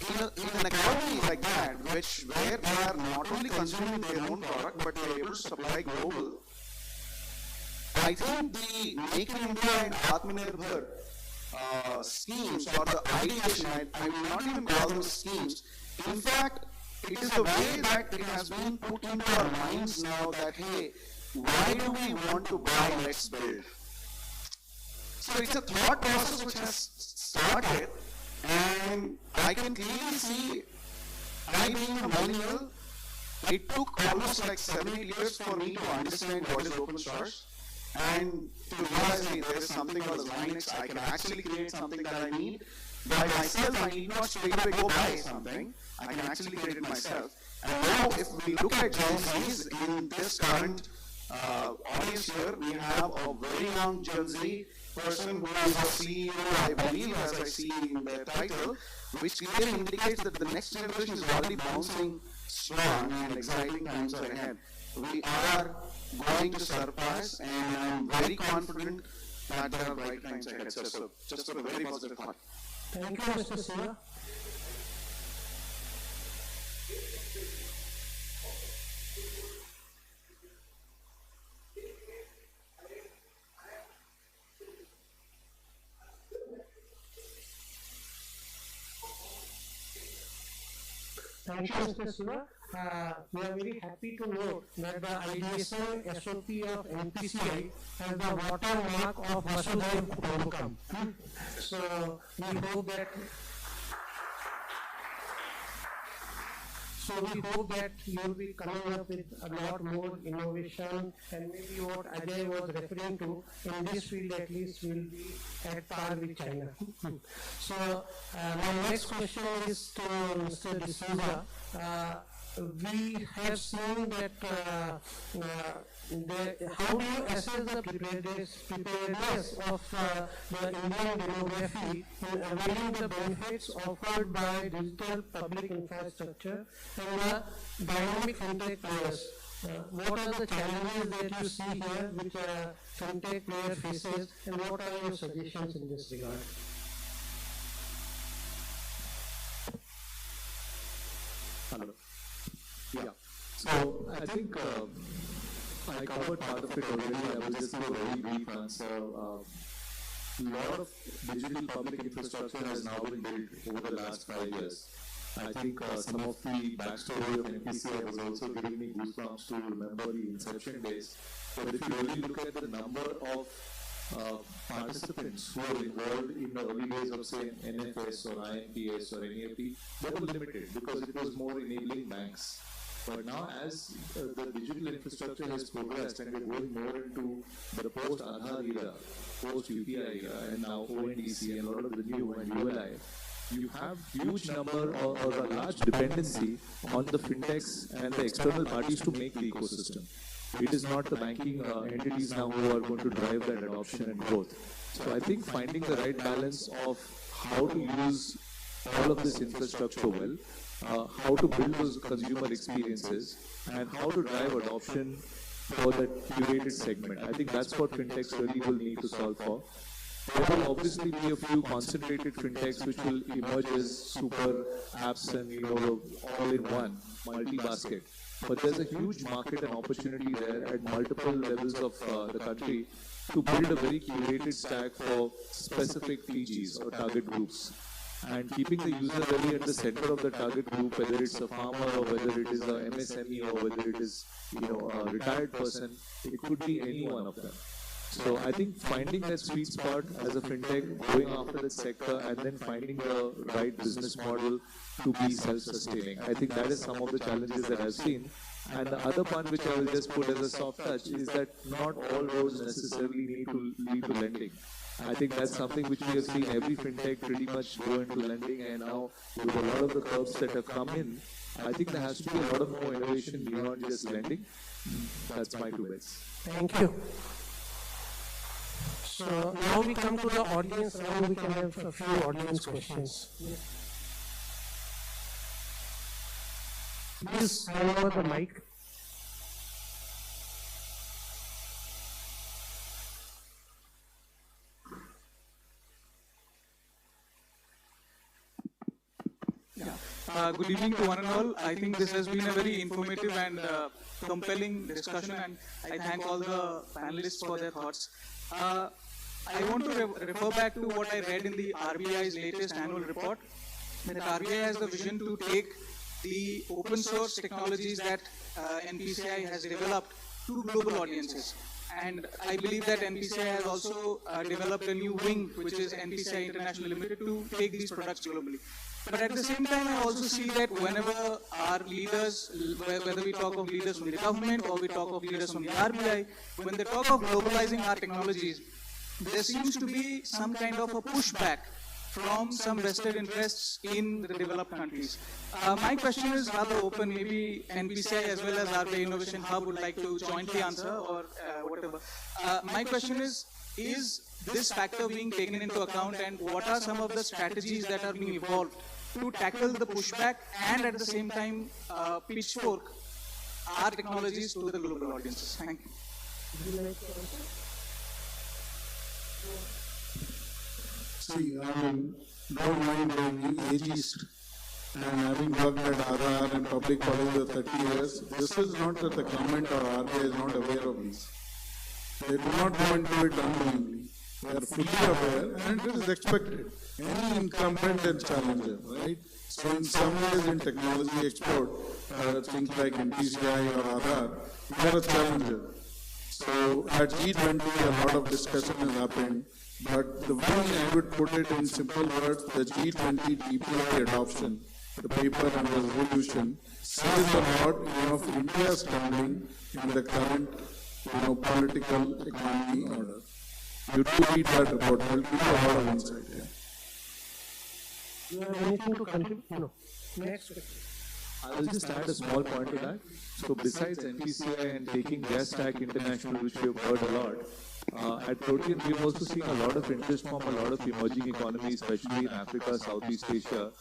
In an economy like that, where they are not only consuming their own product but they are able to supply global, I think the Make in India and Atmanirbhar schemes, or the ideation, I will not even call them schemes. In fact, it is the way that it has been put into our minds now that, hey, why do we want to buy, let's build. So it's a thought process which has started, and I can clearly see, I being a millennial, it took almost like 7-8 years for me to understand what is open source, and to realize, hey, there is something called Linux, I can actually create something that I need by myself. I need not straight away go buy something, I can actually create it myself. And now if we look at Gen Zs in this current audience here, we have a very young Gen Z person who is a CEO, I believe, as I see in the title, which clearly indicates that the next generation is already bouncing strong and exciting times are ahead. We are going to surpass, and I'm very confident that there are bright times ahead. So just a very positive thought. Thank you, Mr. Siva. Thank you, Mr. Siva. We are very happy to note that the ideation SOP of NPCI has the watermark of Vasudhaiv Kutumbakam. So we hope that you will be coming up with a lot more innovation, and maybe what Ajay was referring to in this field at least will be at par with China. So my next question is to Mr. D'Souza. We have seen that how do you assess the preparedness of the Indian demography in availing the benefits offered by digital public infrastructure and the dynamic fintech players? What are the challenges that you see here which a fintech player faces, and what are your suggestions in this regard? Hello. Yeah. So I think I covered part of it already. I will just give a very brief answer. A lot of digital public infrastructure has now been built over the last 5 years. I think some of the backstory of NPCI was also giving me goosebumps to remember the inception days. But if you really look at the number of participants who were involved in the early days of, say, NFS or IMPS or NEFT, they were limited because it was more enabling banks. But now, as the digital infrastructure has progressed and we're going more into the post-Aadhaar era, post-UPI era, and now ONDC and a lot of the new and ULI, you have huge number or a large dependency on the fintechs and the external parties to make the ecosystem. It is not the banking entities now who are going to drive that adoption and growth. So I think finding the right balance of how to use all of this infrastructure well, how to build those consumer experiences, and how to drive adoption for that curated segment. I think that's what fintechs really will need to solve for. There will obviously be a few concentrated fintechs which will emerge as super apps and all in one, multi-basket. But there's a huge market and opportunity there at multiple levels of the country to build a very curated stack for specific TGs or target groups. And keeping the user really at the center of the target group, whether it's a farmer or whether it is a MSME or whether it is a retired person, it could be any one of them. So I think finding that sweet spot as a fintech, going after that sector, and then finding the right business model to be self-sustaining. I think that is some of the challenges that I've seen. And the other one which I will just put as a soft touch is that not all roads necessarily need to lead to lending. I think that's something which we have seen every fintech pretty much go into lending, and now with a lot of the curbs that have come in, I think there has to be a lot of more innovation beyond just lending. That's my 2 bits. Thank you. So now we come to the audience round. We can have a few audience questions. Please hand over the mic. Good evening to one and all. I think this has been a very informative and compelling discussion, and I thank all the panelists for their thoughts. I want to refer back to what I read in the RBI's latest annual report, that RBI has the vision to take the open source technologies that NPCI has developed to global audiences. And I believe that NPCI has also developed a new wing, which is NPCI International Limited, to take these products globally. But at the same time, I also see that whenever our leaders, whether we talk of leaders from the government or we talk of leaders from the RBI, when they talk of globalizing our technologies, there seems to be some kind of a pushback from some vested interests in the developed countries. My question is rather open. Maybe NPCI as well as RBI Innovation Hub would like to jointly answer or whatever. My question is this factor being taken into account, and what are some of the strategies that are being evolved to tackle the pushback and at the same time pitchfork our technologies to the global audiences? Thank you. Would you like to answer? See, don't mind being ageist and having worked at Aadhaar and public policy for 30 years, this is not that the government or RBI is not aware of these. They do not go into it unknowingly. They are fully aware, and it is expected. Any incumbent and challenger, right? So in some ways in technology export, things like NPCI or Aadhaar, they are a challenger. So at G20, a lot of discussion has happened. But the way I would put it in simple words, the G20 DPI adoption, the paper and the resolution, says a lot of India's standing in the current political economy order. You do read that report, it will give you a lot of insight here. You have anything to contribute? No. Next question. I will just add a small point to that. So besides NPCI and taking their stack international, which we have heard a lot, at Protean we've also seen a lot of interest from a lot of emerging economies, especially in Africa, Southeast Asia,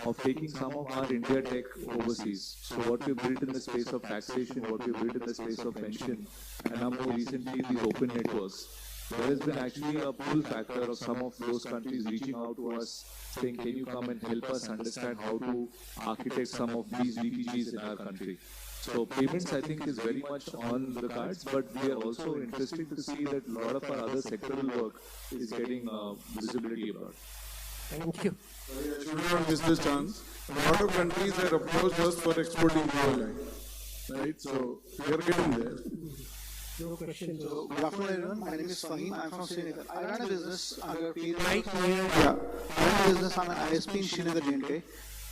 of taking some of our India tech overseas. So what we've built in the space of taxation, what we've built in the space of pension, and now more recently these open networks, there has been actually a pull factor of some of those countries reaching out to us saying, can you come and help us understand how to architect some of these DPGs in our country. So payments, I think, is very much on the cards, but we are also interested to see that a lot of our other sectoral work is getting visibility about. Thank you. I should not miss this chance. A lot of countries are approached us for exporting ULI, right? So we are getting there. No question. So, good afternoon everyone, my name is Fahim, I am from Srinagar. I run a business, I'm a ISP in Srinagar, J&K.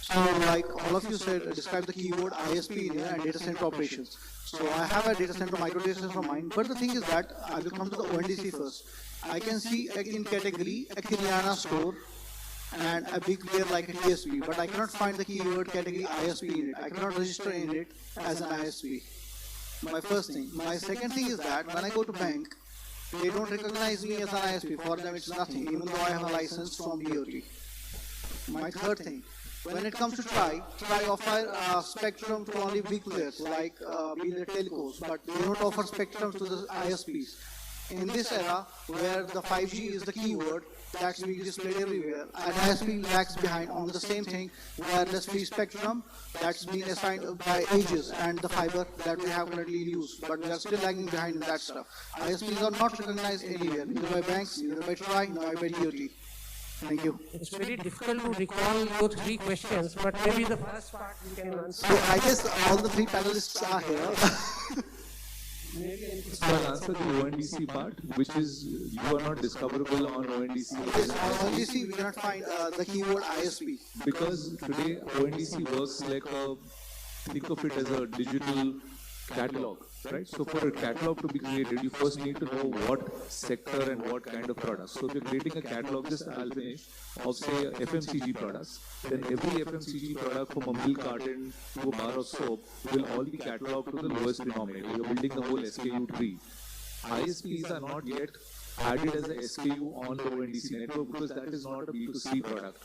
So like all of you said, describe the keyword ISP area and data center operations. So I have a data center, micro data center of mine, but the thing is that I will come to the ONDC first. I can see in category a Kiriana store and a big player like a TSP, but I cannot find the keyword category ISP in it. I cannot register in it as an ISP. My first thing. My second thing is that when I go to bank, they don't recognize me as an ISP. For them it's nothing, even though I have a license from DOT. My third thing. When it comes to TRI offer spectrum to only big players like be the telcos, but they don't offer spectrum to the ISPs. in this era where the 5G is the keyword that's being displayed everywhere, and ISP lags behind on the same thing, wireless free spectrum that's been assigned by ages, and the fiber that we have currently in use, but we are still lagging behind in that stuff. ISPs are not recognized anywhere, neither by banks, neither by TRI, nor by DOT. Thank you. It's very difficult to recall your three questions, but maybe the first part you can answer. So I guess all the three panelists are here. So I'll answer the ONDC part, which is you are not discoverable on ONDC. Yes, on ONDC we cannot find the keyword ISP. Because today ONDC works like think of it as a digital catalog, right? So for a catalog to be created, you first need to know what sector and what kind of products. So if you're creating a catalog, just I'll finish, of say FMCG products, then every FMCG product from a milk carton to a bar of soap will all be cataloged to the lowest denominator. You're building the whole SKU tree. ISPs are not yet added as a SKU on the ONDC network because that is not a B2C product.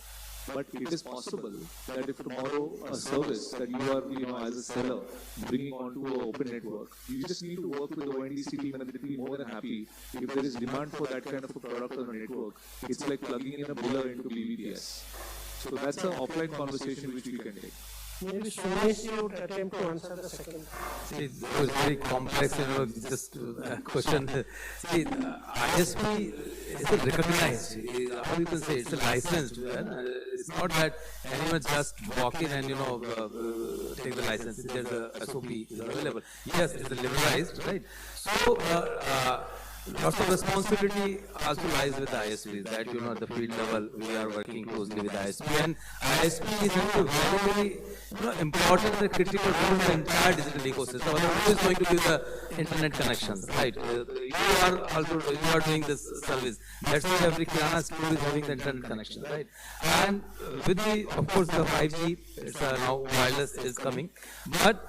But it is possible that if tomorrow a service that you are, as a seller, bringing onto an open network, you just need to work with the ONDC team and they'll be more than happy. If there is demand for that kind of a product on a network, it's like plugging in a buller into BBPS. So that's an offline conversation which we can take. Maybe Suresh, you would attempt to answer the second. See, it was very complex, just a question. See, ISP is a recognized, how you can say, it's a licensed. It's not that anyone just walk in and, take the license. There's a SOP is available. Yes, it's liberalized, right? So, lots of responsibility also lies with the ISPs, that at the field level we are working closely with ISP, and ISP is a very, very important and critical role in the entire digital ecosystem. Who is going to give the internet connections, right? You are doing this service. That's why every Kirana store is having the internet connection, right? And with of course, the 5G, it's now wireless is coming, but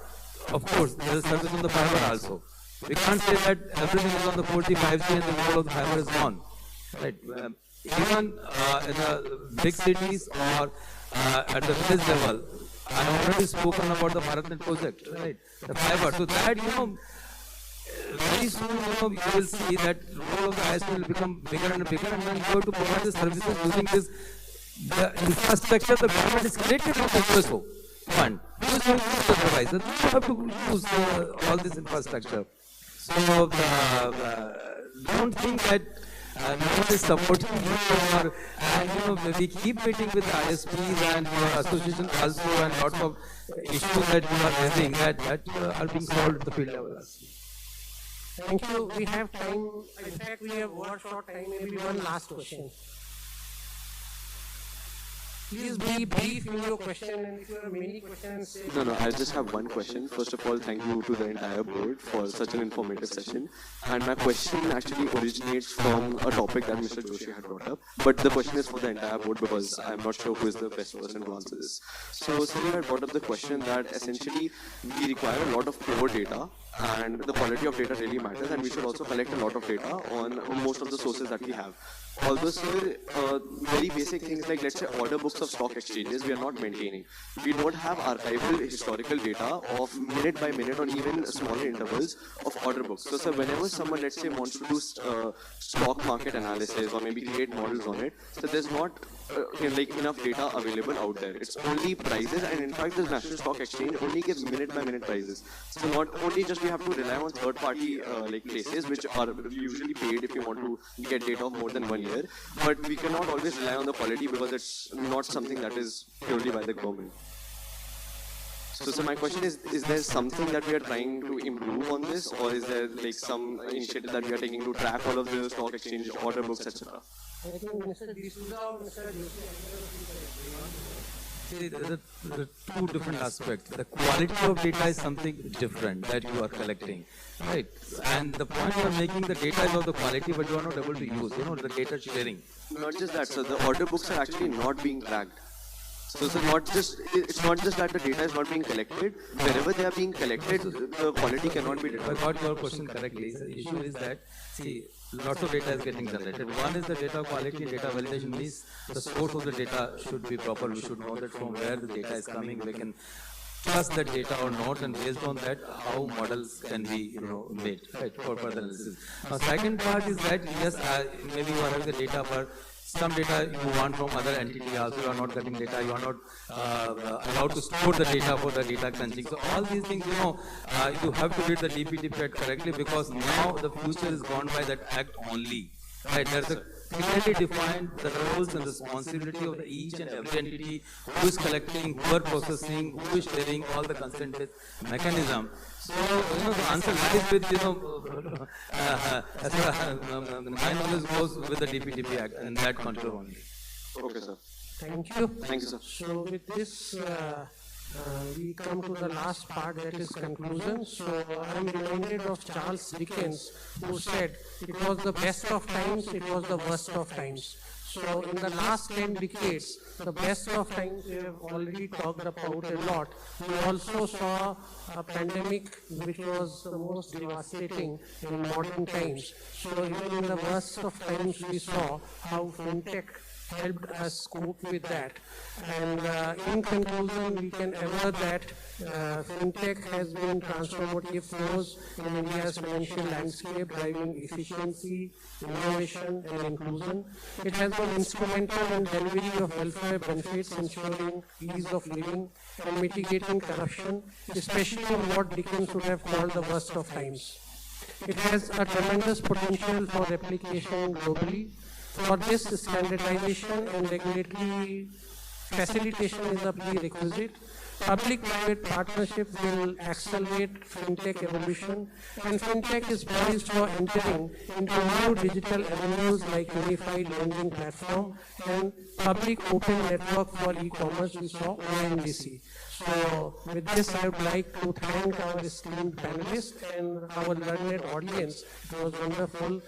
of course, there is service on the fiber also. We can't say that everything is on the 4G, 5G and the whole of the fiber is gone. Right? Even in the big cities or at the village level, I have already spoken about the Bharat Mandapam project, right? The fiber. So that, very soon, you will see that the role of the ISP will become bigger and bigger, and then you have to provide the services using the infrastructure the government is created from the USO fund. Who is going to use the devices? You have to use all this infrastructure. So, don't think that no one is supporting you, and we keep meeting with ISPs and your association also, and lots of issues that you are raising that are being solved at the field level. Thank you. We have time. In fact, we have one short time, maybe one last question. Please be brief in your question, and if you have many questions... No, I just have one question. First of all, thank you to the entire board for such an informative session. And my question actually originates from a topic that Mr. Joshi had brought up. But the question is for the entire board because I'm not sure who is the best person to answer this. So, Sir had brought up the question that essentially we require a lot of pure data, and the quality of data really matters, and we should also collect a lot of data on most of the sources that we have. Although, sir, very basic things like, let's say, order books of stock exchanges, we are not maintaining. We don't have archival historical data of minute by minute or even smaller intervals of order books. So, sir, whenever someone, let's say, wants to do stock market analysis or maybe create models on it, so there's not enough data available out there. It's only prices, and in fact, the National Stock Exchange only gives minute by minute prices. So, not only just we have to rely on third-party places, which are usually paid if you want to get data of more than 1 year, but we cannot always rely on the quality because it's not something that is purely by the government. So my question is there something that we are trying to improve on this, or is there some initiative that we are taking to track all of the stock exchange order books, etc.? I think Mr. D'Souza or Mr. See, there are two different aspects. The quality of data is something different that you are collecting, right? And the point you are making, the data is of the quality, but you are not able to use, the data sharing. Not just that, sir. The order books are actually not being tracked. So it's not just that the data is not being collected. Whenever they are being collected, the quality cannot be determined. If I got your question correctly, the issue is that, see, lots of data is getting generated. One is the data quality. Data validation means the source of the data should be proper. We should know that from where the data is coming. We can trust that data or not, and based on that, how models can be made, right, for further analysis. Now, second part is that yes, maybe you are having the data, but some data you want from other entity also, you are not getting data, you are not allowed to store the data for the data crunching. So all these things, you have to read the DPTP Act correctly, because now the future is gone by that act only. Right, there's a clearly defined the roles and responsibility of each and every entity, who is collecting, who are processing, who is sharing, all the consent mechanism. So, the answer lies with, as my knowledge goes with the DPTP Act and that control only. Okay, sir. Thank you. Thank you, sir. So with this, we come to the last part, that is conclusion. So I am reminded of Charles Dickens, who said, it was the best of times, it was the worst of times. So in the last 10 decades, the best of times we have already talked about a lot. We also saw a pandemic which was the most devastating in modern times. So even in the worst of times, we saw how Fintech helped us cope with that. And in conclusion, we can aver that Fintech has been transformative force in India's financial landscape, driving efficiency, innovation, and inclusion. It has been instrumental in delivery of welfare benefits, ensuring ease of living and mitigating corruption, especially in what Dickens would have called the worst of times. It has a tremendous potential for replication globally. For this, standardization and regulatory facilitation is a prerequisite. Public-private partnerships will accelerate Fintech evolution, and Fintech is poised for entering into new digital avenues like unified lending platform and public open network for e-commerce, we saw ONDC. So with this, I would like to thank our esteemed panelists and our learned audience. It was wonderful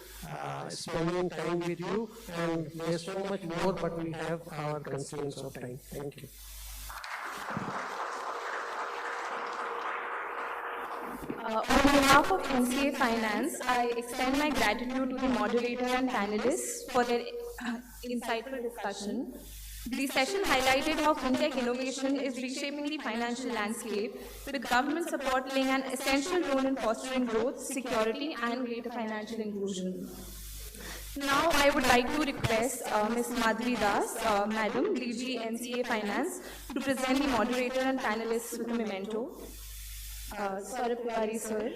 spending time with you, and there's so much more, but we have our constraints of time. Thank you. On behalf of NCA Finance, I extend my gratitude to the moderator and panelists for their insightful discussion. The session highlighted how fintech innovation is reshaping the financial landscape, with government support playing an essential role in fostering growth, security, and greater financial inclusion. Now, I would like to request Ms. Madhuri Das, Madam, DG NCA Finance, to present the moderator and panelists with a memento. Saurabh Tiwari, sir.